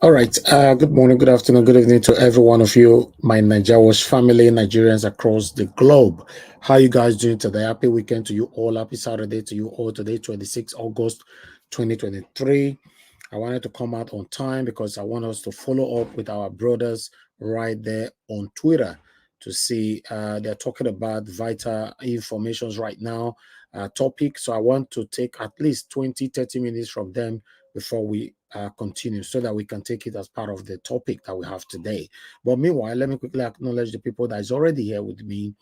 All right. Good morning, good afternoon, good evening to every one of you, my Nigeria's family, Nigerians across the globe. How you guys doing today? Happy weekend to you all. Happy Saturday to you all. Today, 26 August 2023. I wanted to come out on time because I want us to follow up with our brothers right there on Twitter to see they're talking about vital informations right now, topic. So I want to take at least 20-30 minutes from them before we continue so that we can take it as part of the topic that we have today. But meanwhile, let me quickly acknowledge the people that is already here with me.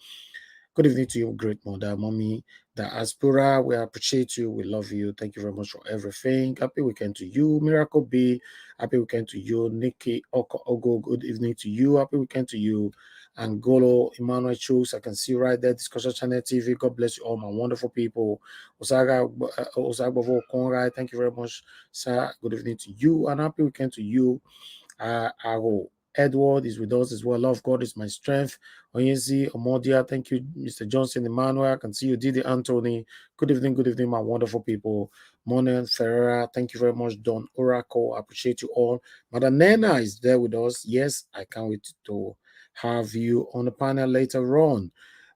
Good evening to you, great mother, mommy, the Aspura. We appreciate you. We love you. Thank you very much for everything. Happy weekend to you, Miracle B. Happy weekend to you, Nikki Ogo. Good evening to you. Happy weekend to you. Angolo, Emmanuel Chus, I can see you right there. Discussion Channel TV. God bless you all, my wonderful people. Osaga Conrad, thank you very much, sir. Good evening to you, and happy weekend to you. Aro Edward is with us as well. Love God is my strength. Oyezi Omodia, thank you, Mr. Johnson Emmanuel. I can see you, Didi Anthony. Good evening, my wonderful people. Monen Ferreira, thank you very much. Don Oracle, I appreciate you all. Mother Nena is there with us. Yes, I can't wait to have you on the panel later on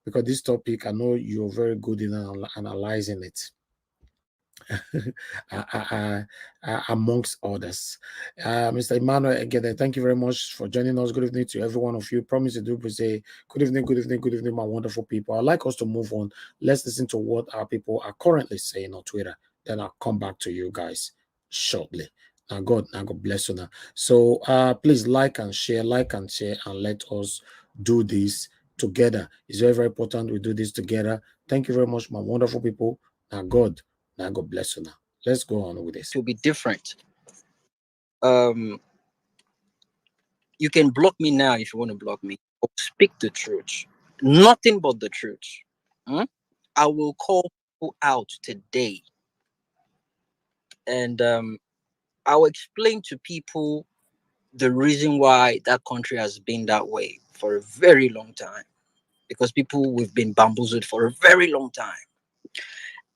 because this topic, I know you're very good in analyzing it. Amongst others. Mr. Emmanuel, again, thank you very much for joining us. Good evening to every one of you. Promise to do, but say good evening, my wonderful people. I'd like us to move on. Let's listen to what our people are currently saying on Twitter. Then I'll come back to you guys shortly. Now God bless you now. So please like and share, and let us do this together. It's very, very important we do this together. Thank you very much, my wonderful people. Now God bless you now. Let's go on with this. To be different. You can block me now if you want to block me. Or speak the truth. Nothing but the truth. I will call people out today. And I will explain to people the reason why that country has been that way for a very long time. Because people, we've been bamboozled for a very long time.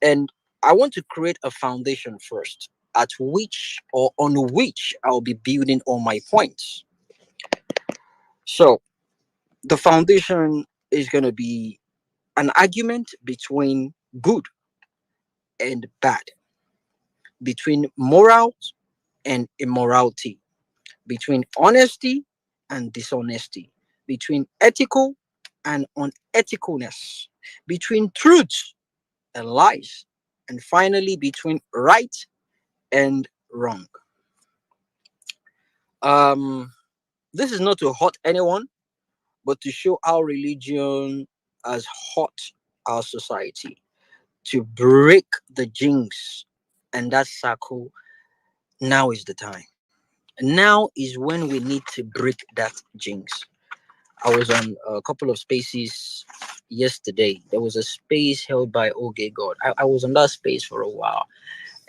And I want to create a foundation first at which or on which I'll be building all my points. So the foundation is going to be an argument between good and bad, between morals and immorality, between honesty and dishonesty, between ethical and unethicalness, between truth and lies, and finally between right and wrong. Um, this is not to hurt anyone, but to show how religion has hurt our society, to break the jinx and that circle. Now is the time. Now is when we need to break that jinx. I was on a couple of spaces yesterday. There was a space held by Oge God. I was on that space for a while,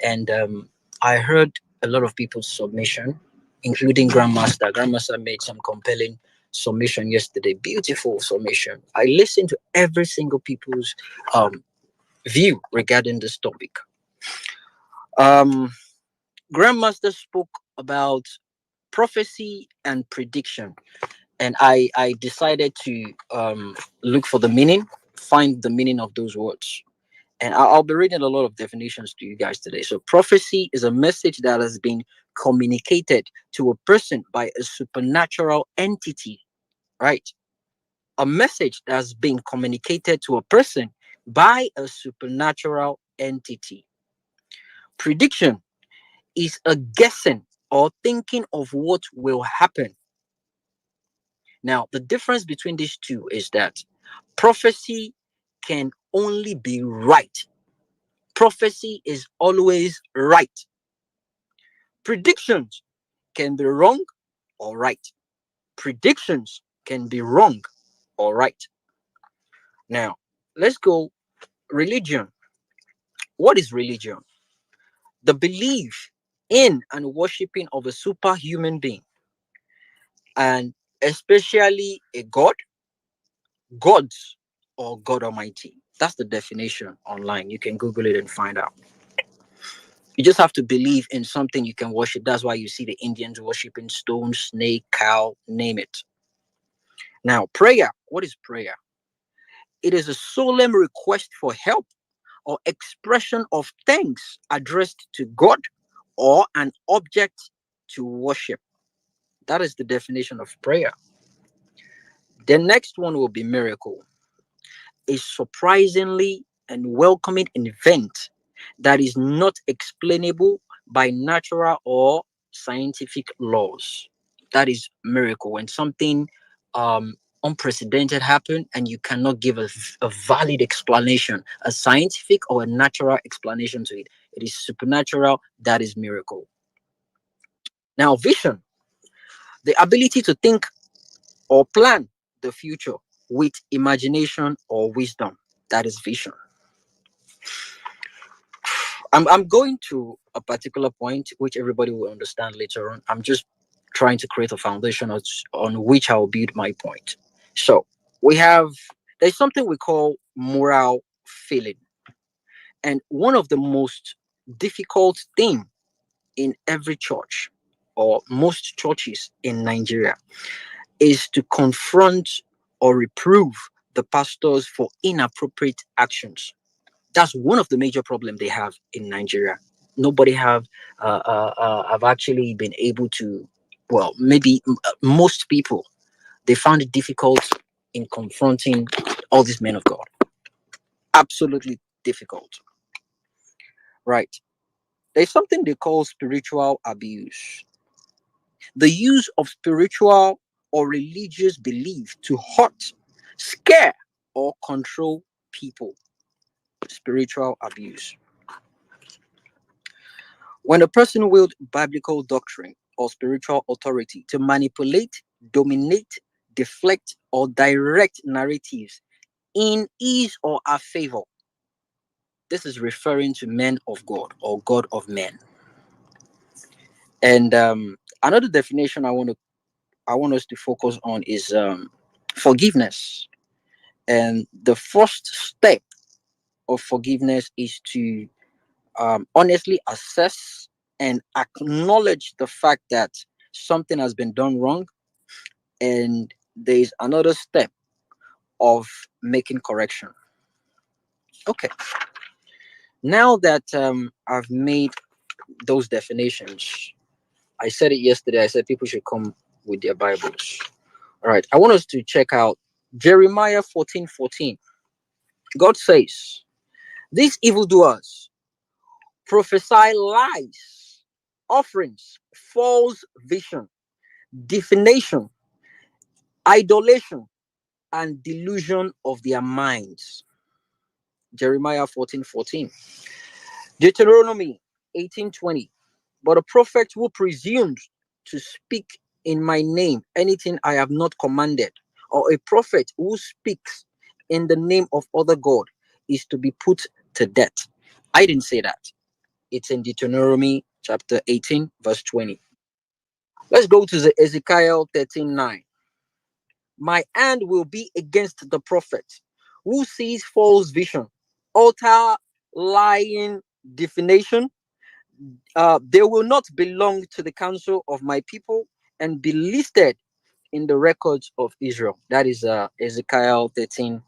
and I heard a lot of people's submission, including Grandmaster. Grandmaster made some compelling submission yesterday. Beautiful submission. I listened to every single people's view regarding this topic. Um, Grandmaster spoke about prophecy and prediction, and I decided to look for the meaning, find the meaning of those words. And I'll be reading a lot of definitions to you guys today. So, prophecy is a message that has been communicated to a person by a supernatural entity, right? A message that has been communicated to a person by a supernatural entity. Prediction is a guessing or thinking of what will happen. Now, the difference between these two is that prophecy can only be right. Prophecy is always right. Predictions can be wrong or right. Predictions can be wrong or right. Now, let's go religion. What is religion? The belief in and worshipping of a superhuman being, and especially a god, gods, or God Almighty. That's the definition online. You can Google it and find out. You just have to believe in something you can worship. That's why you see the Indians worshiping stone, snake, cow, name it. Now, prayer. What is prayer? It is a solemn request for help or expression of thanks addressed to God or an object to worship. That is the definition of prayer. The next one will be miracle. A surprisingly and welcoming event that is not explainable by natural or scientific laws. That is miracle. When something unprecedented happen and you cannot give a valid explanation, a scientific or a natural explanation to it. It is supernatural. That is miracle. Now, vision, the ability to think or plan the future with imagination or wisdom. That is vision. I'm going to a particular point which everybody will understand later on. I'm just trying to create a foundation on which I'll build my point. So we have there's something we call moral feeling, and one of the most difficult thing in every church or most churches in Nigeria is to confront or reprove the pastors for inappropriate actions. That's one of the major problems they have in Nigeria. Nobody have actually been able to, well, maybe most people they found it difficult in confronting all these men of God. Absolutely difficult, right? There's something they call spiritual abuse. The use of spiritual or religious belief to hurt, scare, or control people. Spiritual abuse. When a person wields biblical doctrine or spiritual authority to manipulate, dominate, deflect, or direct narratives in his or her favor, this is referring to men of God or God of men. And another definition I want us to focus on is forgiveness. And the first step of forgiveness is to honestly assess and acknowledge the fact that something has been done wrong, and there is another step of making correction. Okay, now that I've made those definitions, I said it yesterday. I said people should come with their Bibles. All right, I want us to check out Jeremiah 14:14. God says, "These evildoers prophesy lies, offerings, false vision, divination, idolation, and delusion of their minds." Jeremiah 14:14. Deuteronomy 18:20. But a prophet who presumes to speak in my name anything I have not commanded, or a prophet who speaks in the name of other God, is to be put to death. I didn't say that. It's in Deuteronomy chapter 18, verse 20. Let's go to the Ezekiel 13:9. My hand will be against the prophet who sees false vision, alter, lying, divination. They will not belong to the council of my people and be listed in the records of Israel. That is Ezekiel 13,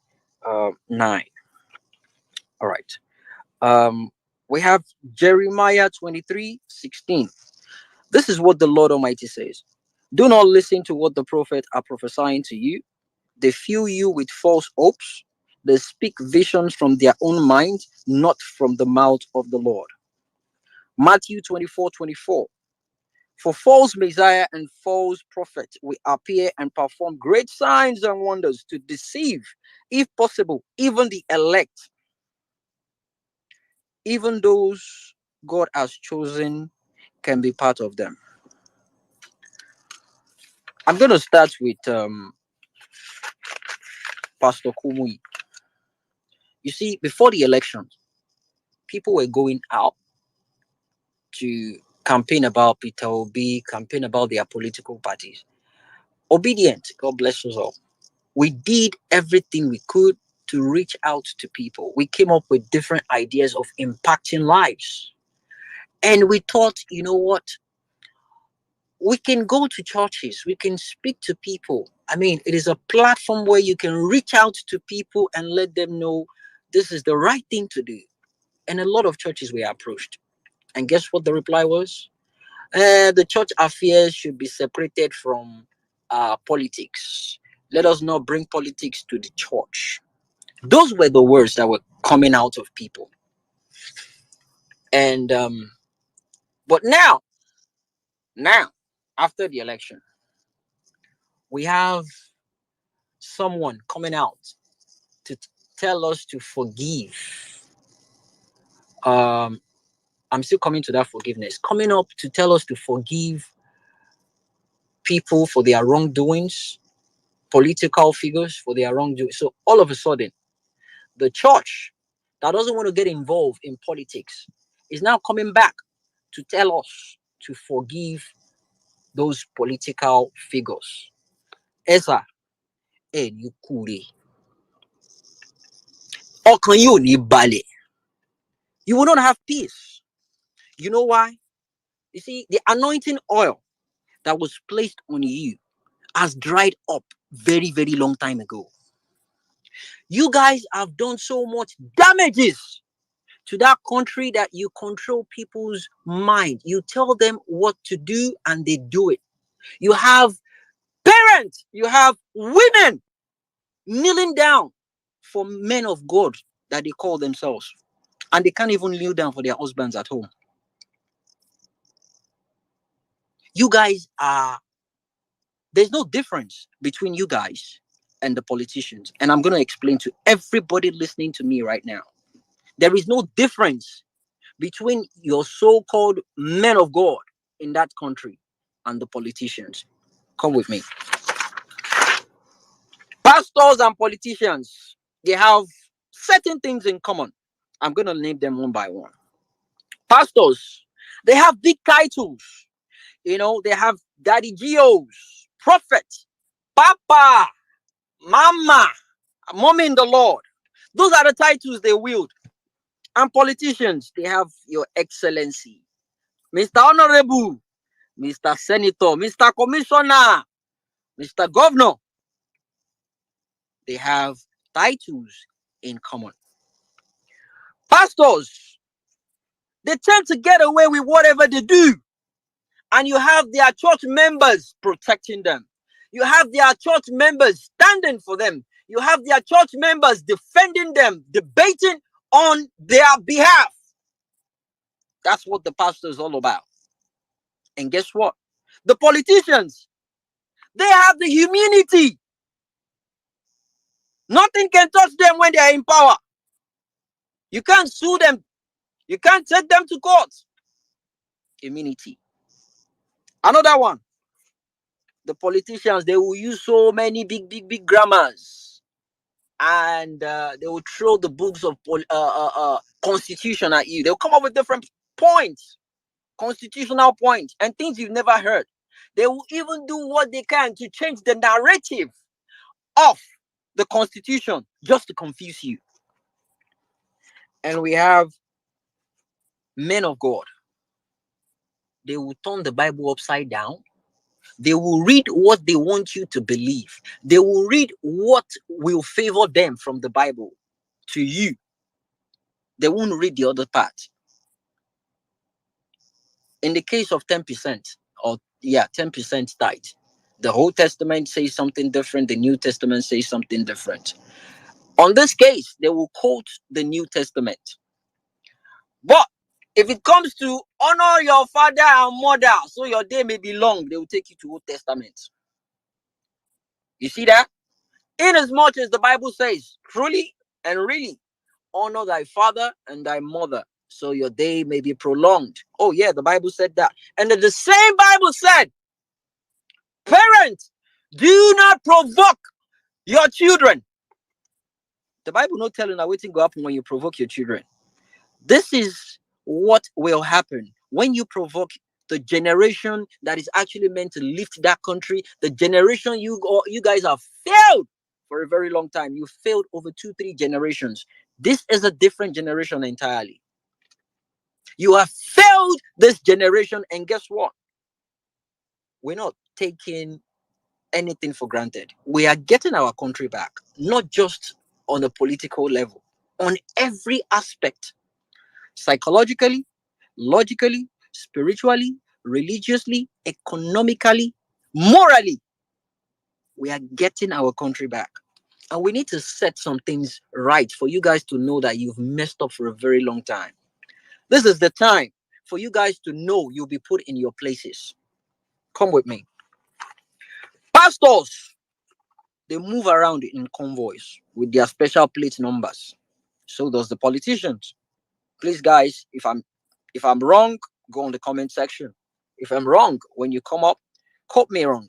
9. All right. We have Jeremiah 23:16. This is what the Lord Almighty says. Do not listen to what the prophet are prophesying to you. They fill you with false hopes. They speak visions from their own mind, not from the mouth of the Lord. Matthew 24:24. For false Messiah and false prophet will appear and perform great signs and wonders to deceive, if possible, even the elect, even those God has chosen can be part of them. I'm going to start with Pastor Kumui. You see, before the election, people were going out to campaign about Peter Obi, campaign about their political parties. Obedient, God bless us all. We did everything we could to reach out to people. We came up with different ideas of impacting lives. And we thought, you know what? We can go to churches, we can speak to people. I mean, it is a platform where you can reach out to people and let them know this is the right thing to do. And a lot of churches were approached. And guess what the reply was? The church affairs should be separated from politics. Let us not bring politics to the church. Those were the words that were coming out of people. And but now, after the election, we have someone coming out to tell us to forgive. I'm still coming to that forgiveness. Coming up to tell us to forgive people for their wrongdoings, political figures for their wrongdoings. So all of a sudden, the church that doesn't want to get involved in politics is now coming back to tell us to forgive those political figures. Esa, you will not have peace. You know why? You see, the anointing oil that was placed on you has dried up very, very long time ago. You guys have done so much damages to that country that you control people's mind. You tell them what to do and they do it. You have parents, you have women kneeling down for men of God that they call themselves. And they can't even kneel down for their husbands at home. You guys are, there's no difference between you guys and the politicians. And I'm going to explain to everybody listening to me right now. There is no difference between your so-called men of God in that country and the politicians. Come with me. Pastors and politicians, they have certain things in common. I'm going to name them one by one. Pastors, they have big titles. You know, they have daddy geos, prophet, papa, mama, mommy in the Lord. Those are the titles they wield. And politicians, they have your excellency, Mr. Honorable, Mr. Senator, Mr. Commissioner, Mr. Governor. They have titles in common. Pastors, they tend to get away with whatever they do. And you have their church members protecting them. You have their church members standing for them. You have their church members defending them, debating on their behalf. That's what the pastor is all about. And guess what? The politicians, they have the immunity. Nothing can touch them when they are in power. You can't sue them. You can't take them to court. Immunity. Another one. The politicians, they will use so many big grammars. And they will throw the books of constitution at you. They'll come up with different points. Constitutional points. And things you've never heard. They will even do what they can to change the narrative of the constitution just to confuse you. And we have men of God. They will turn the Bible upside down. They will read what they want you to believe. They will read what will favor them from the Bible to you. They won't read the other part. In the case of 10%, 10% tithe, the Old Testament says something different. The New Testament says something different. On this case, they will quote the New Testament. But if it comes to honor your father and mother, so your day may be long, they will take you to Old Testament. You see that? In as much as the Bible says, truly and really, honor thy father and thy mother, so your day may be prolonged. Oh yeah, the Bible said that. And then the same Bible said, parents, do not provoke your children. The Bible not telling you waiting go happen when you provoke your children. This is what will happen when you provoke the generation that is actually meant to lift that country. The generation you guys have failed for a very long time. You failed over 2-3 generations. This is a different generation entirely. You have failed this generation, and guess what? We're not taking anything for granted. We are getting our country back, not just on a political level, on every aspect, psychologically, logically, spiritually, religiously, economically, morally. We are getting our country back. And we need to set some things right for you guys to know that you've messed up for a very long time. This is the time for you guys to know you'll be put in your places. Come with me. Pastors, they move around in convoys with their special plate numbers. So does the politicians. Please, guys, if I'm wrong, go on the comment section. If I'm wrong, when you come up, quote me wrong.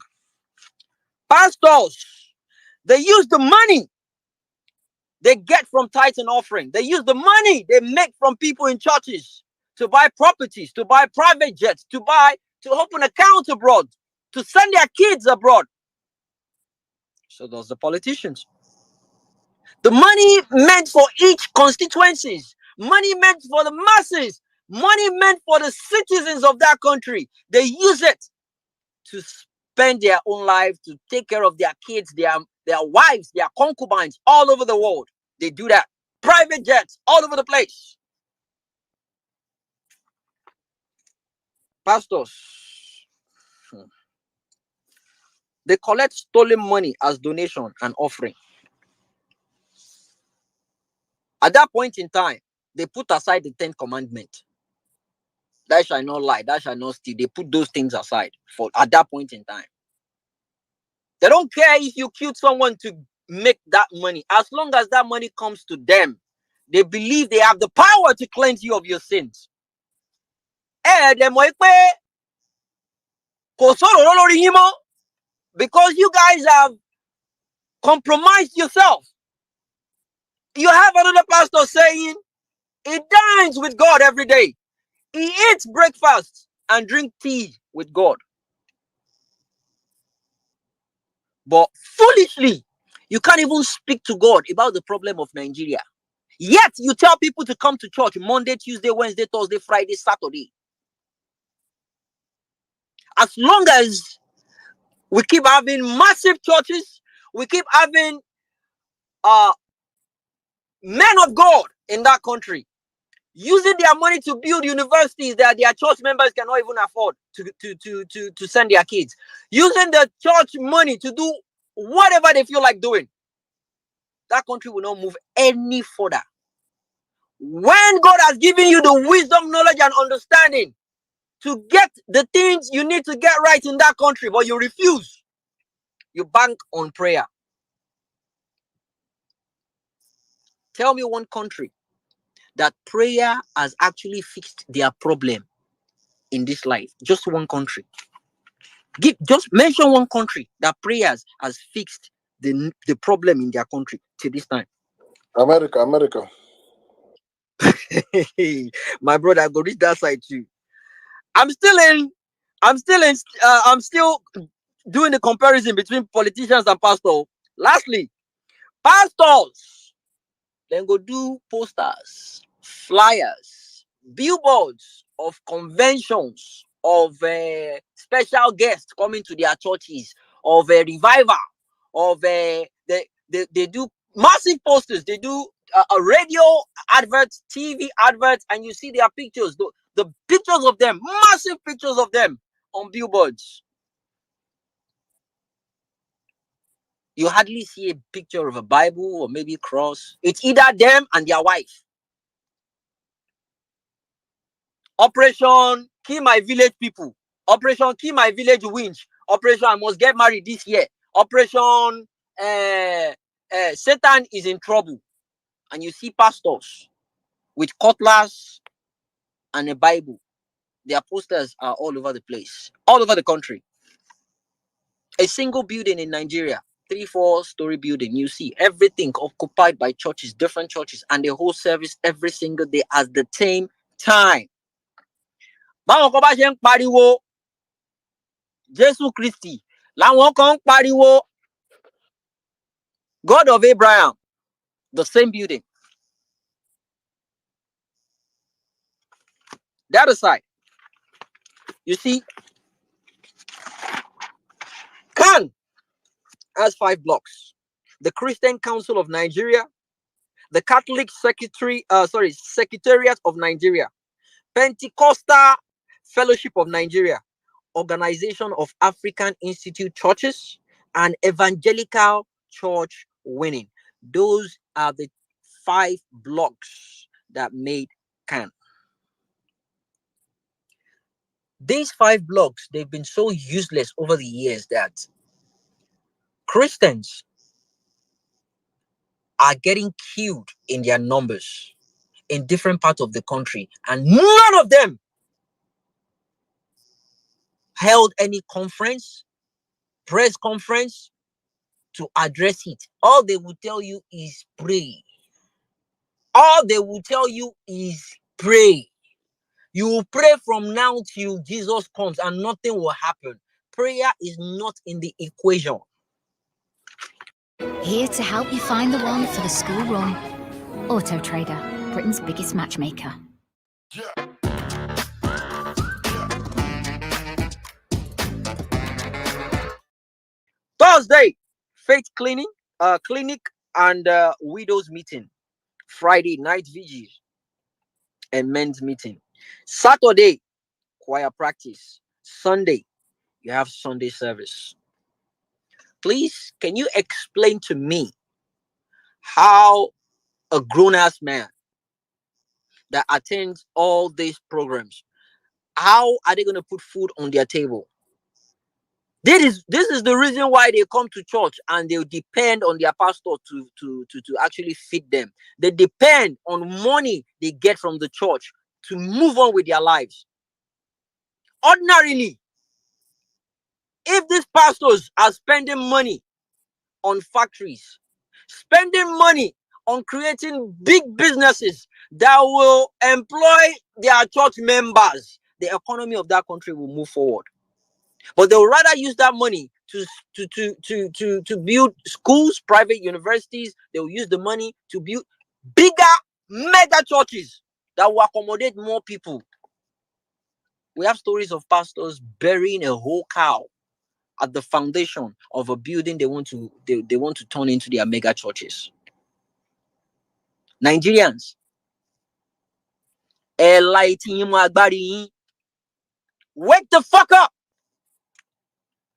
Pastors, they use the money they get from tithe and offering. They use the money they make from people in churches to buy properties, to buy private jets, to open accounts abroad, to send their kids abroad. So does the politicians. The money meant for each constituencies, money meant for the masses, money meant for the citizens of that country. They use it to spend their own life, to take care of their kids, their wives, their concubines all over the world. They do that. Private jets all over the place. Pastors, they collect stolen money as donation and offering. At that point in time, they put aside the 10th commandment. Thou shalt not lie, thou shalt not steal. They put those things aside for at that point in time. They don't care if you killed someone to make that money. As long as that money comes to them, they believe they have the power to cleanse you of your sins. Because you guys have compromised yourself. You have another pastor saying he dines with God every day. He eats breakfast and drink tea with God. But foolishly, you can't even speak to God about the problem of Nigeria. Yet you tell people to come to church Monday, Tuesday, Wednesday, Thursday, Friday, Saturday. As long as we keep having massive churches, we keep having men of God in that country using their money to build universities that their church members cannot even afford to send their kids, using the church money to do whatever they feel like doing, that country will not move any further. When God has given you the wisdom, knowledge, and understanding to get the things you need to get right in that country, but you refuse, you bank on prayer. Tell me one country that prayer has actually fixed their problem in this life. Just one country. Just mention one country that prayers has fixed the problem in their country to this time. America. My brother, go reach that side too. I'm still doing the comparison between politicians and pastors. Lastly, pastors then go do posters, flyers, billboards of conventions, of special guests coming to their churches, of a revival, of they do massive posters. They do a radio adverts, TV adverts, and you see their pictures, the pictures of them, massive pictures of them on billboards. You hardly see a picture of a Bible or maybe a cross. It's either them and their wife. Operation Kill My Village People. Operation Kill My Village Winch. Operation I Must Get Married This Year. Operation Satan is in Trouble. And you see pastors with cutlass and a Bible. Their posters are all over the place. All over the country. A single building in Nigeria. 3-4 story building, you see everything occupied by churches, different churches, and the whole service every single day at the same time. Báwọn kan bá ṣe ń pariwo Jésù Kristi, làwọn kan ń pariwo God of Abraham, the same building. That aside, you see, CAN has 5 blocks. The Christian Council of Nigeria, the Catholic Secretariat of Nigeria, Pentecostal Fellowship of Nigeria, Organization of African Institute Churches, and Evangelical Church Winning. Those are the 5 blocks that made CAN. These 5 blocks, they've been so useless over the years that Christians are getting killed in their numbers in different parts of the country, and none of them held any conference, press conference to address it. All they will tell you is pray. All they will tell you is pray. You will pray from now till Jesus comes and nothing will happen. Prayer is not in the equation. Here to help you find the one for the school run. Auto Trader, Britain's biggest matchmaker. Thursday, faith clinic and widows meeting. Friday, night vigil and men's meeting. Saturday, choir practice. Sunday, you have Sunday service. Please, can you explain to me how a grown-ass man that attends all these programs, how are they going to put food on their table? This is the reason why they come to church and they depend on their pastor to actually feed them. They depend on money they get from the church to move on with their lives. Ordinarily, if these pastors are spending money on factories, spending money on creating big businesses that will employ their church members, the economy of that country will move forward. But they would rather use that money to build schools, private universities. They will use the money to build bigger mega churches that will accommodate more people. We have stories of pastors burying a whole cow at the foundation of a building they want to turn into their mega churches. Nigerians, wake the fuck up.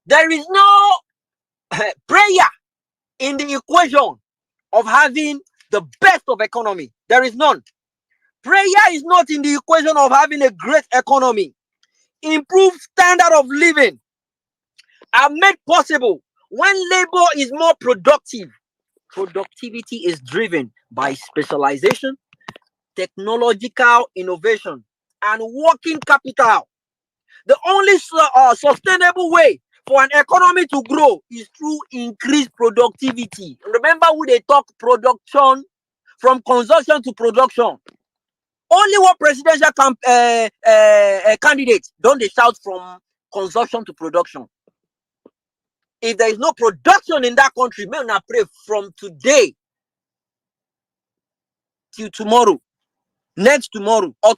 There is no prayer in the equation of having the best of economy. There is none. Prayer is not in the equation of having a great economy. Improved standard of living are made possible when labor is more productive. Productivity is driven by specialization, technological innovation, and working capital. The only sustainable way for an economy to grow is through increased productivity. Remember when they talk production, from consumption to production. Only one presidential candidate don't they shout from consumption to production. If there is no production in that country, may not pray from today till tomorrow, next tomorrow, or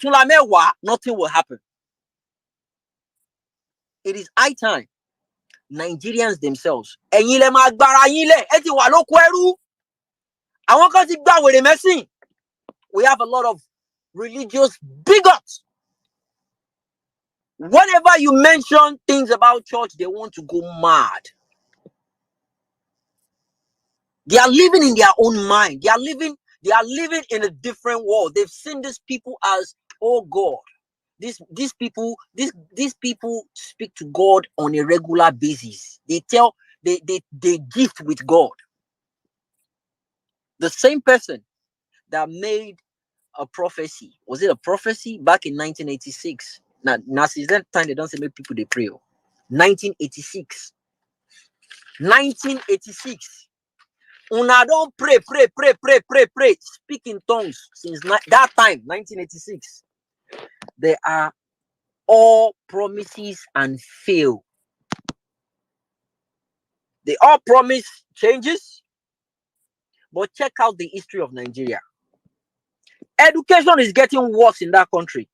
nothing will happen. It is high time Nigerians themselves. We have a lot of religious bigots. Whenever you mention things about church, they want to go mad. They are living in their own mind. They are living in a different world. They've seen these people as, oh God, these people speak to God on a regular basis. They gift with God. The same person that made a prophecy, was it a prophecy back in 1986? Now since that time they don't say make people they pray. 1986. Una don't pray, speak in tongues since that time, 1986. They are all promises and fail. They all promise changes, but check out the history of Nigeria. Education is getting worse in that country.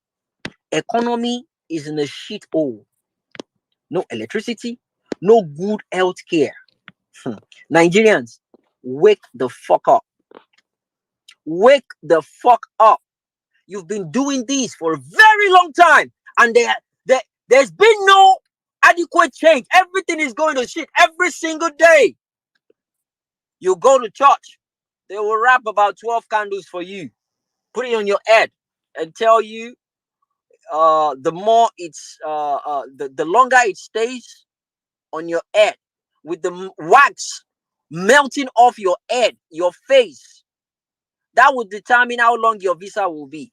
Economy is in a shit hole. No electricity, no good health care. Nigerians, wake the fuck up. Wake the fuck up. You've been doing this for a very long time, and there's been no adequate change. Everything is going to shit every single day. You go to church, they will wrap about 12 candles for you, put it on your head, and tell you the more it's the longer it stays on your head, with the wax melting off your head, your face, that would determine how long your visa will be.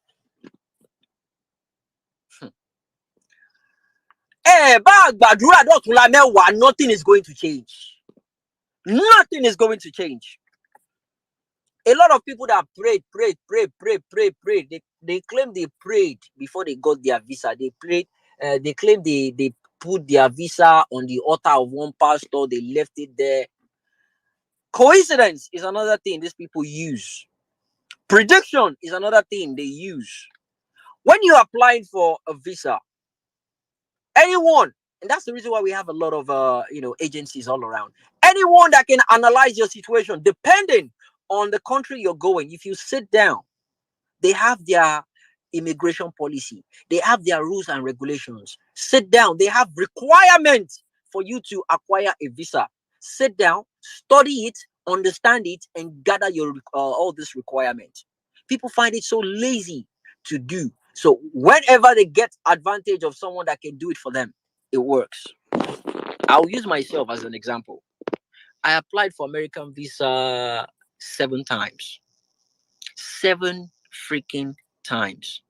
Nothing is going to change. Nothing is going to change. A lot of people that prayed, they claim they prayed before they got their visa. They prayed, they claim they put their visa on the altar of one pastor, they left it there. Coincidence is another thing these people use. Prediction is another thing they use. When you're applying for a visa, anyone, and that's the reason why we have a lot of agencies all around. Anyone that can analyze your situation, depending on the country you're going, if you sit down, they have their immigration policy, they have their rules and regulations. Sit down, they have requirements for you to acquire a visa. Sit down, study it, understand it, and gather your all these requirements. People find it so lazy to do. So whenever they get advantage of someone that can do it for them, it works. I'll use myself as an example. I applied for American visa 7 times. 7 freaking times.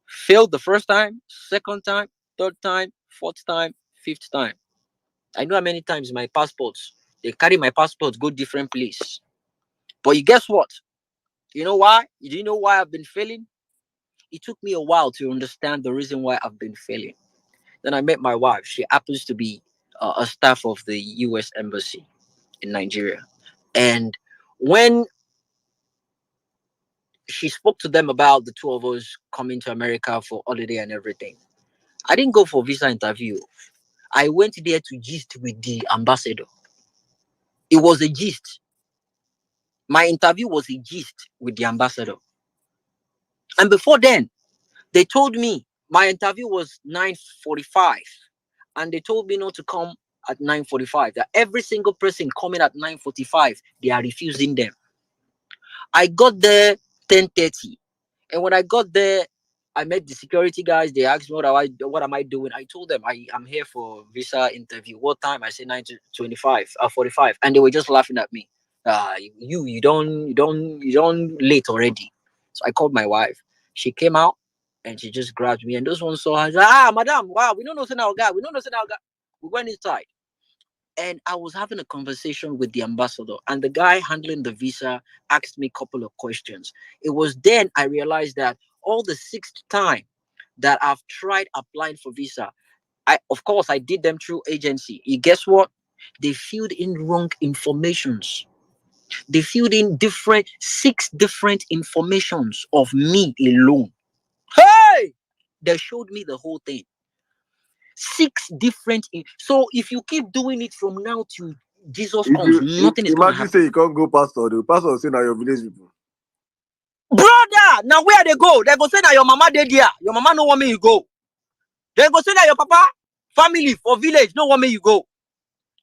Failed the first time, second time, third time, fourth time, fifth time. I know how many times my passports, they carry my passports, go different place. But you guess what? You know why? Do you know why I've been failing? It took me a while to understand the reason why I've been failing. Then I met my wife. She happens to be a staff of the U.S. Embassy in Nigeria. And when she spoke to them about the two of us coming to America for holiday and everything, I didn't go for visa interview. I went there to gist with the ambassador. It was a gist. My interview was a gist with the ambassador. And before then, they told me my interview was 9:45, and they told me not to come at 9:45. That every single person coming at 9:45, they are refusing them. I got there 10:30, and when I got there, I met the security guys. They asked me what am I doing. I told them I'm here for visa interview. What time? I said 9:25, 45, and they were just laughing at me. You don't late already. So I called my wife. She came out and she just grabbed me, and those ones saw her. Madam, wow, we don't know our guy. We don't know our guy. We went inside. And I was having a conversation with the ambassador, and the guy handling the visa asked me a couple of questions. It was then I realized that all the 6th time that I've tried applying for visa, of course I did them through agency. You guess what? They filled in wrong informations. They filled in 6 different informations of me alone. Hey! They showed me the whole thing. 6 different. So if you keep doing it from now till Jesus comes, nothing is going to Imagine happen. say you can't go pastor. The pastor will say now your village people. Brother, now where they go? They go say that your mama dead here. Your mama no want me you go. They go say that your papa family for village no want me you go.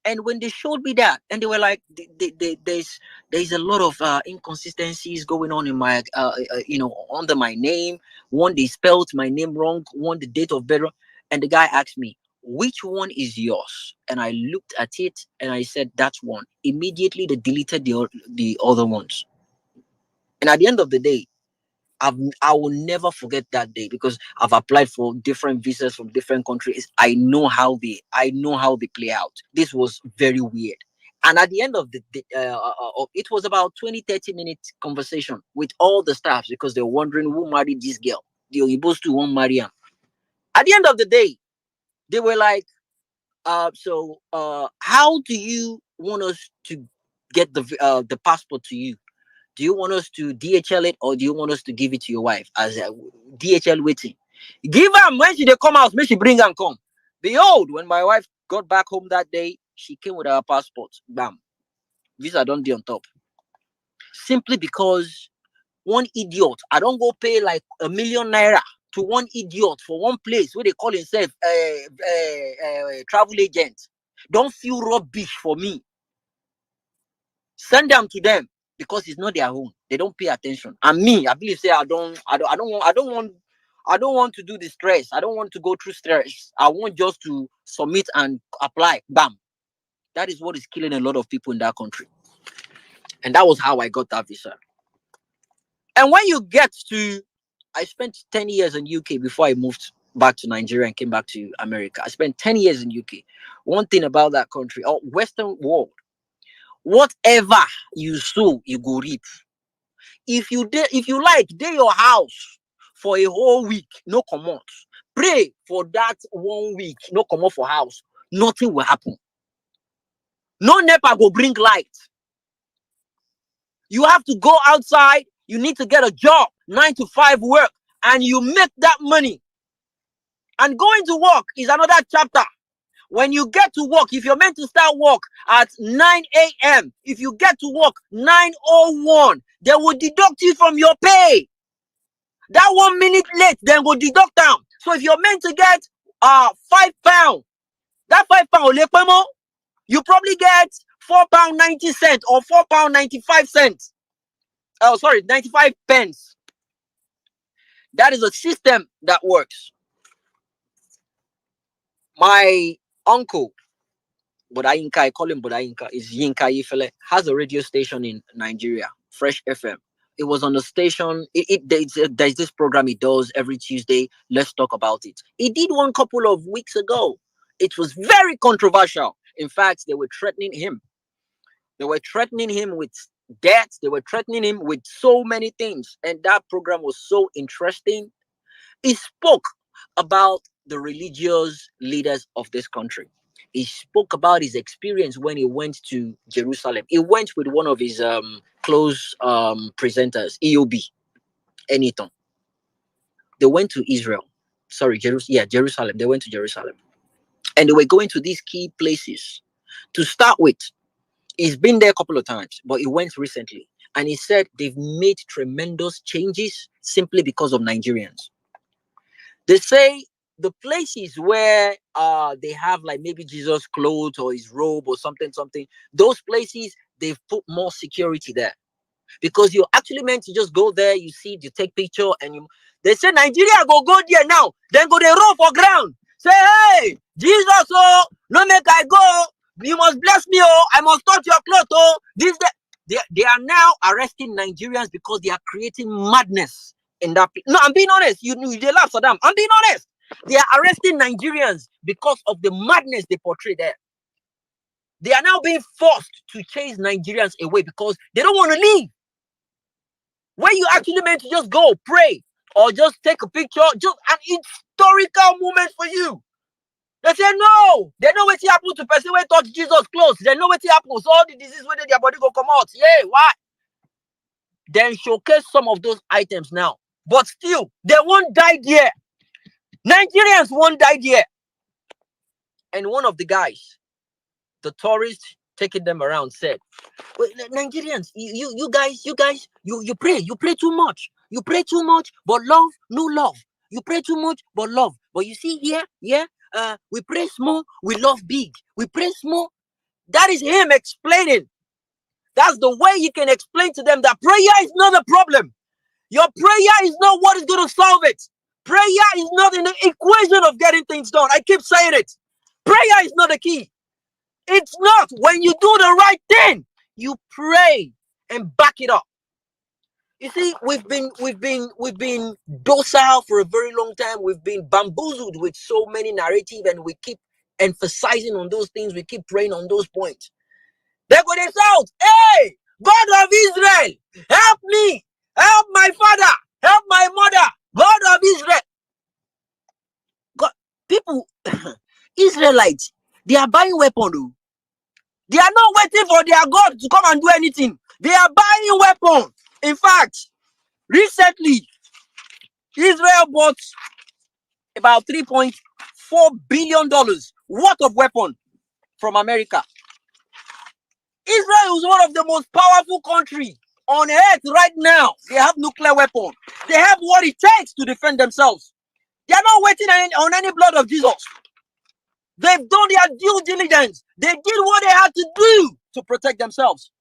And when they showed me that, and they were like, there's a lot of inconsistencies going on in my under my name. One, they spelled my name wrong. One, the date of birth. And the guy asked me, which one is yours? And I looked at it and I said, that's one. Immediately they deleted the other ones. And at the end of the day, I will never forget that day, because I've applied for different visas from different countries. I know how they play out. This was very weird. And at the end of the day, it was about 20-30 minutes conversation with all the staffs, because they're wondering who married this girl. The Oyibos to won't marry him. At the end of the day, they were like, so how do you want us to get the passport to you? Do you want us to DHL it, or do you want us to give it to your wife as a DHL waiting? Give her when she they come out, make she bring and come. Behold, when my wife got back home that day, she came with her passport. Bam. Visa don't be on top. Simply because one idiot, I don't go pay like ₦1 million to one idiot for one place where they call himself travel agent. Don't feel rubbish for me. Send them to them because it's not their home. They don't pay attention. And me, I believe say I don't want to do the stress. I don't want to go through stress. I want just to submit and apply. Bam. That is what is killing a lot of people in that country. And that was how I got that visa. And when you get to, I spent 10 years in UK before I moved back to Nigeria and came back to America. I spent 10 years in UK. One thing about that country, or Western world, whatever you sow, you go reap. If you like, day your house for a whole week, no come out. Pray for that 1 week, no come out for house. Nothing will happen. No NEPA go bring light. You have to go outside. You need to get a job, 9 to 5 work, and you make that money. And going to work is another chapter. When you get to work, if you're meant to start work at 9 a.m., if you get to work 9:01, they will deduct you from your pay. That 1 minute late, then will deduct them. So if you're meant to get £5, that £5, you probably get £4.90 or £4.95. Oh, sorry, 95 pence. That is a system that works. My uncle, Bodayinka, I call him Bodayinka, is Yinka Ifele, has a radio station in Nigeria, Fresh FM. It was on the station. There's this program he does every Tuesday. Let's talk about it. He did one couple of weeks ago. It was very controversial. In fact, they were threatening him. They were threatening him with death. They were threatening him with so many things. And that program was so interesting. He spoke about the religious leaders of this country. He spoke about his experience when he went to Jerusalem. He went with one of his close presenters, EOB, Anyton. They went to Israel. Sorry, Jerusalem. They went to Jerusalem. And they were going to these key places. To start with, he's been there a couple of times, but he went recently. And he said they've made tremendous changes simply because of Nigerians. They say the places where they have like maybe Jesus' clothes or his robe or something, those places, they've put more security there. Because you're actually meant to just go there, you see, you take picture, and they say Nigeria go there now, then go they roll for ground. Say, hey, Jesus, oh, no make I go. You must bless me, oh, I must touch your clothes, oh. They are now arresting Nigerians because they are creating madness in that place. No, I'm being honest. You they laugh, Saddam. I'm being honest. They are arresting Nigerians because of the madness they portray there. They are now being forced to chase Nigerians away because they don't want to leave. When you actually meant to just go pray or just take a picture, just an historical moment for you. They say no. They know what happened to person when touch Jesus close. They know what happens. All the disease where their body go come out. Yeah, why? Then showcase some of those items now. But still, they won't die there. Nigerians won't die there. And one of the guys, the tourist taking them around, said, well, Nigerians, you guys, you pray too much. You pray too much, but love, no love. You pray too much, but love. But you see here, we pray small, we love big. We pray small. That is him explaining. That's the way you can explain to them that prayer is not a problem. Your prayer is not what is going to solve it. Prayer is not in the equation of getting things done. I keep saying it. Prayer is not the key. It's not. When you do the right thing, you pray and back it up. You see, we've been docile for a very long time. We've been bamboozled with so many narratives, and we keep emphasizing on those things. We keep praying on those points. They go to shout, hey, God of Israel, help me, help my father, help my mother, God of Israel. God, people, Israelites, they are buying weapons. They are not waiting for their God to come and do anything. They are buying weapons. In fact, recently, Israel bought about $3.4 billion worth of weapon from America. Israel is one of the most powerful countries on earth right now. They have nuclear weapons. They have what it takes to defend themselves. They are not waiting on any blood of Jesus. They've done their due diligence. They did what they had to do to protect themselves.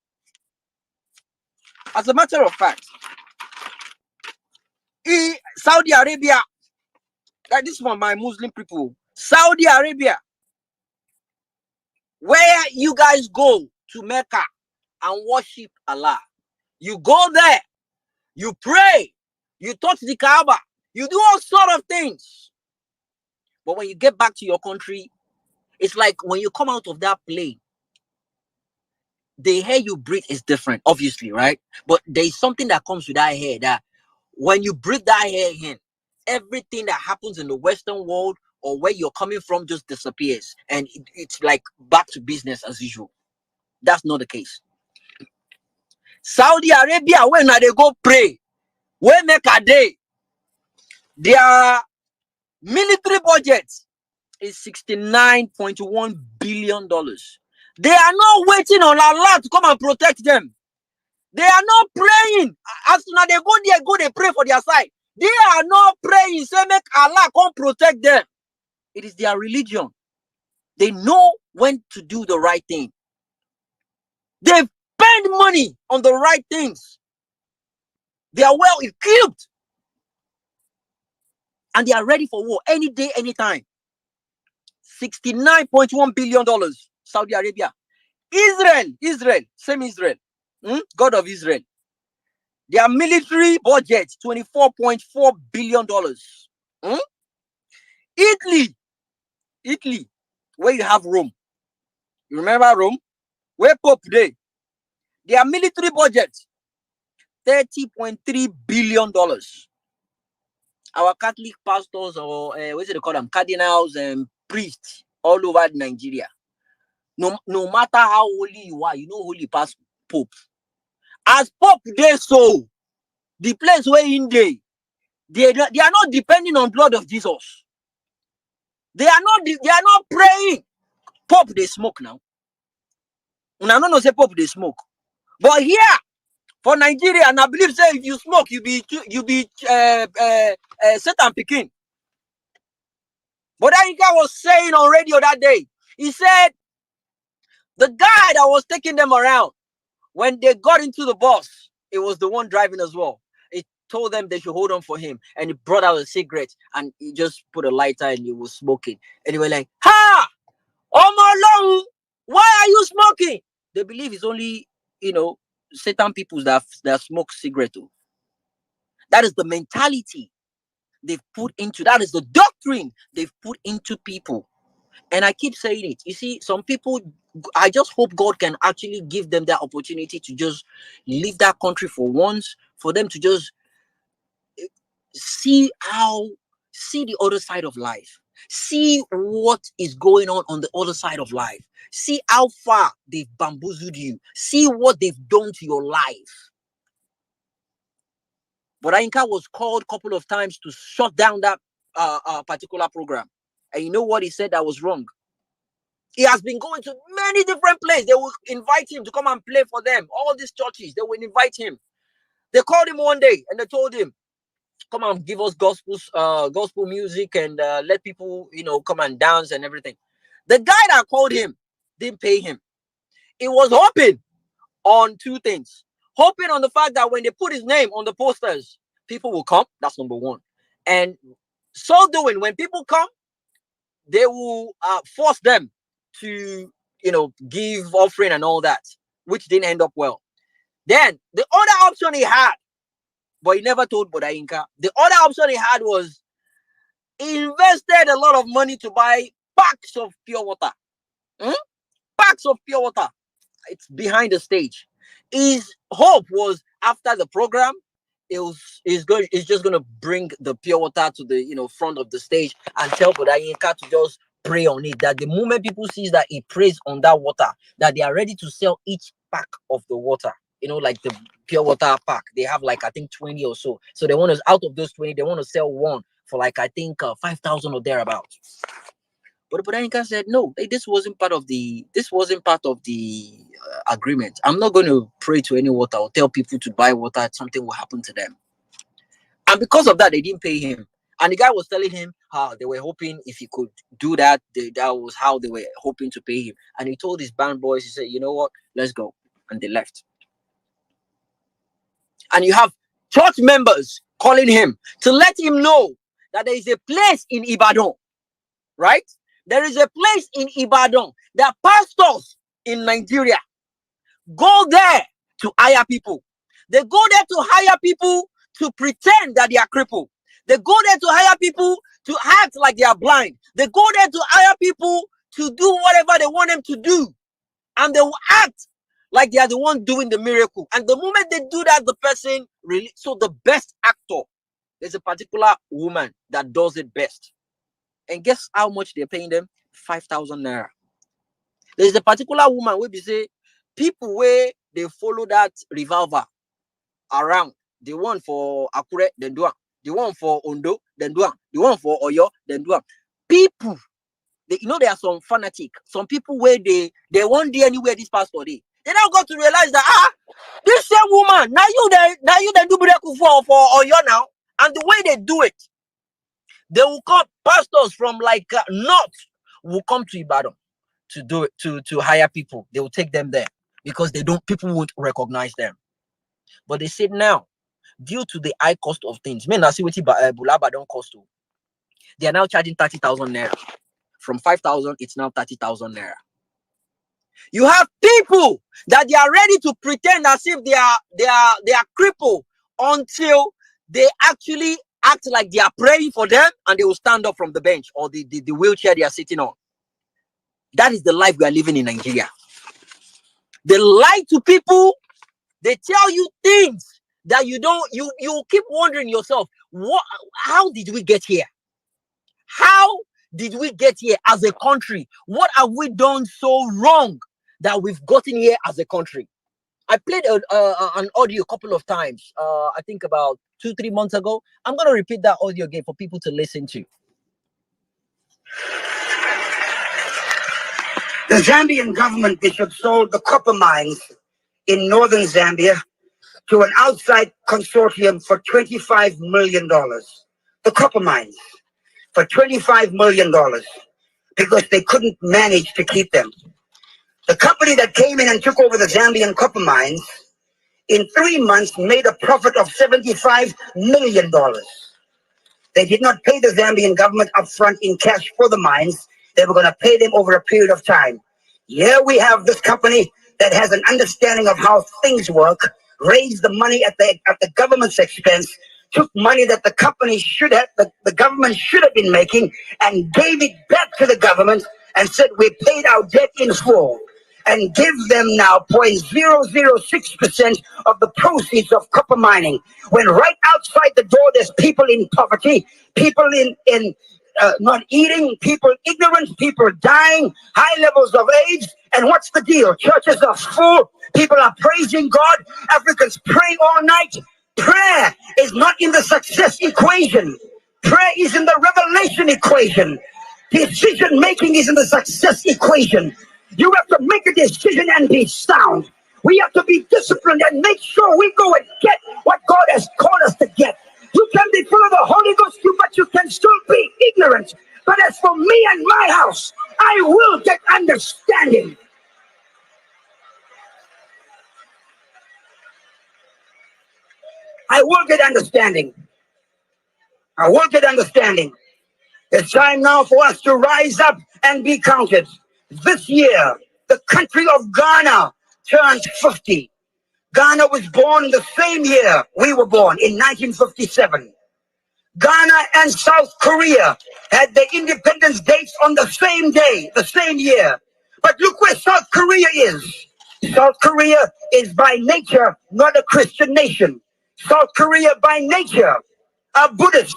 As a matter of fact, Saudi Arabia, like this one, my Muslim people, Saudi Arabia, where you guys go to Mecca and worship Allah. You go there, you pray, you touch the Kaaba, you do all sort of things. But when you get back to your country, it's like when you come out of that plane, the air you breathe is different, obviously, right? But there's something that comes with that air that when you breathe that air in, everything that happens in the Western world or where you're coming from just disappears. And it's like back to business as usual. That's not the case. Saudi Arabia, when they go pray, when make a day, their military budget is $69.1 billion. They are not waiting on Allah to come and protect them. They are not praying. As soon as they go there, they pray for their side. They are not praying. Say, make Allah come protect them. It is their religion. They know when to do the right thing. They spend money on the right things. They are well equipped. And they are ready for war any day, anytime. $69.1 billion, Saudi Arabia. Israel, same Israel. God of Israel. Their military budget, $24.4 billion. Italy, where you have Rome. You remember Rome? Where Pope today? Their military budget, $30.3 billion. Our Catholic pastors, or what do they call them? Cardinals and priests all over Nigeria. No matter how holy you are, you know holy past Pope. As Pope they so the place where in they are not depending on blood of Jesus. They are not praying. Pope they smoke now. I don't know say Pope they smoke. But here for Nigeria, and I believe say if you smoke, you be Satan picking. But Inka was saying on radio that day, he said the guy that was taking them around, when they got into the bus, it was the one driving as well. He told them they should hold on for him, and he brought out a cigarette and he just put a lighter and he was smoking. And they were like, "Ha! Oh my Lord, why are you smoking?" They believe it's only Satan people that smoke cigarette. That is the mentality they've put into. That is the doctrine they've put into people. And I keep saying it. You see, some people, I just hope God can actually give them that opportunity to just leave that country for once, for them to just see the other side of life. See what is going on the other side of life. See how far they've bamboozled you. See what they've done to your life. But Ainka was called a couple of times to shut down that particular program. And you know what he said that was wrong? He has been going to many different places. They will invite him to come and play for them. All these churches, they will invite him. They called him one day and they told him, come and give us gospel music and let people, come and dance and everything. The guy that called him didn't pay him. He was hoping on two things. Hoping on the fact that when they put his name on the posters, people will come. That's number one. And so doing, when people come, they will force them to, give offering and all that, which didn't end up well. Then the other option he had, but he never told Boda Inka. The other option he had was he invested a lot of money to buy packs of pure water. Packs of pure water. It's behind the stage. His hope was after the program, he's just gonna bring the pure water to the front of the stage and tell Boda Inka to just pray on it. That the moment people see that he prays on that water, that they are ready to sell each pack of the water. Like the pure water pack, they have like I think 20 or so. So they want to, out of those 20, they want to sell one for like, I think 5,000 or thereabouts. But Anka said, no, this wasn't part of the agreement. I'm not going to pray to any water or tell people to buy water. Something will happen to them. And because of that, they didn't pay him. And the guy was telling him how they were hoping if he could do that, that was how they were hoping to pay him. And he told his band boys, he said, you know what, let's go. And they left. And you have church members calling him to let him know that there is a place in Ibadan, right? There is a place in Ibadan that pastors in Nigeria go there to hire people. They go there to hire people to pretend that they are crippled. They go there to hire people to act like they are blind. They go there to hire people to do whatever they want them to do. And they will act like they are the one doing the miracle. And the moment they do that, the person really... So the best actor, there's a particular woman that does it best. And guess how much they're paying them? 5,000 naira. There's a particular woman where we say, people where they follow that revolver around, the one for Akure, then do it. The one for Ondo, then do it. The one for Oyo, then do it. People, there are some fanatic, some people where they won't do anywhere this pastor day. They now got to realize that this same woman, now you do miracle for Oyo now, and the way they do it, they will come, pastors from like north will come to Ibadan to do it, to hire people. They will take them there because people won't recognize them. But they said now, due to the high cost of things, men are see what Bulaba don't cost to. They are now charging 30,000 naira. From 5,000, it's now 30,000 naira. You have people that they are ready to pretend as if they are crippled until they actually act like they are praying for them, and they will stand up from the bench or the wheelchair they are sitting on. That is the life we are living in Nigeria. They lie to people. They tell you things that you keep wondering yourself, how did we get here? How did we get here as a country? What have we done so wrong that we've gotten here as a country? I played an audio a couple of times, I think about 2-3 months ago. I'm going to repeat that audio again for people to listen to. The Zambian government, Bishop, sold the copper mines in northern Zambia to an outside consortium for $25 million. The copper mines for $25 million because they couldn't manage to keep them. The company that came in and took over the Zambian copper mines in 3 months made a profit of $75 million. They did not pay the Zambian government upfront in cash for the mines. They were going to pay them over a period of time. Here we have this company that has an understanding of how things work, raised the money at the government's expense, took money that the company the government should have been making, and gave it back to the government and said, we paid our debt in full, and give them now 0.006% of the proceeds of copper mining. When right outside the door, there's people in poverty, people in not eating, people ignorant, people dying, high levels of AIDS. And what's the deal? Churches are full, people are praising God, Africans pray all night. Prayer is not in the success equation. Prayer is in the revelation equation. Decision making is in the success equation. You have to make a decision and be sound. We have to be disciplined and make sure we go and get what God has called us to get. You can be full of the Holy Ghost, but you can still be ignorant. But as for me and my house, I will get understanding. I will get understanding. I will get understanding. It's time now for us to rise up and be counted. This year, the country of Ghana turned 50. Ghana was born the same year we were born, in 1957. Ghana and South Korea had their independence dates on the same day, the same year. But look where South Korea is. South Korea is by nature not a Christian nation. South Korea by nature are Buddhists.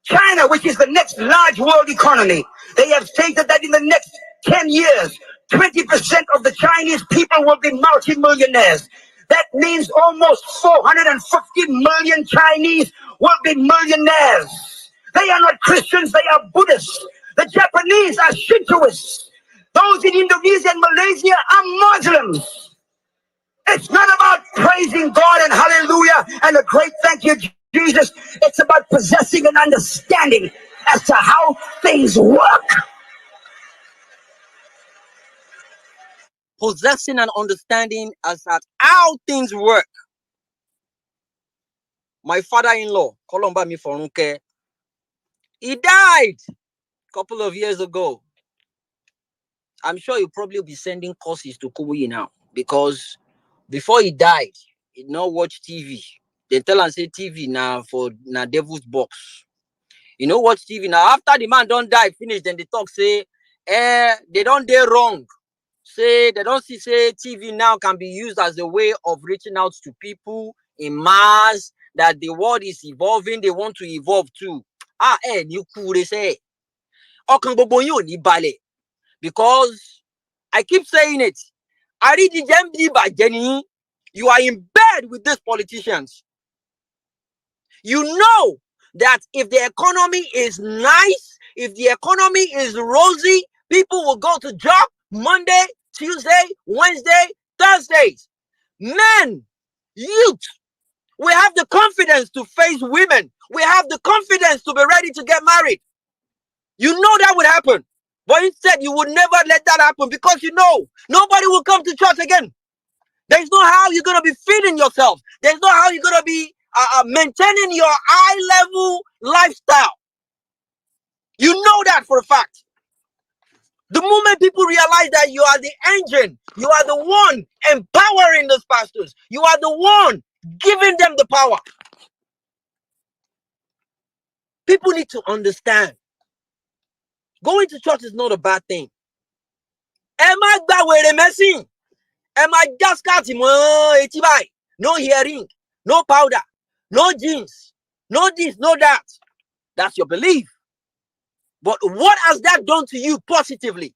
China, which is the next large world economy, they have stated that in the next 10 years, 20% of the Chinese people will be multimillionaires. That means almost 450 million Chinese will be millionaires. They are not Christians, they are Buddhists. The Japanese are Shintoists. Those in Indonesia and Malaysia are Muslims. It's not about praising God and hallelujah and a great thank you, Jesus. It's about possessing an understanding as to how things work. Possessing an understanding as at how things work. My father-in-law, Kolomba Miforunke, he died a couple of years ago. I'm sure you'll probably be sending courses to Kubuyi now, because before he died, he did not watch TV. They tell and say TV now for na devil's box. You know, watch TV now. After the man don't die, finish, then they talk, say, they don't do wrong. Say, they don't see, say TV now can be used as a way of reaching out to people in mass, that the world is evolving, they want to evolve too. You could say, because I keep saying it. I read the GMD by Jenny. You are in bed with these politicians. You know that if the economy is nice, if the economy is rosy, people will go to job Monday, Tuesday, Wednesday, Thursdays. Men, youth, we have the confidence to face women. We have the confidence to be ready to get married. You know that would happen. But instead, you would never let that happen, because you know nobody will come to church again. There's no how you're going to be feeding yourself. There's no how you're going to be maintaining your high-level lifestyle. You know that for a fact. The moment people realize that you are the engine, you are the one empowering those pastors, you are the one giving them the power. People need to understand. Going to church is not a bad thing. No hearing, no powder, no jeans, no this, no that. That's your belief. But what has that done to you positively?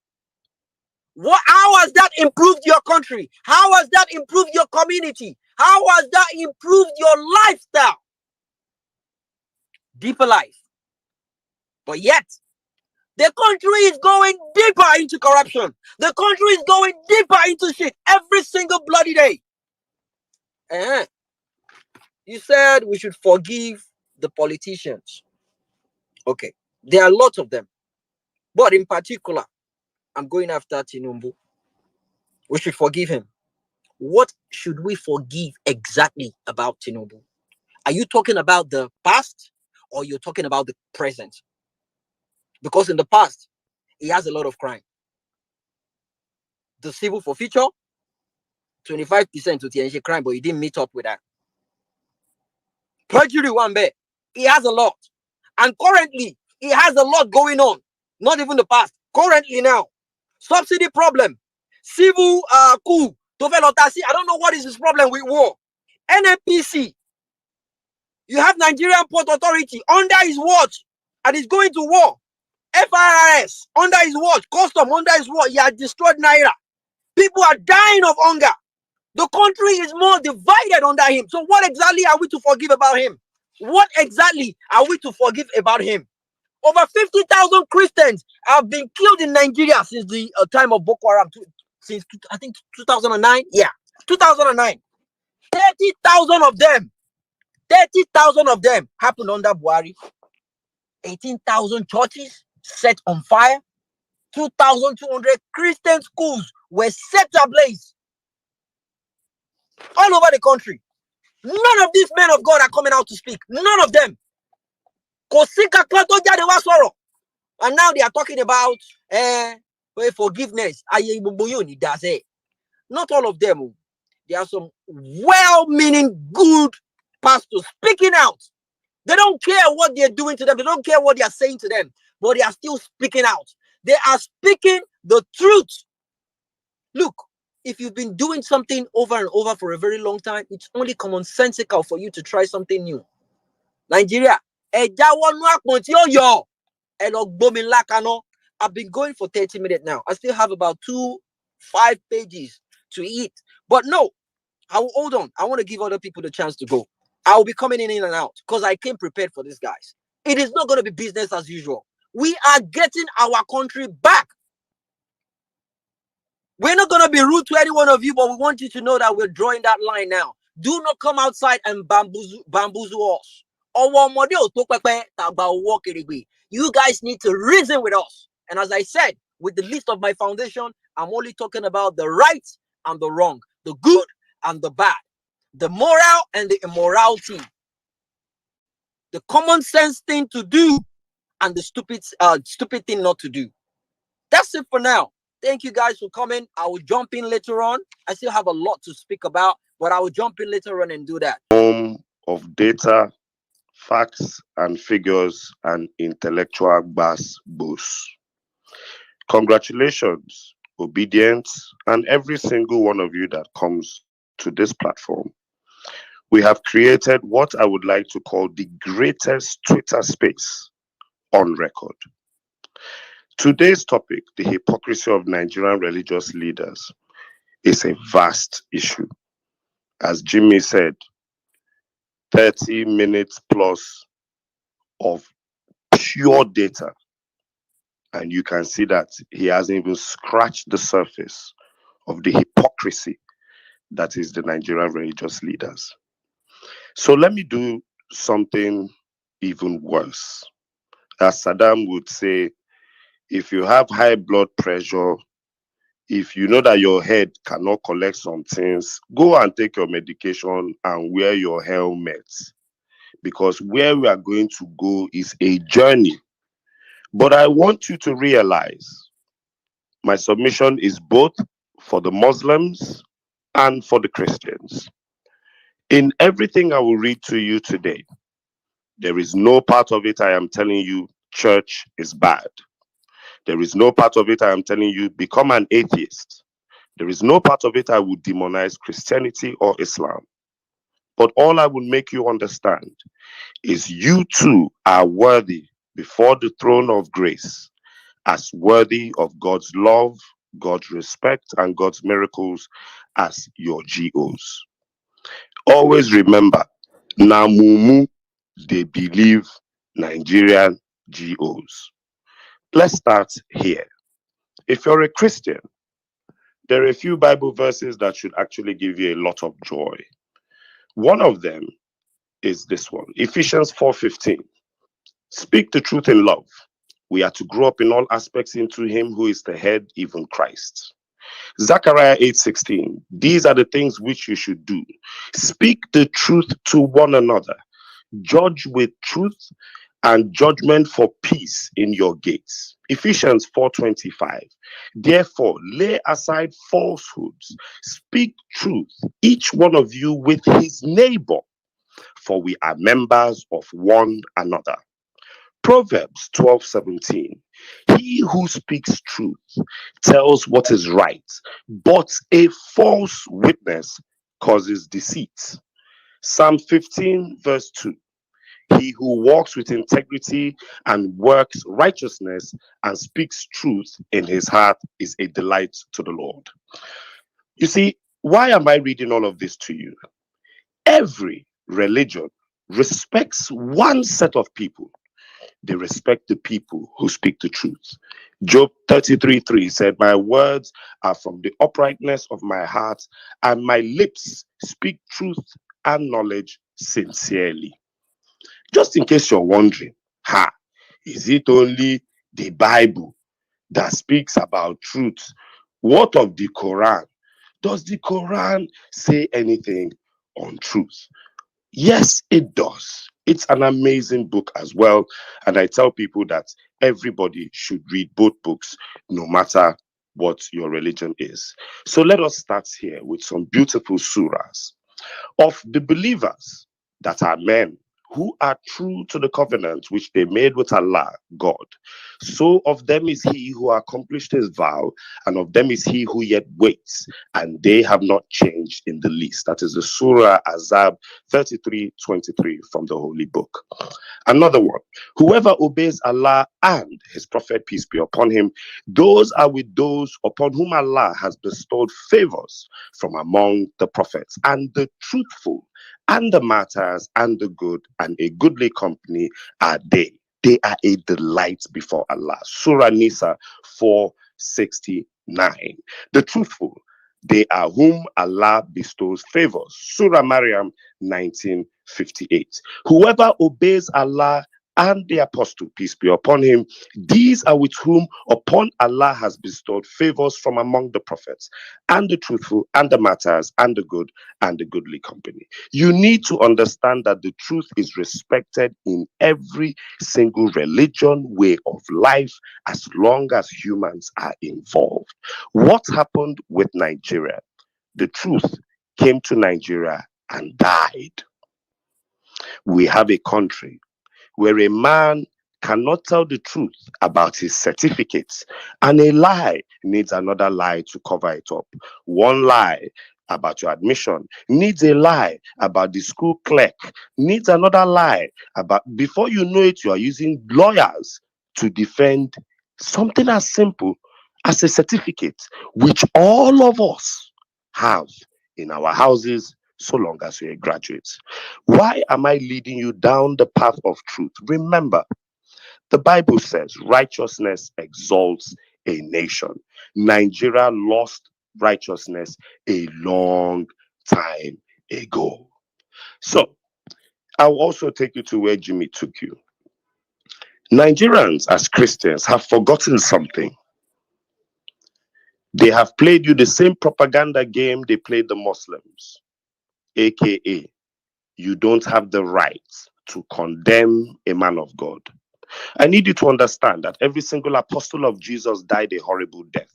How has that improved your country? How has that improved your community? How has that improved your lifestyle? Deeper life. But yet, the country is going deeper into corruption. The country is going deeper into shit every single bloody day. You said we should forgive the politicians. Okay, there are lots of them. But in particular, I'm going after Tinubu. We should forgive him. What should we forgive exactly about Tinubu? Are you talking about the past, or you're talking about the present? Because in the past, he has a lot of crime. The civil forfeiture, 25% to TNG crime, but he didn't meet up with that. Perjury, one bit, he has a lot. And currently, he has a lot going on. Not even the past. Currently now. Subsidy problem. Civil coup. I don't know what is his problem with war. NNPC. You have Nigerian Port Authority under his watch, and he's going to war. FIRS under his watch. Custom under his watch. He has destroyed Naira. People are dying of hunger. The country is more divided under him. So what exactly are we to forgive about him? What exactly are we to forgive about him? Over 50,000 Christians have been killed in Nigeria since the time of Boko Haram. Since, I think, 2009. Yeah, 2009. 30,000 of them. 30,000 of them happened under Buhari. 18,000 churches set on fire. 2,200 Christian schools were set ablaze all over the country. None of these men of God are coming out to speak. None of them. And now they are talking about forgiveness. Not all of them. There are some well-meaning, good pastors speaking out. They don't care what they're doing to them. They don't care what they are saying to them. But they are still speaking out. They are speaking the truth. Look, if you've been doing something over and over for a very long time, it's only commonsensical for you to try something new. Nigeria, I've been going for 30 minutes now. I still have about 5 pages to eat. But no, I will hold on. I want to give other people the chance to go. I will be coming in and out because I came prepared for these guys. It is not going to be business as usual. We are getting our country back. We're not going to be rude to any one of you, but we want you to know that we're drawing that line now. Do not come outside and bamboozle us. You guys need to reason with us. And as I said, with the list of my foundation, I'm only talking about the right and the wrong, the good and the bad, the moral and the immorality, the common sense thing to do and the stupid thing not to do. That's it for now. Thank you guys for coming. I will jump in later on. I still have a lot to speak about, but I will jump in later on and do that. Home of data, facts and figures and intellectual boasts. Congratulations, obedience, and every single one of you that comes to this platform. We have created what I would like to call the greatest Twitter space on record. Today's topic, the hypocrisy of Nigerian religious leaders, is a vast issue. As Jimmy said, 30 minutes plus of pure data. And you can see that he hasn't even scratched the surface of the hypocrisy that is the Nigerian religious leaders. So let me do something even worse. As Saddam would say, if you have high blood pressure, if you know that your head cannot collect some things, go and take your medication and wear your helmet. Because where we are going to go is a journey. But I want you to realize my submission is both for the Muslims and for the Christians. In everything I will read to you today, there is no part of it I am telling you church is bad. There is no part of it I am telling you become an atheist. There is no part of it I would demonize Christianity or Islam. But all I will make you understand is you too are worthy before the throne of grace, as worthy of God's love, God's respect, and God's miracles as your GOs. Always remember, Namumu, they believe Nigerian GOs. Let's start here. If you're a Christian, there are a few Bible verses that should actually give you a lot of joy. One of them is this one, Ephesians 4:15. Speak the truth in love. We are to grow up in all aspects into him who is the head, even Christ. Zechariah 8:16. These are the things which you should do. Speak the truth to one another. Judge with truth and judgment for peace in your gates. Ephesians 4:25. Therefore, lay aside falsehoods. Speak truth, each one of you with his neighbor, for we are members of one another. Proverbs 12:17. He who speaks truth tells what is right, but a false witness causes deceit. Psalm 15:2. He who walks with integrity and works righteousness and speaks truth in his heart is a delight to the Lord. You see, why am I reading all of this to you? Every religion respects one set of people. They respect the people who speak the truth. Job 33:3 said, my words are from the uprightness of my heart, and my lips speak truth and knowledge sincerely. Just in case you're wondering, is it only the Bible that speaks about truth? What of the Quran? Does the Quran say anything on truth? Yes, it does. It's an amazing book as well. And I tell people that everybody should read both books, no matter what your religion is. So let us start here with some beautiful surahs of the believers that are men who are true to the covenant which they made with Allah, God. So of them is he who accomplished his vow, and of them is he who yet waits, and they have not changed in the least. That is the Surah Azab 33:23 from the Holy Book. Another one, whoever obeys Allah and his Prophet, peace be upon him, those are with those upon whom Allah has bestowed favors from among the prophets, and the truthful, and the martyrs, and the good, and a goodly company are they. They are a delight before Allah. Surah Nisa 469. The truthful, they are whom Allah bestows favors. Surah Maryam 1958. Whoever obeys Allah and the apostle, peace be upon him, these are with whom upon Allah has bestowed favors from among the prophets, and the truthful, and the martyrs, and the good, and the goodly company. You need to understand that the truth is respected in every single religion, way of life, as long as humans are involved. What happened with Nigeria? The truth came to Nigeria and died. We have a country where a man cannot tell the truth about his certificates, and a lie needs another lie to cover it up. One lie about your admission needs a lie about the school clerk, needs another lie about, before you know it, you are using lawyers to defend something as simple as a certificate, which all of us have in our houses, so long as you're a graduate. Why am I leading you down the path of truth? Remember, the Bible says righteousness exalts a nation. Nigeria lost righteousness a long time ago. So, I'll also take you to where Jimmy took you. Nigerians, as Christians, have forgotten something. They have played you the same propaganda game they played the Muslims, aka you don't have the right to condemn a man of God. I need you to understand that every single apostle of Jesus died a horrible death.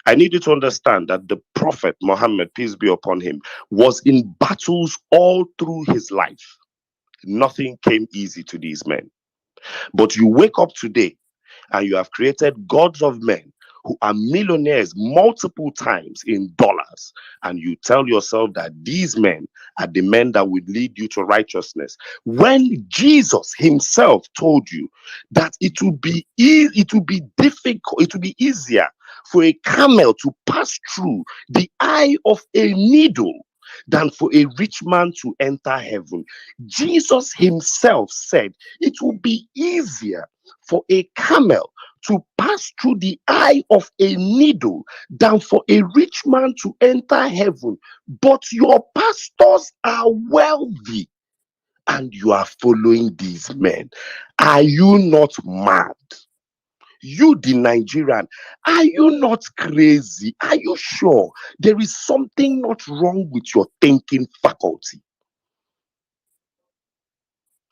I need you to understand that the prophet Muhammad, peace be upon him, was in battles all through his life. Nothing came easy to these men. But you wake up today and you have created gods of men who are millionaires multiple times in dollars, and you tell yourself that these men are the men that will lead you to righteousness, when Jesus himself told you that it will be difficult, it will be easier for a camel to pass through the eye of a needle than for a rich man to enter heaven. Jesus himself said it will be easier for a camel to pass through the eye of a needle than for a rich man to enter heaven. But your pastors are wealthy and you are following these men. Are you not mad? You, the Nigerian, are you not crazy? Are you sure there is something not wrong with your thinking faculty?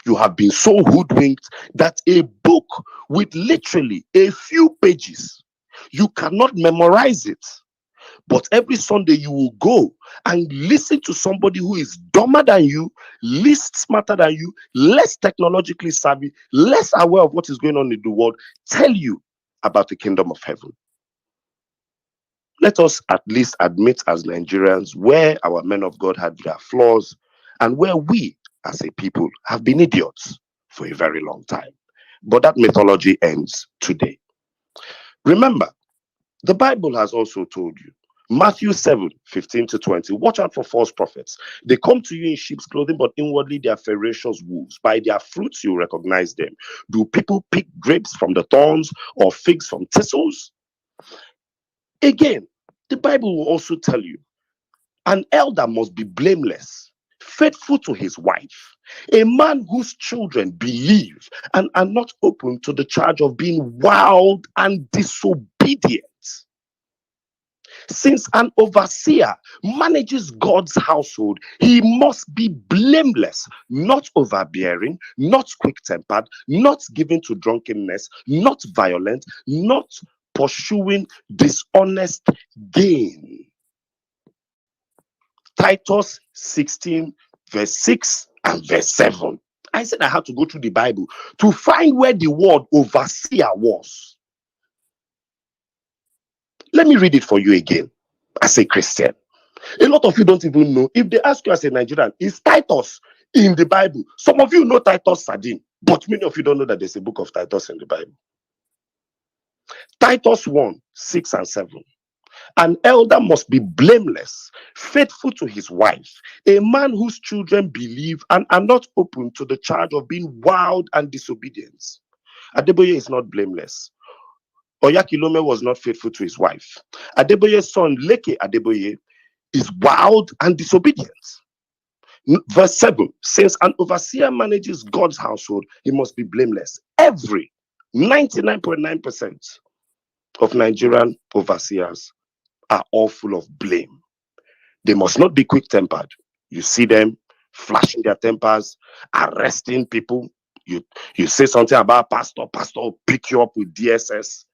You have been so hoodwinked that a book with literally a few pages, you cannot memorize it. But every Sunday you will go and listen to somebody who is dumber than you, least smarter than you, less technologically savvy, less aware of what is going on in the world, tell you about the kingdom of heaven. Let us at least admit as Nigerians where our men of God had their flaws and where we as a people have been idiots for a very long time. But that mythology ends today. Remember, the Bible has also told you, Matthew 7:15-20, watch out for false prophets. They come to you in sheep's clothing, but inwardly they are ferocious wolves. By their fruits you recognize them. Do people pick grapes from the thorns or figs from thistles? Again, the Bible will also tell you, an elder must be blameless, faithful to his wife, a man whose children believe and are not open to the charge of being wild and disobedient. Since an overseer manages God's household, he must be blameless, not overbearing, not quick-tempered, not given to drunkenness, not violent, not pursuing dishonest gain. Titus 16 verse 6 and verse 7. I said I had to go through the Bible to find where the word overseer was. Let me read it for you again as a Christian. A lot of you don't even know. If they ask you as a Nigerian, is Titus in the Bible? Some of you know Titus sardine, but many of you don't know that there's a book of Titus in the Bible. Titus 1, 6 and 7. An elder must be blameless, faithful to his wife, a man whose children believe and are not open to the charge of being wild and disobedient. Adeboye is not blameless. Oyakilome was not faithful to his wife. Adeboye's son, Leke Adeboye, is wild and disobedient. Verse 7, since an overseer manages God's household, he must be blameless. Every 99.9% of Nigerian overseers are all full of blame. They must not be quick-tempered. You see them flashing their tempers, arresting people. You say something about pastor will pick you up with DSS,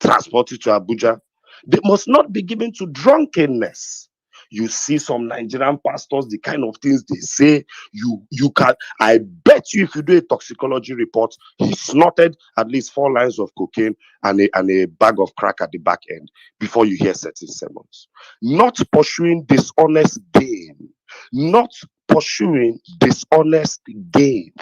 transport you to Abuja. They must not be given to drunkenness. You see some Nigerian pastors, the kind of things they say, you can, I bet you if you do a toxicology report, he snorted at least 4 lines of cocaine and a bag of crack at the back end before you hear certain sermons. Not pursuing dishonest gain. Not pursuing dishonest gain.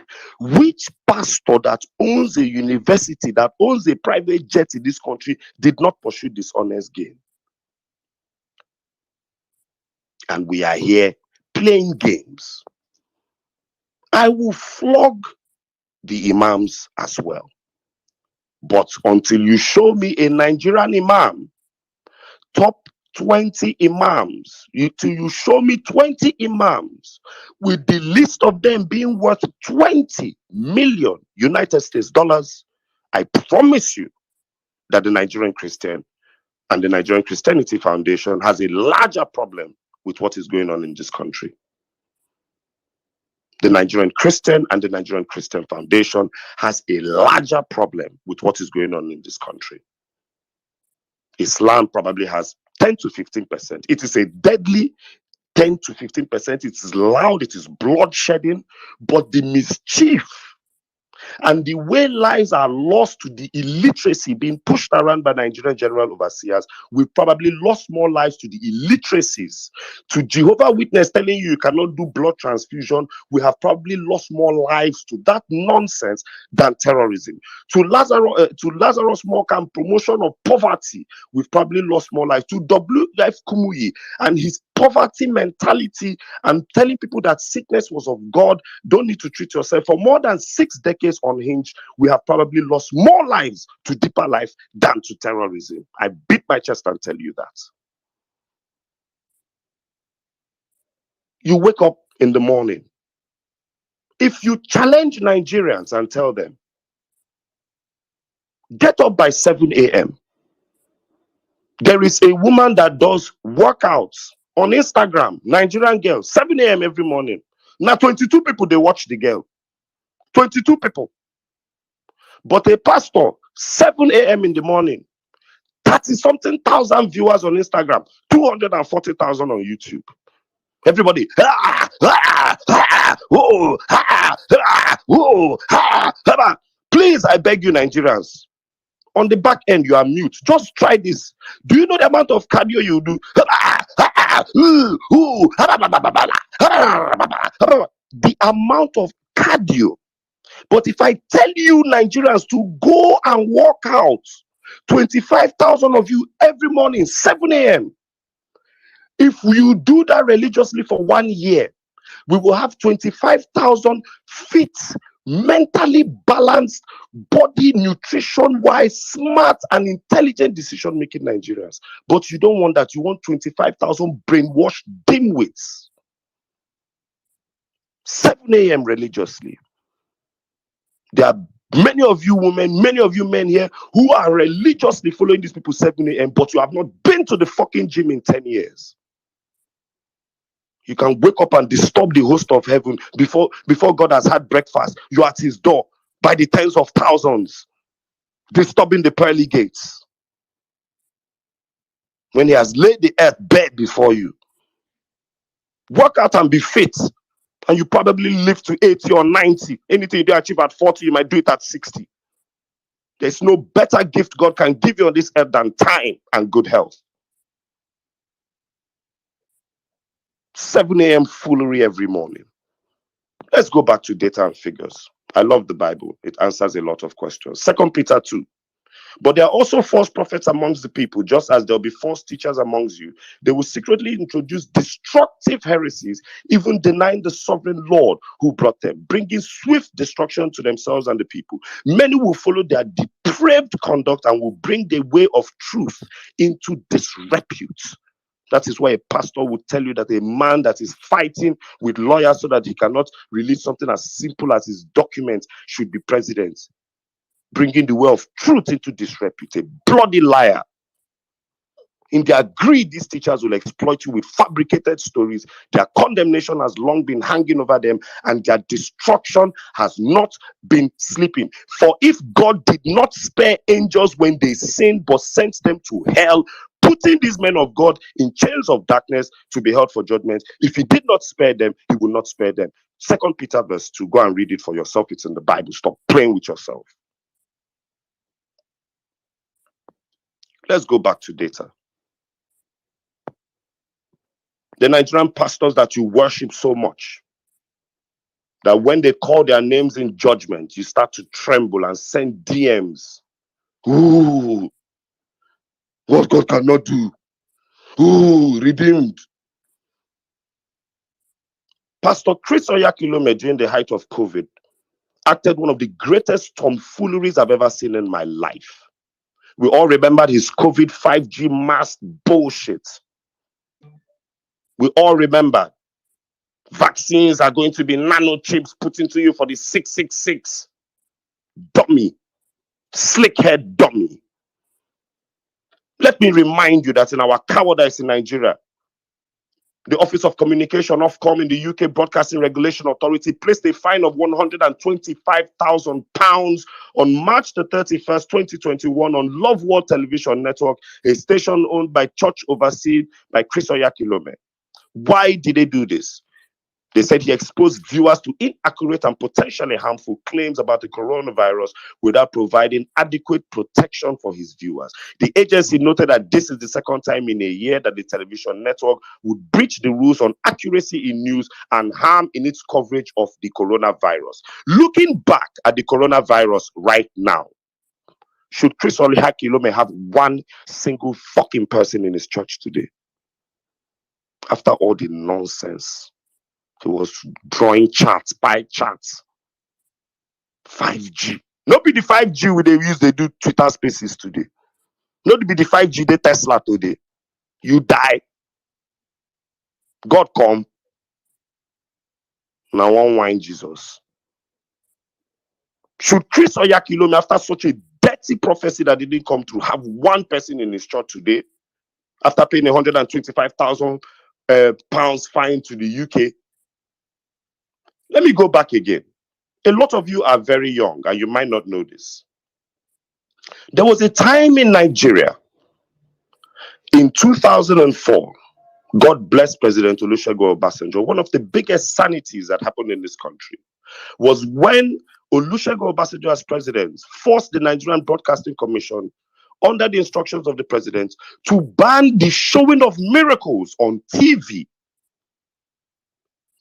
Which pastor that owns a university, that owns a private jet in this country did not pursue dishonest gain? And we are here playing games. I will flog the imams as well. But until you show me a Nigerian imam, top 20 imams, till you show me 20 imams with the list of them being worth 20 million United States dollars, I promise you that the Nigerian Christian and the Nigerian Christianity Foundation has a larger problem with what is going on in this country. The Nigerian Christian and the Nigerian Christian Foundation has a larger problem with what is going on in this country. Islam probably has 10 to 15%. It is a deadly 10 to 15%. It is loud, it is bloodshedding, but the mischief and the way lives are lost to the illiteracy being pushed around by Nigerian general overseers, we've probably lost more lives to the illiteracies. To Jehovah Witness telling you cannot do blood transfusion, we have probably lost more lives to that nonsense than terrorism. To Lazarus Morgan promotion of poverty, we've probably lost more lives. To W.F. Kumuyi and his poverty mentality and telling people that sickness was of God, don't need to treat yourself. For more than 6 decades unhinged, we have probably lost more lives to deeper life than to terrorism. I beat my chest and tell you that. You wake up in the morning. If you challenge Nigerians and tell them, get up by 7 a.m. There is a woman that does workouts on Instagram, Nigerian girl, 7 a.m. every morning. Now 22 people, they watch the girl. 22 people. But a pastor, 7 a.m. in the morning, 30-something thousand viewers on Instagram, 240,000 on YouTube. Everybody, please, I beg you, Nigerians, on the back end, you are mute. Just try this. Do you know the amount of cardio you do? The amount of cardio. But if I tell you, Nigerians, to go and walk out, 25,000 of you every morning, 7 a.m. If you do that religiously for 1 year, we will have 25,000 fit, mentally balanced, body nutrition-wise, smart and intelligent decision-making Nigerians. But you don't want that. You want 25,000 brainwashed dimwits. 7 a.m. religiously. There are many of you women, many of you men here who are religiously following these people 7 a.m. but you have not been to the fucking gym in 10 years. You can wake up and disturb the host of heaven before God has had breakfast. You're at his door by the tens of thousands, disturbing the pearly gates. When he has laid the earth bare before you. Work out and be fit. And you probably live to 80 or 90. Anything you do achieve at 40, you might do it at 60. There's no better gift God can give you on this earth than time and good health. 7 a.m. foolery every morning. Let's go back to data and figures. I love the Bible. It answers a lot of questions. 2 Peter 2. But there are also false prophets amongst the people, just as there will be false teachers amongst you. They will secretly introduce destructive heresies, even denying the sovereign Lord who brought them, bringing swift destruction to themselves and the people. Many will follow their depraved conduct and will bring the way of truth into disrepute. That is why a pastor would tell you that a man that is fighting with lawyers so that he cannot release something as simple as his documents should be president, bringing the way of truth into disrepute. A bloody liar. In their greed, these teachers will exploit you with fabricated stories. Their condemnation has long been hanging over them, and their destruction has not been sleeping. For if God did not spare angels when they sinned, but sent them to hell, putting these men of God in chains of darkness to be held for judgment, if he did not spare them, he will not spare them. 2 Peter verse 2. Go and read it for yourself. It's in the Bible. Stop playing with yourself. Let's go back to data. The Nigerian pastors that you worship so much, that when they call their names in judgment, you start to tremble and send DMs. Ooh, what God cannot do. Ooh, redeemed. Pastor Chris Oyakilome, during the height of COVID, acted one of the greatest tomfooleries I've ever seen in my life. We all remembered his COVID 5G mask bullshit. We all remember vaccines are going to be nanochips put into you for the 666. Dummy. Slickhead dummy. Let me remind you that in our cowardice in Nigeria, the Office of Communication, Ofcom, in the UK Broadcasting Regulation Authority placed a fine of £125,000 on March the 31st, 2021 on Love World Television Network, a station owned by church overseen by Chris Oyakilome. Why did they do this? They said he exposed viewers to inaccurate and potentially harmful claims about the coronavirus without providing adequate protection for his viewers. The agency noted that this is the second time in a year that the television network would breach the rules on accuracy in news and harm in its coverage of the coronavirus. Looking back at the coronavirus right now, should Chris Oyakilome have one single fucking person in his church today? After all the nonsense. He was drawing charts, pie charts. 5G. Not be the 5G they do Twitter spaces today. Not be the 5G they Tesla today. You die. God come. Now one wine Jesus. Should Chris Oyakilome, after such a dirty prophecy that didn't come through, have one person in his church today, after paying £125,000 fine to the UK? Let me go back again. A lot of you are very young and you might not know this. There was a time in Nigeria in 2004, God bless President Olusegun Obasanjo. One of the biggest sanities that happened in this country was when Olusegun Obasanjo as president forced the Nigerian Broadcasting Commission, under the instructions of the president, to ban the showing of miracles on TV.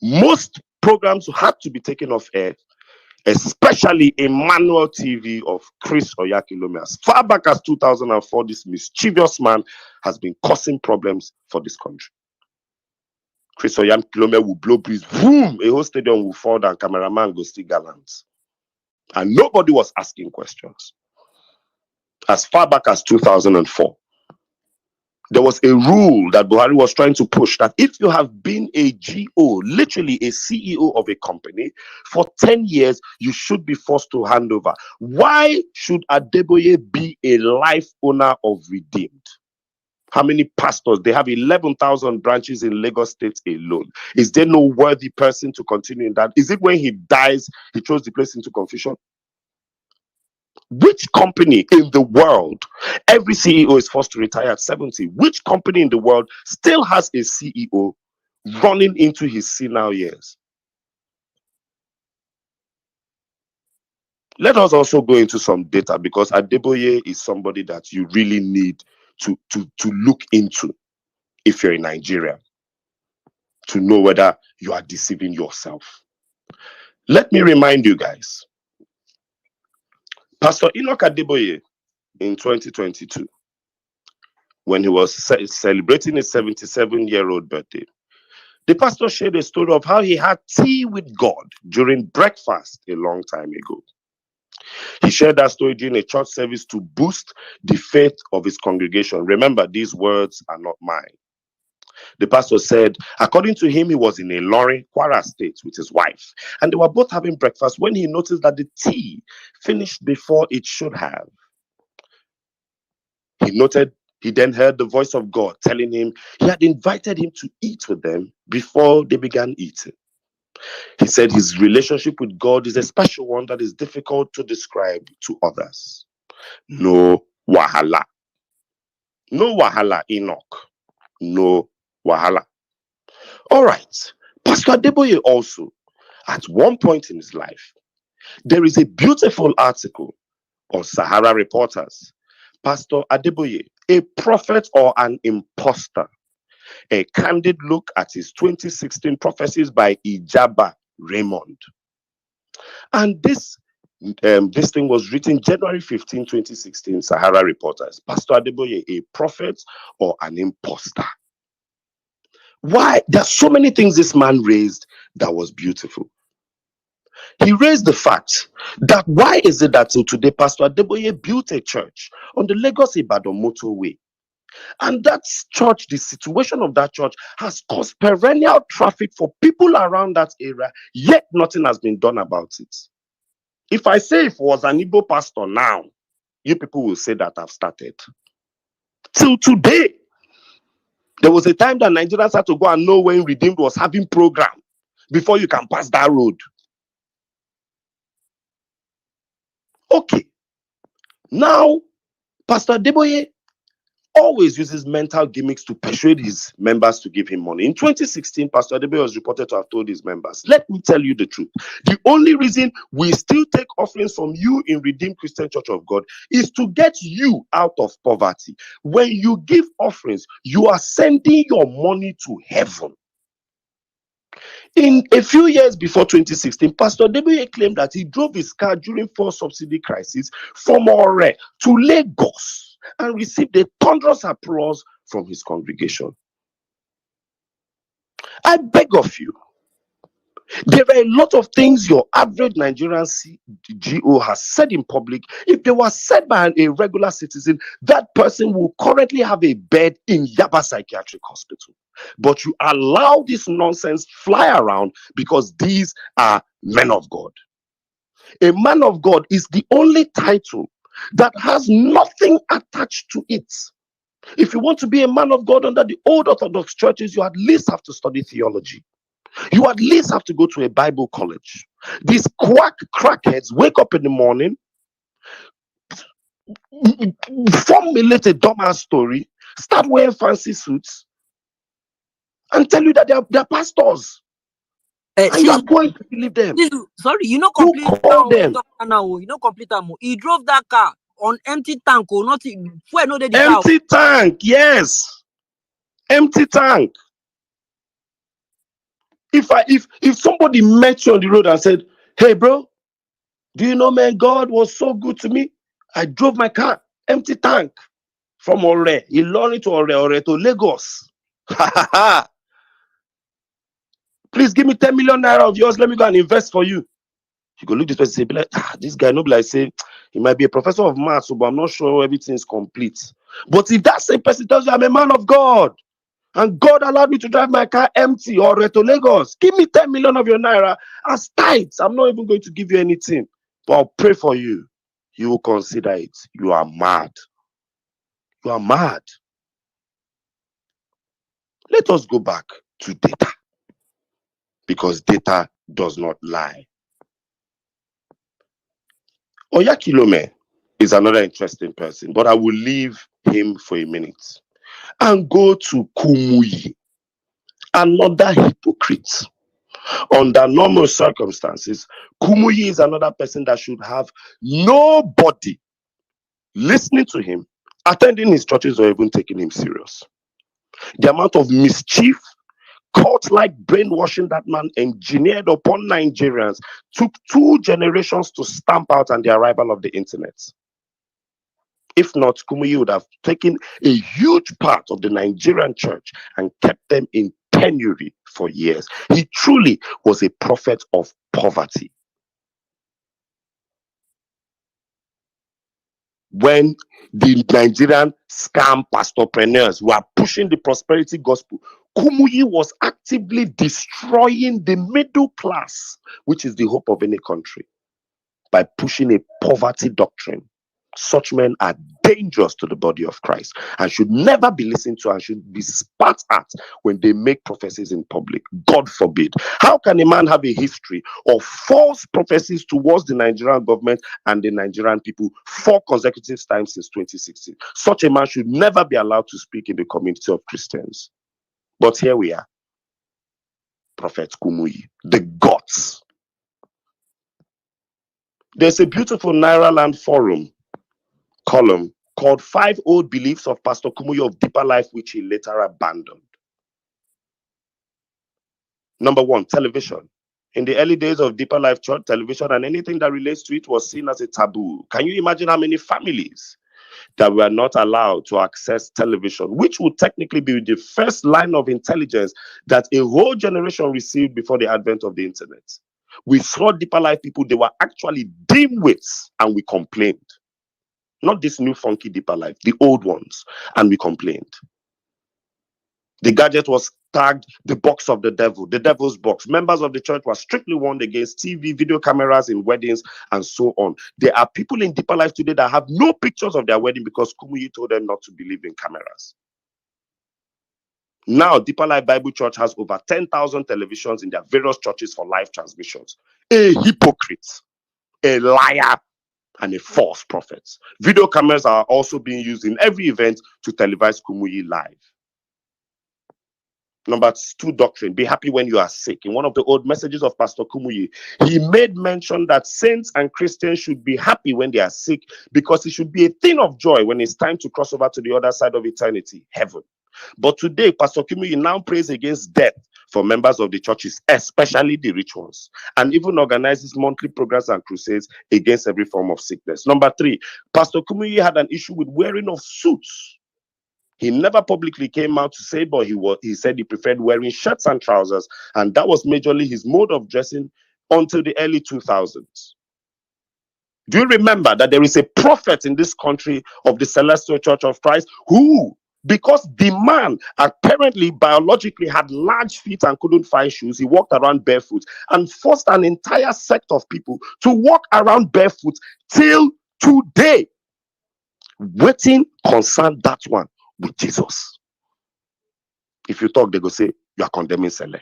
Most programs had to be taken off air, especially a manual TV of Chris Oyakilome. As far back as 2004, this mischievous man has been causing problems for this country. Chris Oyakilome will blow breeze, boom, a whole stadium will fall down, cameraman go still gallant. And nobody was asking questions. As far back as 2004. There was a rule that Buhari was trying to push that if you have been a GO, literally a CEO of a company, for 10 years, you should be forced to hand over. Why should Adeboye be a life owner of Redeemed? How many pastors? They have 11,000 branches in Lagos State alone. Is there no worthy person to continue in that? Is it when he dies, he throws the place into confusion? Which company in the world, every CEO is forced to retire at 70? Which company in the world still has a CEO running into his senile years? Let us also go into some data, because Adeboye is somebody that you really need to look into if you're in Nigeria, to know whether you are deceiving yourself. Let me remind you guys, Pastor Enoch Adeboye in 2022, when he was celebrating his 77-year-old birthday, the pastor shared a story of how he had tea with God during breakfast a long time ago. He shared that story during a church service to boost the faith of his congregation. Remember, these words are not mine. The pastor said, according to him, he was in a lorry, Kwara State, with his wife, and they were both having breakfast when he noticed that the tea finished before it should have. He then heard the voice of God telling him he had invited him to eat with them before they began eating. He said his relationship with God is a special one that is difficult to describe to others. No wahala. No wahala, Enoch. No wahala. All right. Pastor Adeboye also, at one point in his life, there is a beautiful article on Sahara Reporters. Pastor Adeboye, a prophet or an imposter? A candid look at his 2016 prophecies by Ijaba Raymond. And this thing was written January 15, 2016, Sahara Reporters. Pastor Adeboye, a prophet or an imposter? Why? There are so many things this man raised that was beautiful. He raised the fact that why is it that till today Pastor Adeboye built a church on the Lagos-Ibadan motorway, and that church, the situation of that church has caused perennial traffic for people around that area, yet nothing has been done about it. If I say if it was an Igbo pastor now, you people will say that I've started. Till today, there was a time that Nigerians had to go and know when Redeemed was having program before you can pass that road. Okay. Now, Pastor Adeboye always uses mental gimmicks to persuade his members to give him money. In 2016, Pastor Adeboye was reported to have told his members, let me tell you the truth. The only reason we still take offerings from you in Redeemed Christian Church of God is to get you out of poverty. When you give offerings, you are sending your money to heaven. In a few years before 2016, Pastor Adeboye claimed that he drove his car during fuel subsidy crisis from Ore to Lagos and received a thunderous applause from his congregation. I beg of you, there are a lot of things your average Nigerian GO has said in public. If they were said by a regular citizen, that person will currently have a bed in Yaba Psychiatric Hospital. But you allow this nonsense fly around because these are men of God. A man of God is the only title that has nothing attached to it. If you want to be a man of God under the old Orthodox churches, you at least have to study theology. You at least have to go to a Bible college. These crackheads wake up in the morning, formulate a dumbass story, start wearing fancy suits, and tell you that they're pastors. And you are going to believe them. Sorry, you know, Who complete called them? now. You know, complete them. He drove that car on empty tank or not. Where no they Empty tank, yes. Empty tank. If somebody met you on the road and said, hey bro, do you know, man, God was so good to me. I drove my car, empty tank, from Ore, Ilorin to Ore to Lagos. Please give me 10 million naira of yours. Let me go and invest for you. You go look this person and say, like, this guy, no be like say, he might be a professor of maths, but I'm not sure everything is complete. But if that same person tells you I'm a man of God, and God allowed me to drive my car empty or to Lagos, give me 10 million of your naira as tithes. I'm not even going to give you anything, but I'll pray for you. You will consider it. You are mad. You are mad. Let us go back to data, because data does not lie. Oyakilome is another interesting person, but I will leave him for a minute and go to Kumuyi, another hypocrite. Under normal circumstances, Kumuyi is another person that should have nobody listening to him, attending his churches, or even taking him serious. The amount of mischief, cult-like brainwashing that man engineered upon Nigerians took 2 generations to stamp out, and the arrival of the internet. If not, Kumuyi would have taken a huge part of the Nigerian church and kept them in penury for years. He truly was a prophet of poverty. When the Nigerian scam pastorpreneurs were pushing the prosperity gospel, Kumuyi was actively destroying the middle class, which is the hope of any country, by pushing a poverty doctrine. Such men are dangerous to the body of Christ and should never be listened to and should be spat at when they make prophecies in public. God forbid. How can a man have a history of false prophecies towards the Nigerian government and the Nigerian people 4 consecutive times since 2016? Such a man should never be allowed to speak in the community of Christians. But here we are. Prophet Kumuyi, the gods. There's a beautiful Naira Land Forum column called 5 Old Beliefs of Pastor Kumuyi of Deeper Life, which he later abandoned. Number 1, television. In the early days of Deeper Life Church, television and anything that relates to it was seen as a taboo. Can you imagine how many families that were not allowed to access television, which would technically be the first line of intelligence that a whole generation received before the advent of the internet? We saw Deeper Life people, they were actually dimwits, and we complained. Not this new funky Deeper Life, the old ones, and we complained. The gadget was tagged the box of the devil, the devil's box. Members of the church were strictly warned against TV, video cameras in weddings, and so on. There are people in Deeper Life today that have no pictures of their wedding because Kumuyi told them not to believe in cameras. Now, Deeper Life Bible Church has over 10,000 televisions in their various churches for live transmissions. A hypocrite, a liar, and a false prophet. Video cameras are also being used in every event to televise Kumuyi live. Number 2, doctrine. Be happy when you are sick. In one of the old messages of Pastor Kumuyi, he made mention that saints and Christians should be happy when they are sick because it should be a thing of joy when it's time to cross over to the other side of eternity, heaven. But today, Pastor Kumuyi now prays against death for members of the churches, especially the rich ones, and even organizes monthly programs and crusades against every form of sickness. Number 3, Pastor Kumuyi had an issue with wearing of suits. He never publicly came out to say, but he said he preferred wearing shirts and trousers, and that was majorly his mode of dressing until the early 2000s. Do you remember that there is a prophet in this country of the Celestial Church of Christ who, because the man apparently biologically had large feet and couldn't find shoes, he walked around barefoot and forced an entire sect of people to walk around barefoot till today? Waiting concern that one with Jesus. If you talk, they go say you are condemning Sele.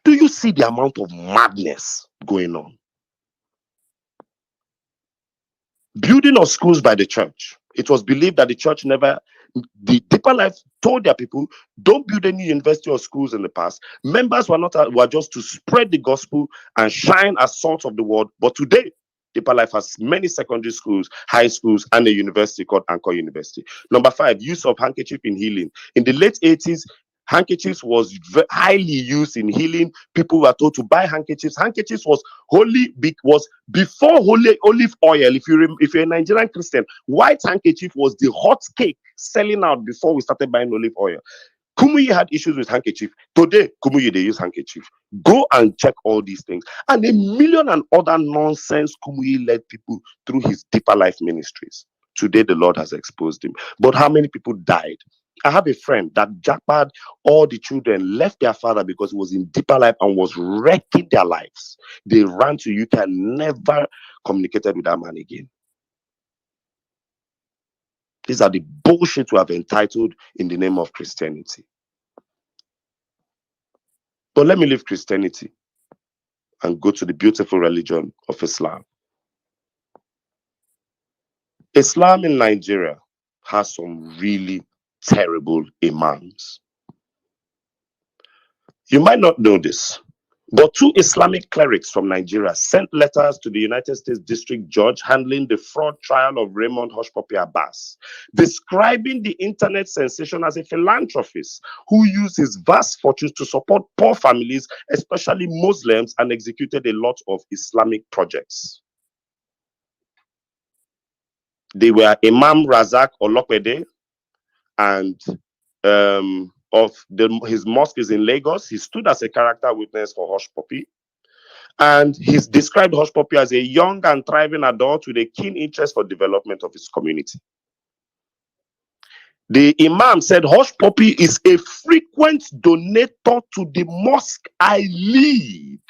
Do you see the amount of madness going on? Building of schools by the church. It was believed that the church the Deeper Life told their people, don't build any university or schools in the past. Members were just to spread the gospel and shine as salt of the world. But today, Deeper Life has many secondary schools, high schools, and a university called Anchor University. Number 5, use of handkerchief in healing. In the late 80s, handkerchiefs was highly used in healing. People were told to buy handkerchiefs. Handkerchiefs was before holy olive oil. If you're a Nigerian Christian, white handkerchief was the hot cake selling out before we started buying olive oil. Kumuyi had issues with handkerchief. Today, Kumuyi, they use handkerchief. Go and check all these things. And a million and other nonsense Kumuyi led people through his Deeper Life ministries. Today, the Lord has exposed him. But how many people died? I have a friend that jackpot all the children left their father because he was in Deeper Life and was wrecking their lives. They ran to UK and never communicated with that man again. These are the bullshit we have entitled in the name of Christianity. But let me leave Christianity and go to the beautiful religion of Islam. Islam in Nigeria has some really terrible imams. You might not know this, But two Islamic clerics from Nigeria sent letters to the United States District Judge handling the fraud trial of Raymond Hushpuppi Abbas, describing the internet sensation as a philanthropist who used his vast fortunes to support poor families, especially Muslims, and executed a lot of Islamic projects. They were Imam Razak Olopede, and his mosque is in Lagos. He stood as a character witness for Hushpuppi, and he's described Hushpuppi as a young and thriving adult with a keen interest for development of his community. The Imam said Hushpuppi is a frequent donator to the mosque I lead,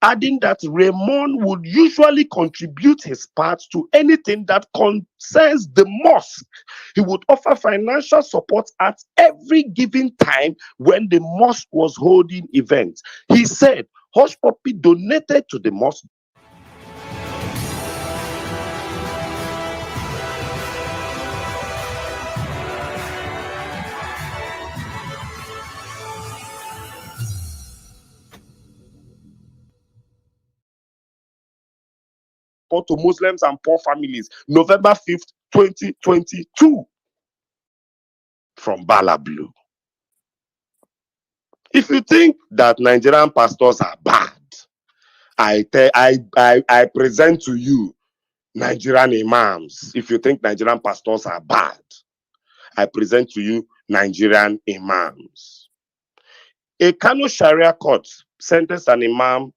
adding that Raymond would usually contribute his part to anything that concerns the mosque. He would offer financial support at every given time when the mosque was holding events. He said Hushpuppi donated to the mosque to Muslims and poor families, November 5th, 2022, from Bala Blue. If you think that Nigerian pastors are bad, I present to you Nigerian imams. If you think Nigerian pastors are bad, I present to you Nigerian imams. A Kano Sharia court sentenced an imam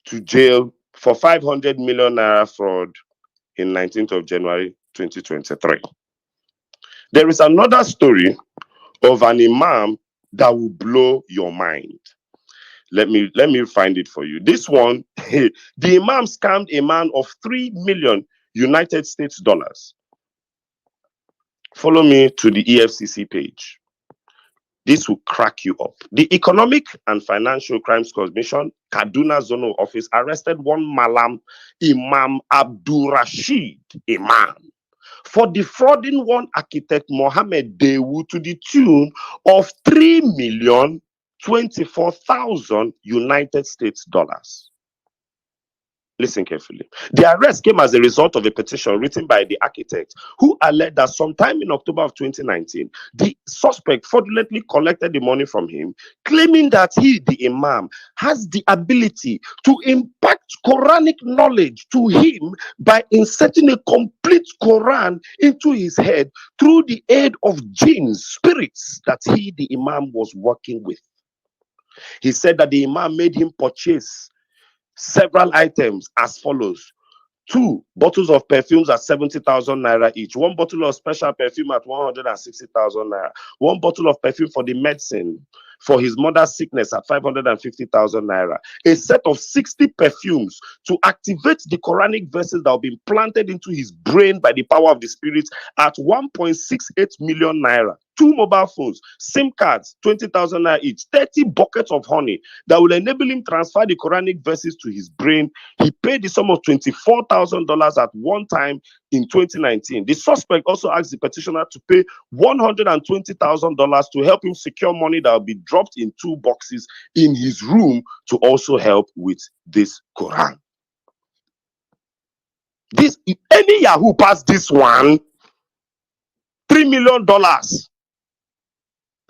to jail for 500 million naira fraud in 19th of January 2023. There is another story of an imam that will blow your mind. Let me find it for you. This one, the imam scammed a man of 3 million United States dollars. Follow me to the EFCC page. This will crack you up. The Economic and Financial Crimes Commission, Kaduna Zonal Office, arrested one Malam Imam Abdul Rashid Imam for defrauding one architect Mohammed Dewu to the tune of 3,024,000 United States dollars. Listen carefully. The arrest came as a result of a petition written by the architect who alleged that sometime in October of 2019, the suspect fraudulently collected the money from him, claiming that he, the imam, has the ability to impact Quranic knowledge to him by inserting a complete Quran into his head through the aid of jinns, spirits that he, the imam, was working with. He said that the imam made him purchase several items as follows: 2 bottles of perfumes at 70,000 naira each, 1 bottle of special perfume at 160,000 naira, 1 bottle of perfume for the medicine for his mother's sickness at 550,000 naira, a set of 60 perfumes to activate the Quranic verses that will be implanted into his brain by the power of the spirits at 1.68 million naira, 2 mobile phones, SIM cards, 20,000 naira each, 30 buckets of honey that will enable him transfer the Quranic verses to his brain. He paid the sum of $24,000 at one time in 2019. The suspect also asked the petitioner to pay $120,000 to help him secure money that will be dropped in 2 boxes in his room to also help with this Quran. This, any Yahoo pass this one, $3 million.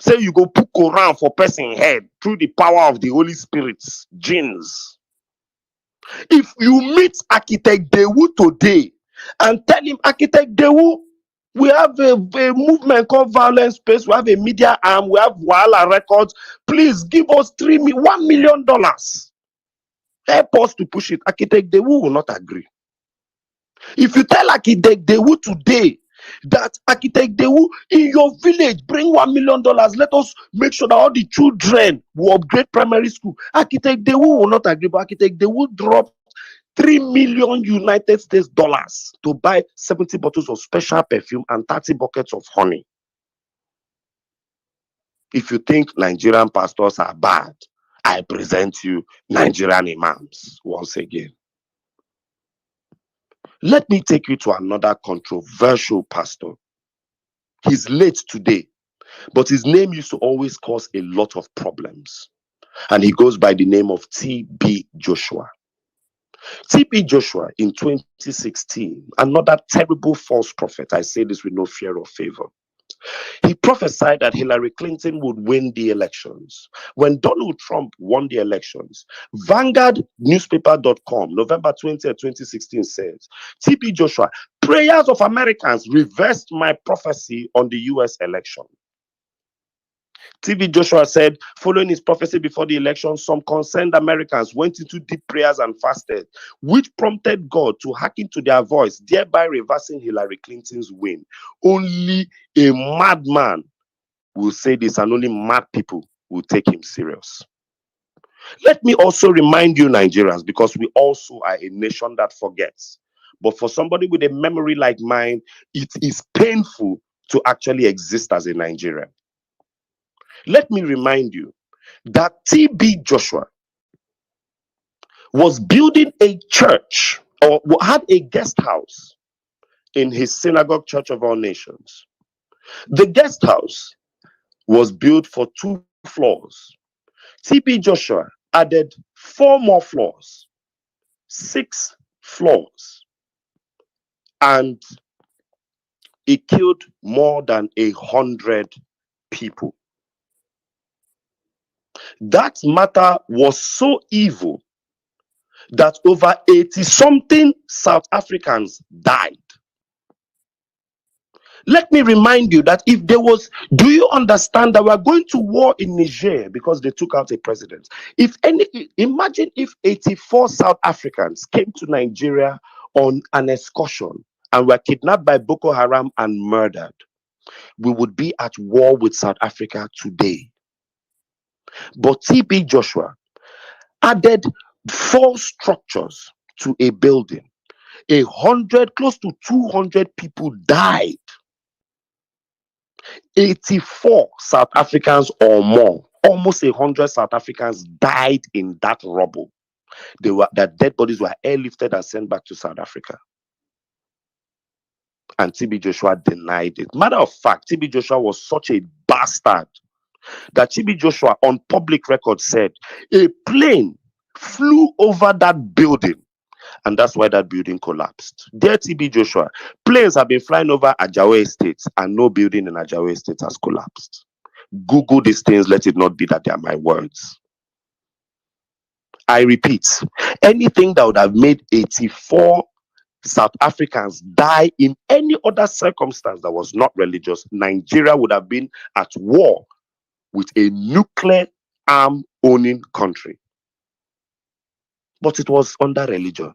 Say you go put Quran for person head through the power of the Holy Spirit's jinns. If you meet Architect Dewu today and tell him, Architect Dewu, we have a movement called Violence Space, we have a media arm, we have Wala Records, please give us $1 million. Help us to push it. Architect Dewu will not agree. If you tell Architect Dewu today that Architect Dewu, in your village, bring $1 million, let us make sure that all the children will upgrade primary school, Architect Dewu will not agree. But Architect Dewu dropped 3 million United States dollars to buy 70 bottles of special perfume and 30 buckets of honey. If you think Nigerian pastors are bad, I present you Nigerian imams once again. Let me take you to another controversial pastor. He's late today, but his name used to always cause a lot of problems. and he goes by the name of T.B. Joshua. T.B. Joshua in 2016, another terrible false prophet. I say this with no fear or favor. He prophesied that Hillary Clinton would win the elections. When Donald Trump won the elections, VanguardNewspaper.com, November 20th, 2016 says, T.B. Joshua, prayers of Americans reversed my prophecy on the US election. T.B. Joshua said, following his prophecy before the election, some concerned Americans went into deep prayers and fasted, which prompted God to hearken to their voice, thereby reversing Hillary Clinton's win. Only a madman will say this, and only mad people will take him serious. Let me also remind you, Nigerians, because we also are a nation that forgets. But for somebody with a memory like mine, it is painful to actually exist as a Nigerian. Let me remind you that T.B. Joshua was building a church, or had a guest house in his synagogue, Church of All Nations. The guest house was built for 2 floors. T.B. Joshua added 4 more floors, 6 floors, and he killed more than 100 people. That matter was so evil that over 80-something South Africans died. Let me remind you that if there was, do you understand that we're going to war in Niger because they took out a president? Imagine if 84 South Africans came to Nigeria on an excursion and were kidnapped by Boko Haram and murdered. We would be at war with South Africa today. But T.B. Joshua added 4 structures to a building. 100, close to 200 people died. 84 South Africans or more, almost 100 South Africans died in that rubble. Their dead bodies were airlifted and sent back to South Africa. And T.B. Joshua denied it. Matter of fact, T.B. Joshua was such a bastard that T.B. Joshua on public record said a plane flew over that building, and that's why that building collapsed. Dear T.B. Joshua, planes have been flying over Ajawa Estate and no building in Ajawa Estate has collapsed. Google these things, let it not be that they are my words. I repeat, anything that would have made 84 South Africans die in any other circumstance that was not religious, Nigeria would have been at war with a nuclear arm owning country. But it was under religion.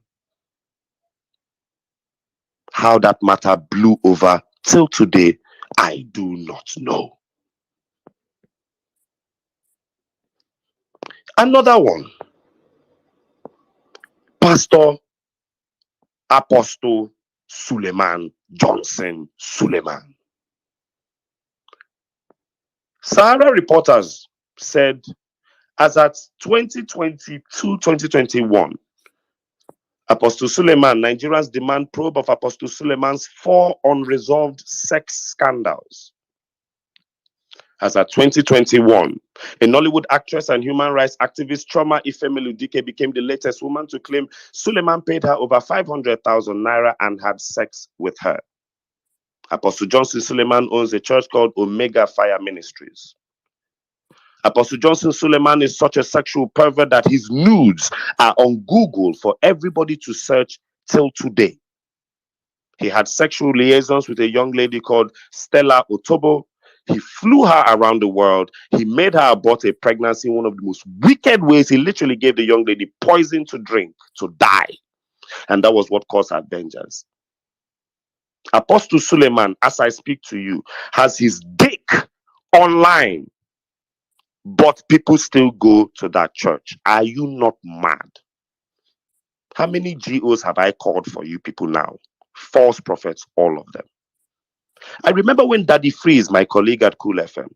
How that matter blew over till today, I do not know. Another one, Pastor Apostle Suleiman Johnson Suleiman. Sahara reporters said as at 2022-2021, Apostle Suleiman, Nigerians demand probe of Apostle Suleiman's 4 unresolved sex scandals. As at 2021, a Nollywood actress and human rights activist Choma Ifemiludike became the latest woman to claim Suleiman paid her over 500,000 naira and had sex with her. Apostle Johnson Suleiman owns a church called Omega Fire Ministries. Apostle Johnson Suleiman is such a sexual pervert that his nudes are on Google for everybody to search till today. He had sexual liaisons with a young lady called Stella Otobo. He flew her around the world. He made her abort a pregnancy in one of the most wicked ways. He literally gave the young lady poison to drink, to die. And that was what caused her vengeance. Apostle Suleiman, as I speak to you, has his dick online, but people still go to that church. Are you not mad? How many GOs have I called for you people now? False prophets, all of them. I remember when Daddy Freeze, my colleague at Cool FM,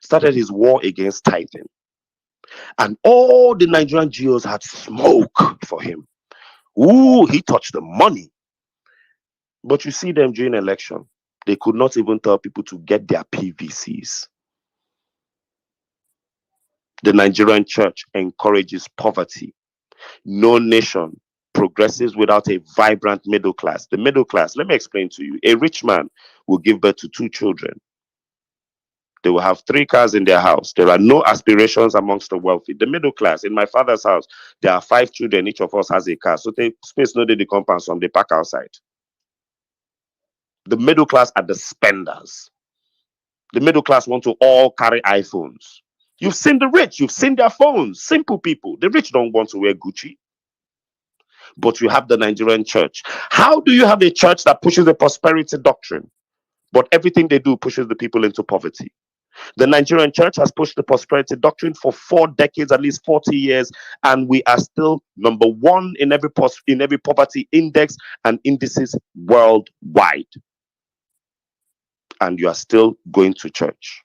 started his war against tithing. And all the Nigerian GOs had smoke for him. Ooh, he touched the money. But you see them during election, they could not even tell people to get their PVCs. The Nigerian church encourages poverty. No nation progresses without a vibrant middle class. The middle class, let me explain to you. A rich man will give birth to 2 children. They will have 3 cars in their house. There are no aspirations amongst the wealthy. The middle class, in my father's house, there are 5 children. Each of us has a car. So they space no the compound, some they park outside. The middle class are the spenders. The middle class want to all carry iPhones. You've seen the rich, you've seen their phones. Simple people. The rich don't want to wear Gucci. But you have the Nigerian church. How do you have a church that pushes the prosperity doctrine, but everything they do pushes the people into poverty? The Nigerian church has pushed the prosperity doctrine for 4 decades, at least 40 years, and we are still number 1 in every poverty index and indices worldwide. And you are still going to church.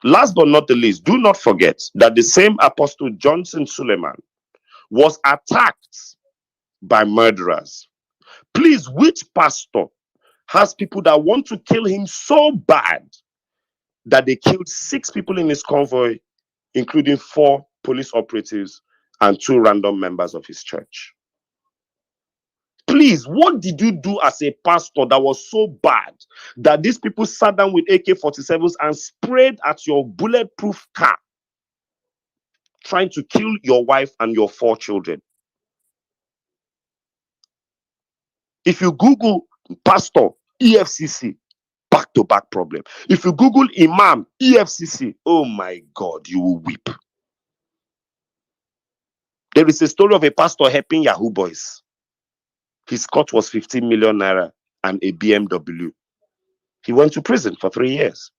Last but not the least, do not forget that the same Apostle Johnson Suleiman was attacked by murderers. Please, which pastor has people that want to kill him so bad that they killed 6 people in his convoy, including 4 police operatives and 2 random members of his church? Please, what did you do as a pastor that was so bad that these people sat down with AK-47s and sprayed at your bulletproof car, trying to kill your wife and your 4 children? If you Google pastor, EFCC, back-to-back problem. If you Google imam, EFCC, oh my God, you will weep. There is a story of a pastor helping Yahoo boys. His court was 15 million naira and a BMW. He went to prison for 3 years.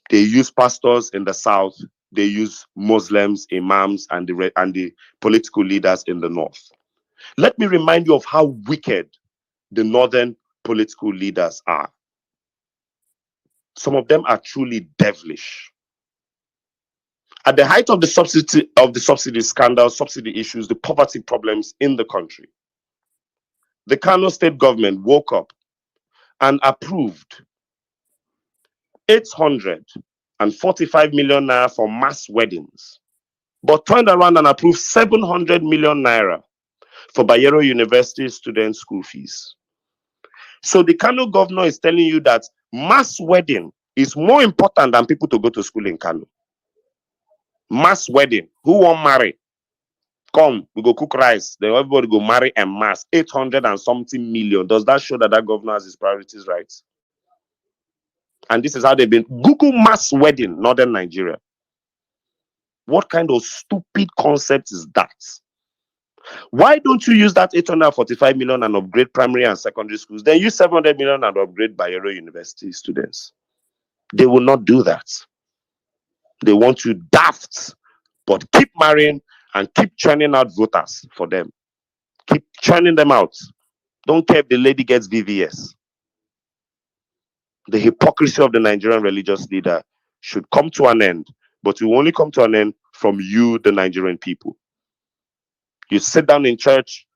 They use pastors in the south. They use Muslims, imams, and the political leaders in the north. Let me remind you of how wicked the northern political leaders are. Some of them are truly devilish. At the height of the subsidy scandal, subsidy issues, the poverty problems in the country, the Kano state government woke up and approved 845 million naira for mass weddings, but turned around and approved 700 million naira for Bayero University student school fees. So the Kano governor is telling you that mass wedding is more important than people to go to school in Kano. Mass wedding. Who won't marry? Come, we go cook rice. Then everybody go marry en mass. 800 and something million. Does that show that that governor has his priorities right? And this is how they've been. Google mass wedding, Northern Nigeria. What kind of stupid concept is that? Why don't you use that 845 million and upgrade primary and secondary schools? Then use 700 million and upgrade Bayero University students. They will not do that. They want you daft, but keep marrying and keep churning out voters for them. Keep churning them out. Don't care if the lady gets VVS. The hypocrisy of the Nigerian religious leader should come to an end, but it will only come to an end from you, the Nigerian people. You sit down in church.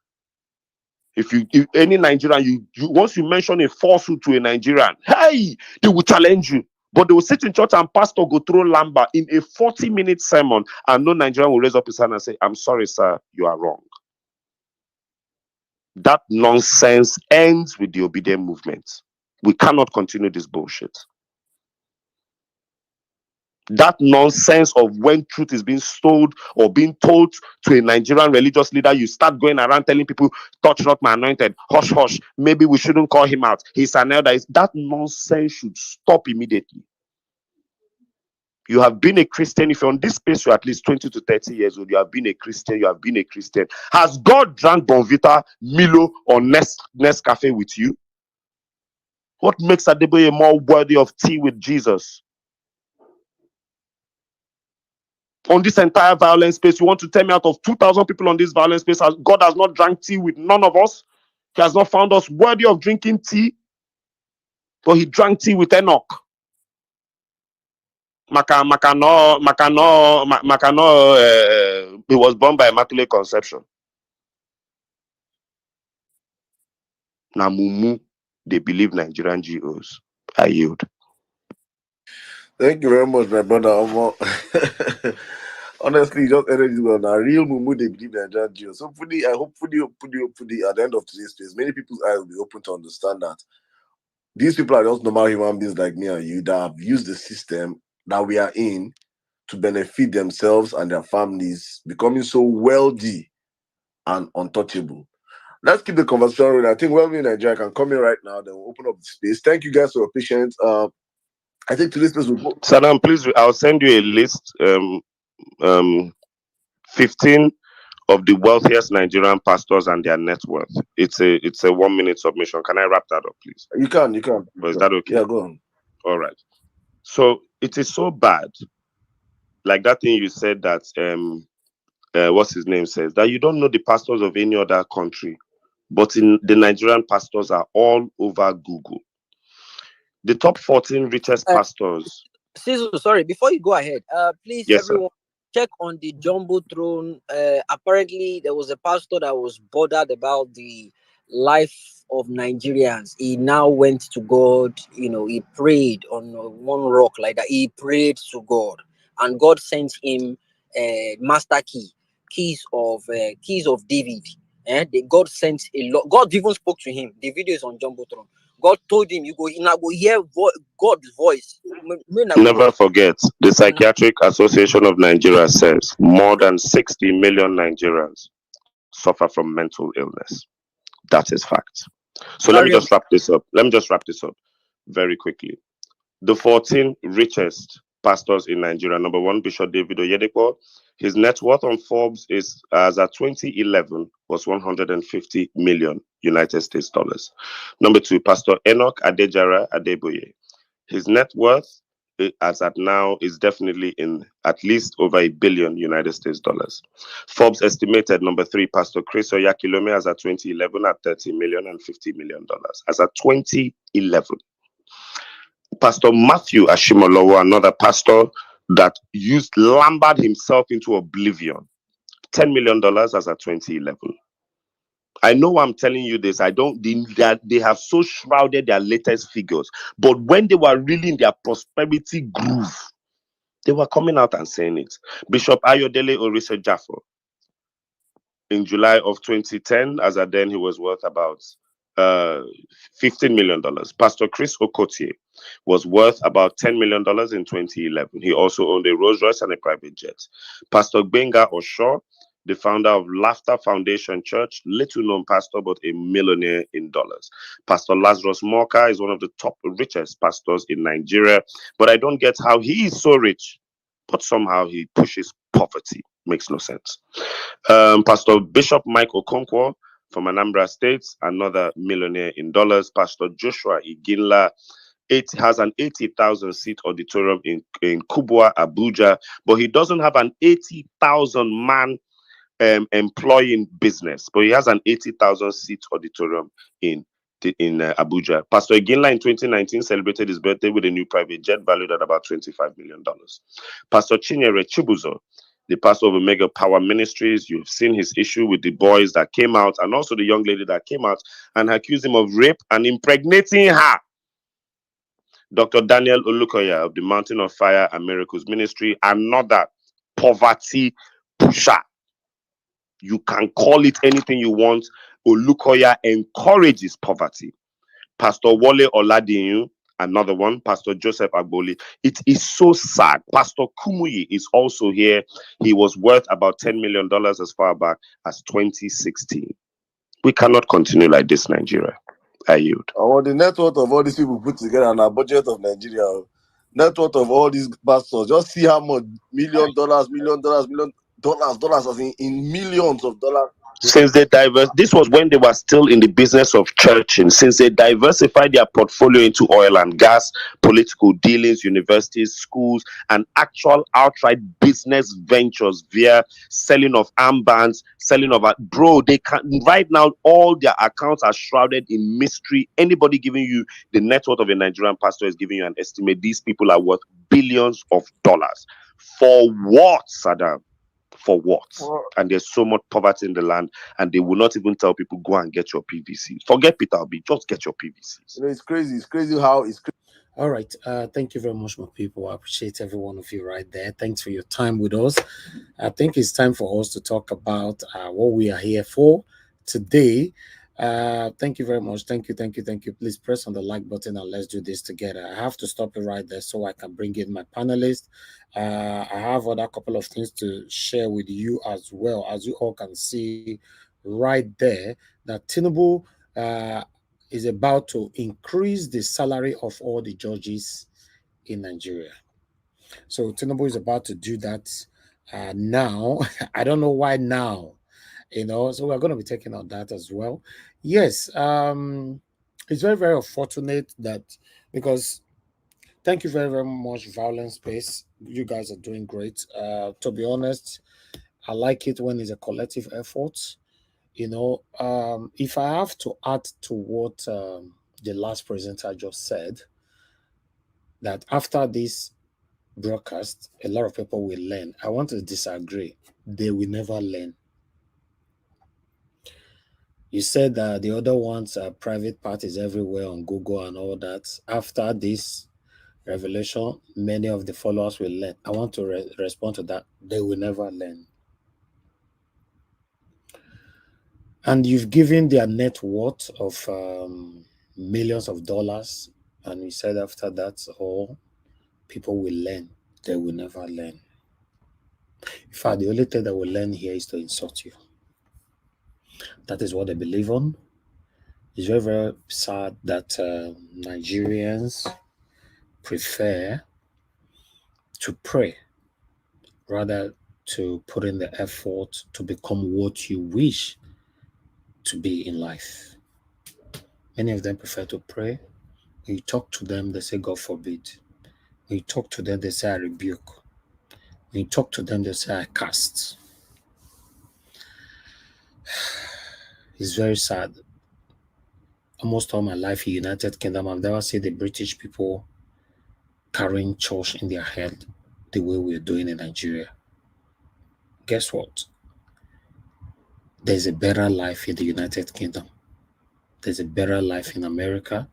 If any Nigerian, you once you mention a falsehood to a Nigerian, hey, they will challenge you. But they will sit in church and pastor go through lamba in a 40-minute sermon, and no Nigerian will raise up his hand and say, I'm sorry, sir, you are wrong. That nonsense ends with the obedient movement. We cannot continue this bullshit. That nonsense of when truth is being sold or being told to a Nigerian religious leader, you start going around telling people, touch not my anointed, hush, hush, maybe we shouldn't call him out. He's an elder. That nonsense should stop immediately. You have been a Christian. If you're on this space, you're at least 20 to 30 years old. You have been a Christian. You have been a Christian. Has God drank Bonvita, Milo, or Nescafe with you? What makes Adeboye more worthy of tea with Jesus? On this entire violent space, you want to tell me out of 2,000 people on this violent space, God has not drank tea with none of us? He has not found us worthy of drinking tea, but he drank tea with Enoch. Makano, he was born by Immaculate Conception. Namumu, they believe Nigerian GOs. I yield. Thank you very much, my brother. Honestly, just energy on a real mumu they believe in Nigerian Jews. So hopefully, hopefully, at the end of today's space, many people's eyes will be open to understand that these people are just normal human beings like me and you that have used the system that we are in to benefit themselves and their families, becoming so wealthy and untouchable. Let's keep the conversation rolling. I think Wealthy in Nigeria can come in right now. Then we'll open up the space. Thank you guys for your patience. I think today's space will go. Saddam, please, I'll send you a list. 15 of the wealthiest Nigerian pastors and their net worth. It's a 1 minute submission. Can I wrap that up, please? You can. But is that okay? Yeah, go on. All right. So it is so bad, like that thing you said that what's his name says, that you don't know the pastors of any other country, but in the Nigerian pastors are all over Google. The top 14 richest pastors. Sisu, sorry, before you go ahead, please, Yes, everyone, check on the Jumbotron. Apparently, there was a pastor that was bothered about the life of Nigerians. He now went to God. He prayed on one rock like that. He prayed to God, and God sent him master keys of David. God sent a lot. God even spoke to him. The video is on Jumbotron. God told him, "You go hear God's voice." Never forget, the Psychiatric Association of Nigeria says more than 60 million Nigerians suffer from mental illness. That is fact. So let me just wrap this up. Very quickly. The 14 richest pastors in Nigeria. Number 1, Bishop David Oyedepo. His net worth on Forbes is, as at 2011, was 150 million United States dollars. Number 2, Pastor Enoch Adejara Adeboye. His net worth, as at now, is definitely in at least over $1 billion United States dollars. Forbes estimated number 3, Pastor Chris Oyakilome, as at 2011 at $30 million and $50 million. As at 2011. Pastor Matthew Ashimolowo, another pastor that used Lambert himself into oblivion, $10 million as at 2011. I know I'm telling you this. They have so shrouded their latest figures, but when they were really in their prosperity groove, they were coming out and saying it. Bishop Ayodele Orise Jaffo, in July of 2010, as at then he was worth about $15 million. Pastor Chris Okotie was worth about $10 million in 2011. He also owned a Rolls Royce and a private jet. Pastor Benga Osho, the founder of Laughter Foundation Church, little known pastor, but a millionaire in dollars. Pastor Lazarus Moka is one of the top richest pastors in Nigeria, but I don't get how he is so rich, but somehow he pushes poverty. Makes no sense. Pastor Bishop Mike Okonkwo from Anambra State, another millionaire in dollars. Pastor Joshua Iginla, has an 80,000 seat auditorium in Kubwa, Abuja, but he doesn't have an 80,000 man employing business, but he has an 80,000 seat auditorium in Abuja. Pastor Iginla in 2019 celebrated his birthday with a new private jet valued at about $25 million. Pastor Chinyere Chibuzo, the pastor of Omega Power Ministries, you've seen his issue with the boys that came out, and also the young lady that came out and accused him of rape and impregnating her. Dr. Daniel Olukoya of the Mountain of Fire and Miracles Ministry, another poverty pusher. You can call it anything you want. Olukoya encourages poverty. Pastor Wole Oladiyun, another one. Pastor Joseph Agboli. It is so sad. Pastor Kumuyi is also here. He was worth about $10 million as far back as 2016. We cannot continue like this, Nigeria. I yield. The net worth of all these people put together and our budget of Nigeria, net worth of all these pastors, just see how much $1 million, dollars as in millions of dollars. Since they this was when they were still in the business of churching. Since they diversified their portfolio into oil and gas, political dealings, universities, schools, and actual outright business ventures via selling of armbands, selling of they can right now all their accounts are shrouded in mystery. Anybody giving you the net worth of a Nigerian pastor is giving you an estimate. These people are worth billions of dollars. For what, Saddam? For what? And there's so much poverty in the land, and they will not even tell people go and get your PVC. Forget Peter Obi, just get your PVC. It's crazy. It's crazy how it's. All right. Thank you very much, my people. I appreciate every one of you right there. Thanks for your time with us. I think it's time for us to talk about what we are here for today. Thank you very much. Thank you, thank you, thank you. Please press on the like button and let's do this together. I have to stop it right there so I can bring in my panelist. I have other couple of things to share with you as well. As you all can see right there, that Tinubu is about to increase the salary of all the judges in Nigeria. So Tinubu is about to do that now. I don't know why now, so we're going to be taking on that as well. Yes, it's very, very unfortunate that, because thank you very, very much, Violence Space. You guys are doing great. To be honest, I like it when it's a collective effort. If I have to add to what the last presenter just said, that after this broadcast, a lot of people will learn. I want to disagree. They will never learn. You said that the other ones are private parties everywhere on Google and all that. After this revelation, many of the followers will learn. I want to respond to that. They will never learn. And you've given their net worth of millions of dollars, and you said after that, all people will learn. They will never learn. In fact, the only thing that will learn here is to insult you. That is what they believe on. It's very, very sad that Nigerians prefer to pray rather to put in the effort to become what you wish to be in life. Many of them prefer to pray. When you talk to them, they say, God forbid. When you talk to them, they say, I rebuke. When you talk to them, they say, I cast. It's very sad. Almost all my life in United Kingdom, I've never seen the British people carrying church in their head the way we're doing in Nigeria. Guess what? There's a better life in the United Kingdom. There's a better life in America.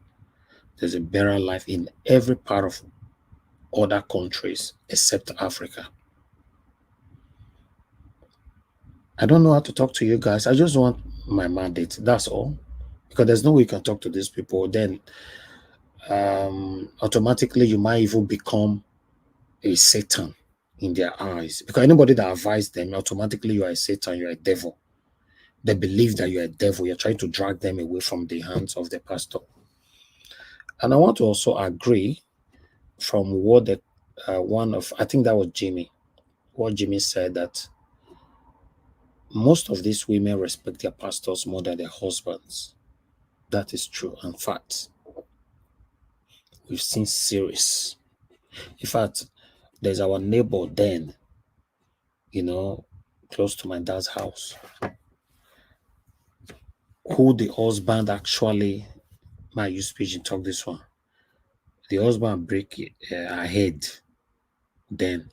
There's a better life in every part of other countries except Africa. I don't know how to talk to you guys. I just want my mandate. That's all. Because there's no way you can talk to these people. Then automatically you might even become a Satan in their eyes. Because anybody that advises them, automatically you are a Satan, you are a devil. They believe that you're a devil. You're trying to drag them away from the hands of the pastor. And I want to also agree from what the I think that was Jimmy, what Jimmy said, that most of these women respect their pastors more than their husbands. That is true and fact. We've seen series. In fact, there's our neighbor then, close to my dad's house, who the husband actually, my use pidgin talk this one, the husband break her head then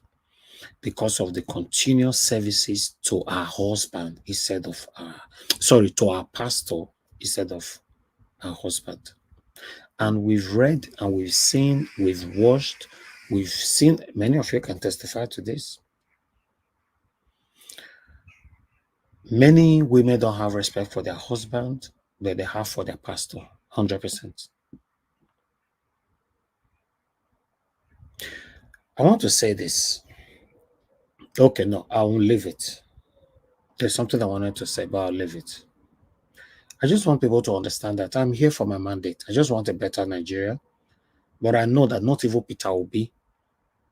because of the continuous services to our husband instead of to our pastor instead of our husband. And we've read and we've seen, we've watched, we've seen, many of you can testify to this. Many women don't have respect for their husband, but they have for their pastor, 100%. I want to say this. Okay, no, I won't leave it. There's something I wanted to say, but I'll leave it. I just want people to understand that I'm here for my mandate. I just want a better Nigeria. But I know that not even Peter Obi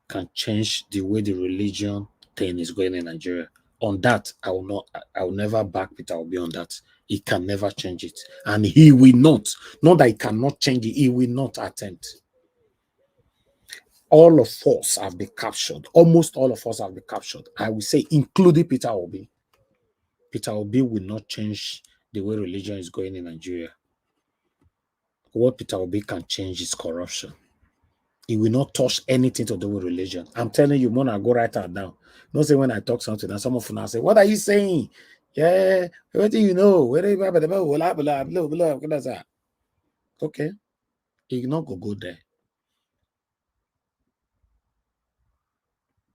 can change the way the religion thing is going in Nigeria. On that, I will never back Peter Obi on that. He can never change it. And he will not. Not that he cannot change it, he will not attempt. All of us have been captured. Almost all of us have been captured. I will say, including Peter Obi. Peter Obi will not change the way religion is going in Nigeria. What Peter Obi can change is corruption. He will not touch anything to do with religion. I'm telling you, Mona, go write that down. Don't say when I talk something, and some of you now say, what are you saying? Yeah, what do you know? Okay, he not go there.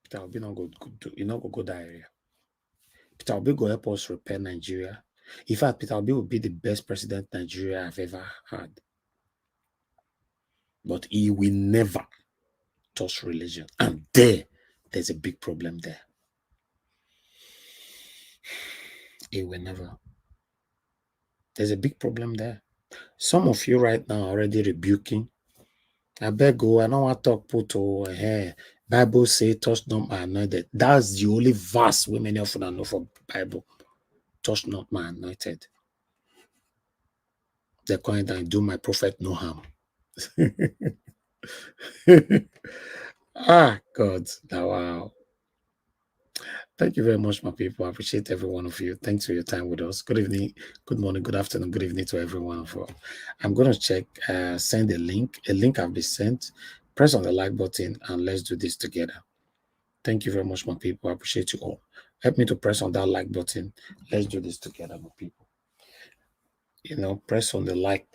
Peter Obi not go that area. Peter Obi go help us repair Nigeria. In fact, Peter Obi will be the best president Nigeria have ever had. But he will never touch religion. And there's a big problem there. He will never. There's a big problem there. Some of you right now are already rebuking. I beg you, I don't want to talk put Bible say touch not my anointed. That's the only verse we many of you know for Bible. Touch not my anointed. They're going down, do my prophet no harm. God. Now, wow. Thank you very much, my people. I appreciate every one of you. Thanks for your time with us. Good evening, good morning, good afternoon, good evening to every one of you. I'm going to check, send a link. A link have been sent. Press on the like button and let's do this together. Thank you very much, my people. I appreciate you all. Help me to press on that like button. Let's do this together, my people. Press on the like.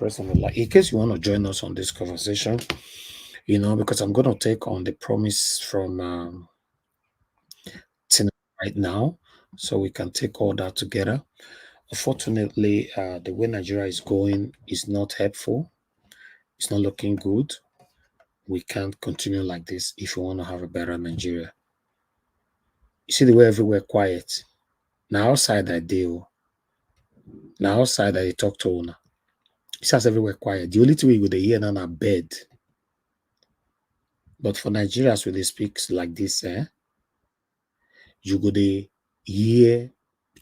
In case you want to join us on this conversation, because I'm going to take on the promise from Tinubu right now, so we can take all that together. Unfortunately, the way Nigeria is going is not helpful. It's not looking good. We can't continue like this if we want to have a better Nigeria. You see the way everywhere quiet. Now outside I deal. Now outside I talk to owner. It says everywhere quiet. The only thing we would hear now bed. But for Nigerians, when they speak like this, you go to hear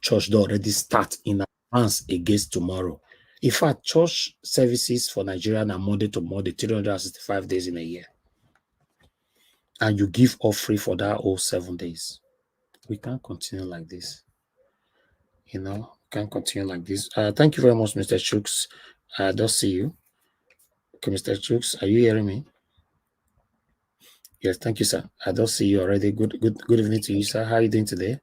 church door already start in advance against tomorrow. In fact, church services for Nigeria are Monday to Monday, 365 days in a year. And you give offering for that whole 7 days. We can't continue like this. Can't continue like this. Thank you very much, Mr. Chooks. I don't see you. Okay, Mr. Chooks, are you hearing me? Yes, thank you, sir. I don't see you already. Good evening to you, sir. How are you doing today?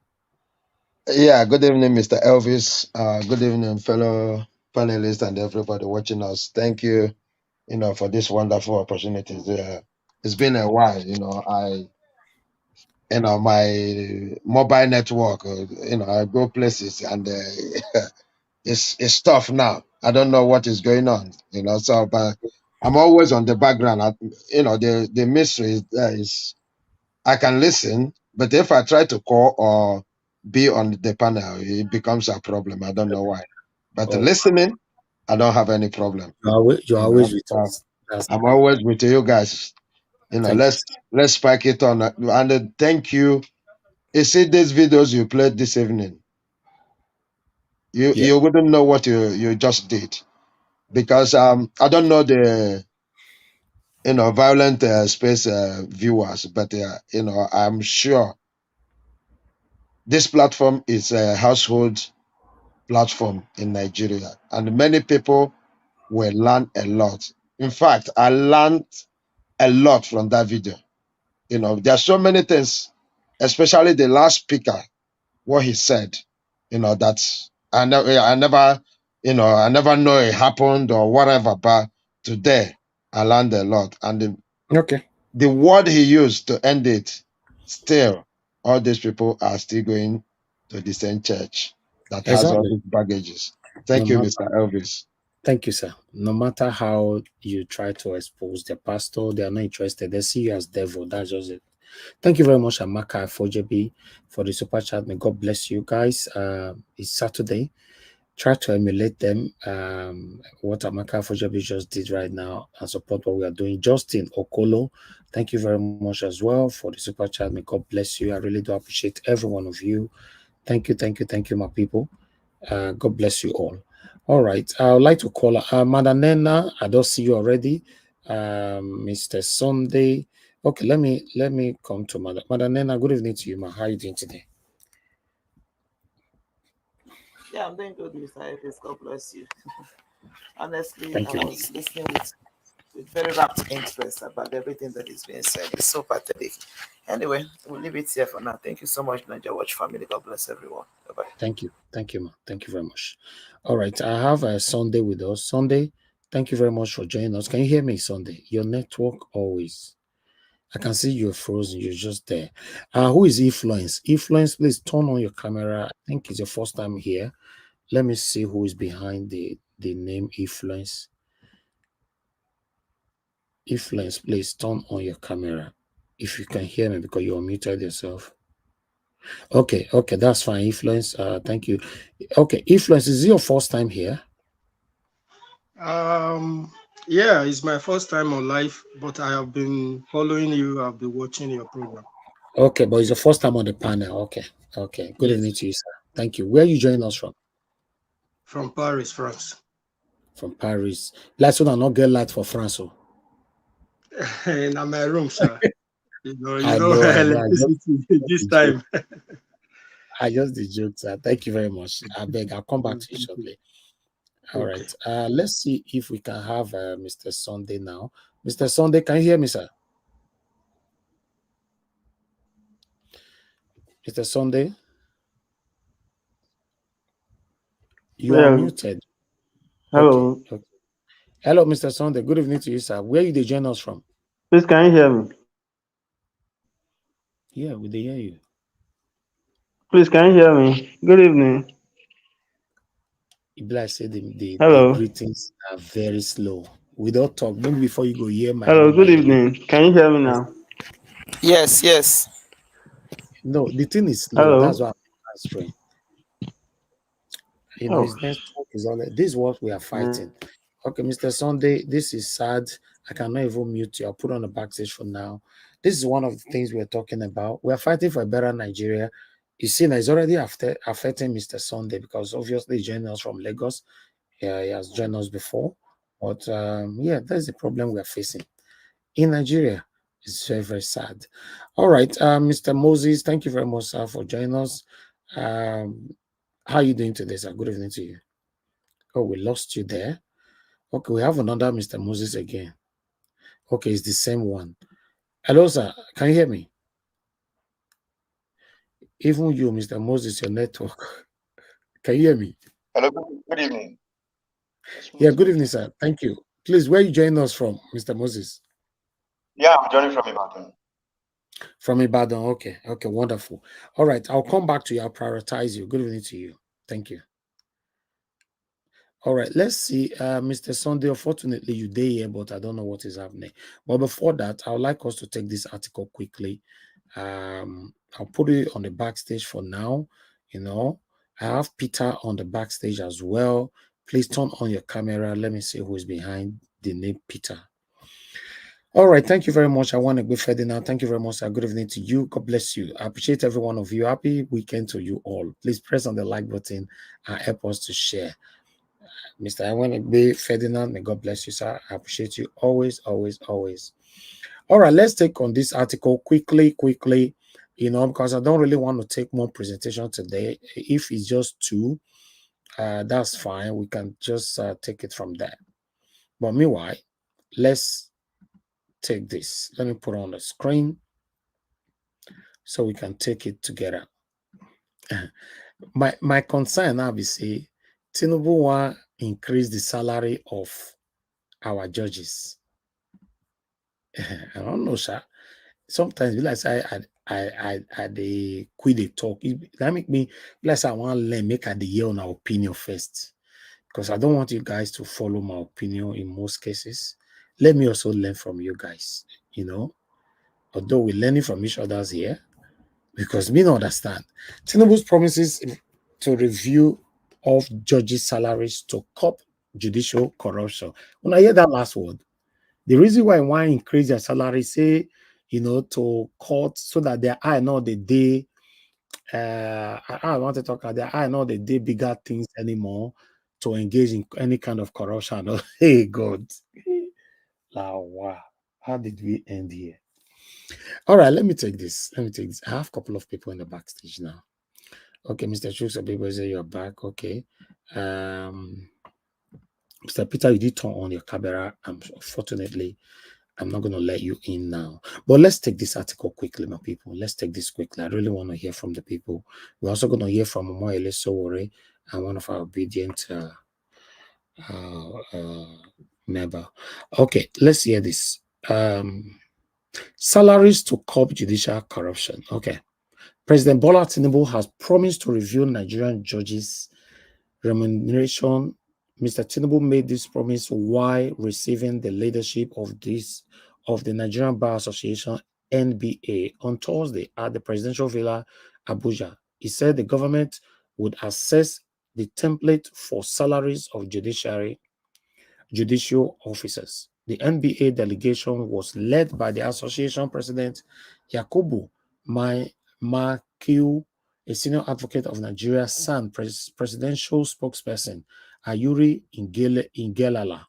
Yeah, good evening, Mr. Elvis. Good evening, fellow panelists and everybody watching us. Thank you, for this wonderful opportunity. It's been a while, my mobile network, I go places and it's tough now. I don't know what is going on, but I'm always on the background. The mystery is I can listen, but if I try to call or be on the panel, it becomes a problem. I don't know why. But listening, I don't have any problem. You're always with us. I'm always with you guys. Let's spike it on. And thank you. You see these videos you played this evening. You wouldn't know what you just did, because I don't know the violent space viewers, but I'm sure this platform is a household platform in Nigeria, and many people will learn a lot. In fact, I learned a lot from that video. There are so many things, especially the last speaker, what he said, that I never know it happened or whatever, but today I learned a lot. And the word he used to end it, still, all these people are still going to the same church that has all these baggages. Thank you, Mr. Elvis. Thank you, sir. No matter how you try to expose the pastor, they are not interested. They see you as devil. That's just it. Thank you very much, Amaka Fojebi, for the super chat. May God bless you guys. It's Saturday. Try to emulate them. What Amaka Fojebi just did right now and support what we are doing. Justin Okolo, thank you very much as well for the super chat. May God bless you. I really do appreciate every one of you. Thank you, my people. God bless you all. All right, I would like to call Madanena. I don't see you already. Mr. Sunday. Okay, let me come to Madanena. Good evening to you, ma. How are you doing today? Yeah, I'm doing good, Mr. Elvis. God bless you. Honestly, I was listening with very rapt interest about everything that is being said. It's so pathetic. Anyway, we'll leave it here for now. Thank you so much, Niger Watch family. God bless everyone. Bye-bye. Thank you, ma. Thank you very much. All right, I have Sunday with us. Sunday, thank you very much for joining us. Can you hear me, Sunday? Your network always. I can see you're frozen. You're just there. Who is Influence? Influence, please turn on your camera. I think it's your first time here. Let me see who is behind the name Influence. Influence, please turn on your camera if you can hear me because you're muted yourself. Okay, that's fine. Influence, thank you. Okay, Influence, is it your first time here? Yeah, it's my first time on live, but I have been following you. I've been watching your program. Okay, but it's your first time on the panel. Okay. Good evening to you, sir. Thank you. Where are you joining us from? From Paris, France. From Paris. Let's not get light for France. Oh. In my room, sir. You know, I know. electricity this time. I just did joke, sir. Thank you very much. I beg, I'll come back to you shortly. All right. Let's see if we can have Mr. Sunday now. Mr. Sunday, can you hear me, sir? Mr. Sunday? You are muted. Hello. Okay. Hello, Mr. Sunday. Good evening to you, sir. Where you join us from? Please, can you hear me? Yeah, we hear you. Please, can you hear me? Good evening. I said the Hello. greetings are very slow. We don't talk. Maybe before you go hear my Hello, good evening. Can you hear me now? Yes. No, the thing is slow. Hello. That's why I'm answering. You know, his network is all. This is what we are fighting. Okay, Mr. Sunday, this is sad. I cannot even mute you. I'll put on the backstage for now. This is one of the things we're talking about. We're fighting for a better Nigeria. You see, now it's already affecting Mr. Sunday because obviously he joined us from Lagos. Yeah, he has joined us before. But yeah, that's the problem we're facing in Nigeria. It's very, very sad. All right, Mr. Moses, thank you very much, sir, for joining us. How are you doing today, sir? Good evening to you. Oh, we lost you there. Okay, we have another Mr. Moses again. Okay, it's the same one. Hello, sir. Can you hear me? Even you, Mr. Moses, your network. Can you hear me? Hello, good evening. Yeah, good evening, sir. Thank you. Please, where are you joining us from, Mr. Moses? Yeah, I'm joining from Ibadan. From Ibadan. Okay, wonderful. All right, I'll come back to you. I'll prioritize you. Good evening to you. Thank you. All right, let's see. Mr. Sunday, unfortunately, you're here, but I don't know what is happening. But before that, I would like us to take this article quickly. I'll put it on the backstage for now. You know, I have Peter on the backstage as well. Please turn on your camera. Let me see who is behind the name Peter. All right, thank you very much. I want to be Ferdinand. Thank you very much, sir. Good evening to you. God bless you. I appreciate every one of you. Happy weekend to you all. Please press on the like button and help us to share. Mr. I want to be Ferdinand. May God bless you, sir. I appreciate you always. All right, let's take on this article quickly, you know, because I don't really want to take more presentation today. If it's just two, that's fine. We can just take it from there. But meanwhile, let's take this. Let me put on the screen so we can take it together. My concern now is say Tinubu want increase the salary of our judges. I don't know, sir. Sometimes we like say I they quit the talk. That make me like I want to learn, make I the hear on our opinion first. Because I don't want you guys to follow my opinion in most cases. Let me also learn from you guys, you know. Although we're learning from each other's here, because we don't understand. Tinubu's promises to review of judges' salaries to curb judicial corruption. When I hear that last word, the reason why I want to increase their salary, say, you know, to court so that their eye not the day, I want to talk about their eye not the day bigger things anymore to engage in any kind of corruption. Hey, God. Wow. How did we end here? All right, let me take this. I have a couple of people in the backstage now. Okay, Mr. Chusa, people say you're back. Okay. Mr. Peter, you did turn on your camera. Unfortunately, I'm not going to let you in now. But let's take this article quickly, my people. Let's take this quickly. I really want to hear from the people. We're also going to hear from Omoyele Sowore and one of our obedient member. Okay, let's hear this. Salaries to curb judicial corruption. Okay. President Bola Tinubu has promised to review Nigerian judges' remuneration. Mr. Tinubu made this promise while receiving the leadership of the Nigerian Bar Association (NBA) on Thursday at the Presidential Villa, Abuja. He said the government would assess the template for salaries of judicial officers. The NBA delegation was led by the association president Yakubu Makiu, a senior advocate of Nigeria, SAN presidential spokesperson Ayuri Ingelala,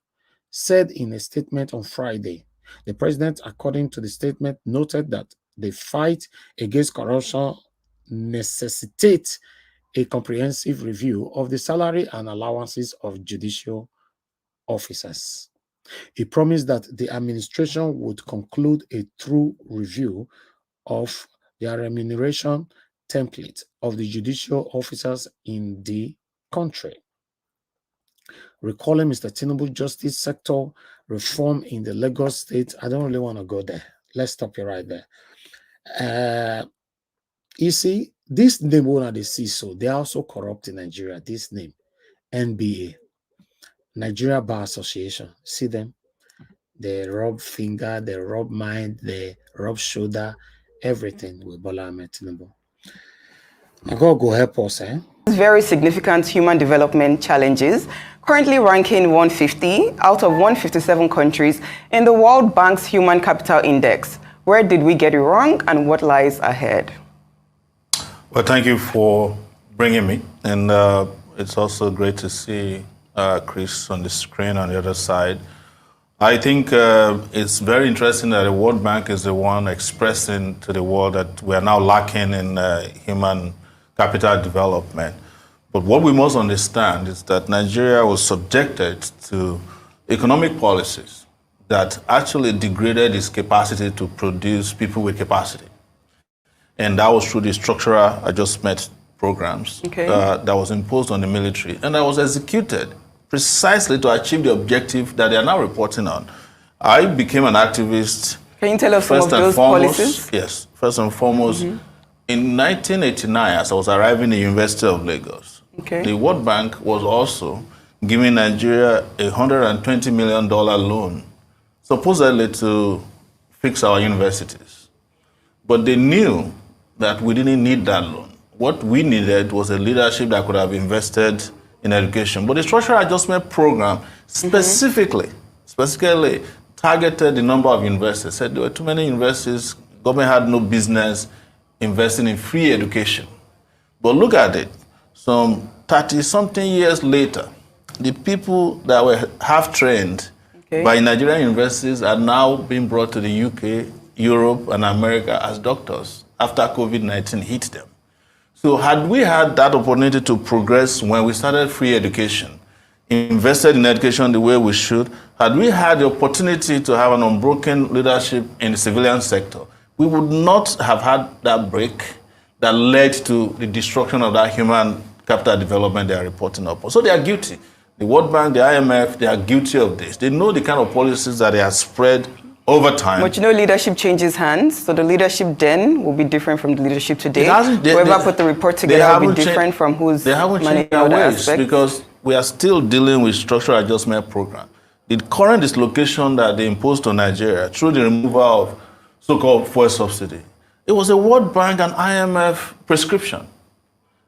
said in a statement on Friday. The president, according to the statement, noted that the fight against corruption necessitates a comprehensive review of the salary and allowances of judicial officers. He promised that the administration would conclude a thorough review of the remuneration template of the judicial officers in the country. Recalling Mr. Tinubu justice sector reform in the Lagos state, I don't really want to go there. Let's stop you right there. You see, this name one they see, so they are also corrupt in Nigeria. This name, NBA, Nigeria Bar Association. See them? They rub finger, they rub mind, they rub shoulder, everything with Bola Ahmed Tinubu. God go help us, eh? Very significant human development challenges, currently ranking 150 out of 157 countries in the World Bank's Human Capital Index. Where did we get it wrong and what lies ahead? Well, thank you for bringing me. And it's also great to see Chris on the screen on the other side. I think it's very interesting that the World Bank is the one expressing to the world that we are now lacking in human capital development. But what we must understand is that Nigeria was subjected to economic policies that actually degraded its capacity to produce people with capacity. And that was through the structural adjustment programs that was imposed on the military and that was executed precisely to achieve the objective that they are now reporting on. I became an activist. Can you tell us some of those policies? Yes, first and foremost, in 1989, as I was arriving at the University of Lagos, the World Bank was also giving Nigeria a $120 million loan, supposedly to fix our universities. But they knew that we didn't need that loan. What we needed was a leadership that could have invested in education. But the structural adjustment program specifically targeted the number of universities. Said there were too many universities, government had no business investing in free education. But look at it, some 30-something years later, the people that were half-trained by Nigerian universities are now being brought to the UK, Europe, and America as doctors after COVID-19 hit them. So had we had that opportunity to progress when we started free education, invested in education the way we should, had we had the opportunity to have an unbroken leadership in the civilian sector, we would not have had that break that led to the destruction of that human capital development they are reporting upon. So they are guilty. The World Bank, the IMF, they are guilty of this. They know the kind of policies that they have spread over time. But you know, leadership changes hands, so the leadership then will be different from the leadership today. Whoever put the report together will be different from who's managing other aspects. Because we are still dealing with structural adjustment program. The current dislocation that they imposed on Nigeria through the removal of so-called fuel subsidy, it was a World Bank and IMF prescription.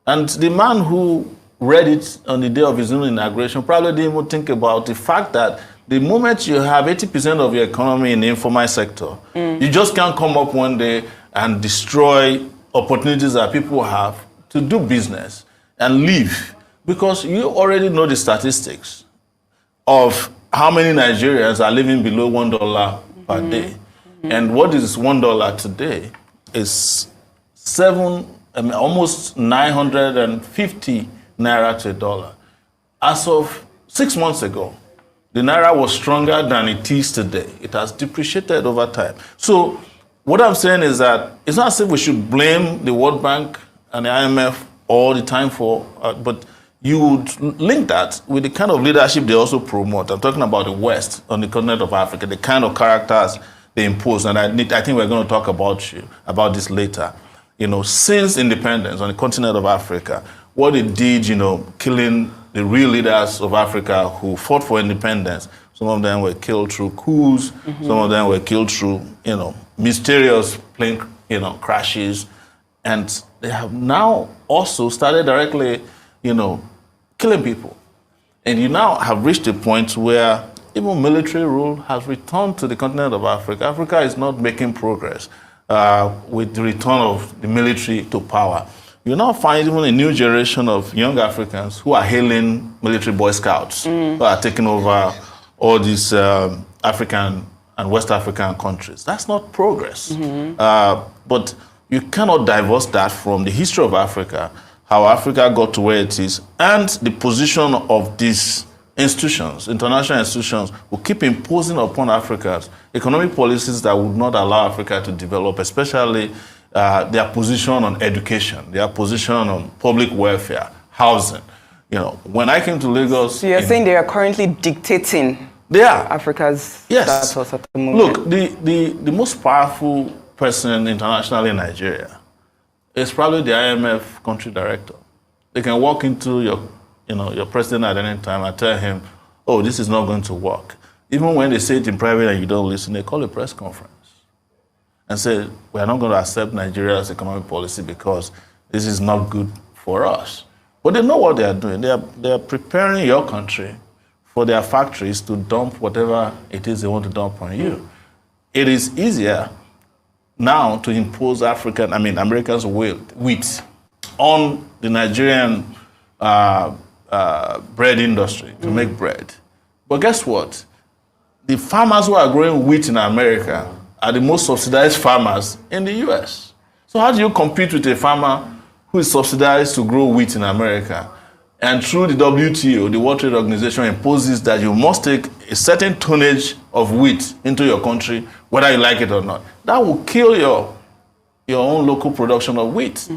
And the man who read it on the day of his own inauguration probably didn't even think about the fact that the moment you have 80% of your economy in the informal sector, you just can't come up one day and destroy opportunities that people have to do business and live. Because you already know the statistics of how many Nigerians are living below $1 per day. And what is $1 today is almost 950 naira to a dollar. As of 6 months ago, the naira was stronger than it is today. It has depreciated over time. So what I'm saying is that it's not as if we should blame the World Bank and the IMF all the time for, but you would link that with the kind of leadership they also promote. I'm talking about the West on the continent of Africa, the kind of characters they imposed, and I think we're going to talk about this later. Since independence on the continent of Africa, what it did, killing the real leaders of Africa who fought for independence. Some of them were killed through coups. Mm-hmm. Some of them were killed through, mysterious plane, crashes. And they have now also started directly, killing people. And you now have reached a point where even military rule has returned to the continent of Africa. Africa is not making progress with the return of the military to power. You now find even a new generation of young Africans who are hailing military Boy Scouts, who are taking over all these African and West African countries. That's not progress. Mm-hmm. But you cannot divorce that from the history of Africa, how Africa got to where it is, and the position of these institutions, international institutions, who keep imposing upon Africans economic policies that would not allow Africa to develop, especially their position on education, their position on public welfare, housing. When I came to Lagos... So you're saying they are currently dictating Africa's status at the moment? Look, the most powerful person internationally in Nigeria is probably the IMF country director. They can walk into your president at any time and tell him, oh, this is not going to work. Even when they say it in private and you don't listen, they call a press conference and say, we are not going to accept Nigeria's economic policy because this is not good for us. But they know what they are doing. They are preparing your country for their factories to dump whatever it is they want to dump on you. It is easier now to impose Americans' wheat on the Nigerian bread industry to make bread. But guess what? The farmers who are growing wheat in America are the most subsidized farmers in the US. So how do you compete with a farmer who is subsidized to grow wheat in America? And through the WTO, the World Trade Organization imposes that you must take a certain tonnage of wheat into your country, whether you like it or not. That will kill your own local production of wheat,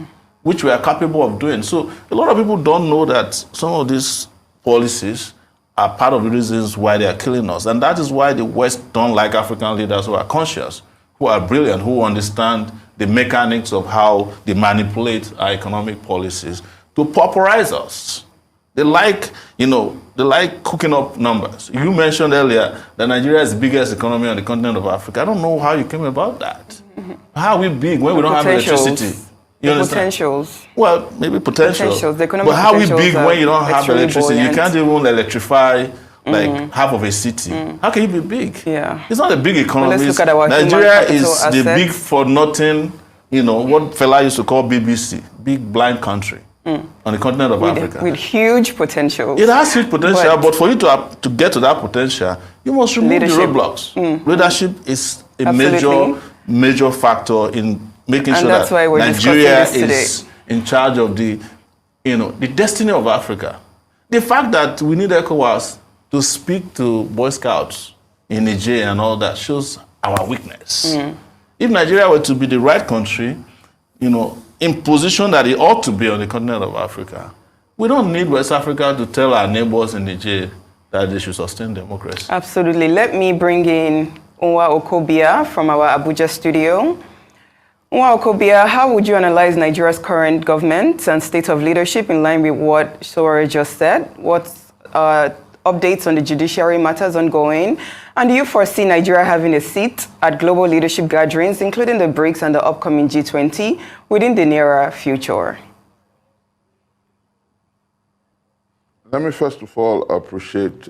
which we are capable of doing. So a lot of people don't know that some of these policies are part of the reasons why they are killing us. And that is why the West don't like African leaders who are conscious, who are brilliant, who understand the mechanics of how they manipulate our economic policies to pauperize us. They like cooking up numbers. You mentioned earlier that Nigeria is the biggest economy on the continent of Africa. I don't know how you came about that. Mm-hmm. How are we big when we don't have electricity? Potentials. Well, maybe potentials. But how are we big when you don't have electricity? You can't even electrify half of a city. How can you be big? Yeah. It's not a big economy. Nigeria is the big for nothing, what Fela used to call BBC, big blind country on the continent of Africa. With huge potential. It has huge potential, but for you to get to that potential, you must remove the roadblocks. Leadership is a major factor in making sure that Nigeria is in charge of the destiny of Africa. The fact that we need ECOWAS to speak to Boy Scouts in Niger and all that shows our weakness. If Nigeria were to be the right country, in position that it ought to be on the continent of Africa, we don't need West Africa to tell our neighbors in Niger that they should sustain democracy. Absolutely. Let me bring in Unwa Okobia from our Abuja studio. Unwa Okobia, how would you analyze Nigeria's current government and state of leadership in line with what Sowore just said? What updates on the judiciary matters ongoing? And do you foresee Nigeria having a seat at global leadership gatherings, including the BRICS and the upcoming G20, within the nearer future? Let me first of all appreciate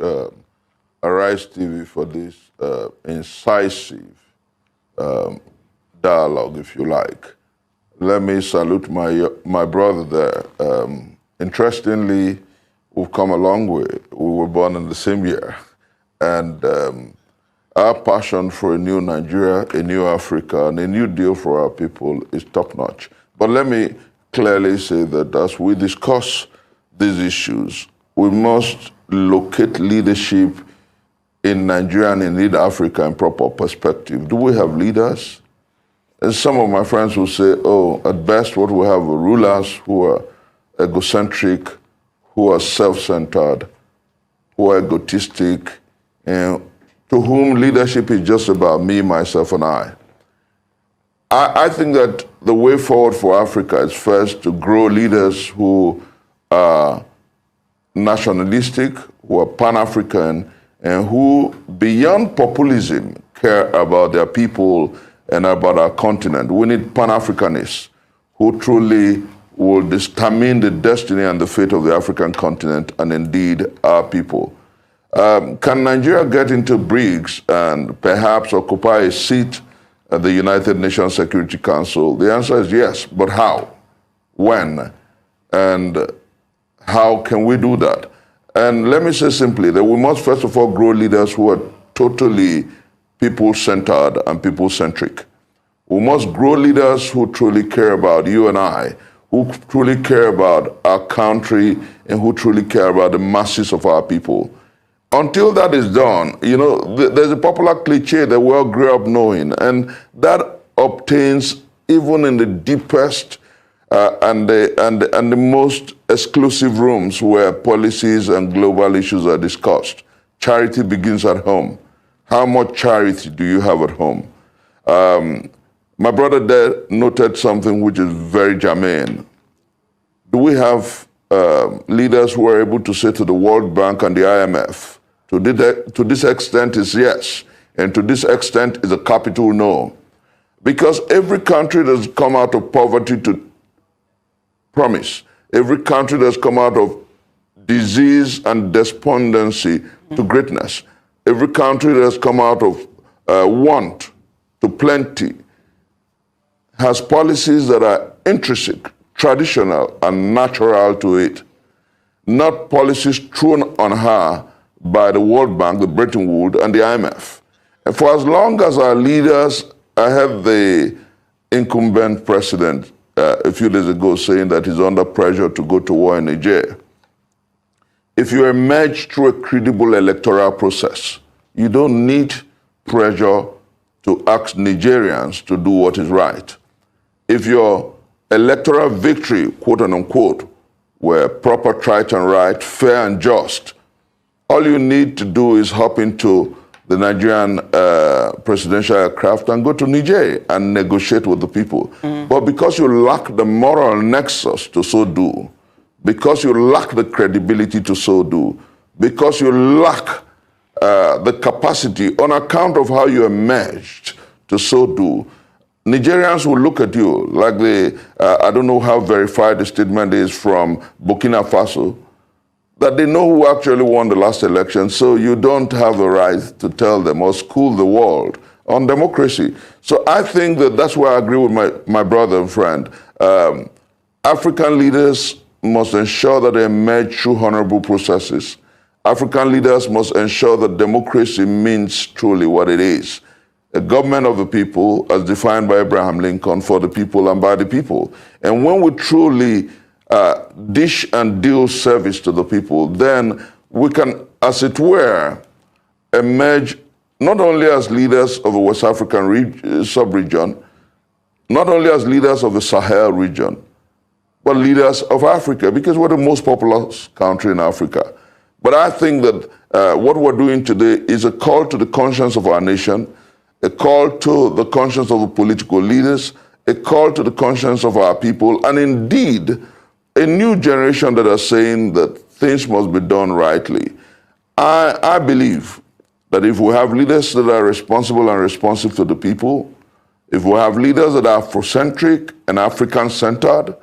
Arise TV for this incisive dialogue, if you like. Let me salute my brother there. Interestingly, we've come a long way. We were born in the same year. And our passion for a new Nigeria, a new Africa, and a new deal for our people is top-notch. But let me clearly say that as we discuss these issues, we must locate leadership in Nigeria and indeed Africa in proper perspective. Do we have leaders? And some of my friends will say, oh, at best what we have are rulers who are egocentric, who are self-centered, who are egotistic, and to whom leadership is just about me, myself, and I think that the way forward for Africa is first to grow leaders who are nationalistic, who are pan-African, and who, beyond populism, care about their people and about our continent. We need pan-Africanists who truly will determine the destiny and the fate of the African continent and indeed our people. Can Nigeria get into BRICS and perhaps occupy a seat at the United Nations Security Council? The answer is yes, but how? When? And how can we do that? And let me say simply that we must first of all grow leaders who are totally people-centered and people-centric. We must grow leaders who truly care about you and I, who truly care about our country, and who truly care about the masses of our people. Until that is done, you know, there's a popular cliche that we all grew up knowing, and that obtains even in the deepest and the most exclusive rooms where policies and global issues are discussed. Charity begins at home. How much charity do you have at home? My brother there noted something which is very germane. Do we have leaders who are able to say to the World Bank and the IMF, to this extent is yes, and to this extent is a capital no? Because every country that's come out of poverty to promise, every country that's come out of disease and despondency to greatness, every country that's come out of want to plenty, has policies that are intrinsic, traditional, and natural to it, not policies thrown on her by the World Bank, the Bretton Woods, and the IMF. And for as long as our leaders, I had the incumbent president a few days ago saying that he's under pressure to go to war in Niger. If you emerge through a credible electoral process, you don't need pressure to ask Nigerians to do what is right. If your electoral victory, quote and unquote, were proper, trite and right, fair and just, all you need to do is hop into the Nigerian presidential aircraft and go to Niger and negotiate with the people. But because you lack the moral nexus to so do, because you lack the credibility to so do, because you lack the capacity on account of how you emerged to so do, Nigerians will look at you like I don't know how verified the statement is from Burkina Faso, that they know who actually won the last election, so you don't have the right to tell them or school the world on democracy. So I think that's where I agree with my brother and friend. African leaders must ensure that they emerge through honorable processes. African leaders must ensure that democracy means truly what it is. A government of the people, as defined by Abraham Lincoln, for the people and by the people. And when we truly dish and deal service to the people, then we can, as it were, emerge not only as leaders of the West African sub-region, not only as leaders of the Sahel region, but leaders of Africa, because we're the most populous country in Africa. But I think that what we're doing today is a call to the conscience of our nation, a call to the conscience of the political leaders, a call to the conscience of our people, and indeed, a new generation that are saying that things must be done rightly. I believe that if we have leaders that are responsible and responsive to the people, if we have leaders that are Afrocentric and African-centered,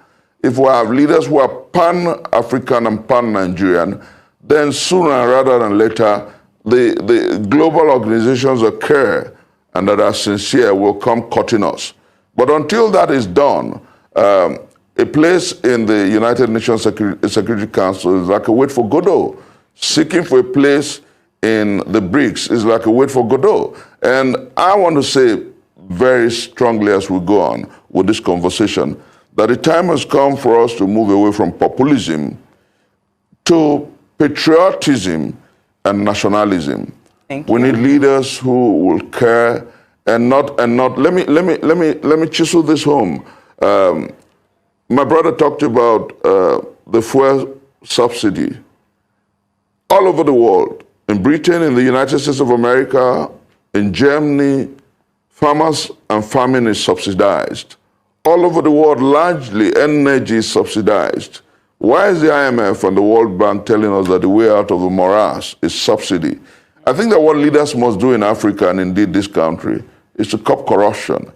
if we have leaders who are pan-African and pan-Nigerian, then sooner rather than later, the global organizations that care and that are sincere will come cutting us. But until that is done, a place in the United Nations Security Council is like a wait for Godot. Seeking for a place in the BRICS is like a wait for Godot. And I want to say very strongly as we go on with this conversation that the time has come for us to move away from populism to patriotism and nationalism. We need leaders who will care and not. Let me chisel this home. My brother talked about the fuel subsidy. All over the world, In Britain, in the United States of America, in Germany, farmers and farming is subsidized. All over the world, largely energy is subsidized. Why is the IMF and the World Bank telling us that the way out of the morass is subsidy? I think that what leaders must do in Africa, and indeed this country, is to curb corruption.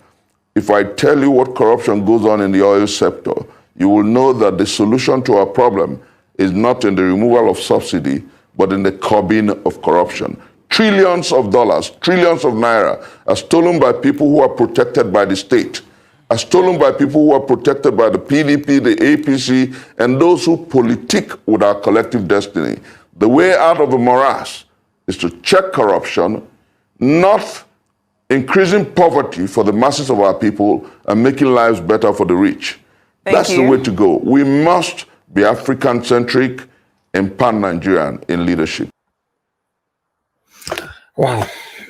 If I tell you what corruption goes on in the oil sector, you will know that the solution to our problem is not in the removal of subsidy, but in the curbing of corruption. Trillions of dollars, trillions of naira are stolen by people who are protected by the state, are stolen by people who are protected by the PDP, the APC, and those who politic with our collective destiny. The way out of the morass is to check corruption, not increasing poverty for the masses of our people and making lives better for the rich. That's the way to go. We must be African-centric and pan-Nigerian in leadership. Wow,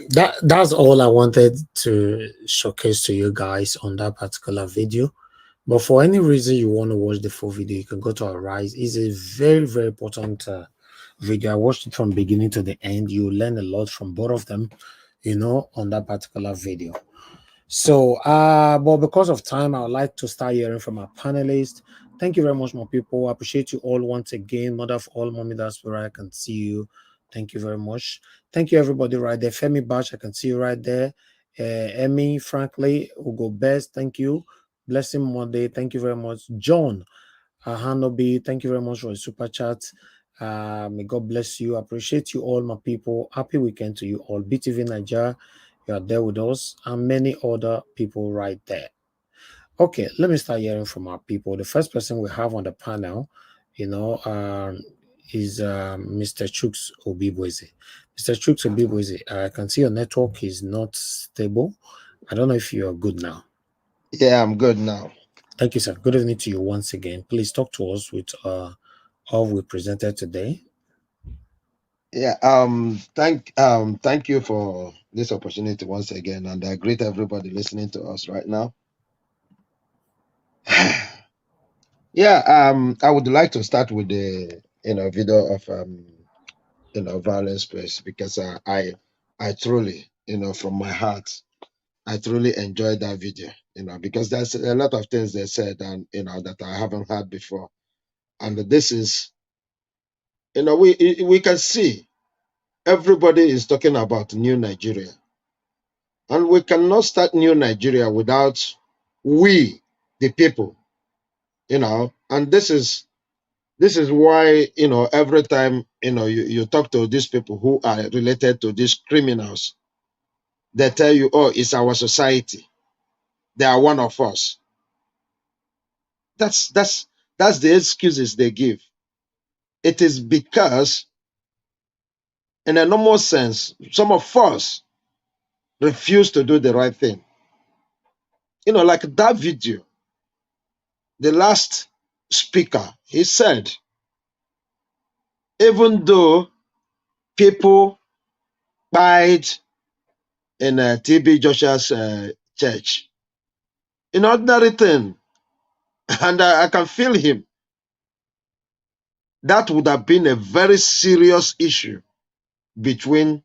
that's all I wanted to showcase to you guys on that particular video. But for any reason you want to watch the full video, you can go to Arise. It's a very, very important video. I watched it from beginning to the end. You learn a lot from both of them, you know, on that particular video. So, but because of time, I would like to start hearing from our panelists. Thank you very much, my people. I appreciate you all once again. Mother of all, Mommy Diaspora, I can see you. Thank you very much. Thank you, everybody, right there. Femi Batch, I can see you right there. Emmy, frankly, Ugo Best, thank you. Blessing Monday, thank you very much. John Hanobi, thank you very much for the super chat. May God bless you. I appreciate you all, my people. Happy weekend to you all. BTV Nigeria, you are there with us, and many other people right there. Okay, let me start hearing from our people. The first person we have on the panel, you know, is Mr. Chuks Obibweze. Mr. Chuks Obibweze, I can see your network is not stable. I don't know if you are good now. Yeah, I'm good now. Thank you, sir. Good evening to you once again. Please talk to us with all we presented today. Yeah, thank you for this opportunity once again, and I greet everybody listening to us right now. Yeah, I would like to start with the video of violence space, because I truly, from my heart, I truly enjoyed that video, because there's a lot of things they said and that I haven't heard before, and this is, we can see everybody is talking about new Nigeria, and we cannot start new Nigeria without we, the people, and this is why, every time, you talk to these people who are related to these criminals, they tell you, oh, it's our society. They are one of us. That's the excuses they give. It is because, in a normal sense, some of us refuse to do the right thing. Like that video, the last speaker, he said, even though people died in TB Joshua's church, in ordinary thing, and I can feel him, that would have been a very serious issue between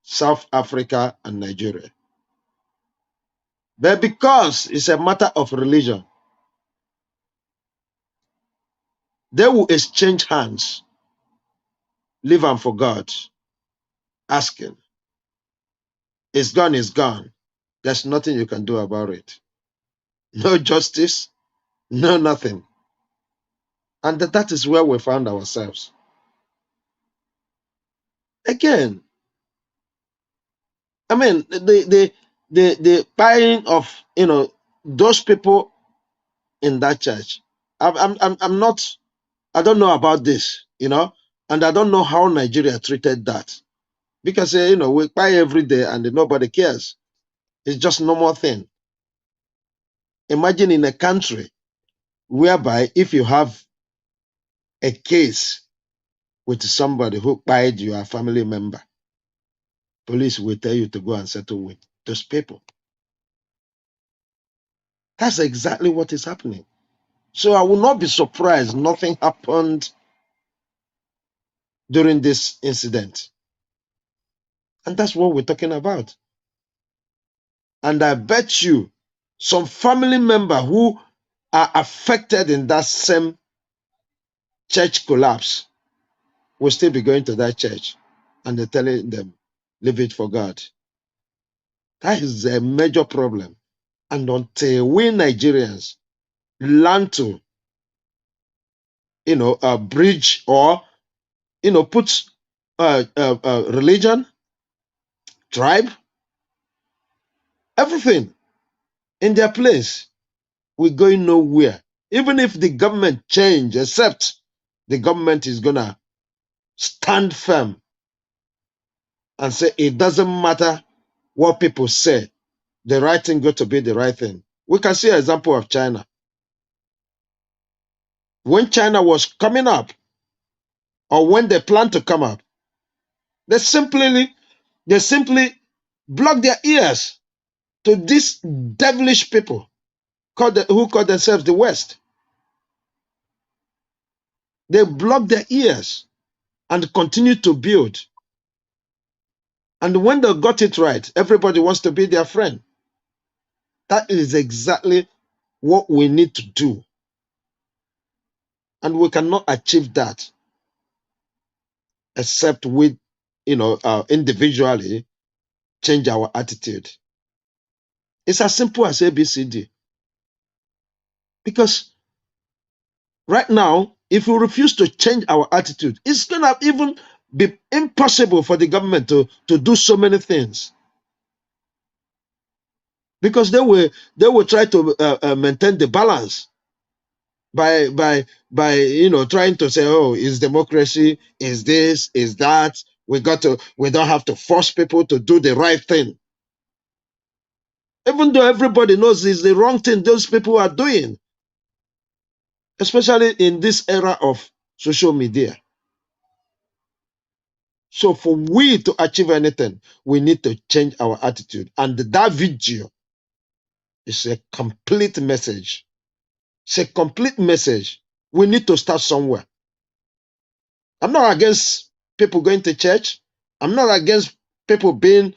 South Africa and Nigeria. But because it's a matter of religion, they will exchange hands, live and for God, asking. It's gone, it's gone. There's nothing you can do about it. No justice, no nothing. And that is where we found ourselves. Again, I mean, the buying of, those people in that church. I'm not, I don't know about this, and I don't know how Nigeria treated that, because we buy every day and nobody cares. It's just normal thing. Imagine in a country whereby if you have a case with somebody who buyed your family member, police will tell you to go and settle with those people. That's exactly what is happening. So I will not be surprised nothing happened during this incident. And that's what we're talking about. And I bet you some family member who are affected in that same church collapse will still be going to that church and they're telling them, leave it for God. That is a major problem. And until we Nigerians learn to, bridge or, put religion, tribe, everything in their place, we're going nowhere. Even if the government change, except the government is going to stand firm and say it doesn't matter what people say, the right thing got to be the right thing. We can see an example of China. When China was coming up, or when they planned to come up, they simply blocked their ears to these devilish people who call themselves the West. They blocked their ears and continued to build. And when they got it right, everybody wants to be their friend. That is exactly what we need to do. And we cannot achieve that except we, individually change our attitude. It's as simple as ABCD. Because right now, if we refuse to change our attitude, it's going to even be impossible for the government to do so many things. Because they will try to maintain the balance by trying to say, oh, is democracy, is this, is that. We don't have to force people to do the right thing. Even though everybody knows it's the wrong thing those people are doing, especially in this era of social media. So for we to achieve anything, we need to change our attitude. And that video is a complete message. It's a complete message. We need to start somewhere. I'm not against people going to church. I'm not against people being,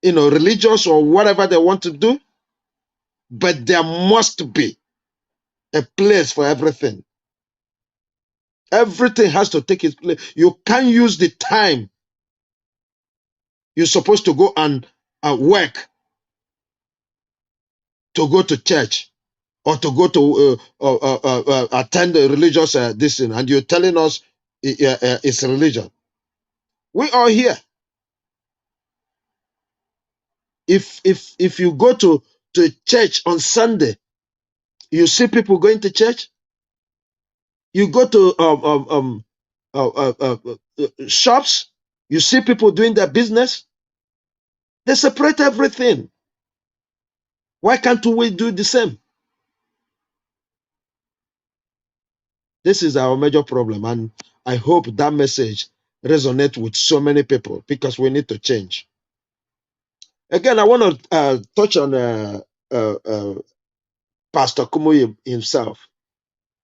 religious or whatever they want to do. But there must be a place for everything. Everything has to take its place. You can't use the time you're supposed to go and work to go to church or to go to attend a religious this thing, and you're telling us it's a religion. We are here. If you go to church on Sunday, you see people going to church. You go to shops, you see people doing their business. They separate everything. Why can't we do the same? This is our major problem, and I hope that message resonates with so many people because we need to change. Again, I want to touch on Pastor Kumuyi himself,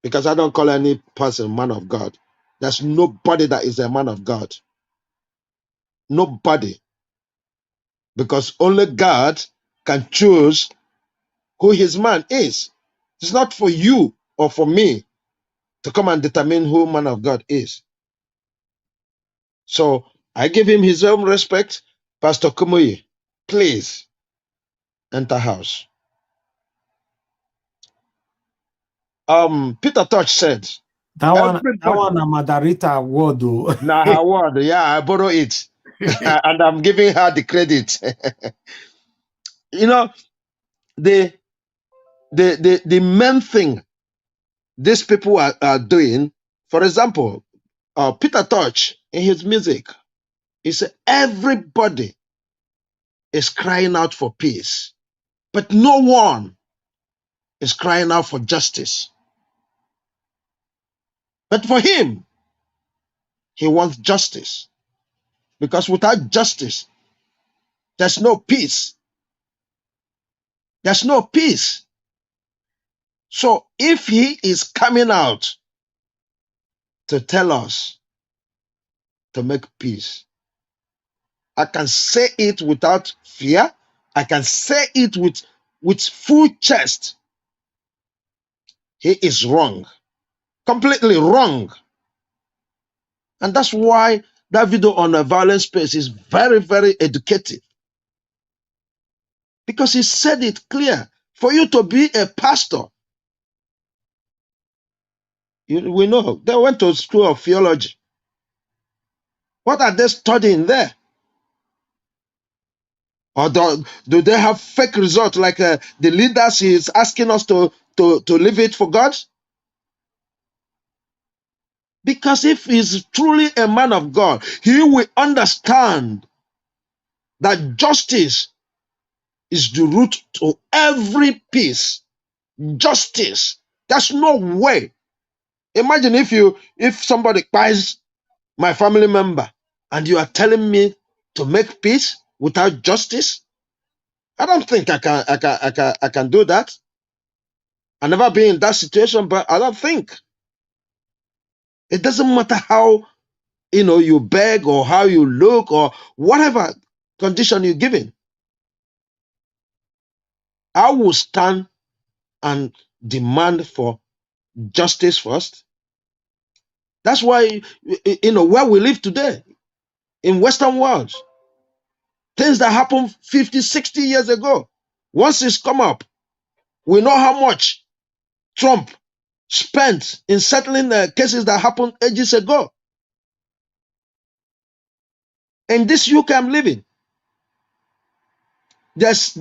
because I don't call any person man of God. There's nobody that is a man of God. Nobody. Because only God can choose who his man is. It's not for you or for me to come and determine who man of God is. So I give him his own respect. Pastor Kumuyi, please enter house. Peter Touch said, that one a Madarita word. Now her word, yeah, I borrow it. And I'm giving her the credit. The main thing these people are doing, for example, Peter Touch in his music, he said everybody is crying out for peace, but no one is crying out for justice. But for him, he wants justice, because without justice, there's no peace. There's no peace. So if he is coming out to tell us to make peace, I can say it without fear. I can say it with full chest. He is wrong. Completely wrong. And that's why that video on a violent space is very, very educative. Because he said it clear. For you to be a pastor, we know they went to school of theology. What are they studying there? Or do they have fake results like the leaders is asking us to leave it for God? Because if he's truly a man of God, he will understand that justice is the root to every peace. Justice. There's no way. Imagine if somebody buys my family member and you are telling me to make peace without justice. I don't think I can do that. I never been in that situation, but I don't think. It doesn't matter how you beg or how you look or whatever condition you're given. I will stand and demand for justice first. That's why where we live today in Western world, things that happened 50, 60 years ago, once it's come up, we know how much Trump spent in settling the cases that happened ages ago. In this UK I'm living, there's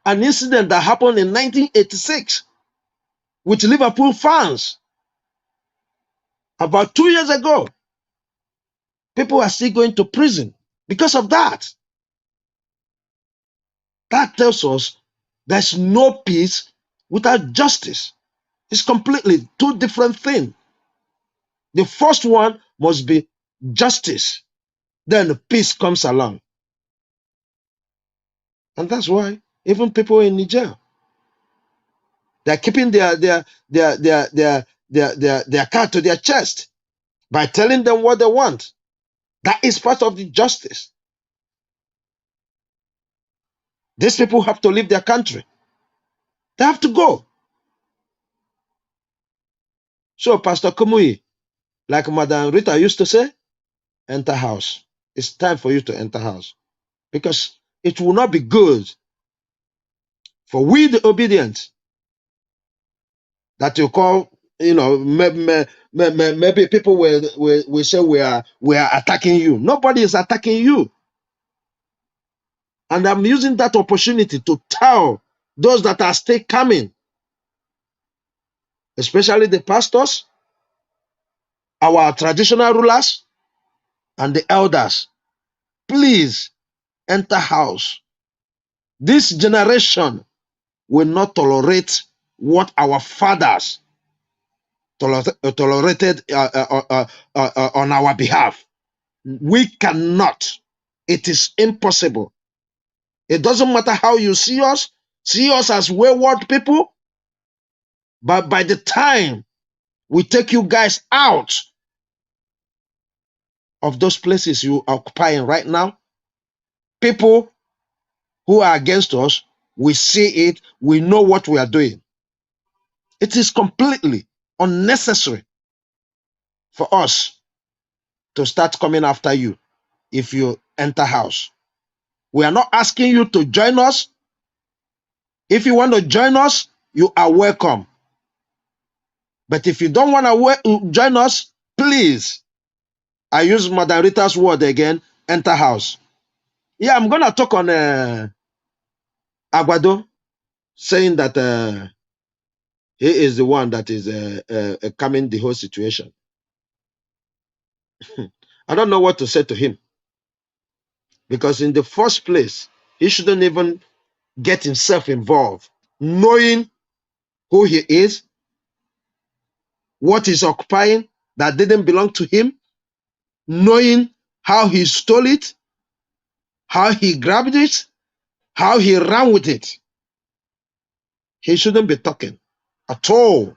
an incident that happened in 1986 with Liverpool fans. About 2 years ago, people are still going to prison because of that. That tells us there's no peace without justice. It's completely two different things. The first one must be justice. Then peace comes along. And that's why even people in Niger, they're keeping their card to their chest by telling them what they want. That is part of the justice. These people have to leave their country. They have to go. So, Pastor Kumuyi, like Madam Rita used to say, enter house. It's time for you to enter house. Because it will not be good for we the obedient that you call, maybe people will say we are attacking you. Nobody is attacking you. And I'm using that opportunity to tell those that are still coming, especially the pastors, our traditional rulers, and the elders, please enter house. This generation will not tolerate what our fathers tolerated on our behalf. We cannot. It is impossible. It doesn't matter how you see us as wayward people, but by the time we take you guys out of those places you are occupying right now, people who are against us, we see it, we know what we are doing. It is completely unnecessary for us to start coming after you if you enter house. We are not asking you to join us. If you want to join us, you are welcome. But if you don't want to join us, please, I use Madam Rita's word again, enter house. Yeah, I'm going to talk on Agbado, saying that he is the one that is calming the whole situation. I don't know what to say to him. Because in the first place, he shouldn't even get himself involved, knowing who he is, what he's occupying that didn't belong to him, knowing how he stole it, how he grabbed it, how he ran with it. He shouldn't be talking at all.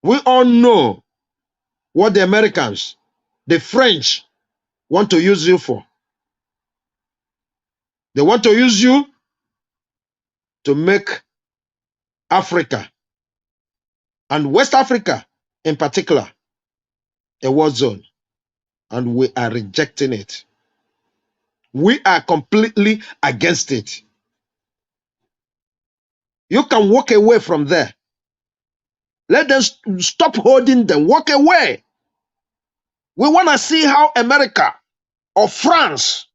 We all know what the Americans, the French, want to use you for. They want to use you to make Africa and West Africa in particular a war zone. And we are rejecting it. We are completely against it. You can walk away from there. Let them stop holding them. Walk away. We want to see how America or France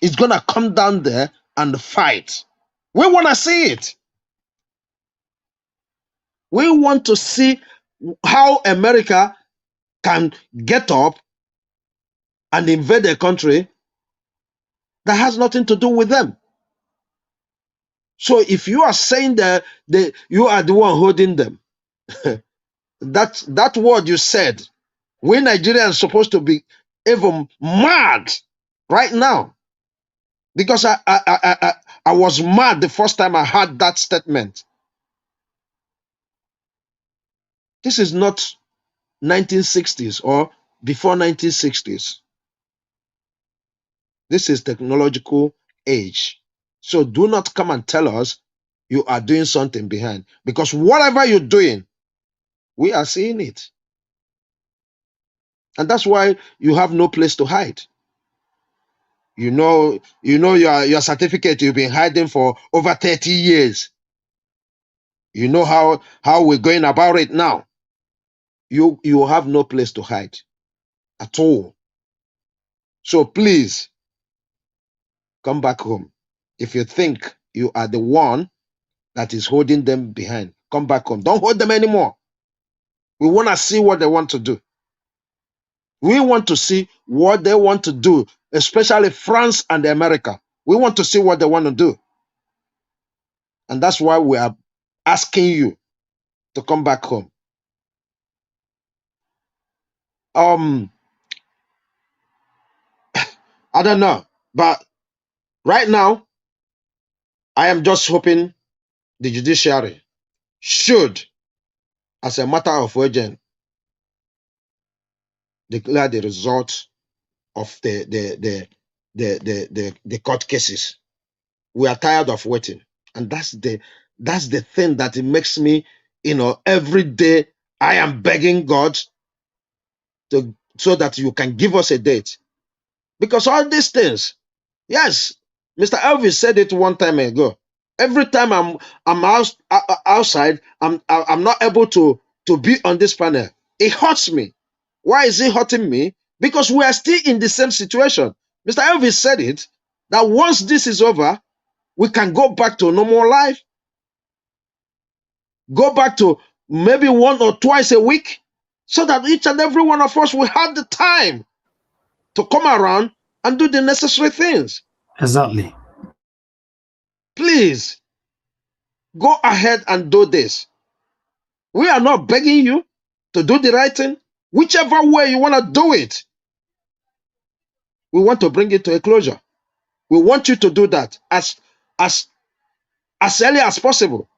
is going to come down there and fight. We want to see it. We want to see how America can get up and invade a country that has nothing to do with them. So if you are saying that you are the one holding them, that word you said, we Nigerians are supposed to be even mad right now, because I was mad the first time I heard that statement. This is not 1960s or before 1960s. This is technological age. So do not come and tell us you are doing something behind, because whatever you're doing, we are seeing it. And that's why you have no place to hide. You know your certificate you've been hiding for over 30 years. You know how we're going about it now. You have no place to hide at all. So please come back home. If you think you are the one that is holding them behind, come back home. Don't hold them anymore. We want to see what they want to do. We want to see what they want to do, especially France and America. We want to see what they want to do. And that's why we are asking you to come back home. I don't know, but right now, I am just hoping the judiciary should, as a matter of urgent, declare the results of the court cases. We are tired of waiting, and that's the thing that it makes me, every day I am begging God so that you can give us a date, because all these things, yes, Mr. Elvis said it one time ago. Every time I'm outside, I'm not able to be on this panel. It hurts me. Why is it hurting me? Because we are still in the same situation. Mr. Elvis said it, that once this is over, we can go back to normal life. Go back to maybe 1 or twice a week, so that each and every one of us will have the time to come around and do the necessary things. Exactly. Please, go ahead and do this. We are not begging you to do the right thing. Whichever way you want to do it, we want to bring it to a closure. We want you to do that as early as possible.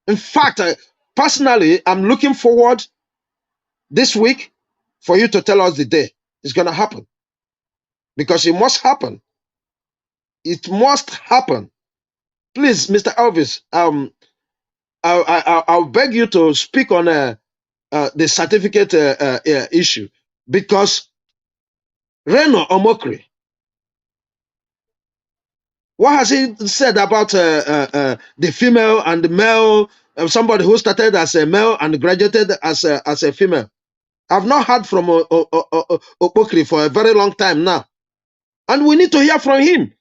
In fact, personally, I'm looking forward this week for you to tell us the day it's going to happen. Because it must happen. It must happen. Please, Mr. Elvis, I'll beg you to speak on the certificate issue, because Reno Omokri, what has he said about the female and the male, somebody who started as a male and graduated as a female? I've not heard from Omokri for a very long time now. And we need to hear from him.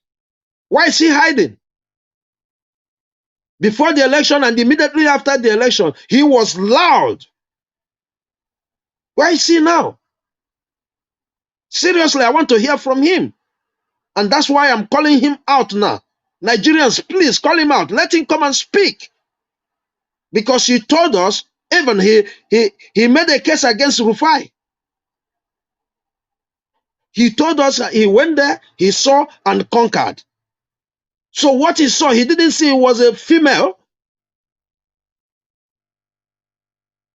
Why is he hiding? Before the election and immediately after the election, he was loud. Where is he now? Seriously, I want to hear from him. And that's why I'm calling him out now. Nigerians, please call him out. Let him come and speak. Because he told us, even he made a case against Rufai. He told us that he went there, he saw and conquered. So what he saw, he didn't see it was a female.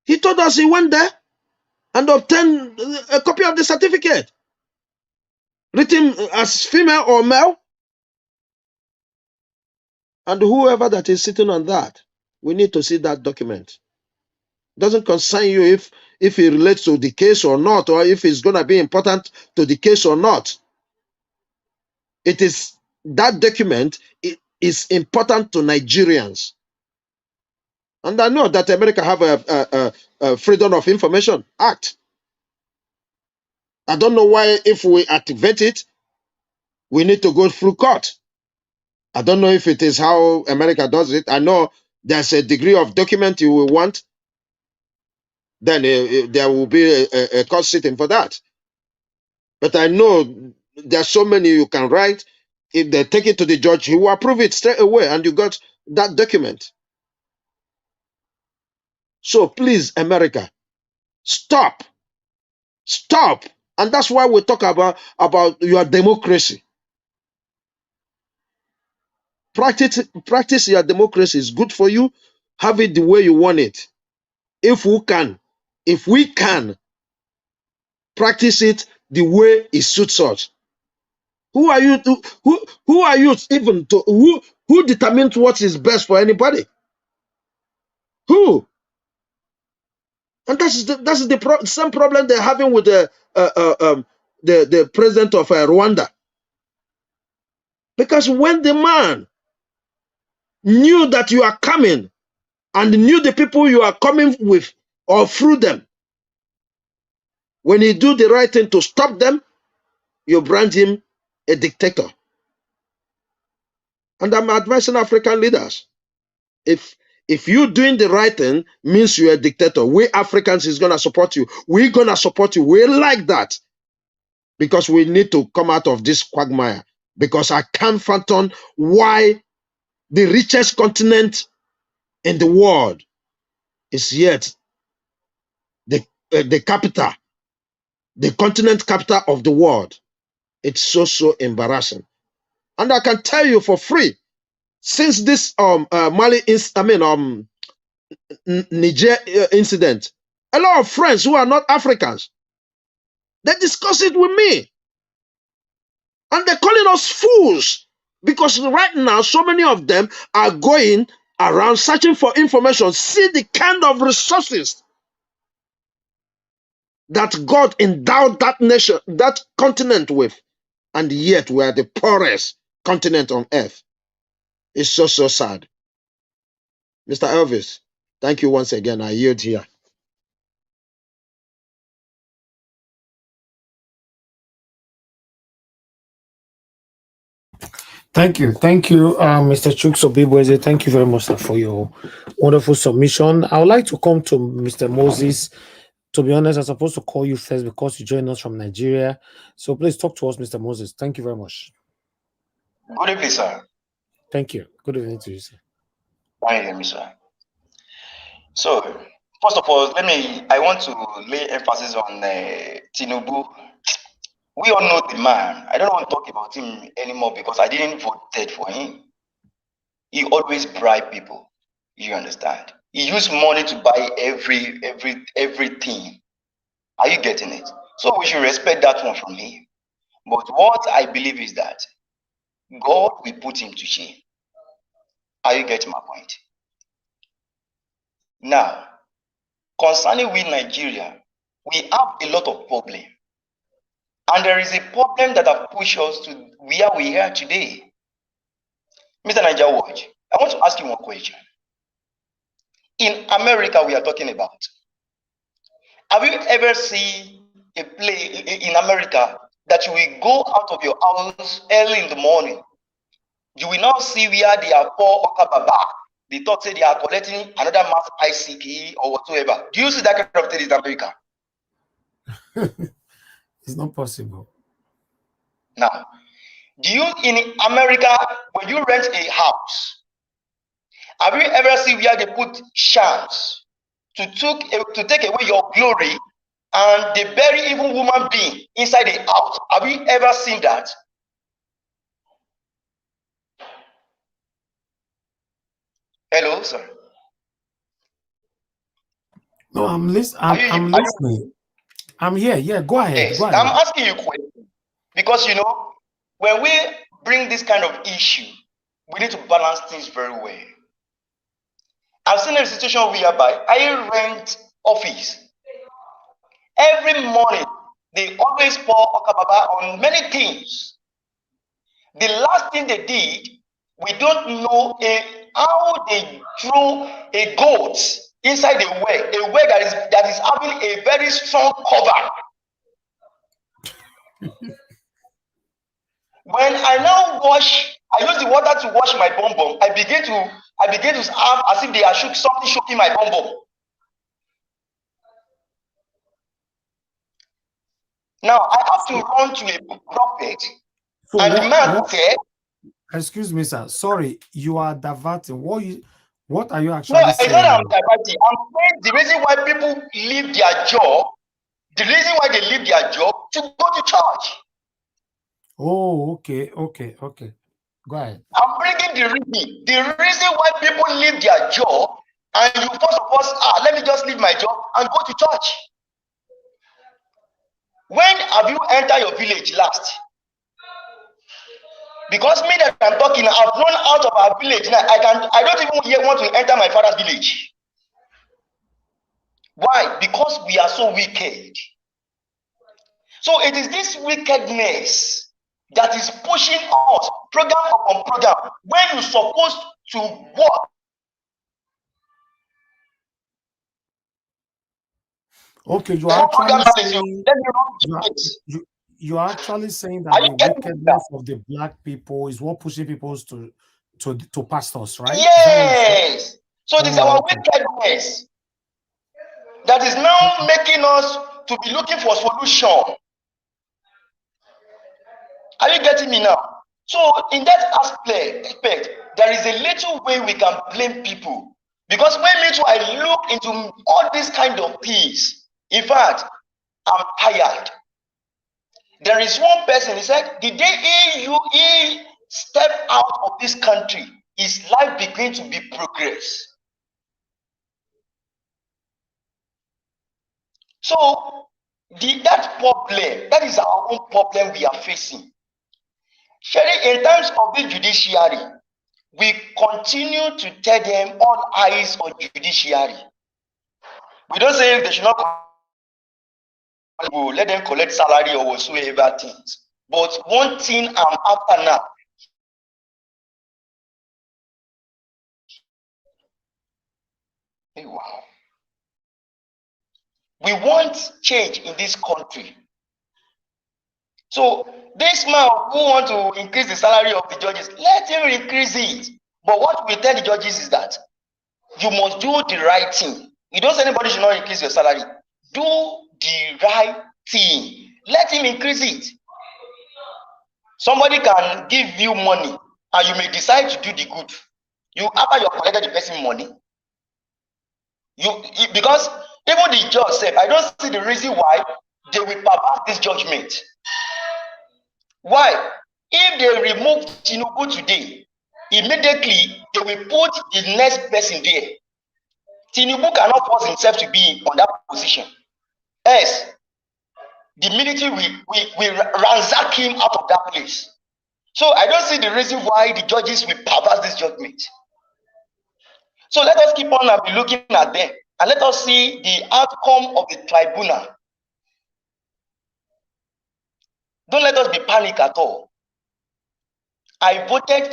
He told us he went there and obtained a copy of the certificate. written as female or male, and whoever that is sitting on that, we need to see that document. Doesn't concern you if it relates to the case or not, or if it's going to be important to the case or not. It is that document is important to Nigerians. And I know that America have a Freedom of Information Act. I don't know why if we activate it, we need to go through court. I don't know if it is how America does it. I know there's a degree of document you will want, then there will be a court sitting for that. But I know there are so many you can write. If they take it to the judge, he will approve it straight away, and you got that document. So please, America, stop. Stop. And that's why we talk about your democracy. Practice your democracy. Is good for you. Have it the way you want it. If we can practice it the way it suits us. Who are you to who are you even to who determines what is best for anybody? Who? And that's the same problem they're having with the president of Rwanda. Because when the man knew that you are coming and knew the people you are coming with or through them, when he do the right thing to stop them, you brand him a dictator. And I'm advising African leaders, if you doing the right thing means you're a dictator, we Africans is going to support you. We're going to support you. We like that. Because we need to come out of this quagmire. Because I can't fathom why the richest continent in the world is yet the capital, the continent capital of the world. It's so embarrassing. And I can tell you for free, since this Niger incident, a lot of friends who are not Africans, they discuss it with me. And they're calling us fools. Because right now, so many of them are going around searching for information, see the kind of resources that God endowed that nation, that continent with. And yet we are the poorest continent on earth. It's so sad. Mr. Elvis, thank you once again. I yield here. Thank you, Mr. Chukso. Thank you very much, sir, for your wonderful submission. I would like to come to Mr. Moses. To be honest, I'm supposed to call you first because you joined us from Nigeria. So please talk to us, Mr. Moses. Thank you very much. Good evening, sir. Thank you. Good evening to you, sir. Fine, evening, sir. So, first of all, I want to lay emphasis on Tinubu. We all know the man. I don't want to talk about him anymore because I didn't vote for him. He always bribe people. You understand? He used money to buy everything. Are you getting it? So we should respect that one from him. But what I believe is that God will put him to shame. Are you getting my point? Now, concerning we Nigeria, we have a lot of problem. And there is a problem that have pushed us to where we are today. Mr. Niger Watch, I want to ask you one question. In America, we are talking about. Have you ever seen a play in America that you will go out of your house early in the morning? You will now see where they are poor Okababa. They thought say they are collecting another mass ICK or whatsoever. Do you see that kind of thing in America? It's not possible. Now, do you in America, when you rent a house, have you ever seen where they put shams to take away your glory and they bury even human being inside the house? Have you ever seen that? Hello, sir. No, I'm listening. I'm here. Yeah, go ahead. Yes, Go ahead. I'm asking you a question. Because, you know, when we bring this kind of issue, we need to balance things very well. I've seen a situation whereby I rent office. Every morning, they always pour okababa on many things. The last thing they did, we don't know how they threw a goat inside a well that is having a very strong cover. When I now wash, I use the water to wash my bum bum. I begin to have as if they are something choking my bum bum. Now I have to run to a prophet, so and the man said, "Excuse me, sir. Sorry, you are diverting. What are you no, actually it's saying?" not I'm diverting. I'm saying the reason why people leave their job, the reason why they leave their job to go to church. Oh, okay. Go ahead. I'm bringing the reason. The reason why people leave their job, and you first of all, let me just leave my job and go to church. When have you entered your village last? Because me that I'm talking, I've run out of our village now. I don't even yet want to enter my father's village. Why? Because we are so wicked. So it is this wickedness that is pushing us program upon program when you're supposed to work. Okay, you are actually saying that the wickedness of the black people is what pushing people to pastors, right? Yes. So it is our wickedness that is now making us to be looking for solution. Are you getting me now? So in that aspect, there is a little way we can blame people. Because when I look into all these kind of things, in fact, I'm tired. There is one person, he said, the day he stepped out of this country, his life began to be progress. So that problem, that is our own problem we are facing. Sherry, in terms of the judiciary, we continue to tell them all eyes on judiciary. We don't say they should not let them collect salary or whatsoever things. But one thing I'm after now. Hey, wow. We want change in this country. So this man who want to increase the salary of the judges, let him increase it. But what we tell the judges is that you must do the right thing. You don't say anybody should not increase your salary. Do the right thing. Let him increase it. Somebody can give you money and you may decide to do the good. After you have collected the person money, because even the judge said, I don't see the reason why they will pervert this judgment. Why? If they remove Tinubu today, immediately they will put the next person there. Tinubu cannot force himself to be on that position. Yes, the military will ransack him out of that place. So I don't see the reason why the judges will perverse this judgment. So let us keep on and be looking at them, and let us see the outcome of the tribunal. Don't let us be panicked at all. I voted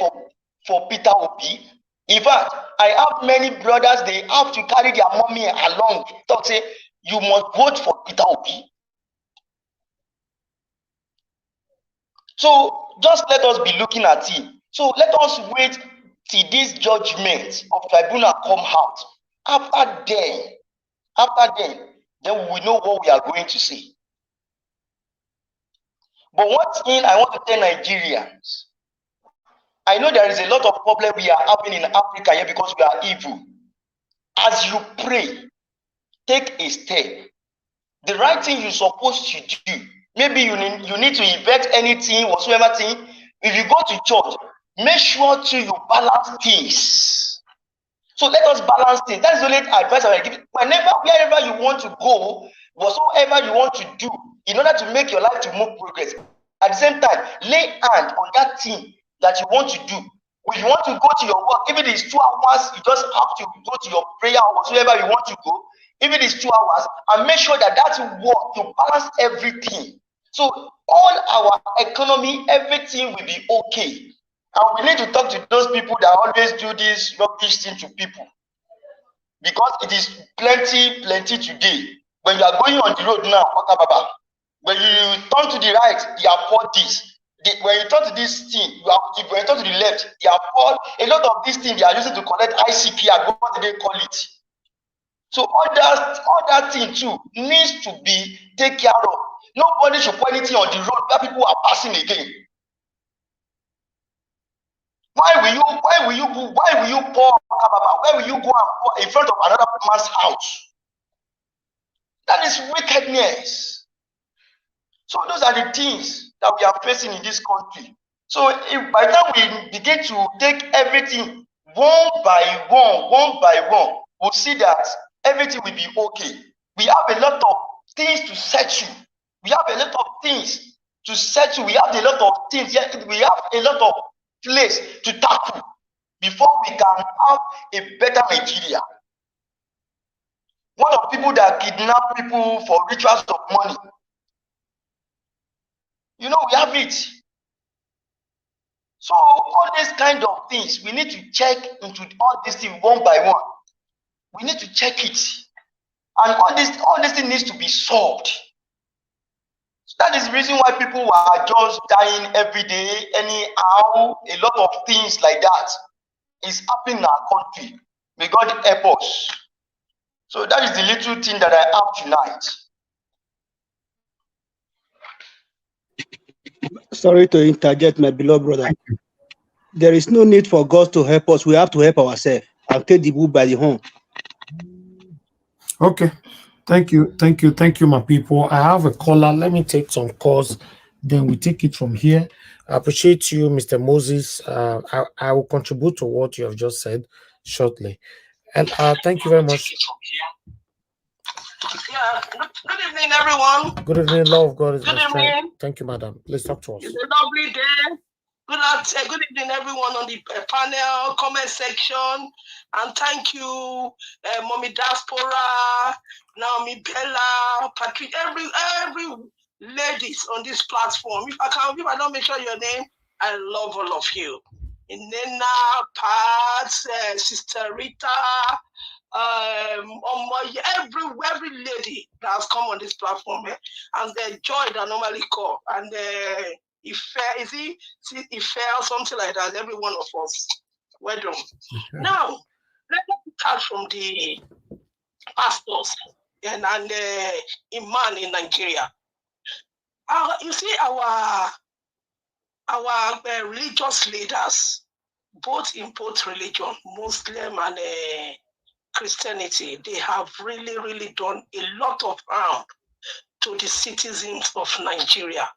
for Peter Obi. In fact, I have many brothers, they have to carry their mommy along. Talk say, you must vote for Peter Obi. So just let us be looking at him. So let us wait till this judgment of tribunal come out. After then we will know what we are going to see. But one thing I want to tell Nigerians, I know there is a lot of problem we are having in Africa here because we are evil. As you pray, take a step. The right thing you're supposed to do. Maybe you need to invest anything, whatsoever thing. If you go to church, make sure you balance things. So let us balance things. That is the only advice I will give. Wherever you want to go, whatsoever you want to do, in order to make your life to move progress, At the same time, lay hand on that thing that you want to do. If you want to go to your work, if it is 2 hours, you just have to go to your prayer or whatever you want to go. If it is 2 hours, and make sure that work to balance everything. So all our economy, everything will be okay. And we need to talk to those people that always do this rubbish thing to people. Because it is plenty today. When you are going on the road now, when you turn to the right, they afford this. When you turn to this thing, when you turn to the left, they afford a lot of these things they are using to collect ICP and what do they call it. So all that thing too needs to be taken care of. Nobody should put anything on the road where people are passing again. Why will you pour? Where will you go and pour in front of another man's house? That is wickedness. So those are the things that we are facing in this country. So if by the time we begin to take everything one by one, we'll see that everything will be okay. We have a lot of things to settle. We have a lot of things to settle. We have a lot of things. We have a lot of place to tackle before we can have a better Nigeria. One of people that kidnap people for rituals of money. You know, we have it. So all these kind of things, we need to check into all these things one by one. We need to check it. And all this thing needs to be solved. So that is the reason why people are just dying every day, anyhow. A lot of things like that is happening in our country. May God help us. So that is the little thing that I have tonight. Sorry to interject, my beloved brother. There is no need for God to help us. We have to help ourselves. I'll take the bull by the horn. Okay. Thank you, my people. I have a caller. Let me take some calls, then we take it from here. I appreciate you, Mr. Moses. I will contribute to what you have just said shortly. And thank you very much. Yeah, good evening, everyone. Good evening, love of God is good my strength. evening. Thank you, madam. Please talk to us. It's a lovely day. Good evening, everyone on the panel, comment section. And thank you, Mommy Diaspora, Naomi Bella, Patrick, every ladies on this platform. If I don't make sure your name, I love all of you. Inena, Pat, Sister Rita, every lady that has come on this platform, and the joy that normally call, and it felt something like that. Every one of us, well done. Now, let me start from the pastors and Imam in Nigeria. You see, our religious leaders, both in both religion, Muslim and Christianity, they have really done a lot of harm to the citizens of Nigeria.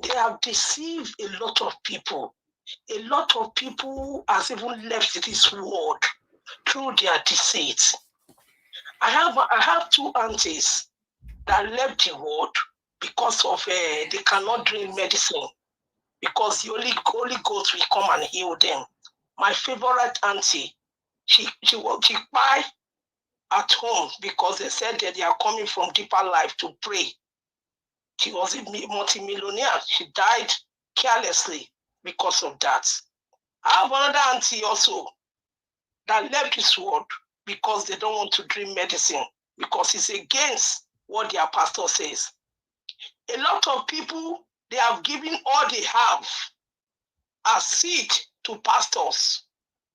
They have deceived a lot of people. A lot of people has even left this world through their deceit. I have two aunties that left the world because of they cannot drink medicine, because the Holy Ghost will come and heal them. My favorite auntie, she cried at home because they said that they are coming from deeper life to pray. She was a multimillionaire. She died carelessly because of that. I have another auntie also that left this world because they don't want to drink medicine, because it's against what their pastor says. A lot of people, they have given all they have as seed to pastors.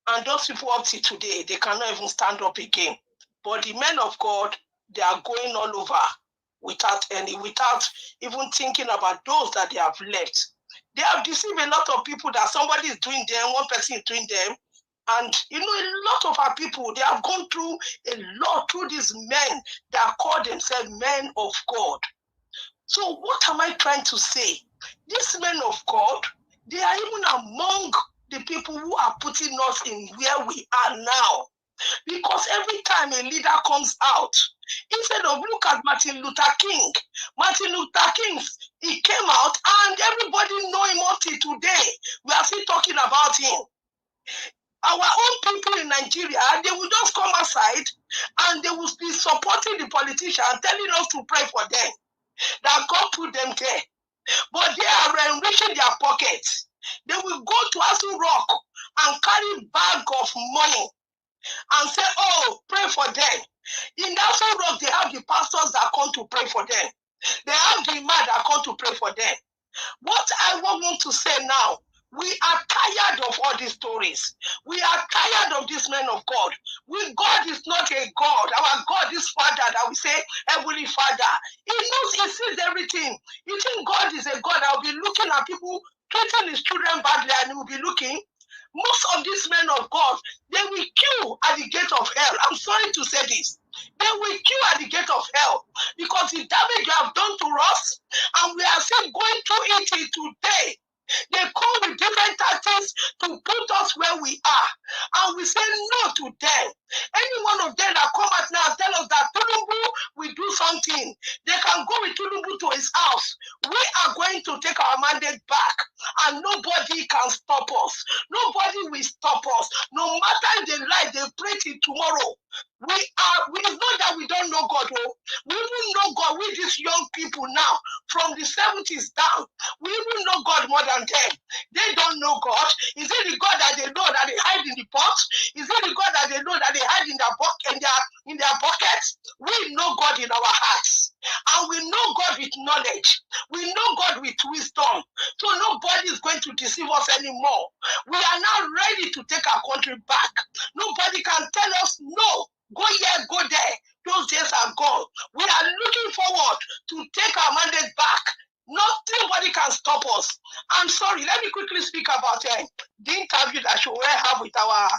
And those people up to today, they cannot even stand up again. But the men of God, they are going all over without even thinking about those that they have left. They have deceived a lot of people that somebody is doing them, one person is doing them. And you know, a lot of our people, they have gone through a lot through these men that call themselves men of God. So what am I trying to say? These men of God, they are even among the people who are putting us in where we are now. Because every time a leader comes out, instead of look at Martin Luther King, he came out and everybody Nigeria, they will just come outside and they will be supporting the politician, telling us to pray for them, that God put them there. But they are enriching their pockets. They will go to Asu Rock and carry bag of money and say, oh, pray for them. In Asu Rock, they have the pastors that come to pray for them. They have the man that come to pray for them. What I want to say now, we are tired of all these stories. We are tired of this men of God. God is not a God. Our God is Father that we say, Heavenly Father. He knows, he sees everything. You think God is a God that will be looking at people treating his children badly and he will be looking? Most of these men of God, they will queue at the gate of hell. I'm sorry to say this. They will queue at the gate of hell because the damage you have done to us, and we are still going through it today. They come with different tactics to put us where we are, and we say no to them. Any one of them that come out now and tell us that Tinubu will do something, they can go with Tinubu to his house. We are going to take our mandate back, and nobody can stop us. Nobody will stop us. No matter if they lie, they pray till tomorrow. We know that we don't know God. Oh. We even know God with these young people now from the 70s down. We even know God more than them. They don't know God. Is it the God that they know that they hide in the pot? Is it the God that they know that they hide in their pockets? We know God in our hearts. And we know God with knowledge. We know God with wisdom. So nobody is going to deceive us anymore. We are now ready to take our country back. Nobody can tell us no. Go here, go there. Those days are gone. We are looking forward to take our mandate back. Nobody can stop us. I'm sorry. Let me quickly speak about the interview that we have with our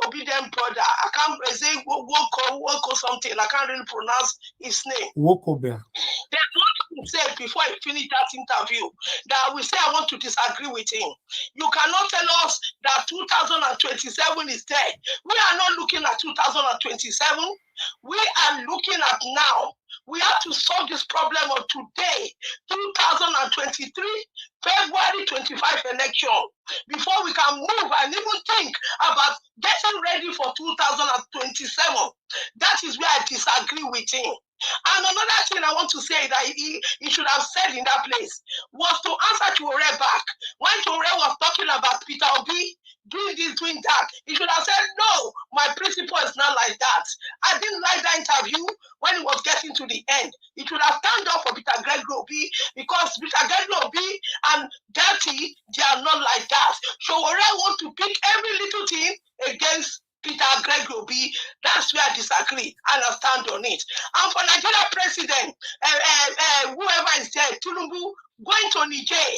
obedient brother. I can't say Woko something. I can't really pronounce his name. Wokobe. There's one thing said before I finish that interview that we say I want to disagree with him. You cannot tell us that 2027 is there. We are not looking at 2027. We are looking at now. We have to solve this problem of today, 2023, February 25 election, before we can move and even think about getting ready for 2027. That is where I disagree with him. And another thing I want to say that he should have said in that place was to answer Toure back. When Toure was talking about Peter Obi doing this, doing that, he should have said, no, my principle is not like that. I didn't like that interview when it was getting to the end. He should have stand up for Peter Gregory Obi because Peter Gregory Obi and Dirty, they are not like that. So Toure want to pick every little thing against Peter Gregory Obi. That's where I disagree and I stand on it. And for Nigeria president, whoever is there, Tinubu, going to Niger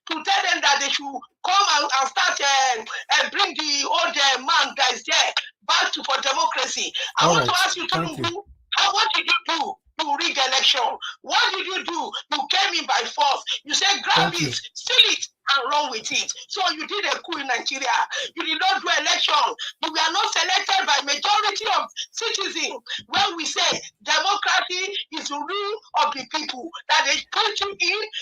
to tell them that they should come and start and bring the old man that is there back for democracy. I want to ask you, Tinubu, what did you do to rig election? What did you do? You came in by force. You said grab it, steal it, and run with it. So you did a coup in Nigeria. You did not do election. You were not selected by majority of citizens. When we say democracy is the rule of the people, that they put you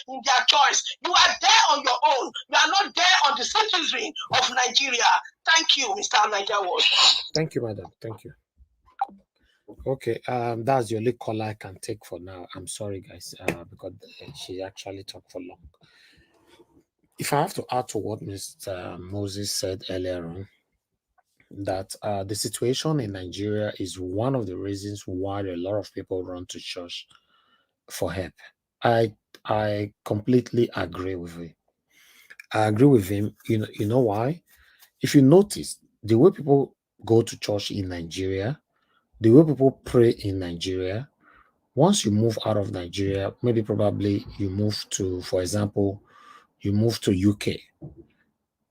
in their choice. You are there on your own. You are not there on the citizenry of Nigeria. Thank you, Mr. Niger Watch. Thank you, madam. Thank you. Okay, that's the only call I can take for now. I'm sorry, guys, because she actually talked for long. If I have to add to what Mr. Moses said earlier on, that the situation in Nigeria is one of the reasons why a lot of people run to church for help. I completely agree with him. I agree with him. You know why? If you notice the way people go to church in Nigeria, the way people pray in Nigeria, once you move out of Nigeria, maybe probably you move to, for example, you move to UK,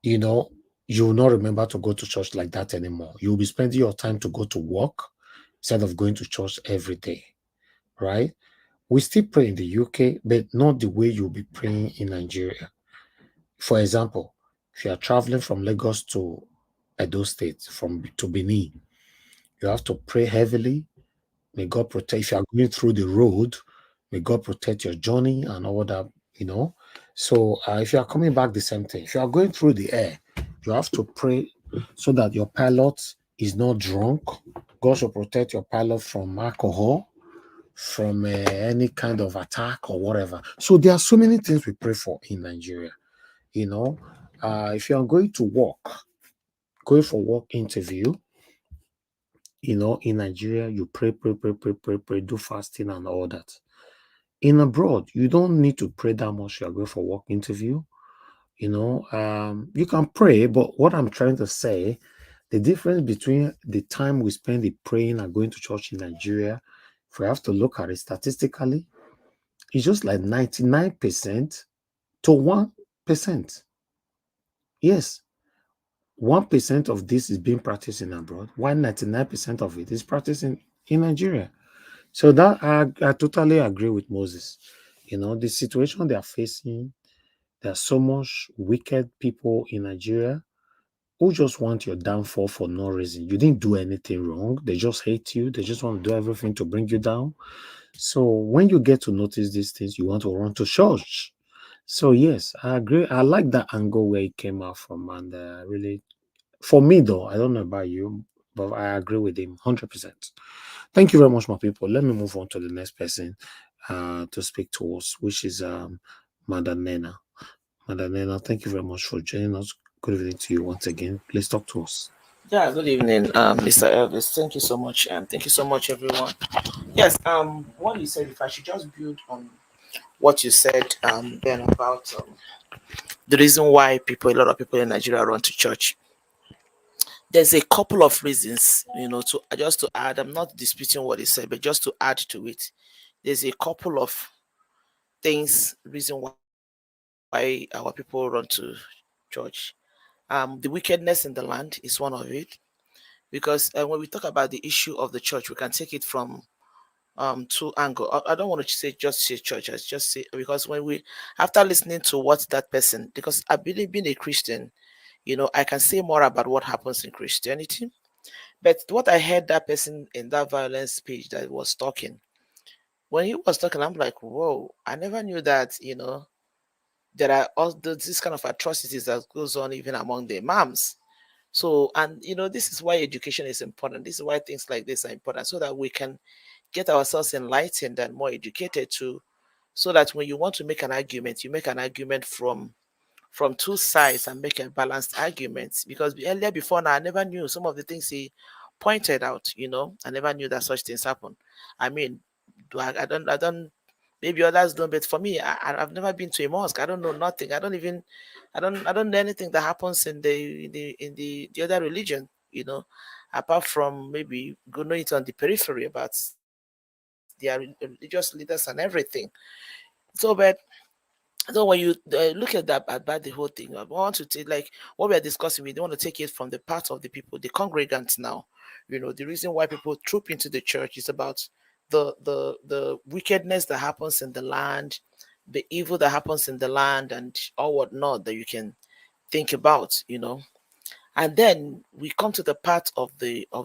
you will not remember to go to church like that anymore. You'll be spending your time to go to work instead of going to church every day, right? We still pray in the UK, but not the way you'll be praying in Nigeria. For example, if you are traveling from Lagos to Edo State, to Benin, you have to pray heavily. May God protect. If you are going through the road, may God protect your journey and all that, So if you are coming back, the same thing. If you are going through the air, you have to pray so that your pilot is not drunk. God should protect your pilot from alcohol, from any kind of attack or whatever. So there are so many things we pray for in Nigeria. You know, if you are going to work, going for work interview, you know, in Nigeria, you pray, do fasting and all that. In abroad, you don't need to pray that much. You are going for work interview. You know, you can pray, but what I'm trying to say, the difference between the time we spend in praying and going to church in Nigeria, if we have to look at it statistically, it's just like 99% to 1%. Yes, 1% of this is being practiced in abroad, while 99% of it is practiced in Nigeria. So that I totally agree with Moses. You know, the situation they are facing, there's so much wicked people in Nigeria who just want your downfall for no reason. You didn't do anything wrong. They just hate you. They just want to do everything to bring you down. So when you get to notice these things, you want to run to church. So yes, I agree. I like that angle where it came out from, and really, for me though, I don't know about you, but I agree with him 100%. Thank you very much, my people. Let me move on to the next person to speak to us, which is Madam Nena. Madam Nena, thank you very much for joining us. Good evening to you once again. Please talk to us. Yeah, good evening, Mr. Elvis. Thank you so much, and thank you so much, everyone. Yes, what you said, if I should just build on what you said, then about the reason why a lot of people in Nigeria run to church. There's a couple of reasons, to just to add. I'm not disputing what he said, but just to add to it, there's a couple of reason why our people run to church. The wickedness in the land is one of it, because when we talk about the issue of the church, we can take it from two angles. I don't want to say church, I just say, because after listening to what that person, because I believe being a Christian, I can say more about what happens in Christianity. But what I heard that person in that violence speech that was talking, when he was talking, I'm like, whoa, I never knew that, there are all this kind of atrocities that goes on even among the imams. So, and this is why education is important. This is why things like this are important, so that we can get ourselves enlightened and more educated too, so that when you want to make an argument, you make an argument from two sides and make a balanced argument. Because earlier before now, I never knew some of the things he pointed out. I never knew that such things happen. I mean, I don't. Maybe others don't, but for me, I've never been to a mosque. I don't know nothing. I don't know anything that happens in the other religion. Apart from maybe going it on the periphery about their religious leaders and everything. So, but when you look at that about the whole thing, I want to take, like what we are discussing, we don't want to take it from the part of the people, the congregants now. The reason why people troop into the church is about the wickedness that happens in the land, the evil that happens in the land, and all whatnot that you can think about. And then we come to the part of the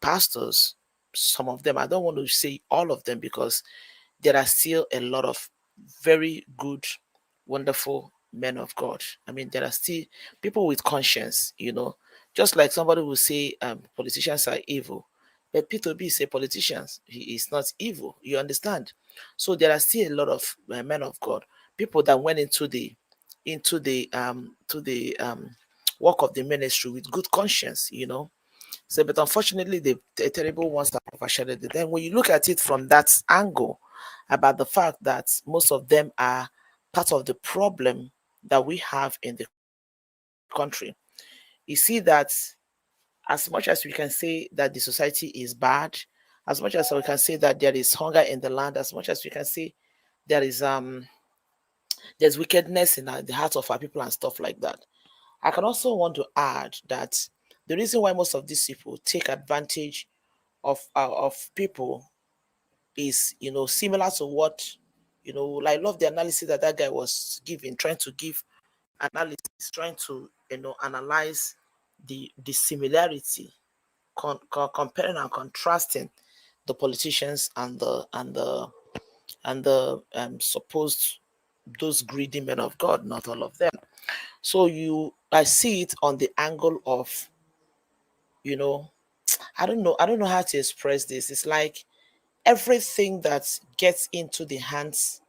pastors. Some of them, I don't want to say all of them, because there are still a lot of very good, wonderful men of God. I mean, there are still people with conscience, just like somebody will say politicians are evil. But P2B say politicians, he is not evil. You understand? So there are still a lot of men of God, people that went into the work of the ministry with good conscience, So, but unfortunately, the terrible ones that overshadowed it. Then when you look at it from that angle, about the fact that most of them are part of the problem that we have in the country, you see that as much as we can say that the society is bad, as much as we can say that there is hunger in the land, as much as we can say there is there's wickedness in the hearts of our people and stuff like that, I can also want to add that the reason why most of these people take advantage of people is, similar to what, I love the analysis that guy was giving, trying to give analysis, trying to, analyze the similarity, comparing and contrasting the politicians and the supposed those greedy men of God, not all of them. So I see it on the angle of, I don't know how to express this. It's like everything that gets into the hands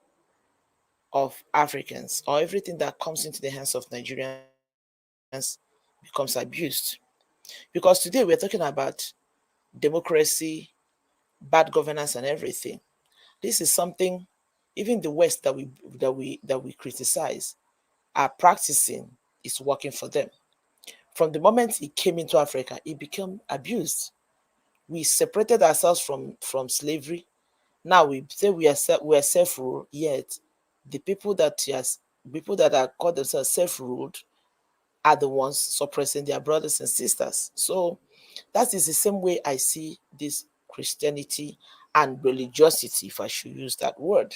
of Africans, or everything that comes into the hands of Nigerians, becomes abused. Because today we're talking about democracy, bad governance, and everything. This is something even the West that we criticize are practicing is working for them. From the moment it came into Africa, it became abused. We separated ourselves from slavery. Now we say we are self-ruled, yet the people that are called themselves self-ruled are the ones suppressing their brothers and sisters. So that is the same way I see this Christianity and religiosity, if I should use that word.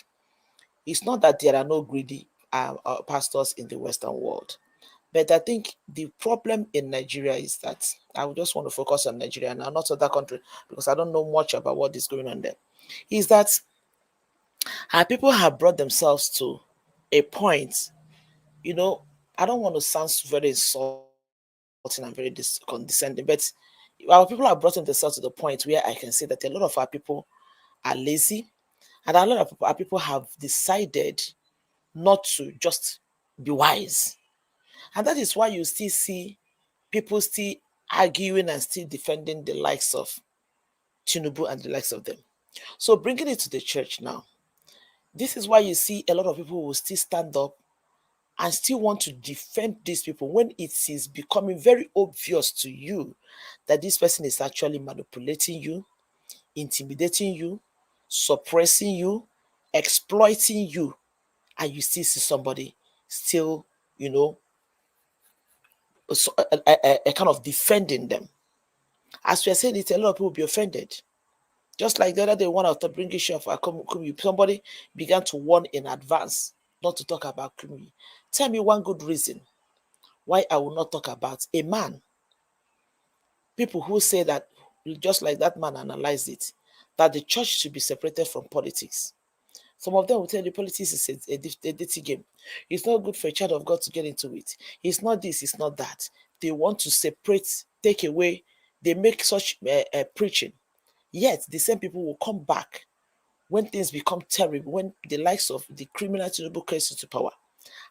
It's not that there are no greedy pastors in the Western world, but I think the problem in Nigeria is that I would just want to focus on Nigeria and not other country because I don't know much about what is going on there. Is that our people have brought themselves to a point, I don't want to sound very insulting and very condescending, but our people have brought themselves to the point where I can say that a lot of our people are lazy, and a lot of our people have decided not to just be wise. And that is why you still see people still arguing and still defending the likes of Tinubu and the likes of them. So bringing it to the church now, this is why you see a lot of people will still stand up and still want to defend these people when it is becoming very obvious to you that this person is actually manipulating you, intimidating you, suppressing you, exploiting you, and you still see somebody still, a kind of defending them. As we are saying it, a lot of people will be offended. Just like the other day, one of the bring issue of somebody began to warn in advance not to talk about Kumi. Tell me one good reason why I will not talk about a man. People who say that, just like that man analyzed it, that the church should be separated from politics. Some of them will tell you politics is a dirty game. It's not good for a child of God to get into it. It's not this, it's not that. They want to separate, take away. They make such preaching. Yet the same people will come back when things become terrible, when the likes of the criminal Tinubu comes into power,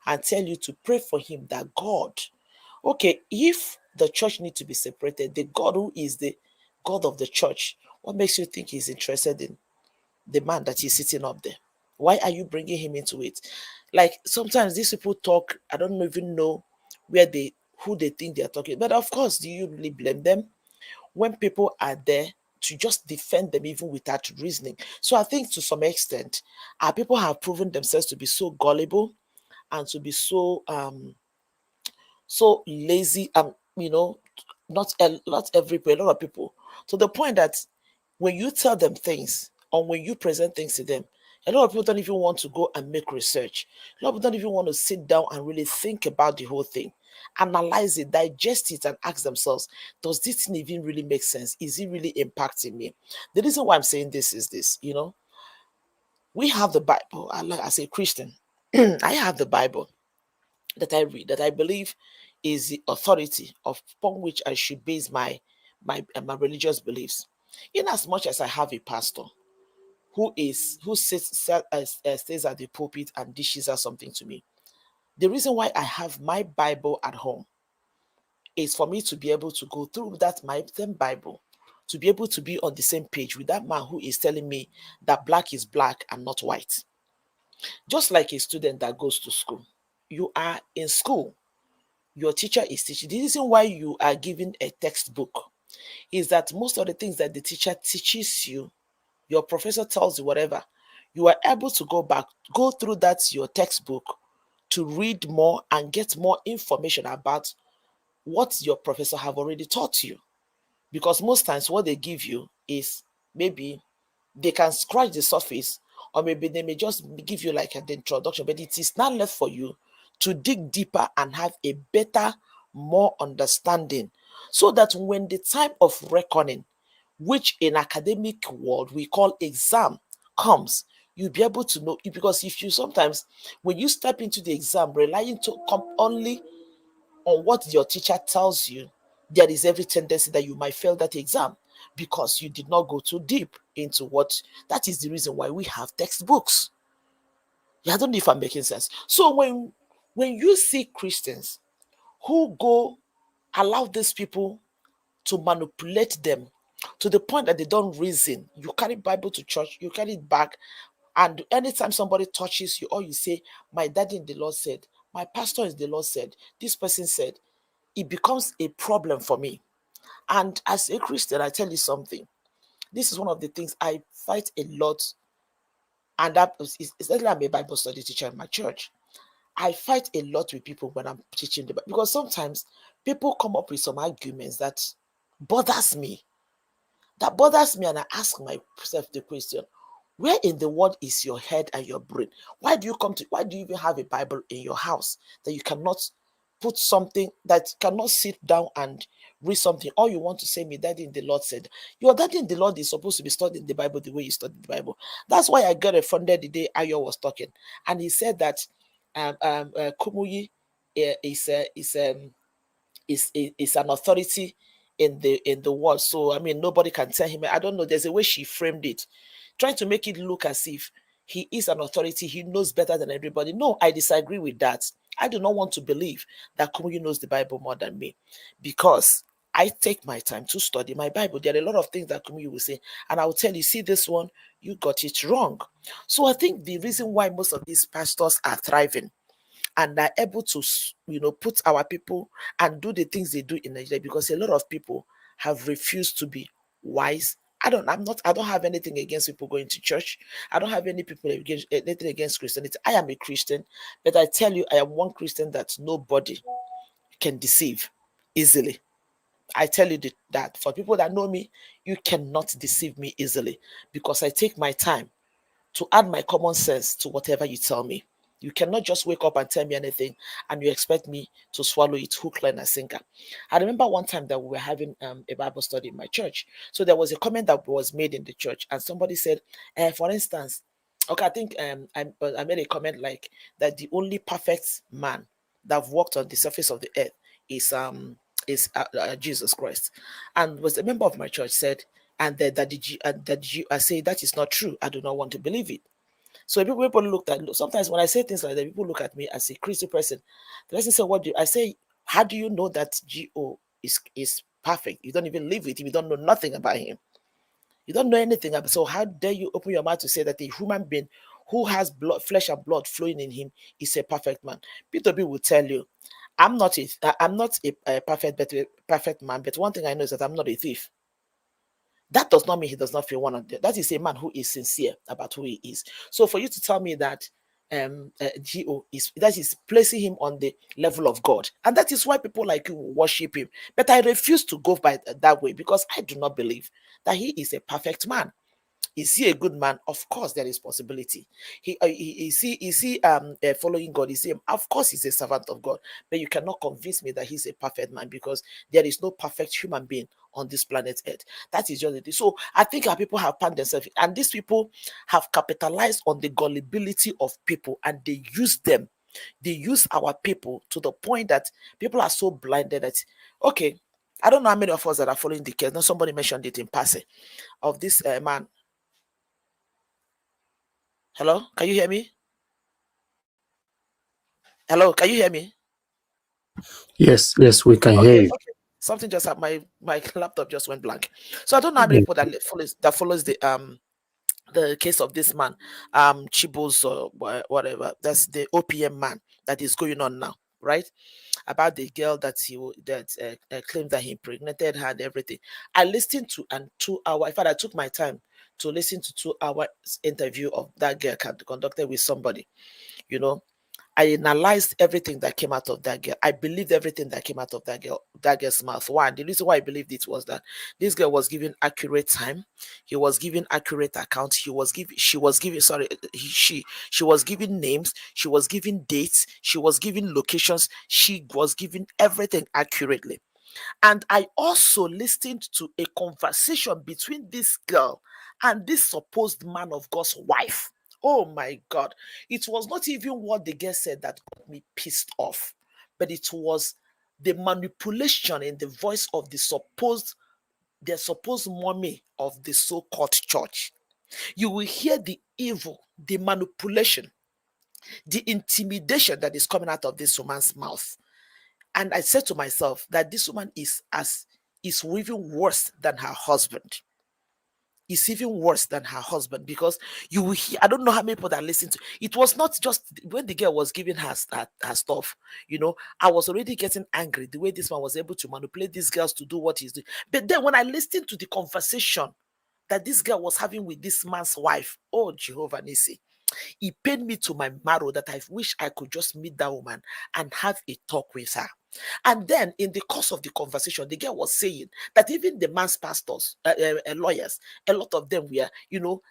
and tell you to pray for him that God, okay, if the church needs to be separated, the God who is the God of the church, what makes you think he's interested in the man that is sitting up there? Why are you bringing him into it? Like sometimes these people talk, I don't even know who they think they're talking. But of course, do you really blame them when people are there to just defend them even without reasoning? So I think to some extent, our people have proven themselves to be so gullible and to be so lazy, not everybody, a lot of people, to the point that when you tell them things or when you present things to them, a lot of people don't even want to go and make research. A lot of people don't even want to sit down and really think about the whole thing, analyze it, digest it, and ask themselves, does this thing even really make sense? Is it really impacting me? The reason why I'm saying this is this, we have the Bible. As a Christian, I have the Bible that I read, that I believe is the authority upon which I should base my religious beliefs. In as much as I have a pastor who stays at the pulpit and dishes out something to me, the reason why I have my Bible at home is for me to be able to go through my same Bible, to be able to be on the same page with that man who is telling me that black is black and not white. Just like a student that goes to school, you are in school, your teacher is teaching. The reason why you are given a textbook is that most of the things that the teacher teaches you, your professor tells you whatever, you are able to go through your textbook to read more and get more information about what your professor have already taught you. Because most times what they give you is maybe they can scratch the surface, or maybe they may just give you like an introduction, but it is not left for you to dig deeper and have a better, more understanding, so that when the time of reckoning, which in academic world we call exam, comes, you'll be able to know. Because if you sometimes, when you step into the exam relying to come only on what your teacher tells you, there is every tendency that you might fail that exam because you did not go too deep into what. That is the reason why we have textbooks. Yeah, I don't know if I'm making sense. So when you see Christians who go allow these people to manipulate them to the point that they don't reason, you carry Bible to church, you carry it back, and anytime somebody touches you, or you say, my daddy in the Lord said, my pastor in the Lord said, this person said, it becomes a problem for me. And as a Christian, I tell you something. This is one of the things I fight a lot. And that is that I'm a Bible study teacher in my church. I fight a lot with people when I'm teaching the Bible because sometimes people come up with some arguments that bothers me. That bothers me, and I ask myself the question: where in the world is your head and your brain? Why do you even have a Bible in your house that you cannot put something, that cannot sit down and read something? All you want to say, me daddy in the Lord said. Your daddy in the Lord is supposed to be studying the Bible the way you study the Bible. That's why I got offended the day Ayo was talking, and he said that Kumuyi is an authority in the world. So I mean, nobody can tell him. I don't know. There's a way she framed it, trying to make it look as if he is an authority. He knows better than everybody. No, I disagree with that. I do not want to believe that Kumuyi knows the Bible more than me, because I take my time to study my Bible. There are a lot of things that Kumuyi will say, and I will tell you, see this one, you got it wrong. So I think the reason why most of these pastors are thriving and are able to, put our people and do the things they do in Nigeria, because a lot of people have refused to be wise. I don't have anything against people going to church. I don't have anything against Christianity. I am a Christian, but I tell you, I am one Christian that nobody can deceive easily. I tell you that for people that know me, you cannot deceive me easily, because I take my time to add my common sense to whatever you tell me. You cannot just wake up and tell me anything and you expect me to swallow it hook, line, and sinker. I remember one time that we were having a Bible study in my church. So there was a comment that was made in the church, and somebody said, for instance, okay, I think I made a comment like that the only perfect man that walked on the surface of the earth is Jesus Christ. And was a member of my church said, I say that is not true. I do not want to believe it. So people looked at, sometimes when I say things like that, people look at me as a Christian person. The person said, "What do you?" I say, "How do you know that G.O. is perfect? You don't even live with him. You don't know nothing about him. You don't know anything about. So how dare you open your mouth to say that a human being who has blood, flesh and blood flowing in him is a perfect man?" P2B will tell you, I'm not a perfect man, but one thing I know is that I'm not a thief. That does not mean he does not feel one of them. That is a man who is sincere about who he is. So for you to tell me that G.O. is placing him on the level of God, and that is why people like you worship him. But I refuse to go by that way, because I do not believe that he is a perfect man. Is he a good man? Of course, there is possibility. Is he following God? Is he? Of course, he's a servant of God. But you cannot convince me that he's a perfect man, because there is no perfect human being on this planet Earth. That is just it. So I think our people have panned themselves, and these people have capitalized on the gullibility of people, and they use them. They use our people to the point that people are so blinded that, okay, I don't know how many of us that are following the case. Now somebody mentioned it in passing of this man. Hello, can you hear me? Hello, can you hear me? Yes, we can hear you. Okay. Something just happened. My laptop just went blank. So I don't know how many people that follows the case of this man, Chibos or whatever. That's the OPM man that is going on now, right? About the girl that claimed that he impregnated her and everything. I listened to an 2 hour. In fact, I took my time to listen to 2 hour interview of that girl conducted with somebody. I analyzed everything that came out of that girl. I believed everything that came out of that girl's mouth. One, the reason why I believed it was that this girl was given accurate time. He was giving accurate accounts. She was giving names. She was giving dates. She was giving locations. She was giving everything accurately. And I also listened to a conversation between this girl and this supposed man of God's wife. Oh my God. It was not even what the girl said that got me pissed off, but it was the manipulation in the voice of the supposed mommy of the so-called church. You will hear the evil, the manipulation, the intimidation that is coming out of this woman's mouth. And I said to myself that this woman is even worse than her husband. Is even worse than her husband, because you will hear, I don't know how many people that listen to it. Was not just when the girl was giving her stuff, I was already getting angry the way this man was able to manipulate these girls to do what he's doing. But then when I listened to the conversation that this girl was having with this man's wife, oh Jehovah Nissi, it pained me to my marrow that I wish I could just meet that woman and have a talk with her. And then in the course of the conversation, the girl was saying that even the man's pastors, lawyers, a lot of them were,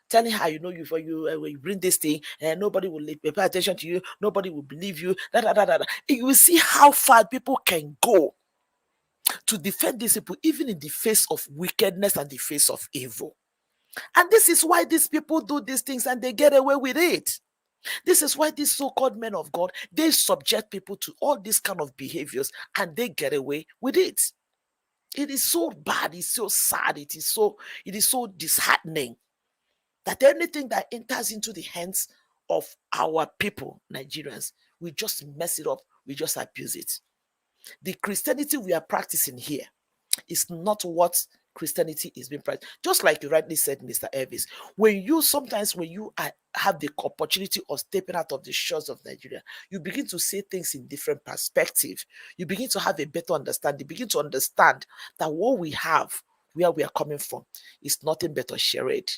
telling her, when you bring this thing, nobody will pay attention to you, nobody will believe you. You will see how far people can go to defend these people, even in the face of wickedness and the face of evil. And this is why these people do these things and they get away with it. This is why these so-called men of God, they subject people to all these kind of behaviors and they get away with it. It is so bad, it's so sad, it is so disheartening that anything that enters into the hands of our people, Nigerians, we just mess it up, we just abuse it. The Christianity we are practicing here is not what Christianity is being practiced. Just like you rightly said, Mr. Elvis, when you have the opportunity of stepping out of the shores of Nigeria, you begin to see things in different perspective. You begin to have a better understanding. You begin to understand that what we have, where we are coming from, is nothing but a charade.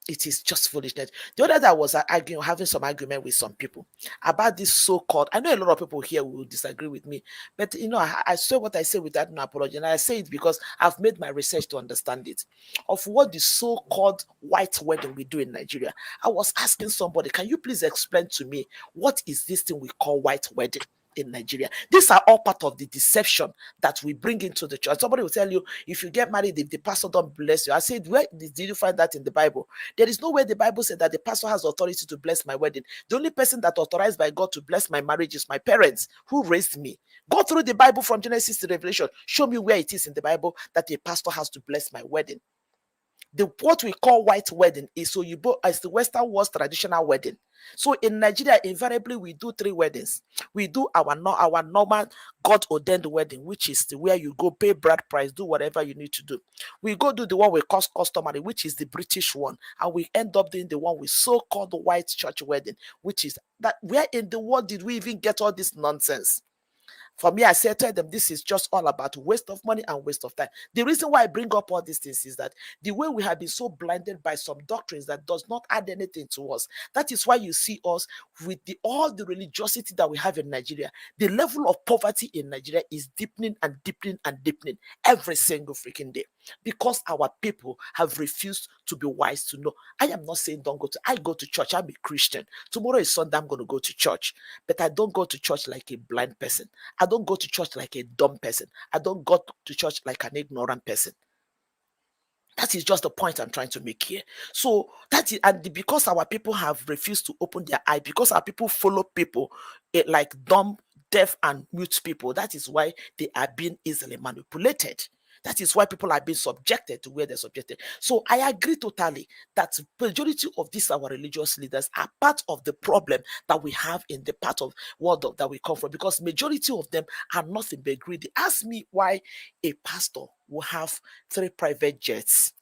It is just foolishness. The other day I was having some argument with some people about this so-called, I know a lot of people here will disagree with me, but I say what I say without no apology, and I say it because I've made my research to understand it, of what the so-called white wedding we do in Nigeria. I was asking somebody, can you please explain to me what is this thing we call white wedding in Nigeria? These are all part of the deception that we bring into the church. Somebody will tell you, if you get married, if the pastor don't bless you. I said, where did you find that in the Bible? There is no way the Bible said that the pastor has authority to bless my wedding. The only person that authorized by God to bless my marriage is my parents who raised me. Go through the Bible from Genesis to Revelation. Show me where it is in the Bible that a pastor has to bless my wedding. What we call white wedding is the Western world's traditional wedding. So in Nigeria, invariably we do 3 weddings. We do our normal God-ordained wedding, which is where you go pay bride price, do whatever you need to do. We go do the one we call customary, which is the British one, and we end up doing the one we so-called white church wedding, which is that. Where in the world did we even get all this nonsense? For me, I said to them, this is just all about waste of money and waste of time. The reason why I bring up all these things is that the way we have been so blinded by some doctrines that does not add anything to us. That is why you see us with all the religiosity that we have in Nigeria. The level of poverty in Nigeria is deepening and deepening and deepening every single freaking day, because our people have refused to be wise to know. I am not saying don't go to, I go to church, I'm a Christian. Tomorrow is Sunday, I'm going to go to church. But I don't go to church like a blind person. I don't go to church like a dumb person. I don't go to church like an ignorant person. That is just the point I'm trying to make here. So that is, and because our people have refused to open their eye, because our people follow people like dumb, deaf, and mute people, that is why they are being easily manipulated. That is why people are being subjected to where they're subjected. So I agree totally that the majority of these our religious leaders are part of the problem that we have in the part of world that we come from, because majority of them are nothing but greedy. Ask me why a pastor will have 3 private jets.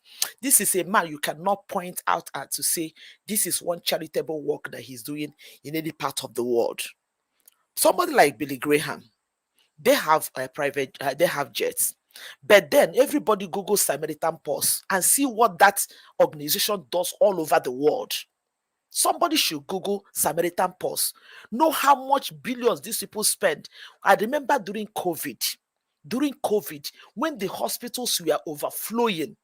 This is a man you cannot point out at to say this is one charitable work that he's doing in any part of the world. Somebody like Billy Graham, they have a private, they have jets. But then everybody Google Samaritan Purse and see what that organization does all over the world. Somebody should Google Samaritan Purse. Know how much billions these people spend. I remember during COVID, when the hospitals were overflowing,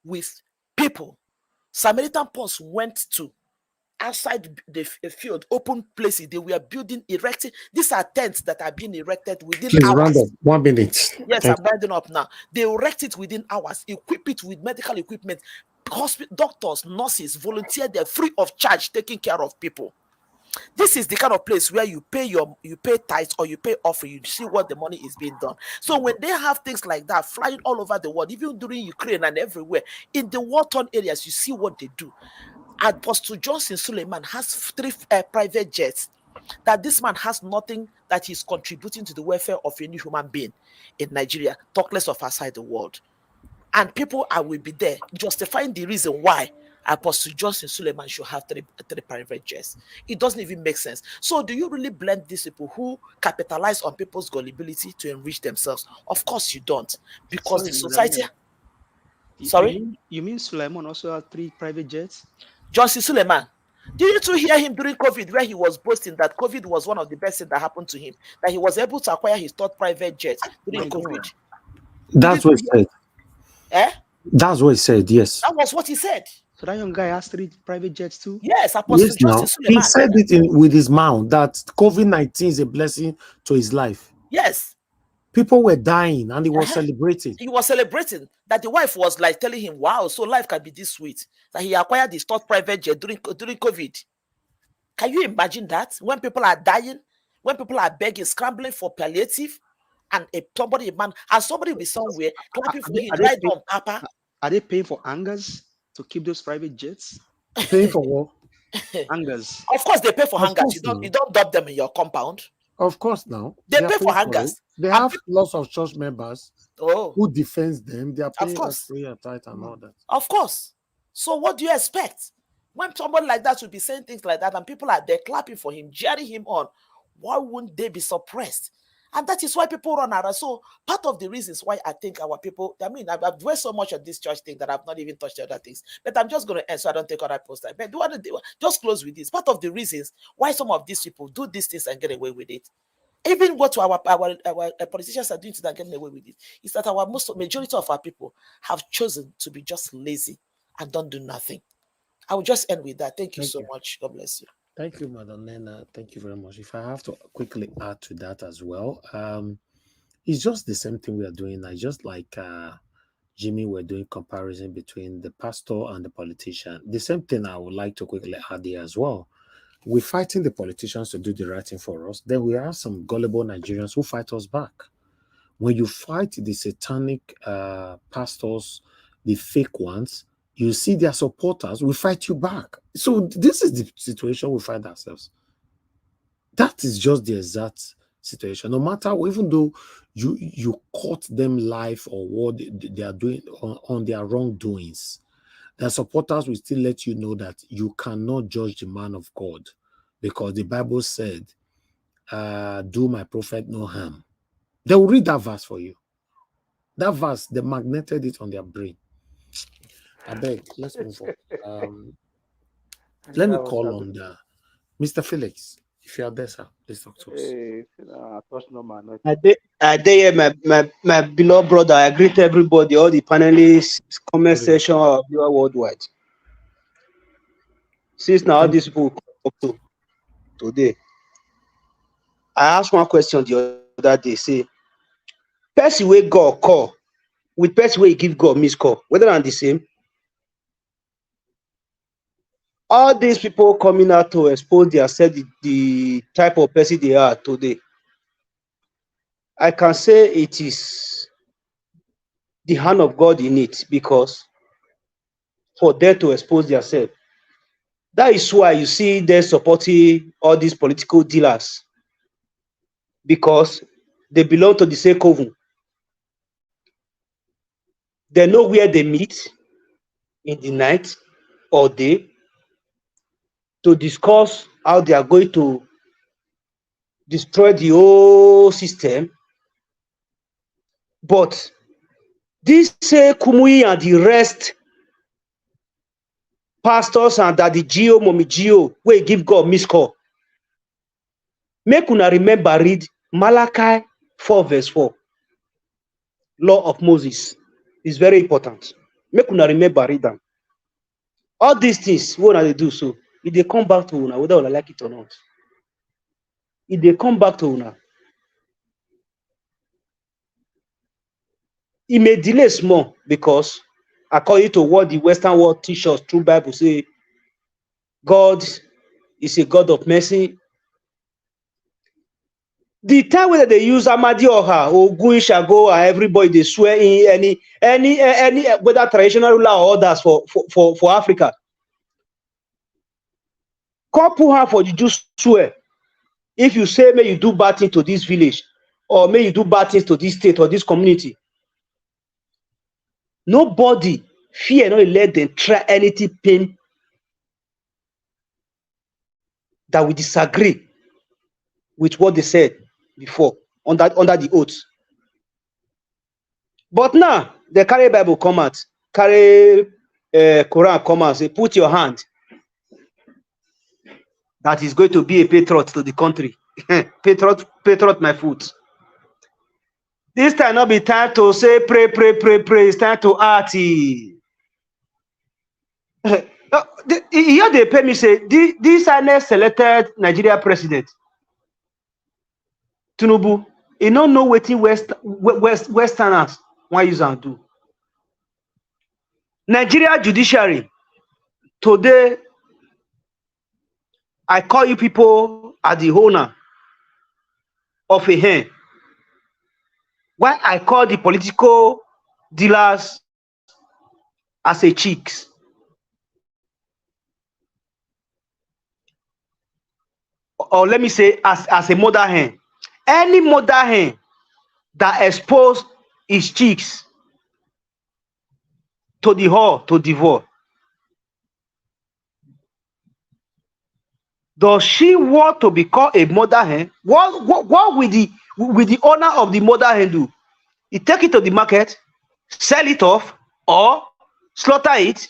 with people, Samaritan Purse went to outside the field, open places. They were erecting. These are tents that are being erected within Please hours. round up. 1 minute. Yes, I'm rounding up now. They erect it within hours, equip it with medical equipment. Doctors, nurses volunteer there free of charge, taking care of people. This is the kind of place where you pay tithes or you pay offering, you see what the money is being done. So when they have things like that flying all over the world, even during Ukraine and everywhere, in the war-torn areas, you see what they do. Apostle Johnson Suleiman has 3 private jets. That this man has nothing that he's contributing to the welfare of any human being in Nigeria, talk less of outside the world. And people will be there justifying the reason why Apostle Johnson Suleiman should have 3 private jets. It doesn't even make sense. So do you really blame these people who capitalize on people's gullibility to enrich themselves? Of course you don't. Because Sorry, the society... Sorry? You mean Suleiman also had 3 private jets? Johnson Suleiman. Did you hear him during COVID where he was boasting that COVID was one of the best things that happened to him? That he was able to acquire his 3rd private jet during COVID. That's what he said. Eh? That's what he said, yes. That was what he said. So that young guy has 3 private jets too? Yes, Apostle Yes, Johnson now. Suleiman. He said it with his mouth that COVID-19 is a blessing to his life. Yes. People were dying and he was celebrating. He was celebrating that the wife was like telling him, wow, so life can be this sweet. That he acquired his 3rd private jet during COVID. Can you imagine that? When people are dying, when people are begging, scrambling for palliative, and somebody will be somewhere clapping for him right on Papa. Are they paying for hangars to keep those private jets? Paying for what? Hangars. Of course they pay for Of hangars. course You don't not. dump them in your compound. Of course now. They are pay for paying hangers. it. They have lots of church members who defends them. They are paying course. prayer tithe and all that. Of course. So what do you expect? When somebody like that would be saying things like that and people are there clapping for him, cheering him on, why wouldn't they be suppressed? And that is why people run around. So part of the reasons why I think our people, I mean, I've read so much of this church thing that I've not even touched the other things. But I'm just going to end so I don't take other posts. But just close with this. Part of the reasons why some of these people do these things and get away with it, even what our politicians are doing to that getting away with it, is that our majority of our people have chosen to be just lazy and don't do nothing. I will just end with that. Thank you so much. God bless you. Thank you, Madam Nena. Thank you very much. If I have to quickly add to that as well, it's just the same thing we are doing now. Just like Jimmy, we're doing comparison between the pastor and the politician. The same thing I would like to quickly add here as well. We're fighting the politicians to do the right thing for us. Then we have some gullible Nigerians who fight us back. When you fight the satanic pastors, the fake ones, you see their supporters will fight you back. So this is the situation we find ourselves. That is just the exact situation. No matter, even though you caught them live or what they are doing on their wrongdoings, their supporters will still let you know that you cannot judge the man of God, because the Bible said, do my prophet no harm. They will read that verse for you. That verse, they magneted it on their brain. I beg, let's move on. Let me call on Mr. Felix. If you are there, sir, please talk to us. I dare my beloved brother. I greet everybody, all the panelists, comment section of your worldwide. Since now these people come up to today, I asked one question the other day. Say, person wey God call with person wey give God miss call, whether they're the same. All these people coming out to expose themselves, the type of person they are today, I can say it is the hand of God in it, because for them to expose themselves, that is why you see them supporting all these political dealers, because they belong to the same coven. They know where they meet in the night or day to discuss how they are going to destroy the whole system. But this Kumui and the rest pastors and that the Geo, Mommy Geo, will give God miss call. Make una remember, read Malachi 4 verse 4. Law of Moses is very important. Make una remember, read them. All these things, what are they do? So if they come back to una, whether una like it or not, if they come back to una, it may delay small, because according to what the Western world teaches us through Bible, say God is a God of mercy. The time when they use Amadi Oha, Ogun Shago, and everybody they swear in any whether traditional ruler or others for Africa. Come put her for the Jews swear. If you say may you do bad thing to this village, or may you do bad things to this state or this community, nobody fear not let them try anything pain that we disagree with what they said before under the oath. But now they carry Bible come out, carry Quran come out, say put your hand. That is going to be a patriot to the country. patriot my foot. This time not be time to say pray. It's time to act. Here they pay me say this next selected Nigeria president Tinubu. He don't know what Westerners want use and do. Nigeria Judiciary today. I call you people as the owner of a hen. Why I call the political dealers as a chicks? Or let me say as a mother hen. Any mother hen that expose his chicks to the whore to devour, does she want to become a mother hen? What will the owner of the mother hen do? He take it to the market, sell it off, or slaughter it?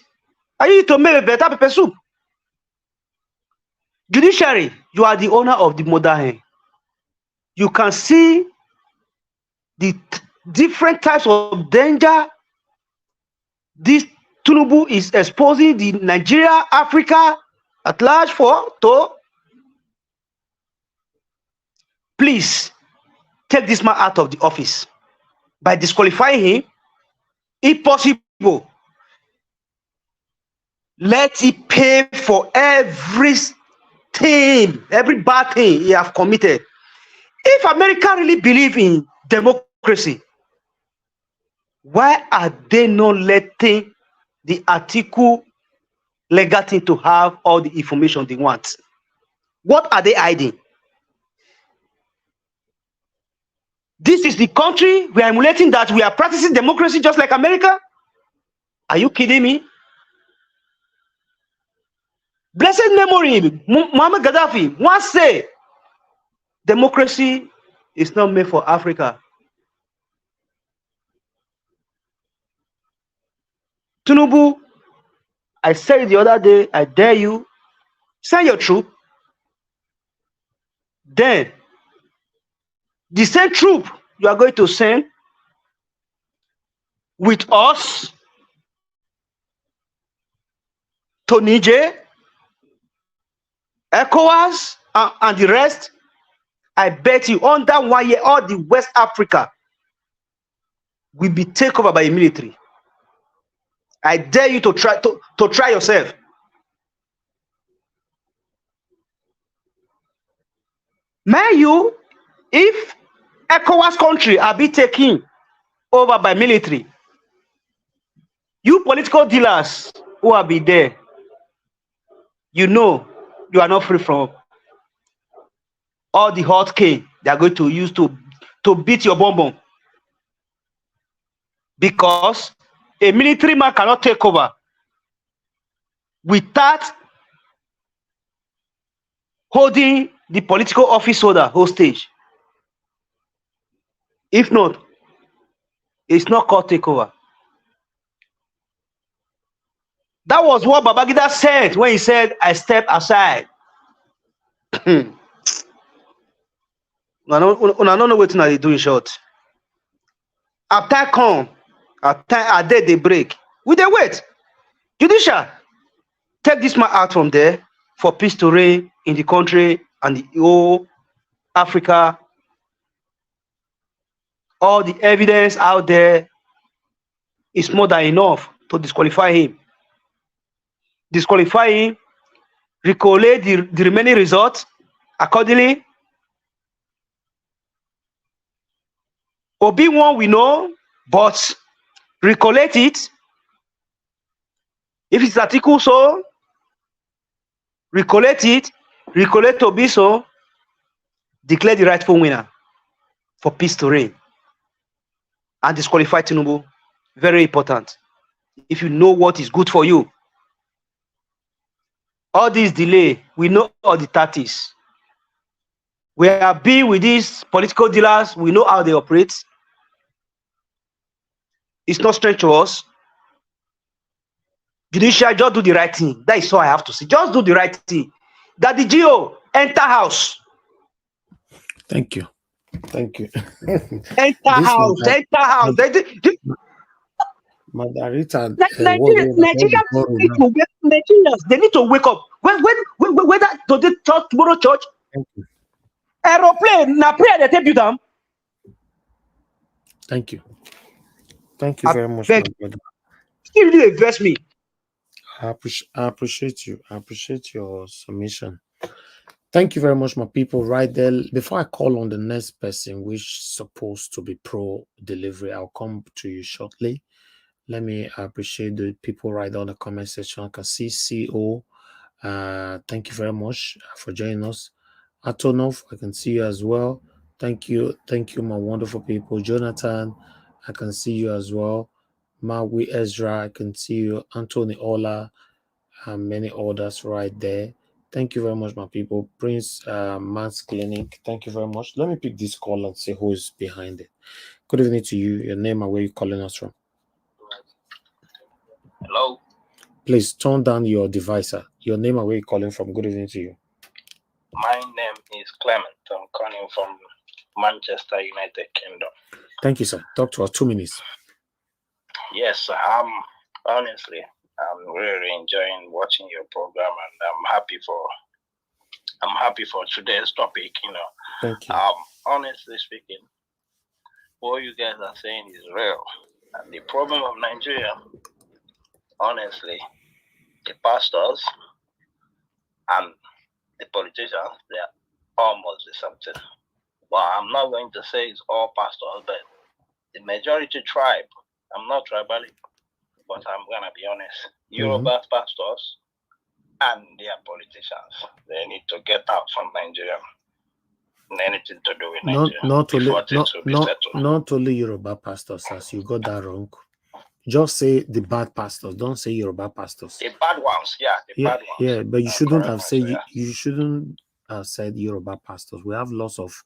Are you to make a better pepper soup? Judiciary, you are the owner of the mother hen. You can see the different types of danger this Tinubu is exposing the Nigeria, Africa at large to. Please take this man out of the office by disqualifying him. If possible, let him pay for everything, every bad thing he have committed. If America really believe in democracy, why are they not letting the article legal thing to have all the information they want? What are they hiding? This is the country we are emulating, that we are practicing democracy just like America? Are you kidding me? Blessed memory, Muammar Gaddafi once said, democracy is not made for Africa. Tinubu, I said it the other day, I dare you, send your troop. Then, the same troop you are going to send with us to Niger, ECOWAS, and the rest. I bet you under 1 year, all the West Africa will be taken over by a military. I dare you to try yourself. May you, if ECOWAS country are be taken over by military, you political dealers who will be there, you know you are not free from all the hot cane they are going to use to beat your bonbon. Because a military man cannot take over without holding the political office holder hostage. If not, it's not called takeover. That was what Babangida said when he said, I step aside. I don't know what they do in short. After come, after a day they break. We they wait. Judicial, take this man out from there for peace to reign in the country and the whole Africa. All the evidence out there is more than enough to disqualify him. Disqualify him recollate the remaining results accordingly. Obi one we know, but recollect it. If it's article so, recollect it, recollect Obi so, declare the rightful winner for peace to reign and disqualify Tinubu. Very important. If you know what is good for you. All this delay, we know all the tactics. We have been with these political dealers, we know how they operate. It's not strange to us. Judiciary, just do the right thing. That is all I have to say. Just do the right thing. That the GO enter house. Thank you. Thank you. Enter house. Enter house. Margarita, Nigerians they need to wake up. Whether today church, tomorrow church, aeroplane, na prayer they take you down. Thank you. Thank you very much, my brother. Still really invest me. I appreciate you. I appreciate your submission. Thank you very much, my people. Right there, before I call on the next person, which is supposed to be pro delivery, I'll come to you shortly. Let me appreciate the people right there on the comment section. I can see CEO. Thank you very much for joining us. Atonov, I can see you as well. Thank you, my wonderful people. Jonathan, I can see you as well. Maui Ezra, I can see you. Anthony Ola, and many others right there. Thank you very much, my people. Prince Mass Clinic, thank you very much. Let me pick this call and see who is behind it. Good evening to you. Your name and where you're calling us from. Hello. Please turn down your device, sir. Your name and where you're calling from. Good evening to you. My name is Clement. I'm calling from Manchester, United Kingdom. Thank you, sir. Talk to us. 2 minutes. Yes, honestly, I'm really enjoying watching your program, and I'm happy for today's topic. Thank you. Honestly speaking, what you guys are saying is real, and the problem of Nigeria, honestly, the pastors and the politicians, they are almost the same thing. Well, I'm not going to say it's all pastors, but the majority tribe, I'm not tribally, but I'm going to be honest, Yoruba pastors and their politicians, they need to get out from Nigeria. Anything to do with Nigeria. Not only Yoruba pastors, as you got that wrong. Just say the bad pastors. Don't say Yoruba pastors. The bad ones, bad ones. Yeah, but you shouldn't have said you shouldn't have said Yoruba pastors. We have lots of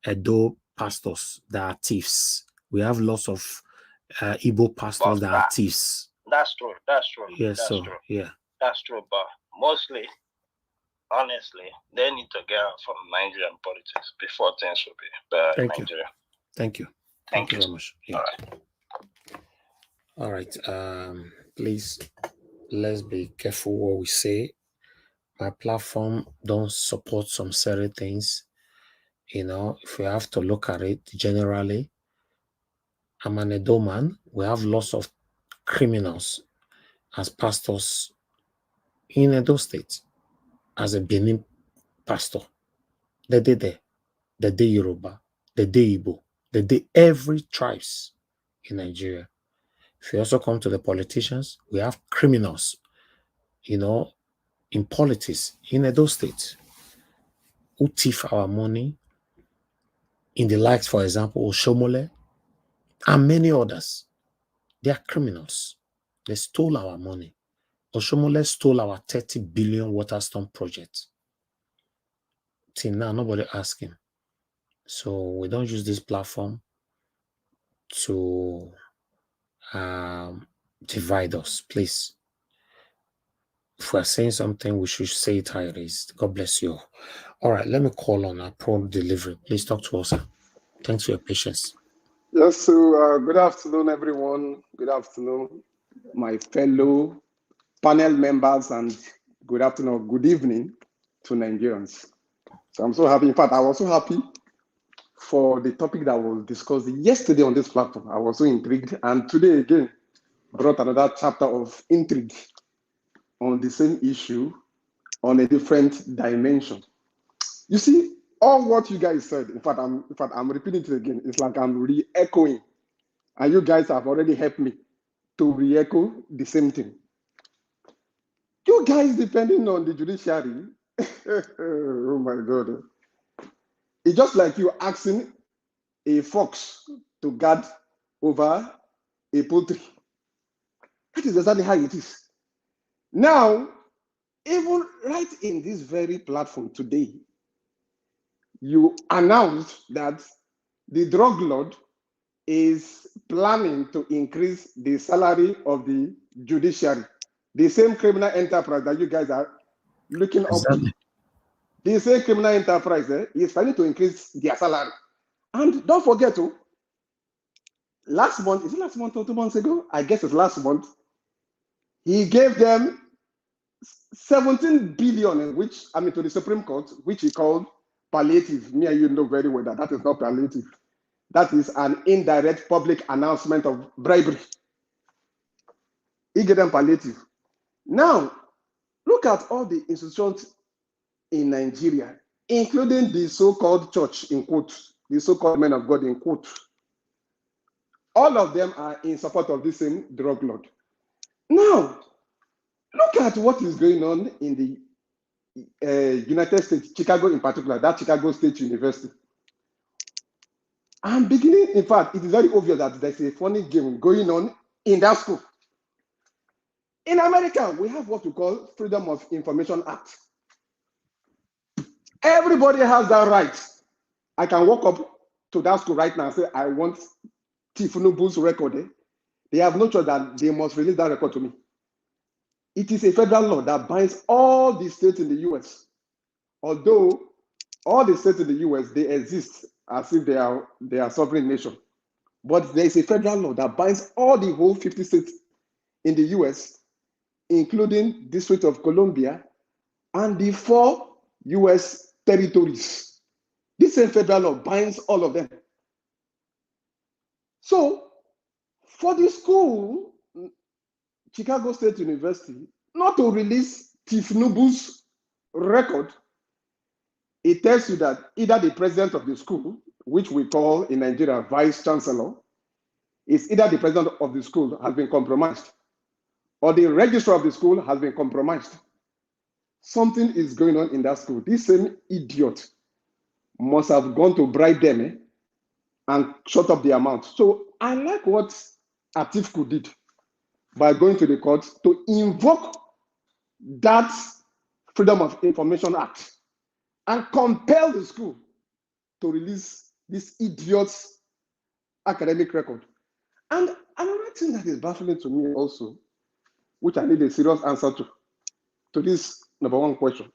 Edo pastors that are thieves. We have lots of Igbo pastors that are thieves. That's true. Yeah, that's true. But mostly, honestly, they need to get out from Nigerian politics before things will be better in Nigeria. Thank you. Thank you very much. Yeah. All right. Please, let's be careful what we say. My platform don't support some certain things. If we have to look at it generally, I'm an Edo man. We have lots of criminals as pastors in Edo State. As a Benin pastor, they did there. They did Yoruba. They did Igbo. They did every tribes in Nigeria. If you also come to the politicians, we have criminals, in politics in Edo State who thief our money in the likes, for example, Oshomole and many others. They are criminals. They stole our money. Oshomole stole our 30 billion Waterstone project. Till now, nobody asked him. So we don't use this platform to divide us, please. If we're saying something, we should say it how it is. God bless you. All right, let me call on our pro delivery. Please talk to us, sir. Thanks for your patience. Yes, so good afternoon, everyone. Good afternoon, my fellow panel members, and good afternoon, good evening to Nigerians. So I'm so happy. In fact, I was so happy for the topic that was discussed yesterday on this platform. I was so intrigued, and today again brought another chapter of intrigue on the same issue. on a different dimension. You see, all what you guys said, in fact, I'm repeating it again. It's like I'm re-echoing. And you guys have already helped me to re-echo the same thing. You guys depending on the judiciary, oh my God. It's just like you asking a fox to guard over a poultry. That is exactly how it is. Now, even right in this very platform today, you announced that the drug lord is planning to increase the salary of the judiciary. The same criminal enterprise that you guys are looking up to. The same criminal enterprise is planning to increase their salary. And don't forget, last month, is it last month or 2 months ago? I guess it's last month. He gave them 17 billion, which, I mean, to the Supreme Court, which he called palliative. Me and you know very well that that is not palliative. That is an indirect public announcement of bribery. He gave them palliative. Now, look at all the institutions in Nigeria, including the so-called church, in quotes, the so-called men of God, in quotes. All of them are in support of the same drug lord. Now, look at what is going on in the United States, Chicago in particular, that Chicago State University. I'm beginning, in fact, it is very obvious that there's a funny game going on in that school. In America, we have what we call Freedom of Information Act. Everybody has that right. I can walk up to that school right now and say, I want Tinubu's record. They have no choice that they must release that record to me. It is a federal law that binds all the states in the US. Although all the states in the US, they exist as if they are sovereign nation. But there is a federal law that binds all the whole 50 states in the US, including District of Columbia and the 4 US territories. This same federal law binds all of them. So for the school, Chicago State University, not to release Tinubu's record, it tells you that either the president of the school, which we call in Nigeria vice chancellor, is either the president of the school has been compromised, or the registrar of the school has been compromised. Something is going on in that school. This same idiot must have gone to bribe them and shut up the amount. So I like what Atiku did by going to the court to invoke that Freedom of Information Act and compel the school to release this idiot's academic record. And another thing that is baffling to me also, which I need a serious answer to this number one question.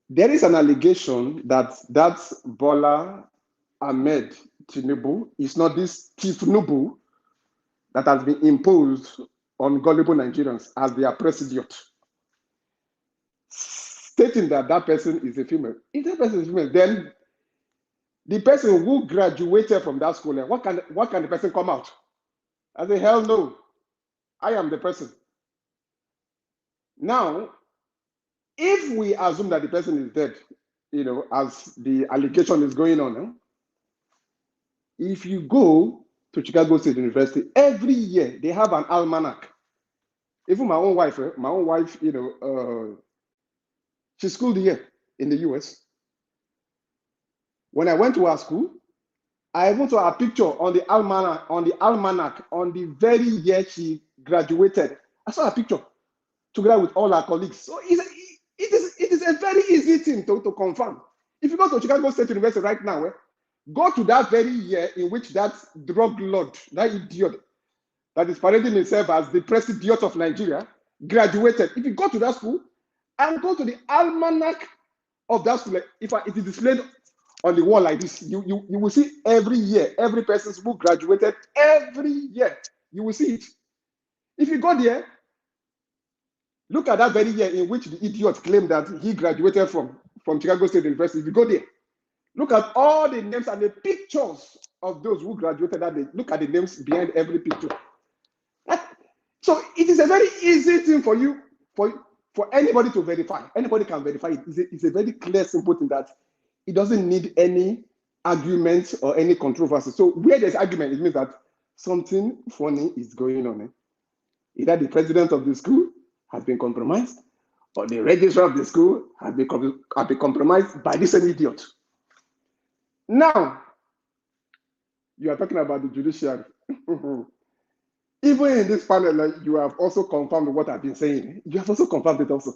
There is an allegation that Bola Ahmed Tinubu is not this Tinubu that has been imposed on gullible Nigerians as their president, stating that that person is a female. If that person is female, then the person who graduated from that school, what can the person come out? I say, hell no, I am the person. Now, if we assume that the person is dead, as the allegation is going on, if you go to Chicago State University, every year they have an almanac. Even my own wife, she schooled here in the US. When I went to her school, I went to her picture on the almanac on the very year she graduated. I saw her picture together with all her colleagues. So it is a very easy thing to confirm. If you go to Chicago State University right now, go to that very year in which that drug lord, that idiot that is parading himself as the president of Nigeria, graduated. If you go to that school and go to the almanac of that school, if it is displayed on the wall like this, you will see every year, every person who graduated every year, you will see it. If you go there, look at that very year in which the idiot claimed that he graduated from Chicago State University. If you go there, look at all the names and the pictures of those who graduated that day. Look at the names behind every picture. So it is a very easy thing for for anybody to verify. Anybody can verify it. It's a very clear, simple thing that it doesn't need any argument or any controversy. So where there's argument, it means that something funny is going on. Either the president of the school has been compromised, or the registrar of the school has been compromised by this idiot. Now, you are talking about the judiciary. Even in this panel, you have also confirmed what I've been saying. You have also confirmed it also.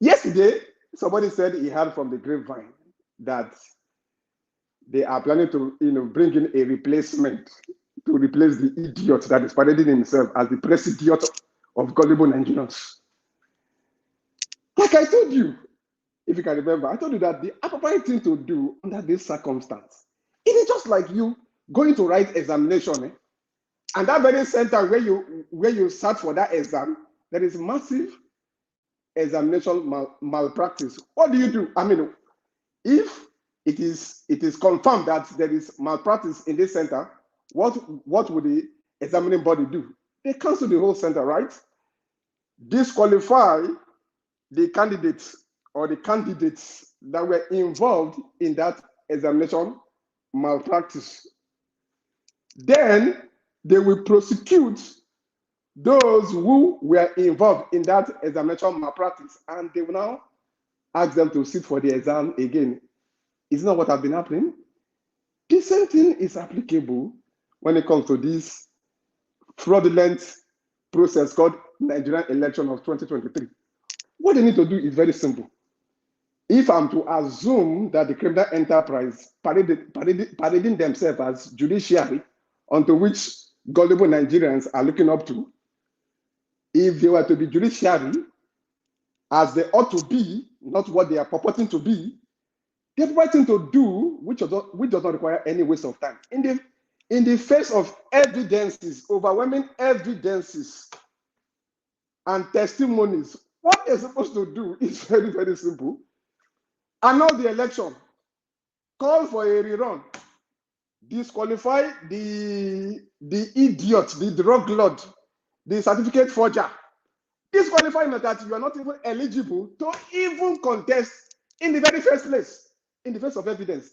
Yesterday, somebody said he heard from the grapevine that they are planning to bring in a replacement to replace the idiot that is parading himself as the president of gullible Nigerians. Like I told you, if you can remember, I told you that the appropriate thing to do under this circumstance, it is just like you going to write examination, and that very center where you sat for that exam, there is massive examination malpractice. What do you do? I mean, if it is confirmed that there is malpractice in this center, what would the examining body do? They cancel the whole center, right? Disqualify the candidates or the candidates that were involved in that examination malpractice. Then they will prosecute those who were involved in that examination malpractice, and they will now ask them to sit for the exam again. Isn't that what has been happening? The same thing is applicable when it comes to this fraudulent process called Nigerian election of 2023. What they need to do is very simple. If I'm to assume that the criminal enterprise parading themselves as judiciary, onto which gullible Nigerians are looking up to, if they were to be judiciary, as they ought to be, not what they are purporting to be, the right thing to do, which does not require any waste of time. In the face of evidences, overwhelming evidences and testimonies, what they're supposed to do is very, very simple. Annul the election, call for a rerun, disqualify the idiot, the drug lord, the certificate forger, disqualify that you are not even eligible to even contest in the very first place, in the face of evidence.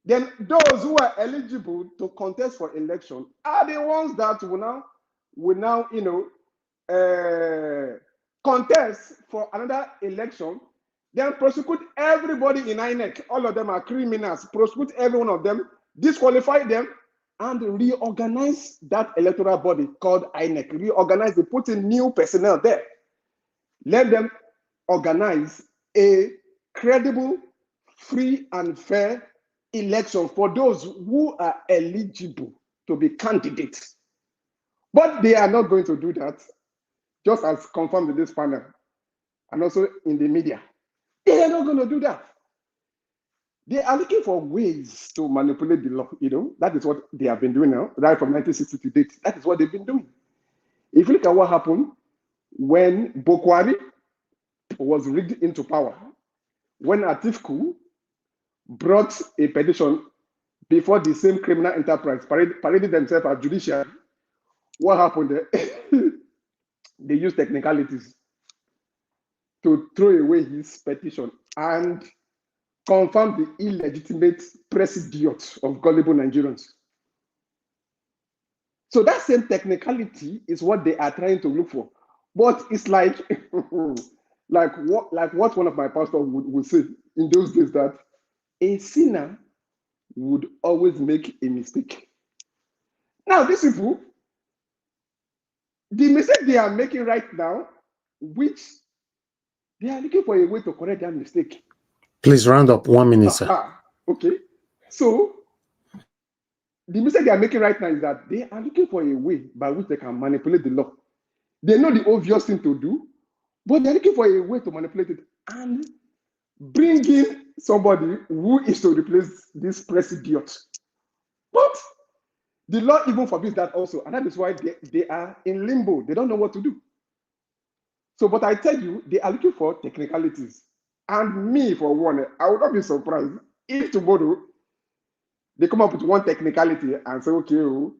Then those who are eligible to contest for election are the ones that will now contest for another election. Then prosecute everybody in INEC. All of them are criminals. Prosecute every one of them, disqualify them, and reorganize that electoral body called INEC. Reorganize, they put in new personnel there. Let them organize a credible, free, and fair election for those who are eligible to be candidates. But they are not going to do that, just as confirmed in this panel and also in the media. They are not going to do that. They are looking for ways to manipulate the law. That is what they have been doing now, right from 1960 to date. That is what they've been doing. If you look at what happened when Bokwari was rigged into power, when Atiku brought a petition before the same criminal enterprise paraded themselves as judiciary, what happened there? They used technicalities to throw away his petition and confirm the illegitimate president of gullible Nigerians. So that same technicality is what they are trying to look for. But it's like what one of my pastors would say in those days, that a sinner would always make a mistake. Now, these people, the mistake they are making right now, which they are looking for a way to correct that mistake. Please round up 1 minute, sir. Okay. So, the mistake they are making right now is that they are looking for a way by which they can manipulate the law. They know the obvious thing to do, but they're looking for a way to manipulate it and bring in somebody who is to replace this president. But the law even forbids that also, and that is why they are in limbo. They don't know what to do. So, but I tell you, they are looking for technicalities. And me, for one, I would not be surprised if tomorrow they come up with one technicality and say, okay, you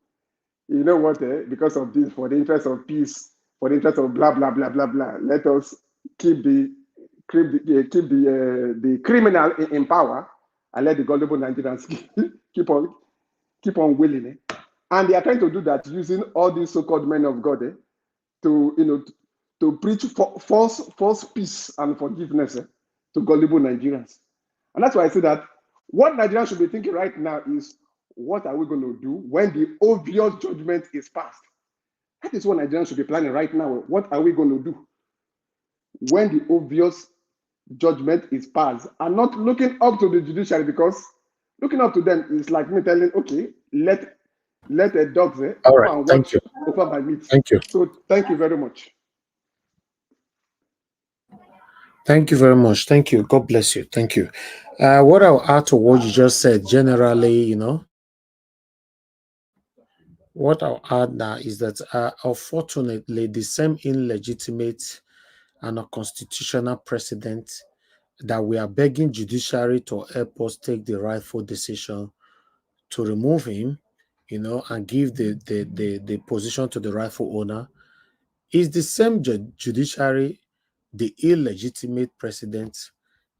know what, because of this, for the interest of peace, for the interest of blah blah blah blah blah. Let us keep the criminal in power and let the gullible Nigerians keep on willing it. And they are trying to do that using all these so-called men of God to preach false peace and forgiveness to gullible Nigerians. And that's why I say that what Nigerians should be thinking right now is, what are we going to do when the obvious judgment is passed? That is what Nigerians should be planning right now. What are we going to do when the obvious judgment is passed? And not looking up to the judiciary, because looking up to them is like me telling, okay, let a dog All right, come and thank watch you. over my meat. Thank you. So thank you very much. Thank you very much. Thank you. God bless you. Thank you. What I'll add to what you just said, generally, what I'll add now is that unfortunately, the same illegitimate and unconstitutional precedent that we are begging judiciary to help us take the rightful decision to remove him, and give the position to the rightful owner, is the same judiciary, the illegitimate president,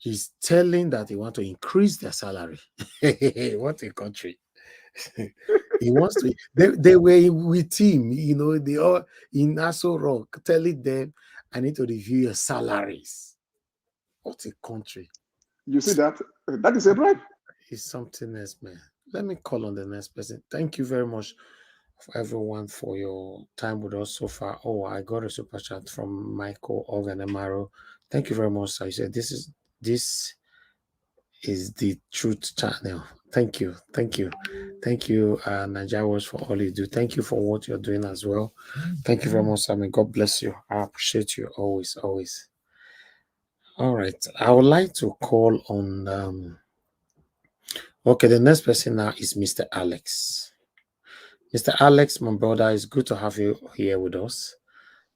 is telling that they want to increase their salary. What a country. He wants to. They were with him, they all in Aso Rock telling them, I need to review your salaries. What a country. You see that? That is a bribe. It's something else, man. Let me call on the next person. Thank you very much for everyone for your time with us so far. Oh, I got a super chat from Michael Oganemaro. Thank you very much, sir. He said this is the truth channel. Thank you. Thank you. Thank you, Najawas, for all you do. Thank you for what you're doing as well. Thank you very much, Simon. God bless you. I appreciate you always, always. All right. I would like to call on okay, the next person now is Mr. Alex. Mr. Alex, my brother, it's good to have you here with us.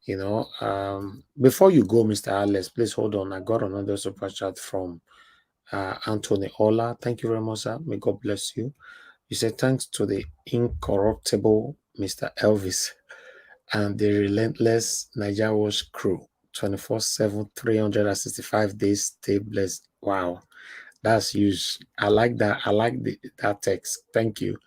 Before you go, Mr. Alex, please hold on. I got another super chat from Anthony Ola. Thank you very much, sir. May God bless you. You said thanks to the incorruptible Mr. Elvis and the relentless Niger Wash crew. 24/7, 365 days, stay blessed. Wow, that's huge. I like that. I like that text. Thank you.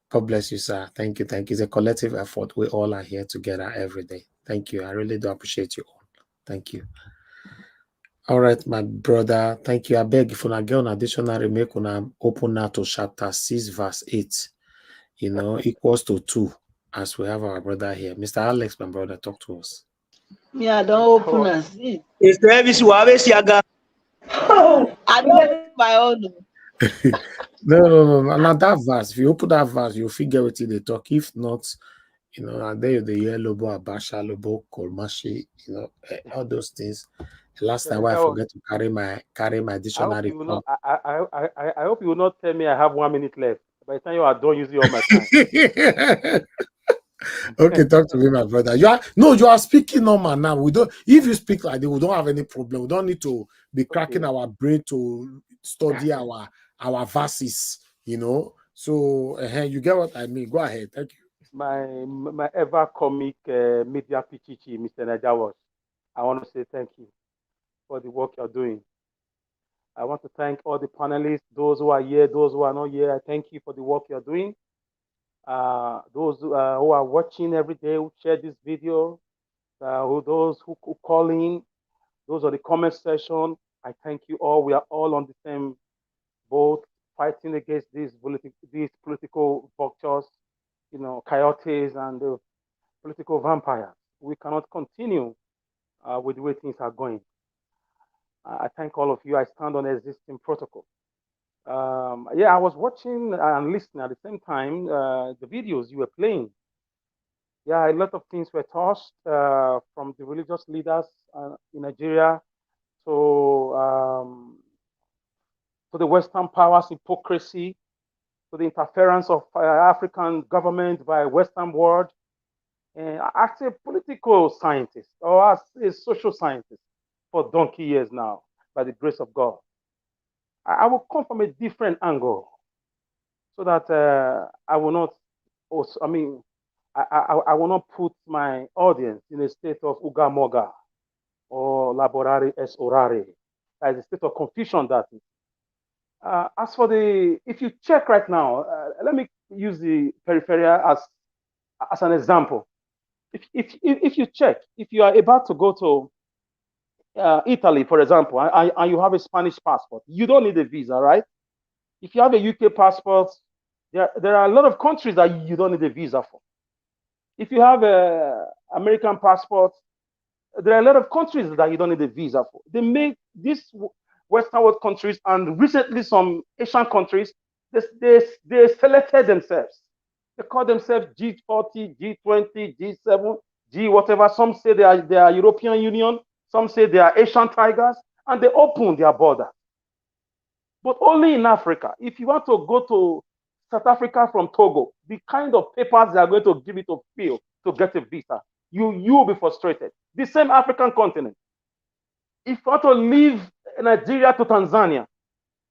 God bless you, sir. Thank you. Thank you. It's a collective effort. We all are here together every day. Thank you. I really do appreciate you all. Thank you. All right, my brother. Thank you. I beg if you get an additional remake, open now to chapter 6, verse 8. Equals to 2, as we have our brother here. Mr. Alex, my brother, talk to us. Yeah, don't open us. It's the Elvis Waves Yaga. I don't my own. No. Now that verse, if you open that verse, you'll figure what they talk. If not, and then the year Lobo, Abasha, Lobo, Kolmashi, all those things. Last time I forget to carry my dictionary. I hope you will not tell me I have 1 minute left. By the time you are done using all my time. Okay, talk to me, my brother. You are speaking normal now. We don't. If you speak like that, we don't have any problem. We don't need to be cracking our brain to study our verses. So you get what I mean. Go ahead. Thank you. My ever comic media pichichi, Mr. Najawas. I want to say thank you for the work you're doing. I want to thank all the panelists, those who are here, those who are not here. I thank you for the work you're doing. Those who are watching every day, who share this video, those who call in, those are the comment section. I thank you all. We are all on the same boat, fighting against these political vultures, coyotes and political vampires. We cannot continue with the way things are going. I thank all of you. I stand on existing protocol. I was watching and listening at the same time the videos you were playing. Yeah, a lot of things were touched from the religious leaders in Nigeria to the Western powers' hypocrisy, to the interference of African government by Western world. And as a political scientist or as a social scientist for donkey years now, by the grace of God, I will come from a different angle so that I will not I will not put my audience in a state of uga moga or laborare es orare. That is a state of confusion that is. As for if you check right now, let me use the peripheral as an example. If you check, if you are about to go to Italy, for example, and you have a Spanish passport, you don't need a visa, right? If you have a UK passport, there are a lot of countries that you don't need a visa for. If you have an American passport, there are a lot of countries that you don't need a visa for. They make these Western world countries and recently some Asian countries, they selected themselves. They call themselves G40, G20, G7, G whatever. Some say they are European Union. Some say they are Asian tigers, and they open their border. But only in Africa. If you want to go to South Africa from Togo, the kind of papers they are going to give you to fill to get a visa, you will be frustrated. The same African continent. If you want to leave Nigeria to Tanzania,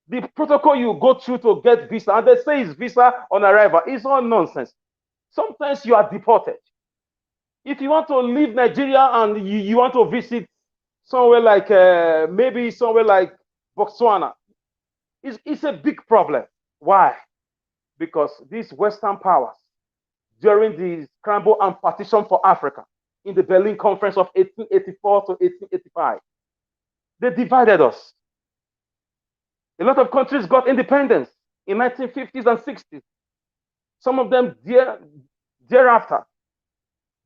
the protocol you go through to get visa, and they say it's visa on arrival, it's all nonsense. Sometimes you are deported. If you want to leave Nigeria and you want to visit somewhere like maybe somewhere like Botswana, it's a big problem. Why? Because these Western powers, during the scramble and partition for Africa in the Berlin Conference of 1884 to 1885, they divided us. A lot of countries got independence in 1950s and 60s. Some of them thereafter.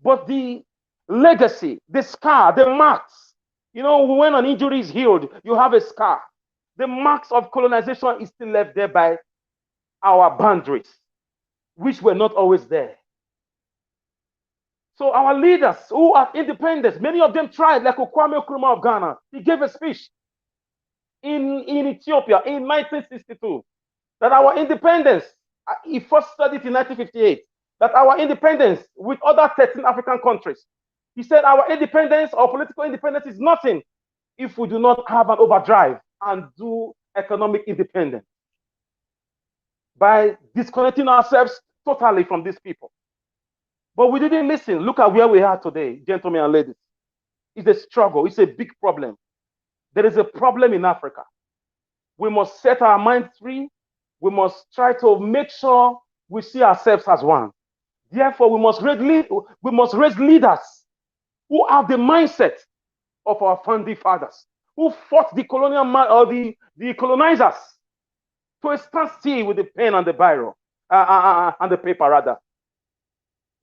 But the legacy, the scar, the marks, when an injury is healed, you have a scar. The marks of colonization is still left there by our boundaries, which were not always there. So our leaders who are independent, many of them tried, like Kwame Nkrumah of Ghana. He gave a speech in Ethiopia in 1962 that our independence, he first studied in 1958, that our independence with other 13 African countries, he said our independence or political independence is nothing if we do not have an overdrive and do economic independence by disconnecting ourselves totally from these people. But we didn't listen. Look at where we are today, gentlemen and ladies. It's a struggle. It's a big problem. There is a problem in Africa. We must set our minds free. We must try to make sure we see ourselves as one. Therefore, we must raise leaders who have the mindset of our founding fathers, who fought the colonial or the colonizers to stand still with the pen and the biro and the paper rather.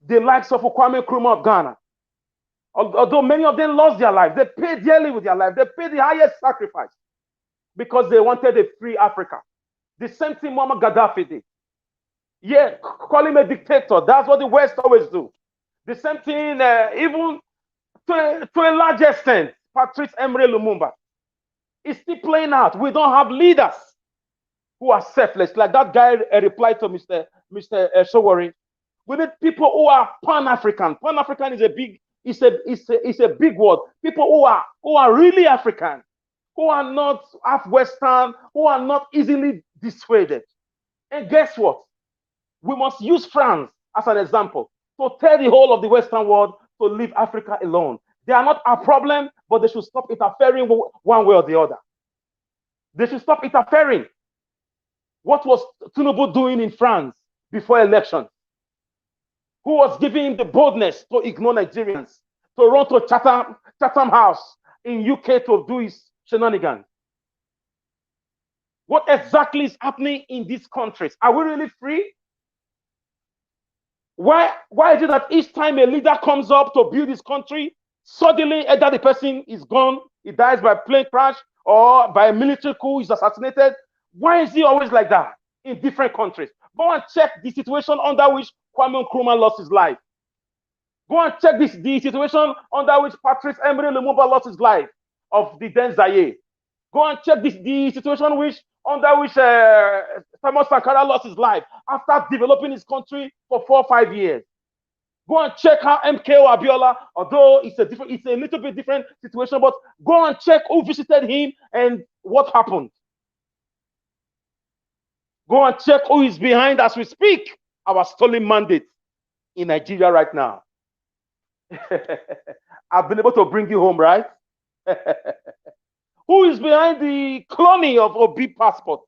The likes of Kwame Nkrumah of Ghana, although many of them lost their life, they paid dearly with their life. They paid the highest sacrifice because they wanted a free Africa. The same thing Muammar Gaddafi did. Yeah, call him a dictator. That's what the West always do. The same thing, even to a large extent, Patrice Emery Lumumba is still playing out. We don't have leaders who are selfless. Like that guy replied to Mr. Showori. We need people who are pan-African. Pan-African is a big word. People who are really African, who are not half Western, who are not easily dissuaded. And guess what? We must use France as an example to tell the whole of the Western world to leave Africa alone. They are not our problem, but they should stop interfering one way or the other. They should stop interfering. What was Tinubu doing in France before election? Who was giving him the boldness to ignore Nigerians, to run to Chatham House in UK to do his shenanigans? What exactly is happening in these countries? Are we really free? Why is it that each time a leader comes up to build this country, suddenly either the person is gone, he dies by plane crash, or by a military coup, he's assassinated? Why is he always like that in different countries? Go and check the situation under which Kwame Nkrumah lost his life. Go and check the situation under which Patrice Emery Lumumba lost his life of the then Zaire. Go and check the situation under which Thomas Sankara lost his life after developing his country for 4 or 5 years. Go and check how MKO Abiola, although it's a little bit different situation, but go and check who visited him and what happened. Go and check who is behind, as we speak, our stolen mandate. in Nigeria right now. I've been able to bring you home, right? Who is behind the cloning of Obi passport?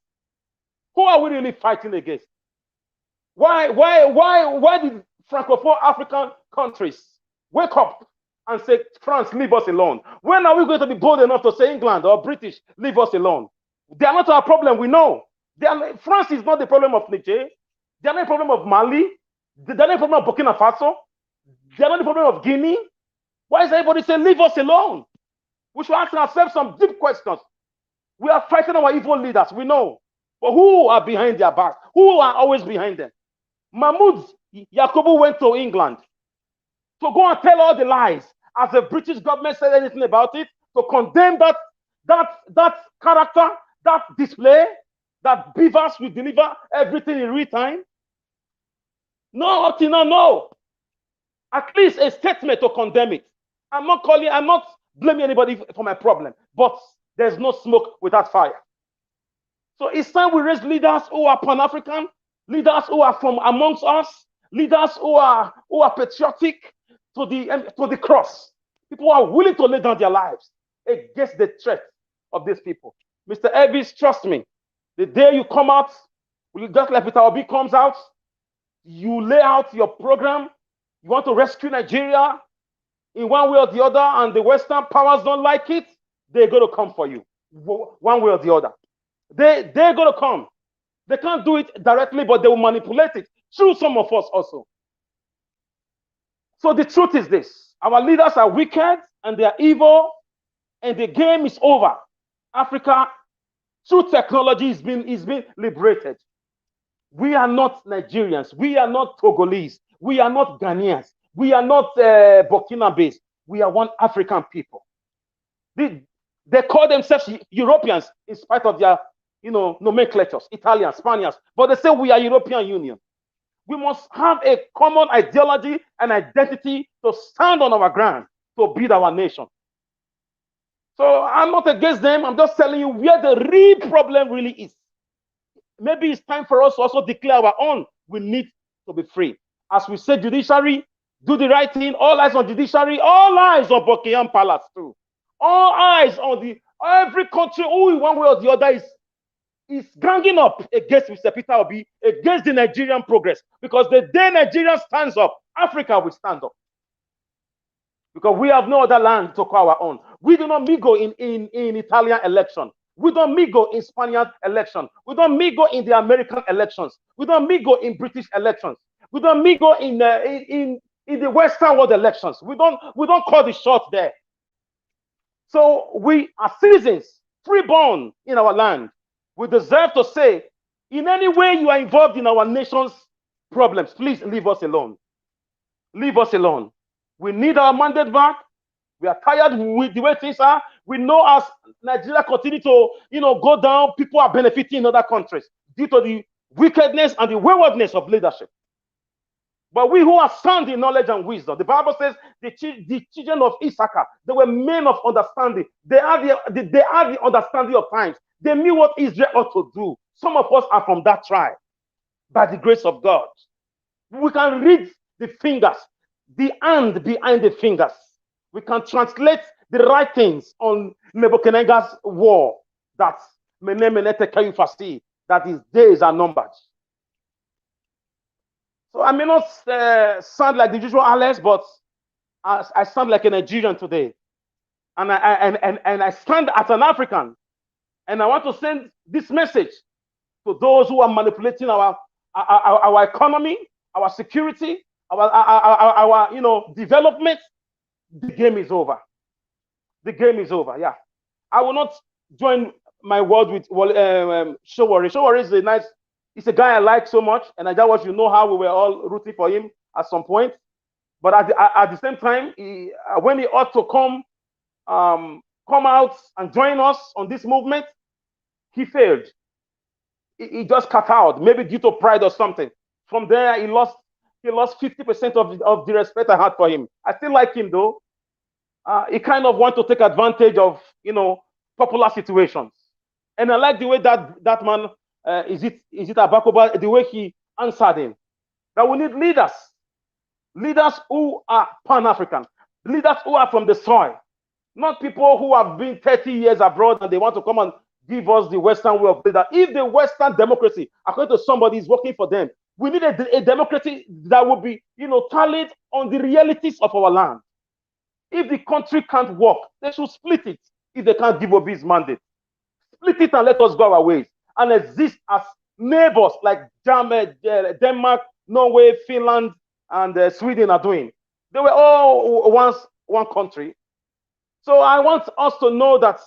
Who are we really fighting against? Why did Francophone African countries wake up and say, France, leave us alone? When are we going to be bold enough to say England or British, leave us alone? They are not our problem, we know. France is not the problem of Niger. They are not the problem of Mali. They are not the problem of Burkina Faso. They are not the problem of Guinea. Why is everybody saying, leave us alone? We should ask ourselves some deep questions. We are fighting our evil leaders, we know. But who are behind their backs? Who are always behind them? Mahmoud Yakubu went to England to go and tell all the lies. As the British government said anything about it, to condemn that character, that display, that beavers will deliver everything in real time. No, up till now, no. At least a statement to condemn it. I'm not blaming anybody for my problem, but there's no smoke without fire. So it's time we raise leaders who are Pan-African, leaders who are from amongst us, leaders who are patriotic to the cross. People who are willing to lay down their lives against the threat of these people. Mr. Elvis, trust me, the day you come out, just like Peter Obi comes out, you lay out your program, you want to rescue Nigeria in one way or the other, and the Western powers don't like it, they're going to come for you, one way or the other. They're going to come. They can't do it directly, but they will manipulate it through some of us also. So the truth is this: our leaders are wicked and they are evil, and the game is over. Africa, through technology, is being liberated. We are not Nigerians. We are not Togolese. We are not Ghanaians. We are not Burkina-based. We are one African people. They call themselves Europeans in spite of their nomenclatures, Italians, Spaniards, but they say we are European Union. We must have a common ideology and identity to stand on our ground to build our nation. So I'm not against them. I'm just telling you where the real problem really is. Maybe it's time for us to also declare our own. We need to be free. As we say, judiciary, do the right thing. All eyes on judiciary. All eyes on Buckingham Palace too. All eyes on every country who in one way or the other is ganging up against Mr. Peter Obi, against the Nigerian progress. Because the day Nigeria stands up, Africa will stand up. Because we have no other land to call our own. We do not mingle in Italian election. We don't mingle in Spanish election. We don't mingle in the American elections. We don't mingle in British elections. We don't mingle in the Western world elections. We don't call the shots there. So we are citizens, freeborn in our land. We deserve to say, in any way you are involved in our nation's problems, please leave us alone. Leave us alone. We need our mandate back. We are tired with the way things are. We know as Nigeria continue to go down, people are benefiting in other countries due to the wickedness and the waywardness of leadership. But we who are sound in knowledge and wisdom, the Bible says the children of Issachar, they were men of understanding. They are the understanding of times. They knew what Israel ought to do. Some of us are from that tribe. By the grace of God, we can read the fingers, the hand behind the fingers. We can translate the right things on Nebuchadnezzar's war, that that his days are numbered. So I may not sound like the usual Alex, but I sound like a Nigerian today. And I stand as an African. And I want to send this message to those who are manipulating our economy, our security, our development. The game is over. The game is over. Yeah, I will not join my word with Showore. Showore is he's a guy I like so much, and I just you know how we were all rooting for him at some point. But at the same time, when he ought to come out and join us on this movement, he failed. He just cut out, maybe due to pride or something. From there, he lost 50% of the respect I had for him. I still like him though. He kind of want to take advantage of popular situations, and I like the way that man is it Abakoba, the way he answered him. That we need leaders leaders who are pan-African, leaders who are from the soil, not people who have been 30 years abroad and they want to come and give us the Western way of leader. If the Western democracy, according to somebody, is working for them, we need a democracy that will be, tallied on the realities of our land. If the country can't work, they should split it. If they can't give Obi's mandate, split it and let us go our ways and exist as neighbors like Denmark, Norway, Finland, and Sweden are doing. They were all once one country. So I want us to know that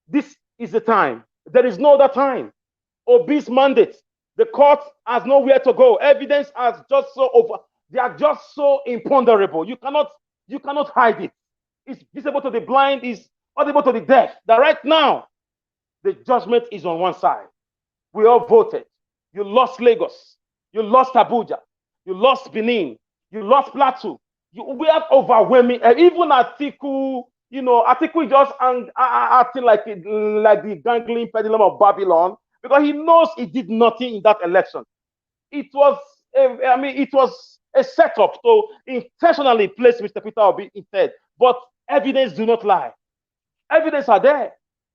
this is the time. There is no other time. Obi's mandate, the court has nowhere to go. Evidence has just they are just so imponderable. You cannot hide it. It's visible to the blind, it's audible to the deaf. That right now, the judgment is on one side. We all voted. You lost Lagos. You lost Abuja. You lost Benin. You lost Plateau. We have overwhelming. Even Atiku, Atiku just acting like the gangling pendulum of Babylon because he knows he did nothing in that election. It was a setup to intentionally place Mr. Peter Obi instead. But evidence do not lie. Evidence are there.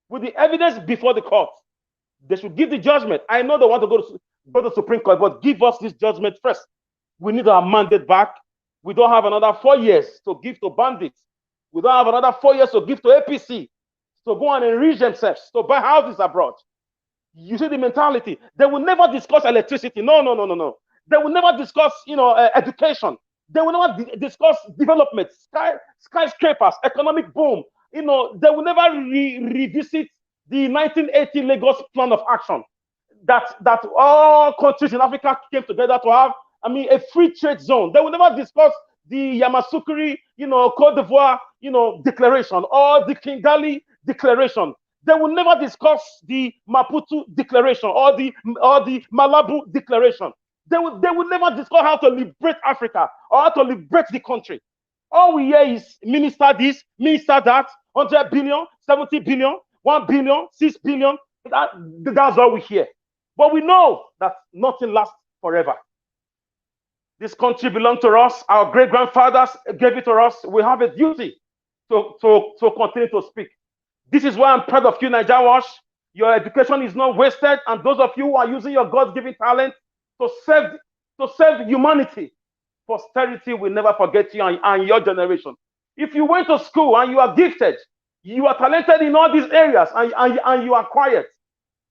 With the evidence before the court, they should give the judgment. I know they want to go to the Supreme Court, but give us this judgment first. We need our mandate back. We don't have another 4 years to give to bandits. We don't have another 4 years to give to APC to go and enrich themselves, to buy houses abroad. You see the mentality. They will never discuss electricity. No. They will never discuss, education. They will never discuss development, skyscrapers, economic boom. They will never revisit the 1980 Lagos Plan of Action that all countries in Africa came together to have. A free trade zone. They will never discuss the Yamoussoukro, Cote d'Ivoire, declaration or the Kigali declaration. They will never discuss the Maputo declaration or the Malabo declaration. They will never discuss how to liberate Africa or how to liberate the country. All we hear is minister this, minister that, 100 billion, 70 billion, 1 billion, 6 billion. That's all we hear. But we know that nothing lasts forever. This country belongs to us. Our great-grandfathers gave it to us. We have a duty to continue to speak. This is why I'm proud of you, Naija Wash. Your education is not wasted, and those of you who are using your God-given talent to serve humanity, posterity will never forget you and your generation. If you went to school and you are gifted, you are talented in all these areas, and you are quiet,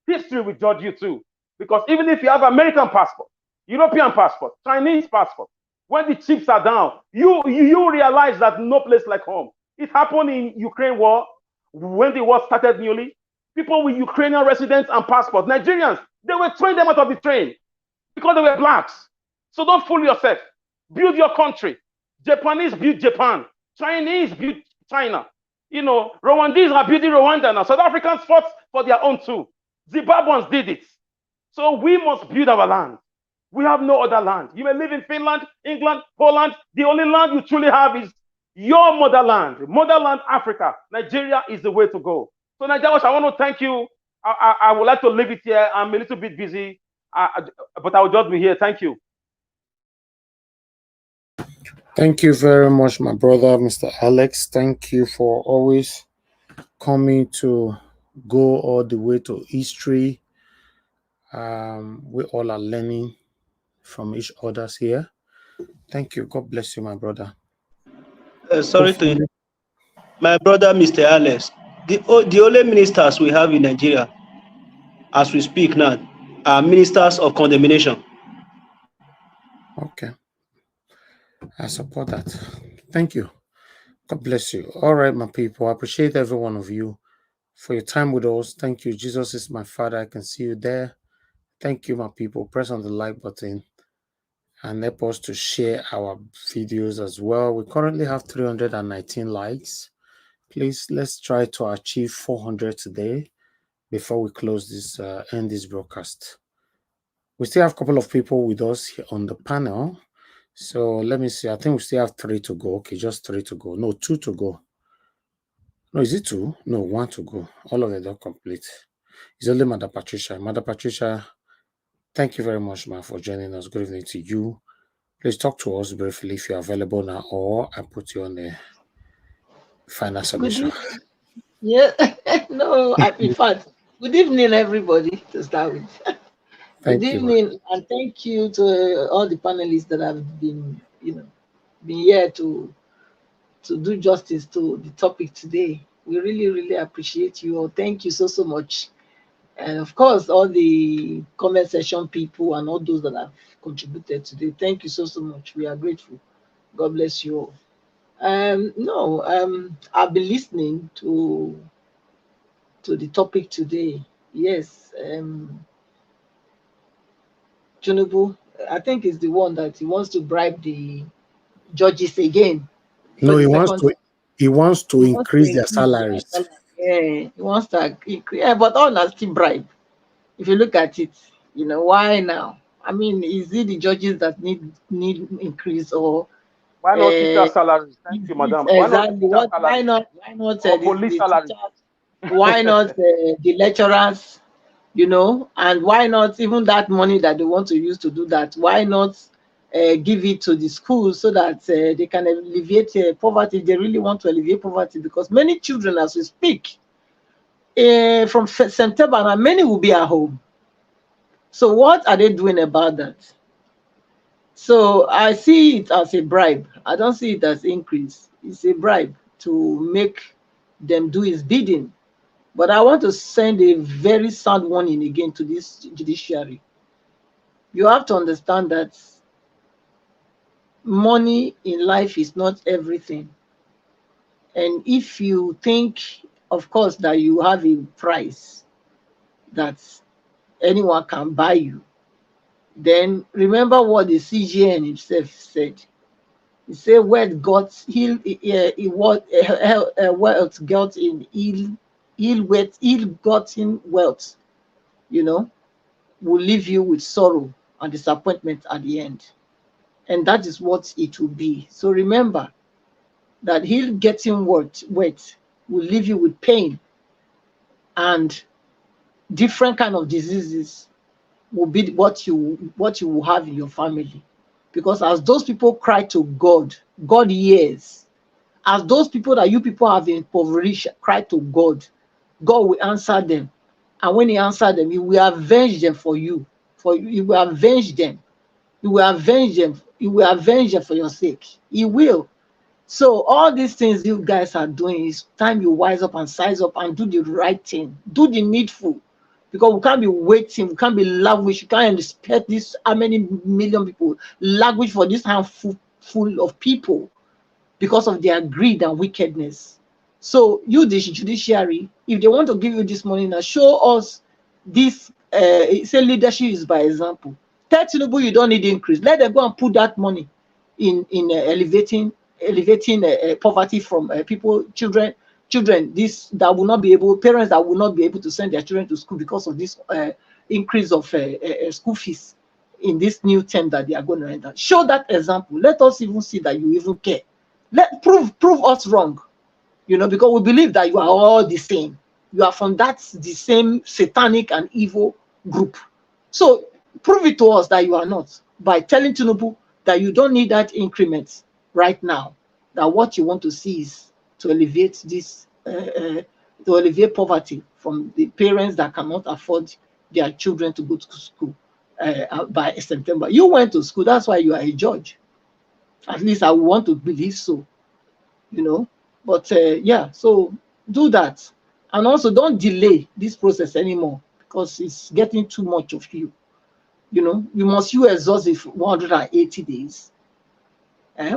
history will judge you too. Because even if you have American passport, European passport, Chinese passport, when the chips are down, you realize that no place like home. It happened in Ukraine war, when the war started newly. People with Ukrainian residents and passports, Nigerians, they were throwing them out of the train because they were blacks. So don't fool yourself. Build your country. Japanese build Japan. Chinese build China. Rwandese are building Rwanda now. South Africans fought for their own too. Zimbabweans did it. So we must build our land. We have no other land. You may live in Finland, England, Poland. The only land you truly have is your motherland. Motherland, Africa. Nigeria is the way to go. So Naija, I want to thank you. I would like to leave it here. I'm a little bit busy, but I will just be here. Thank you. Thank you very much, my brother, Mr. Alex. Thank you for always coming to go all the way to history. We all are learning from each other's here. Thank you. God bless you, my brother. Sorry to my brother, Mr. Alex. The only ministers we have in Nigeria, as we speak now, are ministers of condemnation. Okay. I support that. Thank you. God bless you. All right, my people. I appreciate every one of you for your time with us. Thank you. Jesus is my Father. I can see you there. Thank you, my people. Press on the like button and help us to share our videos as well. We currently have 319 likes. Please, let's try to achieve 400 today before we close this, end this broadcast. We still have a couple of people with us here on the panel. So let me see. I think we still have 3 to go. Okay, just 3 to go. No, 2 to go. No, is it 2? No, 1 to go. All of it are complete. It's only Mother Patricia. Mother Patricia, thank you very much, ma, for joining us. Good evening to you. Please talk to us briefly if you're available now, or I put you on the final submission. Yeah, no, in fact, good evening, everybody, to start with. Good Thank you, man. evening, and thank you to all the panelists that have been, been here to do justice to the topic today. We really, really appreciate you all. Thank you so much. And of course, all the comment section people and all those that have contributed today. Thank you so much. We are grateful. God bless you all. No, I've been listening to the topic today. Yes, Tinubu, I think is the one that he wants to bribe the judges again for No, the he wants second to. time. He wants to He wants to increase their increase their salaries. salary. Yeah, he wants to increase. Yeah, but all are still bribe. If you look at it, why now? I mean, is it the judges that need increase, or Why not teacher uh, salaries? Thank you, madam. Why not the exactly teacher what? Why salaries not? Why not or the police salaries? teachers? Why not the lecturers? And why not even that money that they want to use to do that? Why not give it to the schools so that they can alleviate poverty? If they really want to alleviate poverty, because many children, as we speak, from September, and many will be at home. So what are they doing about that? So I see it as a bribe. I don't see it as increase. It's a bribe to make them do his bidding. But I want to send a very sad warning again to this judiciary. You have to understand that money in life is not everything. And if you think, of course, that you have a price that anyone can buy you, then remember what the CGN himself said. He said, "Wealth got wealth got in ill-gotten wealth, will leave you with sorrow and disappointment at the end." And that is what it will be. So remember that ill-getting wealth will leave you with pain, and different kind of diseases will be what you will have in your family. Because as those people cry to God, God hears. As those people that you people have impoverished cry to God, God will answer them. And when he answers them, he will avenge them for you. He will avenge them. He will avenge them. He will avenge them for your sake. He will. So all these things you guys are doing, is time you wise up and size up and do the right thing. Do the needful. Because we can't be waiting, we can't be lavish, we can't expect this, how many million people lavish for this handful full of people because of their greed and wickedness. So you, the judiciary, if they want to give you this money now, show us this, say leadership is by example. Tell Tinubu you don't need increase. Let them go and put that money in elevating poverty from children this that will not be able, parents that will not be able to send their children to school because of this increase of school fees in this new term that they are going to enter. Show that example. Let us even see that you even care. Prove us wrong, because we believe that you are all the same. You are from the same satanic and evil group. So prove it to us that you are not, by telling Tinubu that you don't need that increment right now. That what you want to see is to alleviate this, to alleviate poverty from the parents that cannot afford their children to go to school by September. You went to school, that's why you are a judge. At least I want to believe so, But yeah, so do that. And also don't delay this process anymore, because it's getting too much of you. You must exhaust it for 180 days.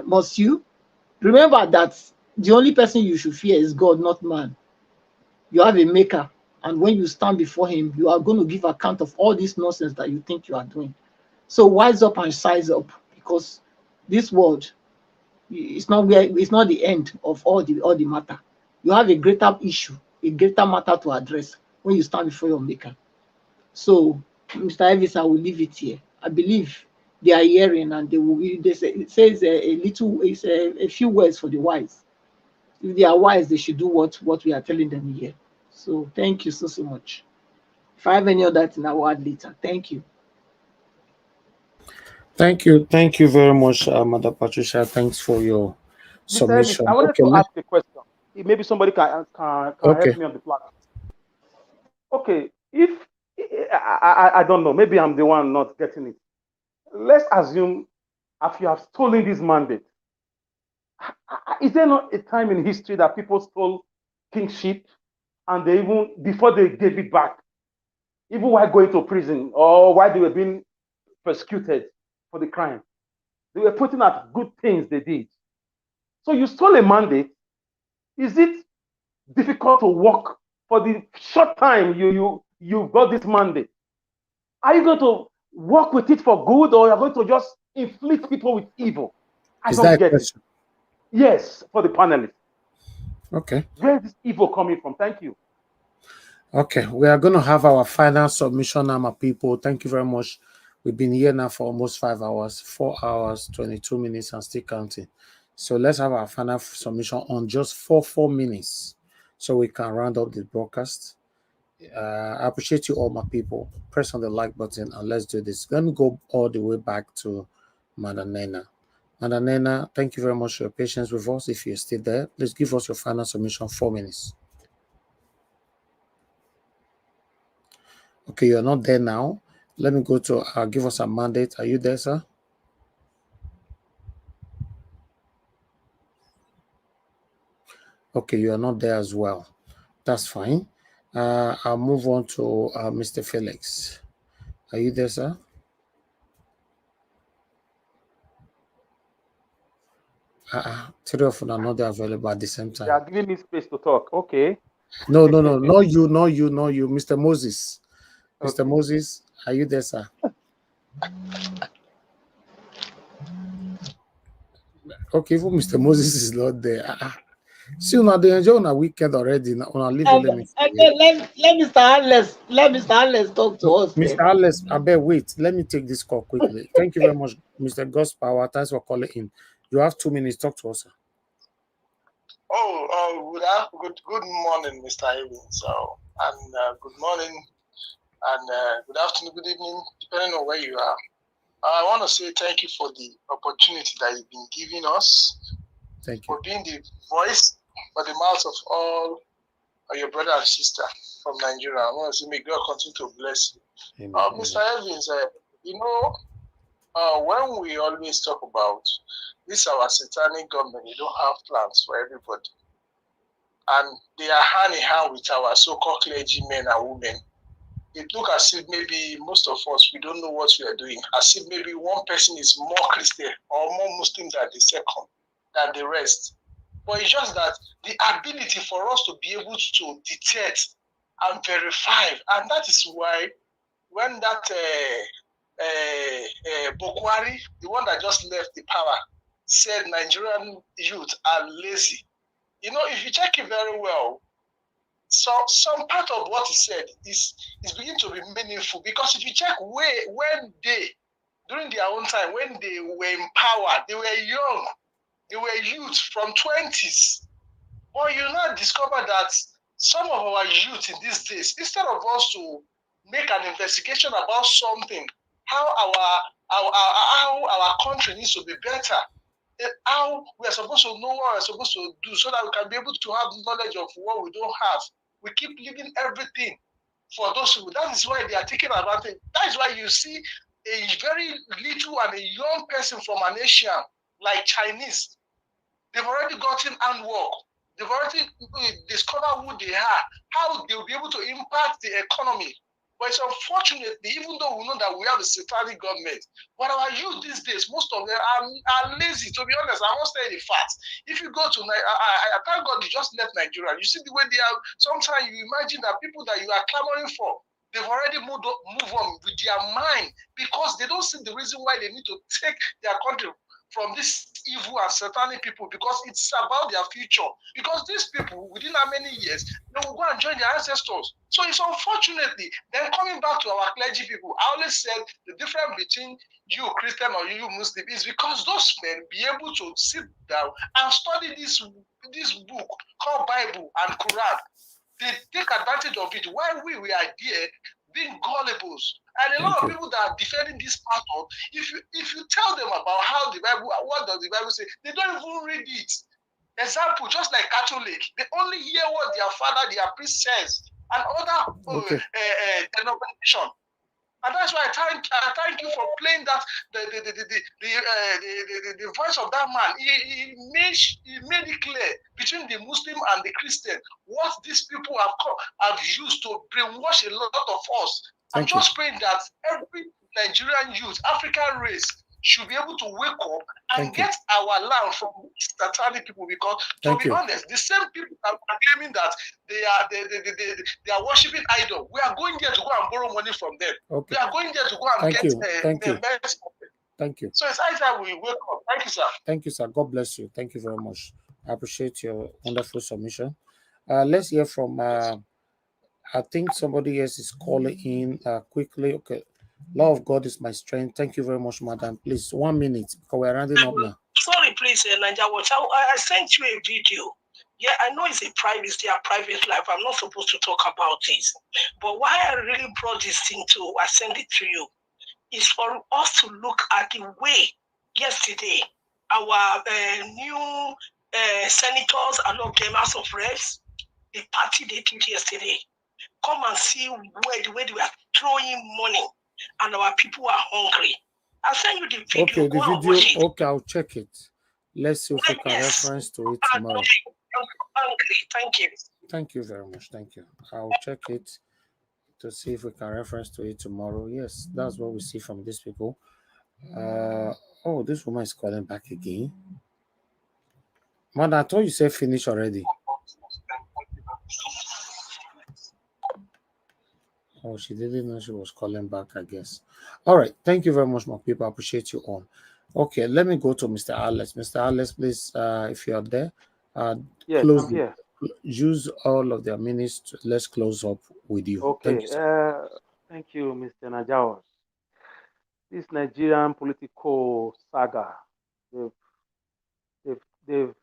Must you? Remember that the only person you should fear is God, not man. You have a maker, and when you stand before him, you are going to give account of all this nonsense that you think you are doing. So wise up and size up, because this world, it's not the end of all the matter. You have a greater issue, a greater matter to address when you stand before your maker. So, Mr. Elvis, I will leave it here. I believe they are hearing, and they will. It says a few words for the wise. If they are wise, they should do what we are telling them here. So, thank you so much. If I have any other thing, I will add later. Thank you. Thank you very much, Mother Patricia. Thanks for your Mr. Ellis, I submission. wanted Okay, to ask a question. Maybe somebody can help okay. me on the platform. Okay, if I don't know, maybe I'm the one not getting it. Let's assume if you have stolen this mandate, is there not a time in history that people stole kingship and they even before they gave it back, even while going to prison or while they were being persecuted for the crime, they were putting out good things they did. So you stole a mandate. Is it difficult to work for the short time you got this mandate? Are you going to work with it for good, or you're going to just inflict people with evil? I Is don't that a get question? it. Yes, for the panelists. Okay. Where is this evil coming from? Thank you. Okay, we are going to have our final submission now, my people. Thank you very much. We've been here now for almost 5 hours, 4 hours, 22 minutes, and still counting. So let's have our final submission on just 4 minutes so we can round up the broadcast. I appreciate you all, my people. Press on the like button and let's do this. Let me go all the way back to Madam Nena. Madam Nena, thank you very much for your patience with us. If you're still there, please give us your final submission, 4 minutes. Okay, you're not there now. Let me go to give us a mandate. Are you there, sir? Okay, you are not there as well. That's fine. I'll move on to Mr. Felix. Are you there, sir? Three of them are not available at the same time. You are giving me space to talk. Okay. No, not you, Mr. Moses. Mr. Okay. Moses, are you there, sir? Okay, even Mr. Moses is not there. See, now they enjoy on a weekend already. Now leave let Mr. Harless talk to us. Mr. Harless, I bet wait. Let me take this call quickly. Thank you very much, Mr. God's Power. Thanks for calling in. You have 2 minutes. Talk to us, sir. Good morning, Mr. Evans. And good morning, and good afternoon, good evening, depending on where you are. I want to say thank you for the opportunity that you've been giving us. Thank you. For being the voice for the mouth of all your brother and sister from Nigeria. I want to say may God continue to bless you. Mr. Evans, when we always talk about this our satanic government, they don't have plans for everybody. And they are hand in hand with our so-called clergymen and women. It looks as if maybe most of us, we don't know what we are doing. As if maybe one person is more Christian or more Muslim than the rest. But it's just that the ability for us to be able to detect and verify, and that is why when that Bokwari, the one that just left the power, said Nigerian youth are lazy. If you check it very well, so some part of what he said is beginning to be meaningful, because if you check when they, during their own time, when they were in power, they were young, they were youth from 20s. But you now discover that some of our youth in these days, instead of us to make an investigation about something, how our country needs to be better, how we are supposed to know what we're supposed to do so that we can be able to have knowledge of what we don't have. We keep leaving everything for those people. That is why they are taking advantage. That is why you see a very little and a young person from an Asian, like Chinese, they've already gotten handwork. They've already discovered who they are, how they'll be able to impact the economy. But it's unfortunate, even though we know that we have a satanic government, but our youth these days, most of them are lazy. To be honest, I must tell you the facts. If you go to, I thank God you just left Nigeria. You see the way they are. Sometimes you imagine that people that you are clamoring for, they've already move on with their mind, because they don't see the reason why they need to take their country from this evil and satanic people, because it's about their future. Because these people, within how many years, they will go and join their ancestors. So it's unfortunately, then coming back to our clergy people, I always said the difference between you Christian or you Muslim is because those men be able to sit down and study this book called Bible and Quran. They take advantage of it while we are there being gullible. And a lot of people that are defending this pastor, if you tell them about how the Bible, what does the Bible say, they don't even read it. Example, just like Catholic, they only hear what their father, their priest says, and other denomination. And that's why I thank you for playing that the voice of that man. He made it clear between the Muslim and the Christian what these people have used to brainwash a lot of us. I'm just praying that every Nigerian youth, African race, should be able to wake up and get our land from satanic people, because to be honest, the same people that are claiming that they are worshiping idol, we are going there to go and borrow money from them. We are going there to go and get the best. Thank you. So it's high time we wake up. Thank you, sir. Thank you, sir. God bless you. Thank you very much. I appreciate your wonderful submission. Let's hear from I think somebody else is calling in quickly. Okay. Law of God is my strength. Thank you very much, madam. Please, 1 minute, because we're rounding up now. Sorry, please, Niger Watch. I sent you a video. Yeah, I know it's their private life. I'm not supposed to talk about it. But why I really brought this thing to, I send it to you, is for us to look at the way yesterday our new senators and all them House of Reps, the party they did yesterday, come and see where they were throwing money. And our people are hungry. I'll send you the video. Okay, the video. Okay, I'll check it. Let's see if we can reference to it tomorrow. I'm hungry. Thank you. Thank you very much. Thank you. I'll check it to see if we can reference to it tomorrow. Yes, that's what we see from these people. Oh, this woman is calling back again. Man, I thought you said finish already. Oh, she didn't know she was calling back, I guess. All right. Thank you very much, my people. I appreciate you all. Okay, let me go to Mr. Alex. Mr. Alex, please, if you're there, yes, I'm here. Use all of their minutes. Let's close up with you. Okay. Thank you, Mr. Najawas. This Nigerian political saga, they've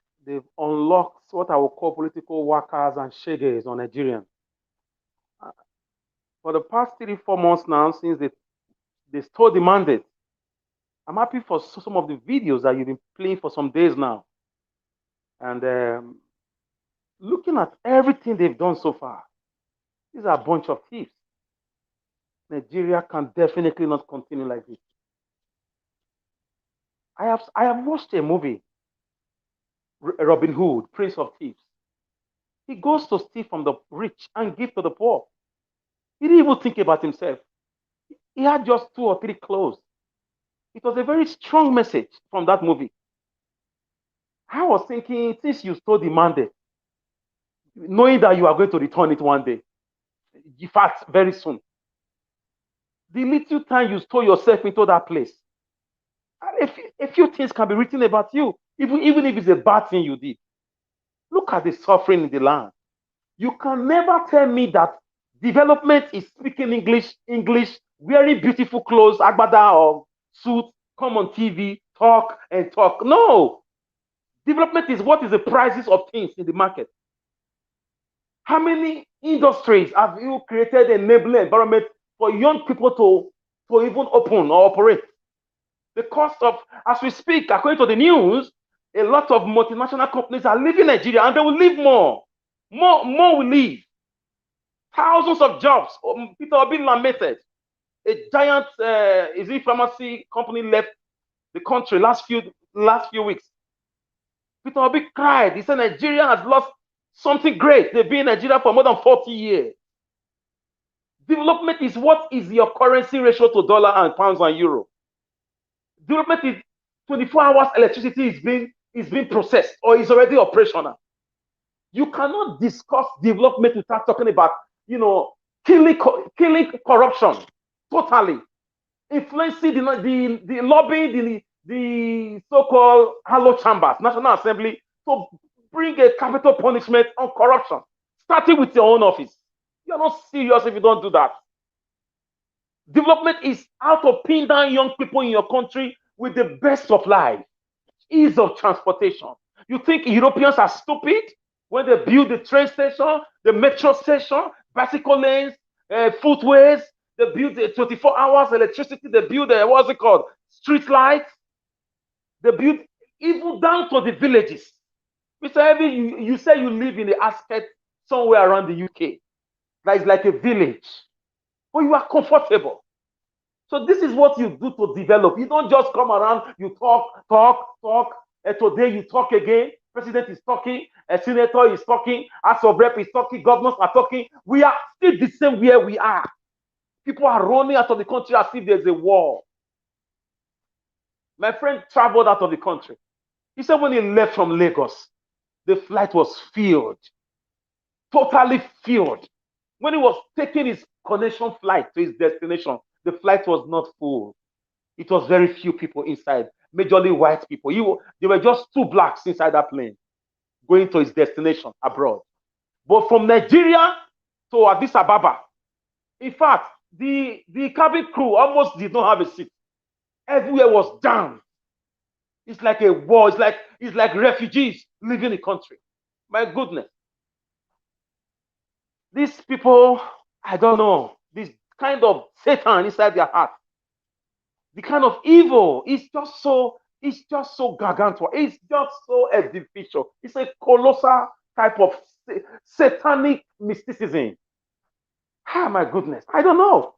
unlocked what I would call political workers and shaggers on Nigerians. For the past 3-4 months now, since they stole the mandate, I'm happy for some of the videos that you've been playing for some days now. And looking at everything they've done so far, these are a bunch of thieves. Nigeria can definitely not continue like this. I have watched a movie, Robin Hood, Prince of Thieves. He goes to steal from the rich and give to the poor. He didn't even think about himself. He had just 2 or 3 clothes. It was a very strong message from that movie. I was thinking, since you stole the mandate, knowing that you are going to return it one day, in fact, very soon, the little time you stole yourself into that place, a few things can be written about you, even if it's a bad thing you did. Look at the suffering in the land. You can never tell me that development is speaking English, wearing beautiful clothes, agbada or suit, come on TV, talk and talk. No. Development is what is the prices of things in the market. How many industries have you created an enabling environment for young people to even open or operate? The cost of, as we speak, according to the news, a lot of multinational companies are leaving Nigeria, and they will leave more. More will leave. Thousands of jobs. People are being lamented. A giant pharmacy company left the country last few weeks. Peter Obi cried. He said Nigeria has lost something great. They've been in Nigeria for more than 40 years. Development is what is your currency ratio to dollar and pounds and euro. Development is 24 hours electricity is being processed or is already operational. You cannot discuss development without talking about, killing corruption totally, influencing the lobbying, the so-called hollow chambers, National Assembly, to bring a capital punishment on corruption, starting with your own office. You're not serious if you don't do that. Development is how to pin down young people in your country with the best of life, ease of transportation. You think Europeans are stupid when they build the train station, the metro station, bicycle lanes, footways, They build 24 hours electricity. They build what's it called? Street lights. They build even down to the villages. Mr. Evie, you say you live in the aspect somewhere around the UK. That is like a village. But you are comfortable. So this is what you do to develop. You don't just come around, you talk. And today you talk again. President is talking, a senator is talking, House of Rep is talking, governors are talking. We are still the same where we are. People are running out of the country as if there's a war. My friend traveled out of the country. He said when he left from Lagos, the flight was filled, totally filled. When he was taking his connection flight to his destination, the flight was not full. It was very few people inside, majorly white people. There were just 2 blacks inside that plane going to his destination abroad. But from Nigeria to Addis Ababa, in fact, the cabin crew almost did not have a seat. Everywhere was jammed. It's like a war. It's like refugees leaving the country. My goodness. These people, I don't know, this kind of Satan inside their heart, the kind of evil is just so gargantuan. It's just so artificial. It's a colossal type of satanic mysticism. Ah, my goodness. I don't know.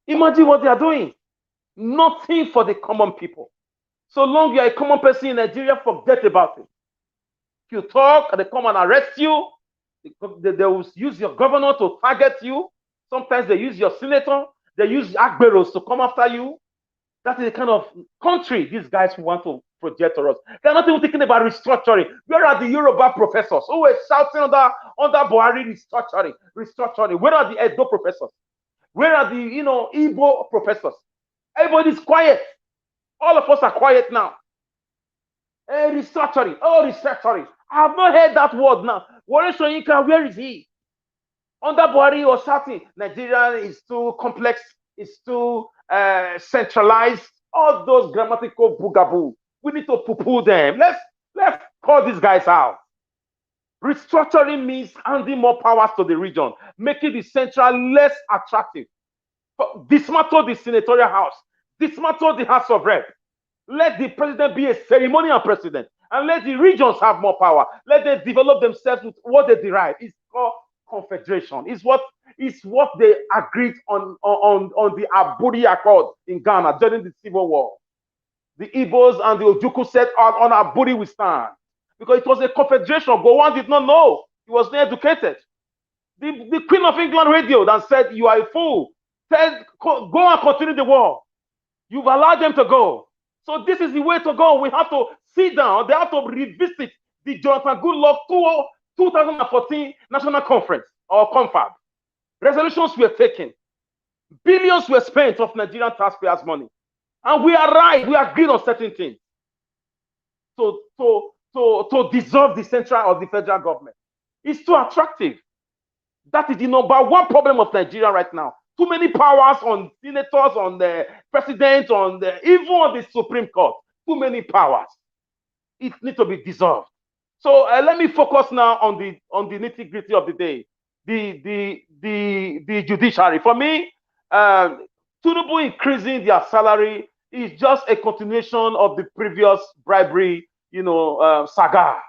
Imagine what they are doing. Nothing for the common people. So long you are a common person in Nigeria, forget about it. If you talk, they come and arrest you. They will use your governor to target you. Sometimes they use your senator. They use Agberos to come after you. That is the kind of country these guys want to project to us. They're not even thinking about restructuring. Where are the Yoruba professors who were shouting under Buhari restructuring? Where are the Edo professors? Where are the Igbo professors? Everybody's quiet. All of us are quiet now. Restructuring. Oh, restructuring. I have not heard that word now. Where is he? Under Buhari was shouting, Nigeria is too complex, it's too centralized. All those grammatical boogaboo. We need to poo-poo them. Let's call these guys out. Restructuring means handing more powers to the region, making the central less attractive. Dismantle the senatorial house, dismantle the House of Rep. Let the president be a ceremonial president, and let the regions have more power. Let them develop themselves with what they derive. It's called confederation. It's what they agreed on the Aburi Accord in Ghana during the Civil War. The Igbos and the Ojukwu said on Aburi we stand. Because it was a confederation. Gowon did not know. He was not educated. The Queen of England radio that said, you are a fool. Said, go and continue the war. You've allowed them to go. So this is the way to go. We have to sit down. They have to revisit the Jonathan Goodluck 2014 National Conference or Confab. Resolutions were taken. Billions were spent of Nigerian taxpayers' money. And we are right. We agreed on certain things. To dissolve the central or the federal government. It's too attractive. That is the number one problem of Nigeria right now. Too many powers on senators, on the president, even on the Supreme Court. Too many powers. It needs to be dissolved. So let me focus now on the nitty-gritty of the day. The judiciary. For me, Tinubu increasing their salary is just a continuation of the previous bribery, saga.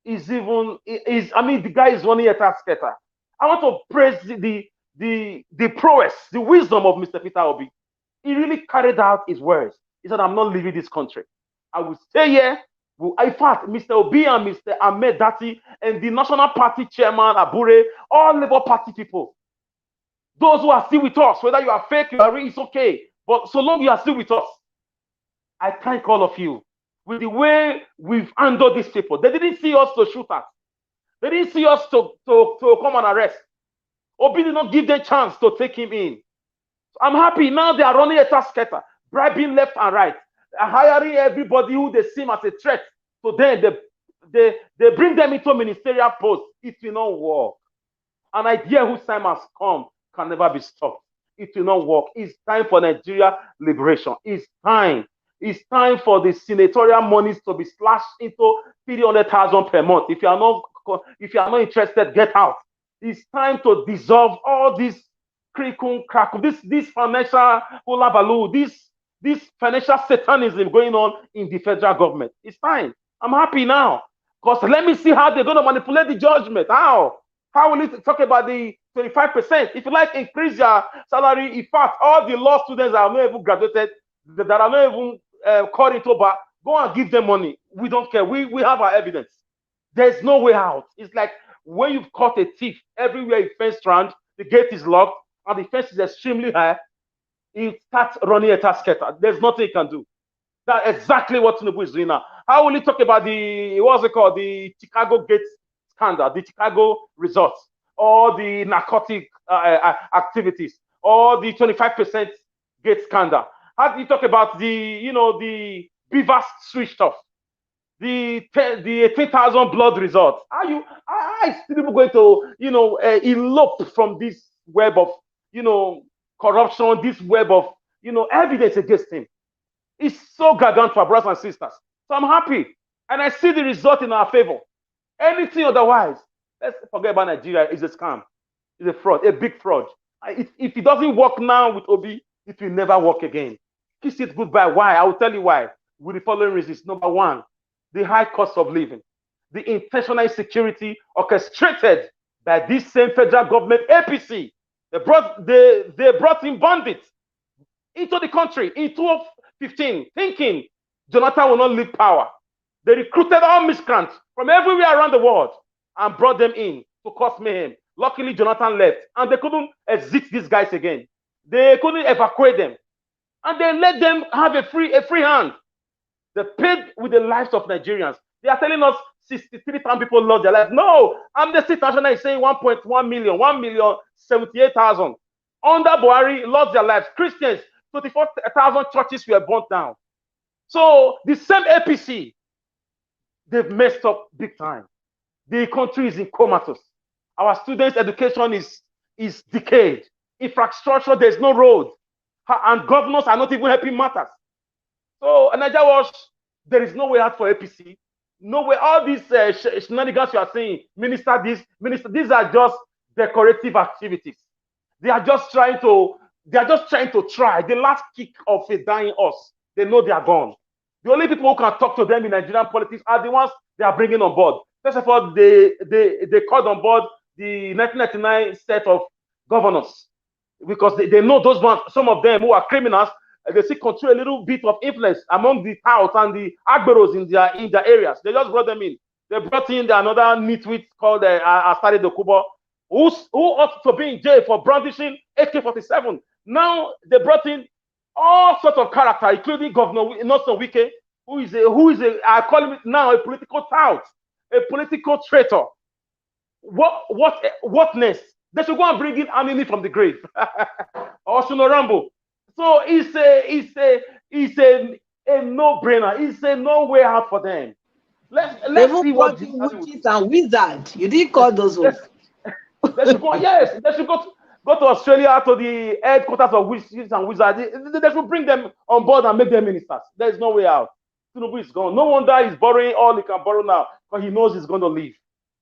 The guy is running a task getter. I want to praise the prowess, the wisdom of Mr. Peter Obi. He really carried out his words. He said, I'm not leaving this country. I will stay here. In fact, Mr. Obi and Mr. Ahmed Dati and the National Party Chairman, Abure, all Labour Party people, those who are still with us, whether you are fake, you are real, it's okay. But so long you are still with us, I thank all of you. With the way we've handled these people. They didn't see us to shoot at. They didn't see us to come and arrest. Obi did not give them a chance to take him in. So I'm happy. Now they are running a task getter, bribing left and right, hiring everybody who they seem as a threat. So then they bring them into ministerial posts. It will not work. An idea whose time has come can never be stopped. It will not work. It's time for Nigeria liberation. It's time. It's time for the senatorial monies to be slashed into 300,000 per month. If you are not interested, get out. It's time to dissolve all these this financial hula baloo, this financial satanism going on in the federal government. It's fine. I'm happy now. Because let me see how they're going to manipulate the judgment. How? How will it talk about the 25%? If you like, increase your salary. In fact, all the law students that are not even graduated, that are not even called into bar, go and give them money. We don't care. We have our evidence. There's no way out. It's like when you've caught a thief, everywhere you fence around, the gate is locked, and the fence is extremely high. He starts running a tasketer. There's nothing he can do. That's exactly what Tinubu is doing now. How will he talk about what's it called, the Chicago Gate scandal, the Chicago results, or the narcotic activities, or the 25% gate scandal? How do you talk about the Beavers switch stuff, the 18,000 blood results? How is Tinubu going to elope from this web of corruption, this web of evidence against him? It's so gargantuan for brothers and sisters. So I'm happy. And I see the result in our favor. Anything otherwise, let's forget about Nigeria. It's a scam. It's a fraud, a big fraud. If it doesn't work now with Obi, it will never work again. Kiss it goodbye. Why? I will tell you why. With the following reasons. Number one, the high cost of living. The intentional insecurity orchestrated by this same federal government, APC. They brought in bandits into the country in 2015, thinking Jonathan will not leave power. They recruited all miscreants from everywhere around the world and brought them in to cause mayhem. Luckily, Jonathan left, and they couldn't exit these guys again. They couldn't evacuate them, and they let them have a free hand. They paid with the lives of Nigerians. They are telling us 63,000 people lost their lives. No, Amnesty International is saying 1.1 million, 1,078,000. Under Buhari, lost their lives. Christians, 24,000 churches were burnt down. So the same APC, they've messed up big time. The country is in comatose. Our students' education is decayed. Infrastructure, there's no road. And governors are not even helping matters. So Nigeria was, there is no way out for APC. No way. All these shenanigans you are seeing, minister this, minister, these are just decorative activities. They are just trying to try. The last kick of a dying horse. They know they are gone. The only people who can talk to them in Nigerian politics are the ones they are bringing on board. First of all, they called on board the 1999 set of governors because they know those ones, some of them who are criminals, they see control a little bit of influence among the touts and the agberos in their areas. They just brought them in. They brought in another nitwit called Asari Dokubo, who ought to be in jail for brandishing AK-47. Now they brought in all sorts of character, including Governor Nelson Wike, who is I call him now a political tout, a political traitor. What next? They should go and bring in Amini from the grave, or Rambo. So it's a no-brainer. It's a no way out for them. Let's see what this witches and wizards. You didn't call those ones. They should go. Yes, they should go to Australia, to the headquarters of witches and wizards. They should bring them on board and make them ministers. There is no way out. Tinubu is gone. No wonder he's borrowing all he can borrow now, because he knows he's going to leave.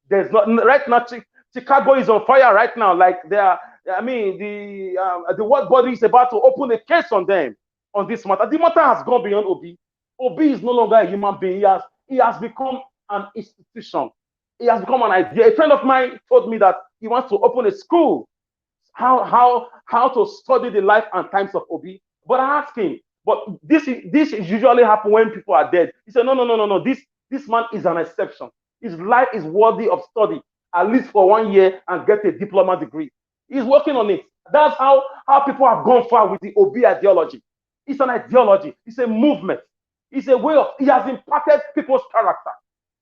There's not right now. Chicago is on fire right now. Like they are. I mean, the world body is about to open a case on them on this matter. The matter has gone beyond Obi. Obi is no longer a human being. He has become an institution. He has become an idea. A friend of mine told me that he wants to open a school. How to study the life and times of Obi. But I asked him, but this usually happens when people are dead. He said, no. This man is an exception. His life is worthy of study, at least for 1 year, and get a diploma degree. He's working on it. That's how people have gone far with the Obi ideology. It's an ideology. It's a movement. It's a way of, he has impacted people's character.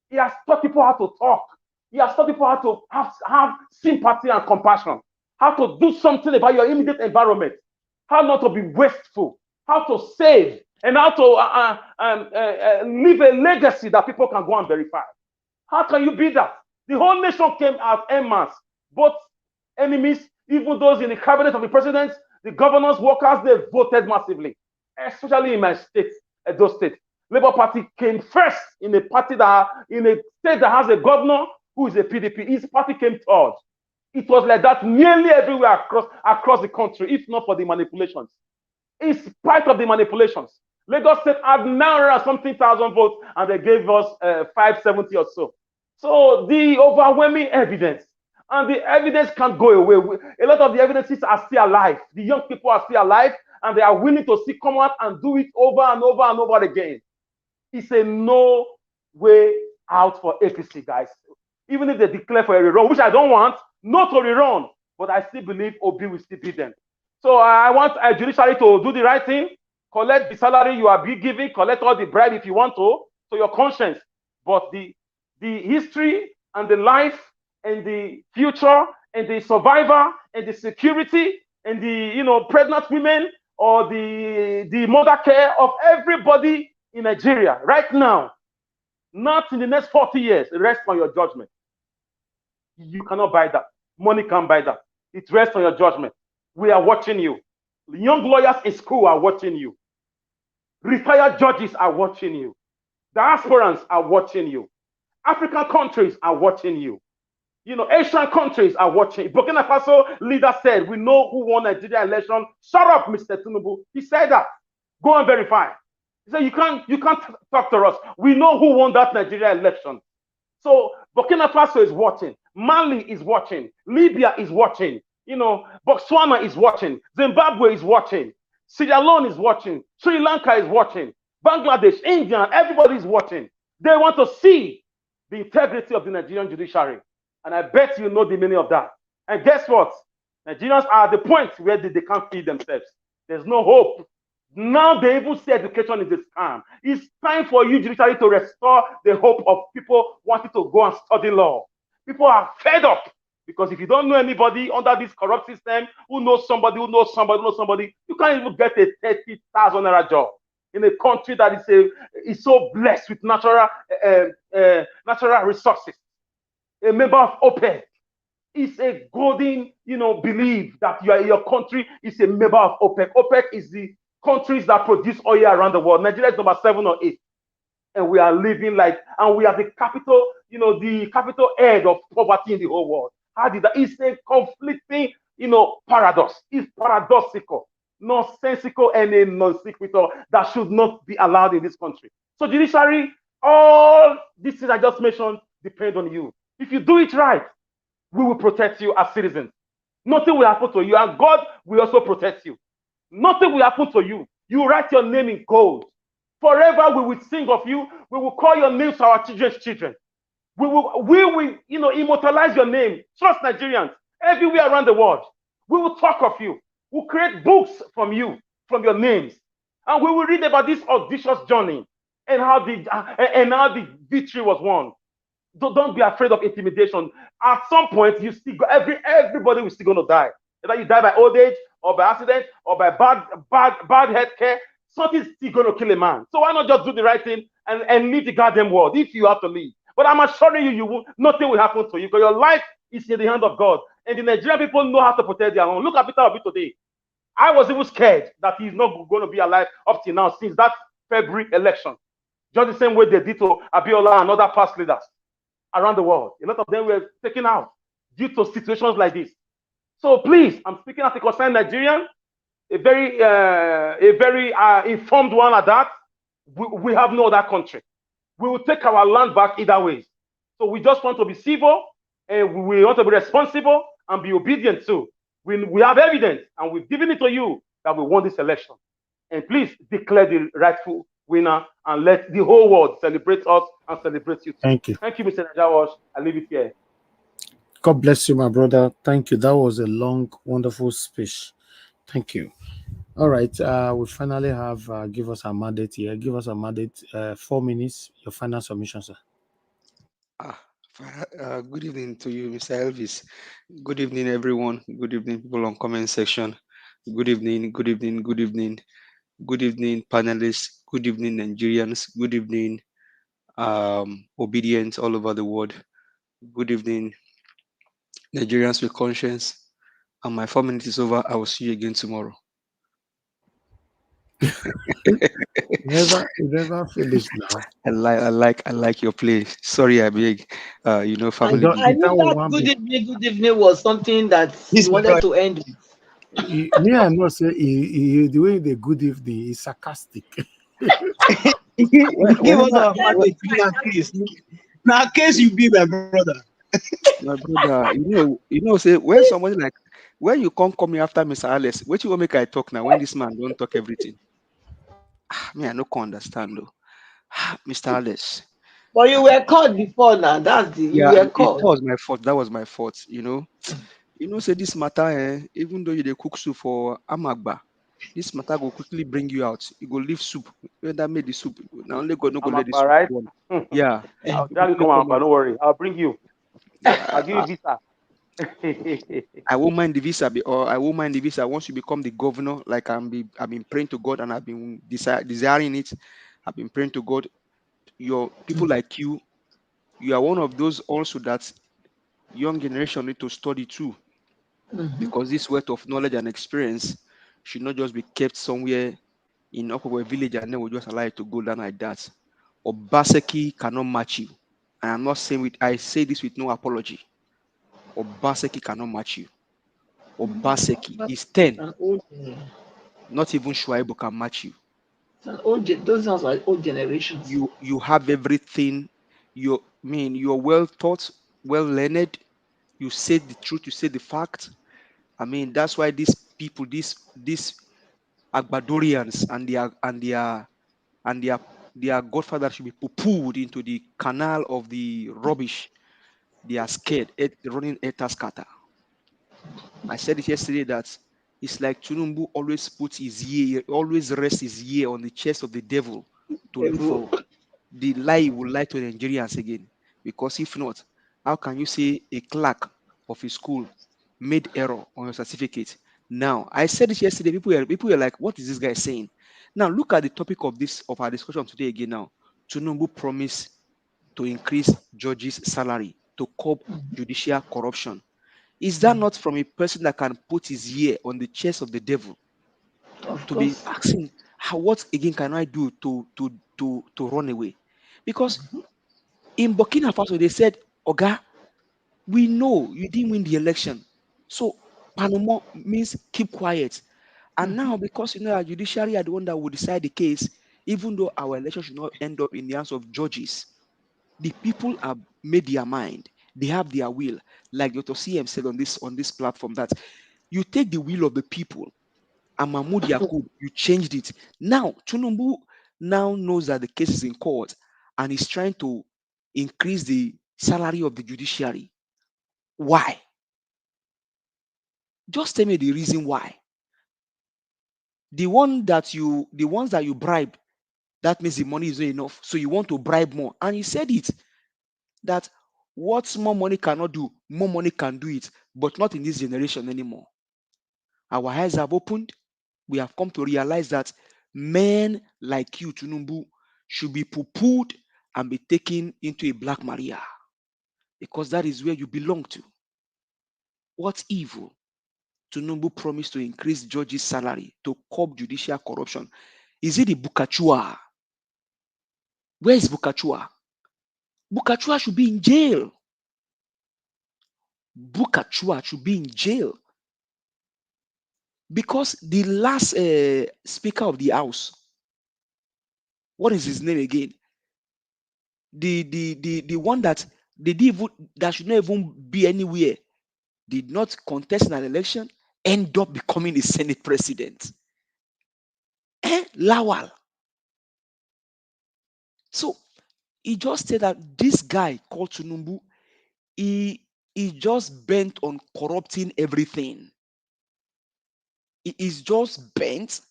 He has taught people how to talk. He has taught people how to have sympathy and compassion. How to do something about your immediate environment. How not to be wasteful. How to save. And how to leave a legacy that people can go and verify. How can you be that? The whole nation came out en masse. Both enemies, even those in the cabinet of the president, the governors, workers, they voted massively. Especially in my state, Edo State. Labour Party came first in a state that has a governor who is a PDP. His party came third. It was like that nearly everywhere across the country, if not for the manipulations. In spite of the manipulations, Lagos State had 900 something thousand votes, and they gave us 570 or so. So the overwhelming evidence, and the evidence can't go away. A lot of the evidences are still alive. The young people are still alive, and they are willing to see come out and do it over and over and over again. It's a no way out for APC, guys. Even if they declare for a rerun, which I don't want, not to rerun, but I still believe Obi will still beat them. So I want a judiciary to do the right thing, collect the salary you are being given, collect all the bribe if you want to your conscience. But the history and the life and the future and the survivor and the security and the pregnant women or the mother care of everybody in Nigeria right now, not in the next 40 years, rest on your judgment. You cannot buy that. Money can't buy that. It rests on your judgment. We are watching you. Young lawyers in school are watching you. Retired judges are watching you. Diasporans are watching you. African countries are watching you. Asian countries are watching. Burkina Faso leader said, we know who won Nigeria election. Shut up, Mr. Tinubu. He said that. Go and verify. He said, you can't talk to us. We know who won that Nigeria election. So Burkina Faso is watching. Mali is watching. Libya is watching. Botswana is watching. Zimbabwe is watching. Sierra Leone is watching. Sri Lanka is watching. Bangladesh, India, everybody is watching. They want to see the integrity of the Nigerian judiciary. And I bet you know the meaning of that. And guess what? Nigerians are at the point where they can't feed themselves. There's no hope. Now they even say education is a scam. It's time for you, judiciary, to restore the hope of people wanting to go and study law. People are fed up because if you don't know anybody under this corrupt system who knows somebody, you can't even get a 30,000 naira job in a country that is so blessed with natural resources. A member of OPEC is a golden, belief that your country is a member of OPEC. OPEC is the countries that produce oil around the world. Nigeria is number 7 or 8. And we are living and we are the capital, the capital head of poverty in the whole world. How did that? It's a conflicting, paradox. It's paradoxical, nonsensical, and a non sequitur that should not be allowed in this country. So judiciary, all these things I just mentioned depend on you. If you do it right, we will protect you as citizens. Nothing will happen to you, and God will also protect you. Nothing will happen to you. You write your name in gold. Forever we will sing of you. We will call your names to our children's children. We will immortalize your name. Trust Nigerians everywhere around the world. We will talk of you. We'll create books from you, from your names, and we will read about this audacious journey and how the victory was won. Don't be afraid of intimidation. At some point, you still everybody will still going to die. Either you die by old age, or by accident, or by bad health care. Something's still going to kill a man. So why not just do the right thing and leave the goddamn world if you have to leave? But I'm assuring you, nothing will happen to you because your life is in the hand of God. And the Nigerian people know how to protect their own. Look at Peter Obi today. I was even scared that he's not going to be alive up till now since that February election. Just the same way they did to Abiola and other past leaders around the world. A lot of them were taken out due to situations like this. So please, I'm speaking as a concerned Nigerian, a very informed one at that. We have no other country. We will take our land back either way. So we just want to be civil, and we want to be responsible and be obedient too. We have evidence, and we've given it to you that we won this election. And please declare the rightful winner and let the whole world celebrate us and celebrate you too. Thank you. Thank you, Mr. Najawash. I leave it here. God bless you, my brother. Thank you. That was a long, wonderful speech. Thank you. All right. We finally have give us a mandate here. Give us a mandate. 4 minutes. Your final submission, sir. Good evening to you, Mr. Elvis. Good evening, everyone. Good evening, people on comment section. Good evening, good evening, good evening. Good evening, panelists. Good evening, Nigerians. Good evening, obedience all over the world. Good evening, Nigerians with conscience. And my 4 minutes is over. I will see you again tomorrow. You never finished now. I like your play. Sorry, I beg. I, Family. I knew that good evening was something that you wanted to end with. Me, I know say the way the good evening is sarcastic. Give us our part in case. Now, case you be my brother. My brother, say when somebody like when you come me after Mr. Alice, what you want make I talk now when this man don't talk everything? Me, I no can understand though. Mr. Alice. But you were called before now. You Yeah, were it called. was my fault. That was my fault. Say this matter, even though you dey cook soup for Amagba, this matter go quickly bring you out. You go leave soup. When that made the soup, now only God no go I'm let the Akbar, soup right? burn. Yeah. I'll You drag you quickly come come Akbar, out. don't worry. I'll bring you. I'll give you I, visa. I won't mind the visa, or I won't mind the visa once you become the governor. Like I've been praying to God and I've been desiring it. I've been praying to God. Your people like you are one of those also that young generation need to study too, because this wealth of knowledge and experience should not just be kept somewhere in Upper village and then we just allow it to go down like that. Obaseki cannot match you. And I'm not saying I say this with no apology. Obaseki cannot match you. Obaseki is 10. Not even Shuaibu can match you. Those sounds like old generations. You have everything. You're well taught, well learned. You say the truth, you say the fact. That's why these people, these Agbadorians and their godfather should be poo-pooed into the canal of the rubbish. They are scared, running etaskata. I said it yesterday that it's like Tinubu always always rests his ear on the chest of the devil to look for the lie he will lie to the Nigerians again. Because if not, how can you say a clerk of a school made error on your certificate? Now, I said it yesterday. People were like, "What is this guy saying?" Now, look at the topic of our discussion today again. Now, Tinubu promised to increase judges' salary to curb judicial corruption. Is that not from a person that can put his ear on the chest of the devil to be asking, what again can I do to run away? Because in Burkina Faso, they said, Oga, we know you didn't win the election. So Panama means keep quiet. And now, because our judiciary are the one that will decide the case, even though our election should not end up in the hands of judges, the people have made their mind. They have their will. Like Dr. CM said on this platform, that you take the will of the people, and Mahmoud Yakub, you changed it. Now, Tinubu now knows that the case is in court and is trying to increase the salary of the judiciary. Why? Just tell me the reason why. The ones that you bribed, that means the money is not enough. So you want to bribe more. And he said it, that what more money cannot do, more money can do it, but not in this generation anymore. Our eyes have opened. We have come to realize that men like you, Tinubu, should be poo-pooed and be taken into a black Maria, because that is where you belong to. What evil? Tinubu promised to increase judges' salary to curb judicial corruption. Is it the Bukachua? Where is Bukachua? Bukachua should be in jail. Bukachua should be in jail. Because the last Speaker of the House, what is his name again? The one that that should not even be anywhere, did not contest an election, end up becoming a Senate president. Lawal. So he just said that this guy called Tinubu, he just bent on corrupting everything. He is just bent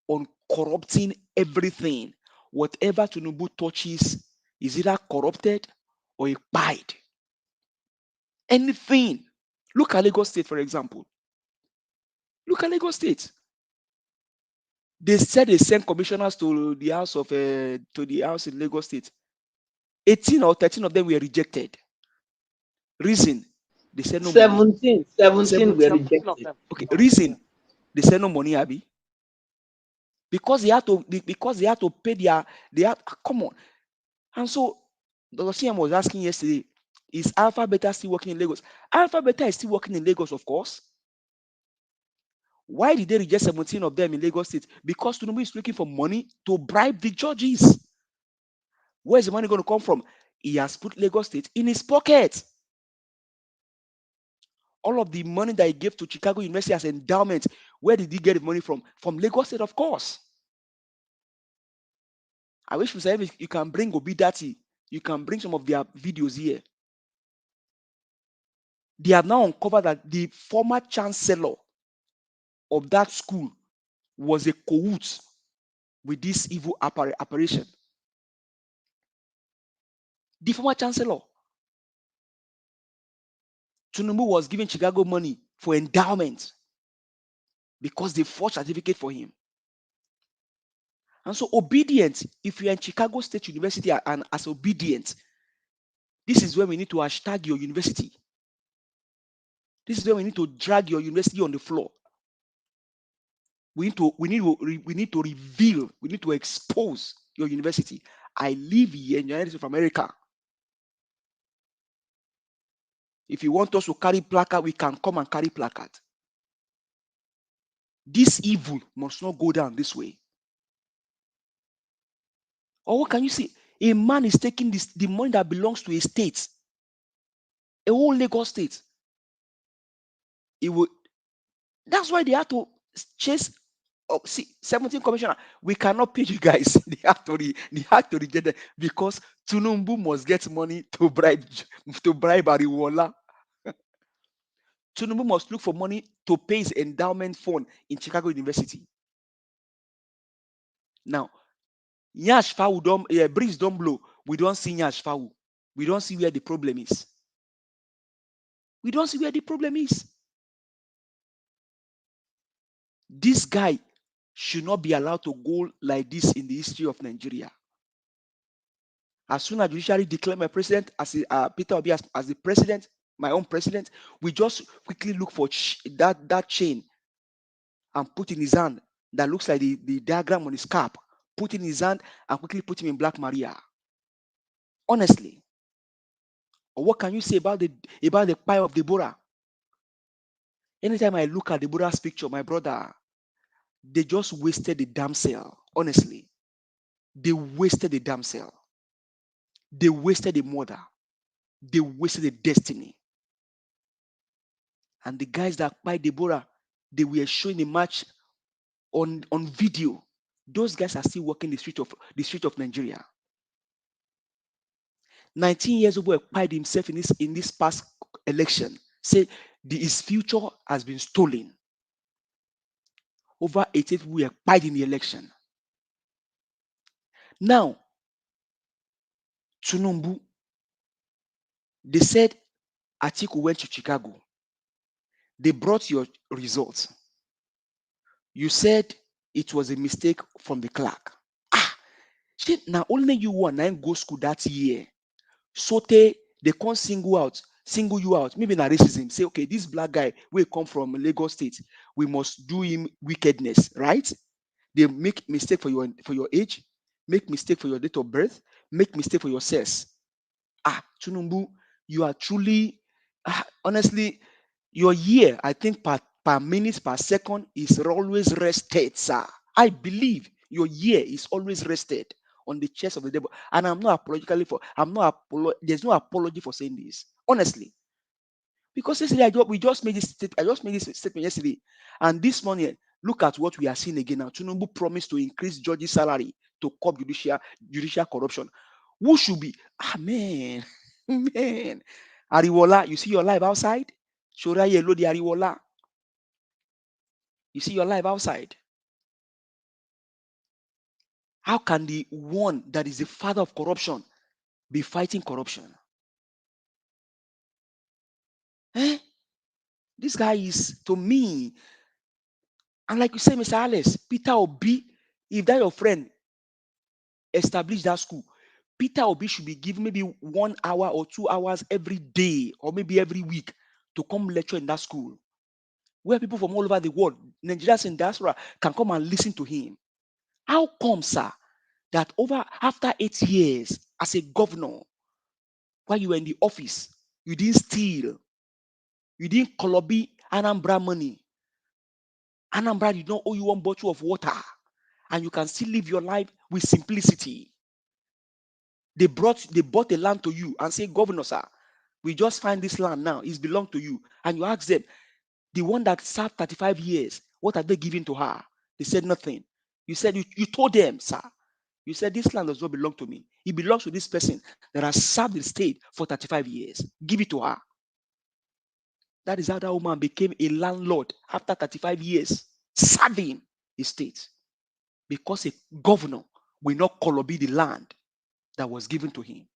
on corrupting everything. Whatever Tinubu touches is either corrupted or a bite. Anything. Look at Lagos State, for example. Look at Lagos State. They said they sent commissioners to the house in Lagos State. 18 or 13 of them were rejected. Reason, they said no money. 17 were rejected. Okay, reason, they said no money, Abby. because they had to pay come on. And so Dr. CM was asking yesterday, is Alpha Beta still working in Lagos? Alpha Beta is still working in Lagos, of course. Why did they reject 17 of them in Lagos State? Because Tinubu is looking for money to bribe the judges. Where's the money going to come from? He has put Lagos State in his pocket. All of the money that he gave to Chicago University as endowment, where did he get the money from? From Lagos State, of course. I wish you can bring Obidati. You can bring some of their videos here. They have now uncovered that the former chancellor of that school was a cahoot with this evil apparition. The former chancellor. Tinubu was giving Chicago money for endowment because they forged certificate for him. And so obedient, if you're in Chicago State University and as obedient, this is where we need to hashtag your university. This is where we need to drag your university on the floor. We need to reveal, we need to expose your university. I live here in the United States of America. If you want us to carry placard, we can come and carry placard. This evil must not go down this way. Or what can you see? A man is taking the money that belongs to a state, a whole Lagos state. That's why they have to chase. Oh, see, 17 commissioner. We cannot pay you guys. They have to reject them because Tinubu must get money to bribe Ariwola. Tinubu must look for money to pay his endowment fund in Chicago University. Now, Nyash Fawu breeze don't blow. We don't see Nyash Fawu. We don't see where the problem is. We don't see where the problem is. This guy should not be allowed to go like this in the history of Nigeria. As soon as Judiciary declare my president as Peter Obi as the president, my own president, we just quickly look for that chain and put in his hand that looks like the diagram on his cap. Put in his hand and quickly put him in Black Maria. Honestly. Or what can you say about the pie of Deborah? Anytime I look at Deborah's picture, my brother, they just wasted the damsel. Honestly. They wasted the damsel. They wasted the mother. They wasted the destiny. And the guys that by Deborah, they were showing a match on video. Those guys are still walking the street of Nigeria. 19 years old boy pied himself in this past election. Say his future has been stolen. Over 88 people were pied in the election. Now, Tinubu, they said Atiku went to Chicago. They brought your results. You said it was a mistake from the clerk. Now only you one nine go school that year. So they can't single you out. Maybe na racism. Say, okay, this black guy will come from Lagos State. We must do him wickedness, right? They make mistake for your age, make mistake for your date of birth, make mistake for your sex. Tinubu, you are truly, honestly, your year, I think per minute, per second is always rested, sir. I believe your year is always rested on the chest of the devil. And I'm not there's no apology for saying this. Honestly. Because yesterday I just made this statement yesterday. And this morning, look at what we are seeing again now. Tinubu promised to increase judges' salary to curb judicial corruption. Who should be? Man. Man. Ariwola, you see your life outside? Shoraye Lodi Ariwola. You see your life outside? How can the one that is the father of corruption be fighting corruption? This guy is, to me, and like you say, Mr. Alice, Peter Obi, if that your friend established that school, Peter Obi should be given maybe 1 hour or 2 hours every day or maybe every week to come lecture in that school, where people from all over the world, Nigerians in diaspora, can come and listen to him. How come, sir, that after 8 years as a governor, while you were in the office, you didn't steal, you didn't colobi Anambra money. Anambra did not owe you one bottle of water, and you can still live your life with simplicity. They bought a land to you and say, Governor, sir, we just find this land now, it belongs to you. And you ask them, the one that served 35 years, what are they giving to her? They said nothing. You said, you told them, sir, you said this land does not belong to me. It belongs to this person that has served the state for 35 years. Give it to her. That is how that woman became a landlord after 35 years serving the state. Because a governor will not colobi the land that was given to him.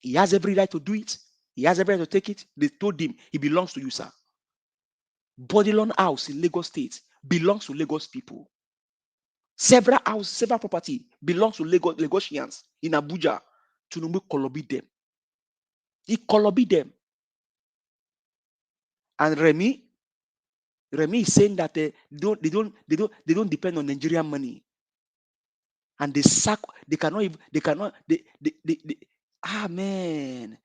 He has every right to do it. He has every right to take it. They told him, it belongs to you, sir. Bodilon House in Lagos State belongs to Lagos people. Several houses, several property belongs to Lagosians in Abuja. Tinubu colobi them. He colobi them. And Remy is saying that they don't depend on Nigerian money. And they cannot, man.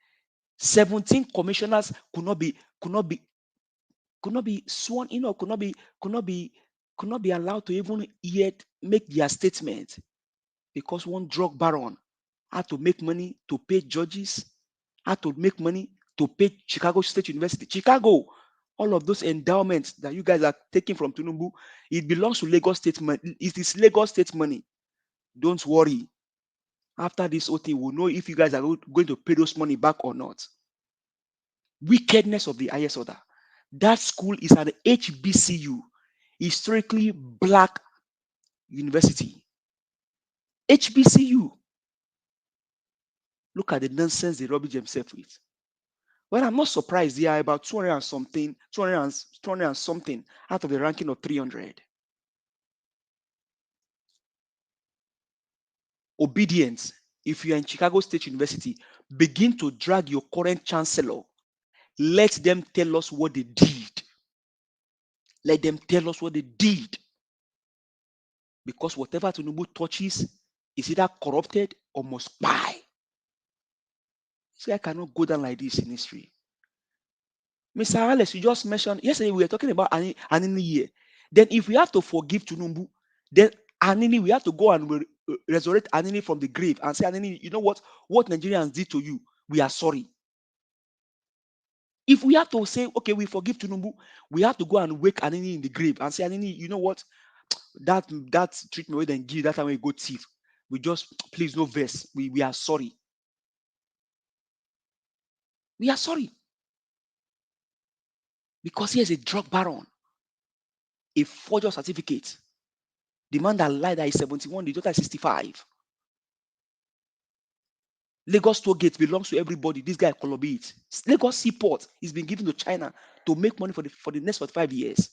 17 commissioners could not be sworn in, or could not be allowed to even yet make their statement, because one drug baron had to make money to pay judges, had to make money to pay Chicago State University. Chicago, all of those endowments that you guys are taking from Tinubu, it belongs to Lagos State money. It is Lagos State money. Don't worry. After this whole thing, we'll know if you guys are going to pay those money back or not. Wickedness of the highest order. That school is an HBCU, historically black university. HBCU. Look at the nonsense they rubbish themselves with. Well, I'm not surprised they are about 200 and something out of the ranking of 300. Obedience. If you are in Chicago State University, begin to drag your current chancellor. Let them tell us what they did. Let them tell us what they did. Because whatever Tinubu touches is either corrupted or must buy. So I cannot go down like this in history. Mr. Alex, you just mentioned, yesterday we were talking about Anini here. Then if we have to forgive Tinubu, then Anini, we have to go and resurrect Anini from the grave and say, Anini, you know what Nigerians did to you, we are sorry. If we have to say, okay, we forgive Tinubu, we have to go and wake Anini in the grave and say, Anini, you know what, that treatment we then give that time we go thief. We just, please, no verse. We are sorry. We are sorry. Because he is a drug baron, a forger certificate. The man that lied that is 71, the daughter is 65. Lagos toll gate belongs to everybody. This guy colobi it. Lagos seaport is being given to China to make money for the next 45 years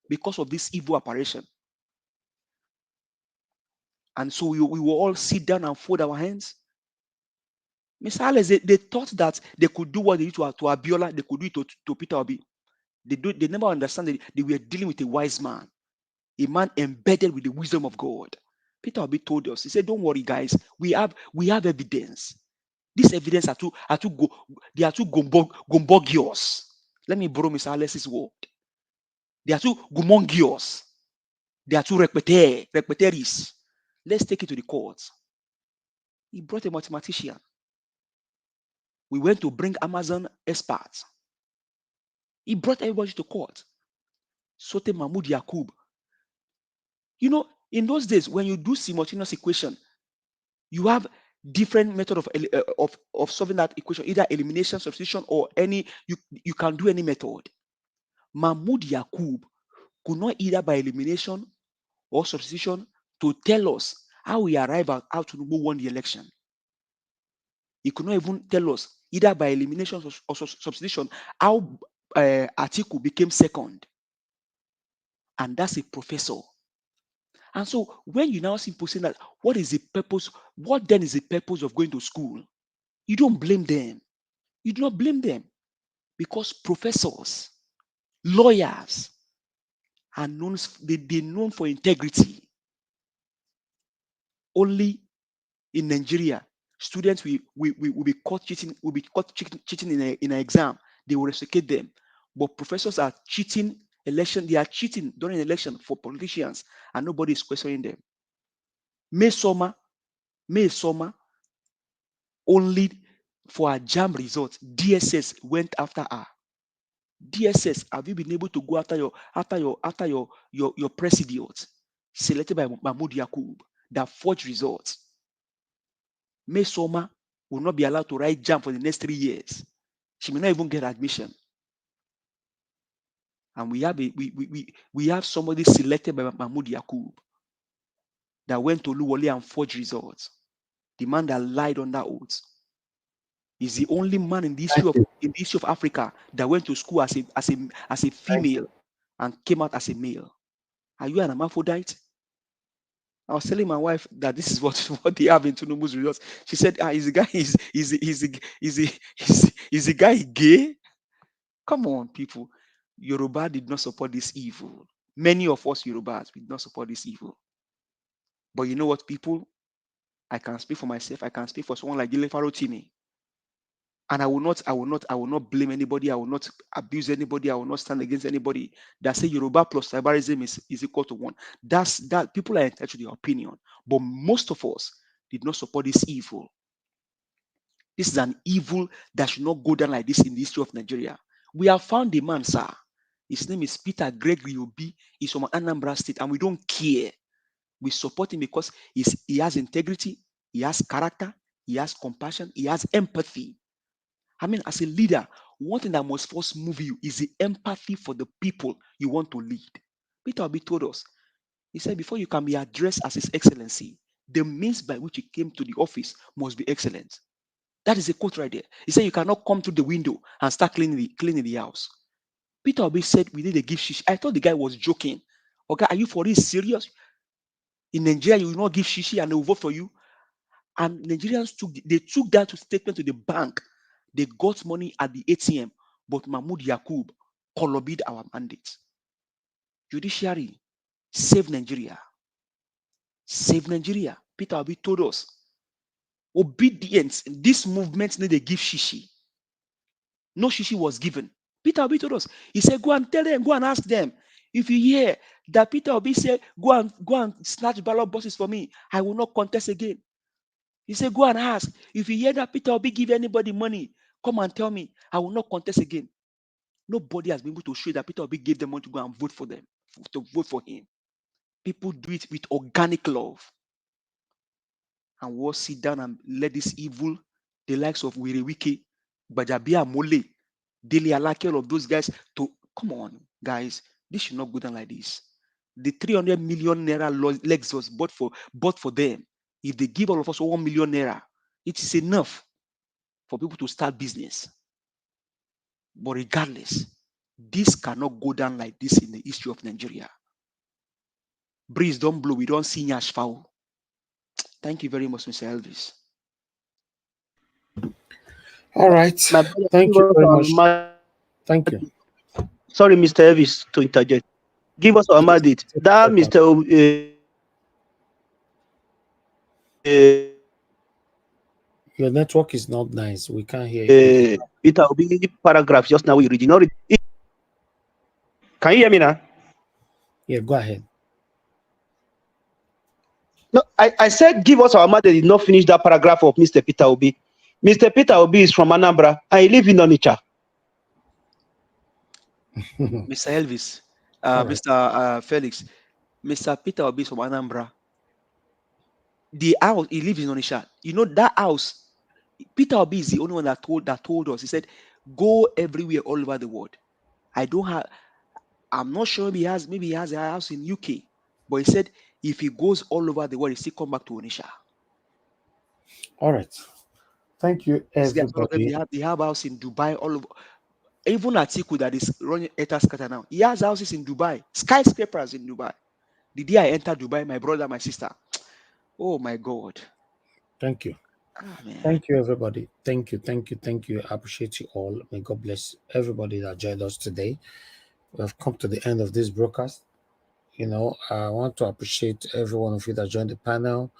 because of this evil operation. And so we will all sit down and fold our hands. Mr. Alex, they thought that they could do what they did to Abiola, they could do it to Peter Obi. They never understand that they were dealing with a wise man, a man embedded with the wisdom of God. Peter Obi told us, he said, don't worry, guys, we have evidence. This evidence are too gombogious. Let me borrow Mr. Alex's word. They are too gombogious. They are too repeteris. Let's take it to the courts. He brought a mathematician. We went to bring Amazon experts. He brought everybody to court. Sote Mahmoud Yakub. You know, in those days, when you do simultaneous equation, you have different method of solving that equation, either elimination, substitution, or you can do any method. Mahmoud Yakub could not either by elimination or substitution to tell us how we arrive at how Tinubu won the election. He could not even tell us either by elimination or substitution how Atiku became second. And that's a professor. And so when you now see people saying that, what then is the purpose of going to school? You don't blame them. You do not blame them. Because professors, lawyers are known, they're known for integrity. Only in Nigeria, students will be caught cheating, cheating in an exam. They will resecate them. But professors are cheating election. They are cheating during election for politicians, and nobody is questioning them. May summer, only for a jam result, DSS went after her. DSS, have you been able to go after your president selected by Mahmoud Yakub that forged results? May Soma will not be allowed to write jam for the next 3 years. She may not even get admission. And we have somebody selected by Mahmoud Yakub that went to Luwole and forged results. The man that lied on that oath is the only man in the history of Africa that went to school as a female and came out as a male. Are you an hermaphrodite? I was telling my wife that this is what they have in Tinubu's results. She said, "Is the guy gay?" Come on, people. Yoruba did not support this evil. Many of us Yorubas did not support this evil. But you know what, people? I can speak for myself. I can speak for someone like Dile Farotimi. And I will not blame anybody. I will not abuse anybody. I will not stand against anybody that say Yoruba plus tribalism is equal to one. That people are entitled to their opinion. But most of us did not support this evil. This is an evil that should not go down like this in the history of Nigeria. We have found a man, sir. His name is Peter Gregory Obi. He's from Anambra State, and we don't care. We support him because he has integrity, he has character, he has compassion, he has empathy. I mean, as a leader, one thing that must first move you is the empathy for the people you want to lead. Peter Obi told us, he said, before you can be addressed as His Excellency, the means by which you came to the office must be excellent. That is a quote right there. He said, you cannot come through the window and start cleaning the house. Peter Obi said, we need a gift shishi. I thought the guy was joking. Okay, are you for this serious? In Nigeria, you will not give shishi and they will vote for you. And Nigerians took that statement to the bank. They got money at the ATM, but Mahmoud Yakub colored our mandate. Judiciary, save Nigeria. Save Nigeria. Peter Obi told us, obedience, this movement need a give shishi. No shishi was given. Peter Obi told us, he said, go and tell them, go and ask them. If you hear that Peter Obi said, go and snatch ballot boxes for me, I will not contest again. He said, go and ask. If you hear that Peter Obi give anybody money, come and tell me, I will not contest again. Nobody has been able to show that Peter Obi gave them money to go and vote for them, to vote for him. People do it with organic love. And we'll sit down and let this evil, the likes of Wirewike, Bajabia Mole, Dele Alake, all of those guys, to come on, guys, this should not go down like this. The 300 million naira Lexus bought for them. If they give all of us 1 million naira, it is enough for people to start business. But regardless, this cannot go down like this in the history of Nigeria. Breeze don't blow, we don't see Nyash foul. Thank you very much, Mr. Elvis. All right. Thank you very much. Thank you. Sorry, Mr. Elvis, to interject. Give us our mandate. That Mr. Your network is not nice. We can't hear you. It will be paragraph just now we read. Can you hear me now? Yeah, go ahead. No, I said give us our mandate. Did not finish that paragraph of Mr. Peter Obi. Mr. Peter Obi is from Anambra. I live in Onitsha. Mr. Elvis, Mr. Felix, Mr. Peter Obi is from Anambra. The house he lives in Onitsha. You know that house. Peter Obi is the only one that told us. He said, "Go everywhere, all over the world." I'm not sure maybe he has a house in UK, but he said if he goes all over the world, he still come back to Onitsha. All right. Thank you, everybody. They have house in Dubai, all over. Even Atiku that is running Etaskata now, he has houses in Dubai, skyscrapers in Dubai. The day I entered Dubai, my brother, my sister, oh my God. Thank you. Oh, thank you, everybody. Thank you. I appreciate you all. May God bless everybody that joined us today. We have come to the end of this broadcast. You know, I want to appreciate every one of you that joined the panel.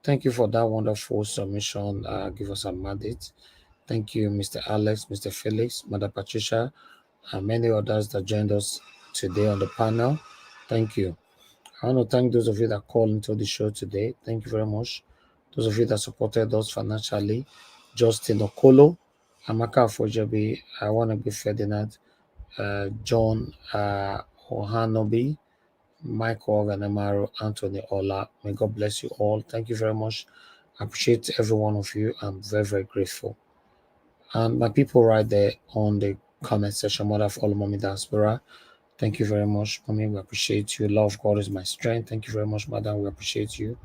Thank you for that wonderful submission. Give us a mandate. Thank you, Mr. Alex, Mr. Felix, Mother Patricia, and many others that joined us today on the panel. Thank you. I want to thank those of you that called into the show today. Thank you very much. Those of you that supported us financially, Justin Okolo, Amaka Fojabi, I want to be Ferdinand, John Ohanobi, Michael Ganamaro, Anthony Ola. May God bless you all. Thank you very much. I appreciate every one of you. I'm very, very grateful. And my people right there on the comment section, Mother of all Mommy Diaspora, thank you very much, Mommy. We appreciate you. Love God is my strength. Thank you very much, Madam. We appreciate you.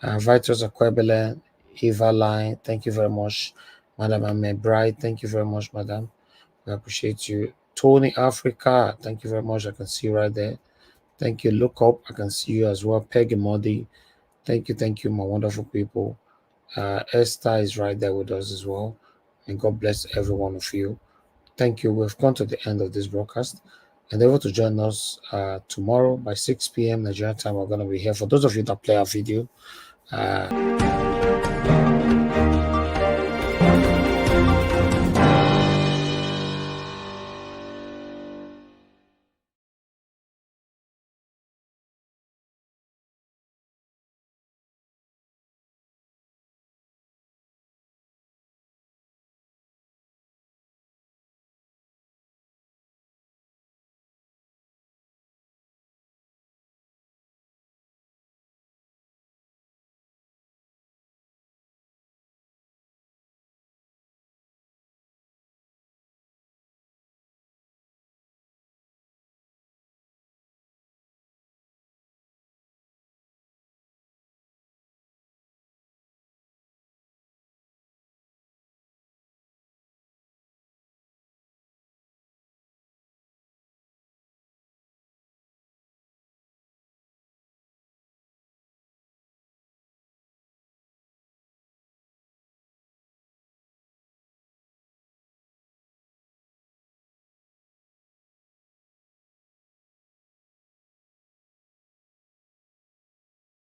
Vitus Akwebele, Eva Line, thank you very much, Madam. Ame Bride, thank you very much, Madam. We appreciate you. Tony Africa, thank you very much. I can see you right there. Thank you. Look up, I can see you as well. Peggy Modi, thank you, my wonderful people. Esther is right there with us as well. And God bless every one of you. Thank you. We've come to the end of this broadcast. And able to join us tomorrow by 6 p.m. Nigerian time. We're going to be here. For those of you that play our video,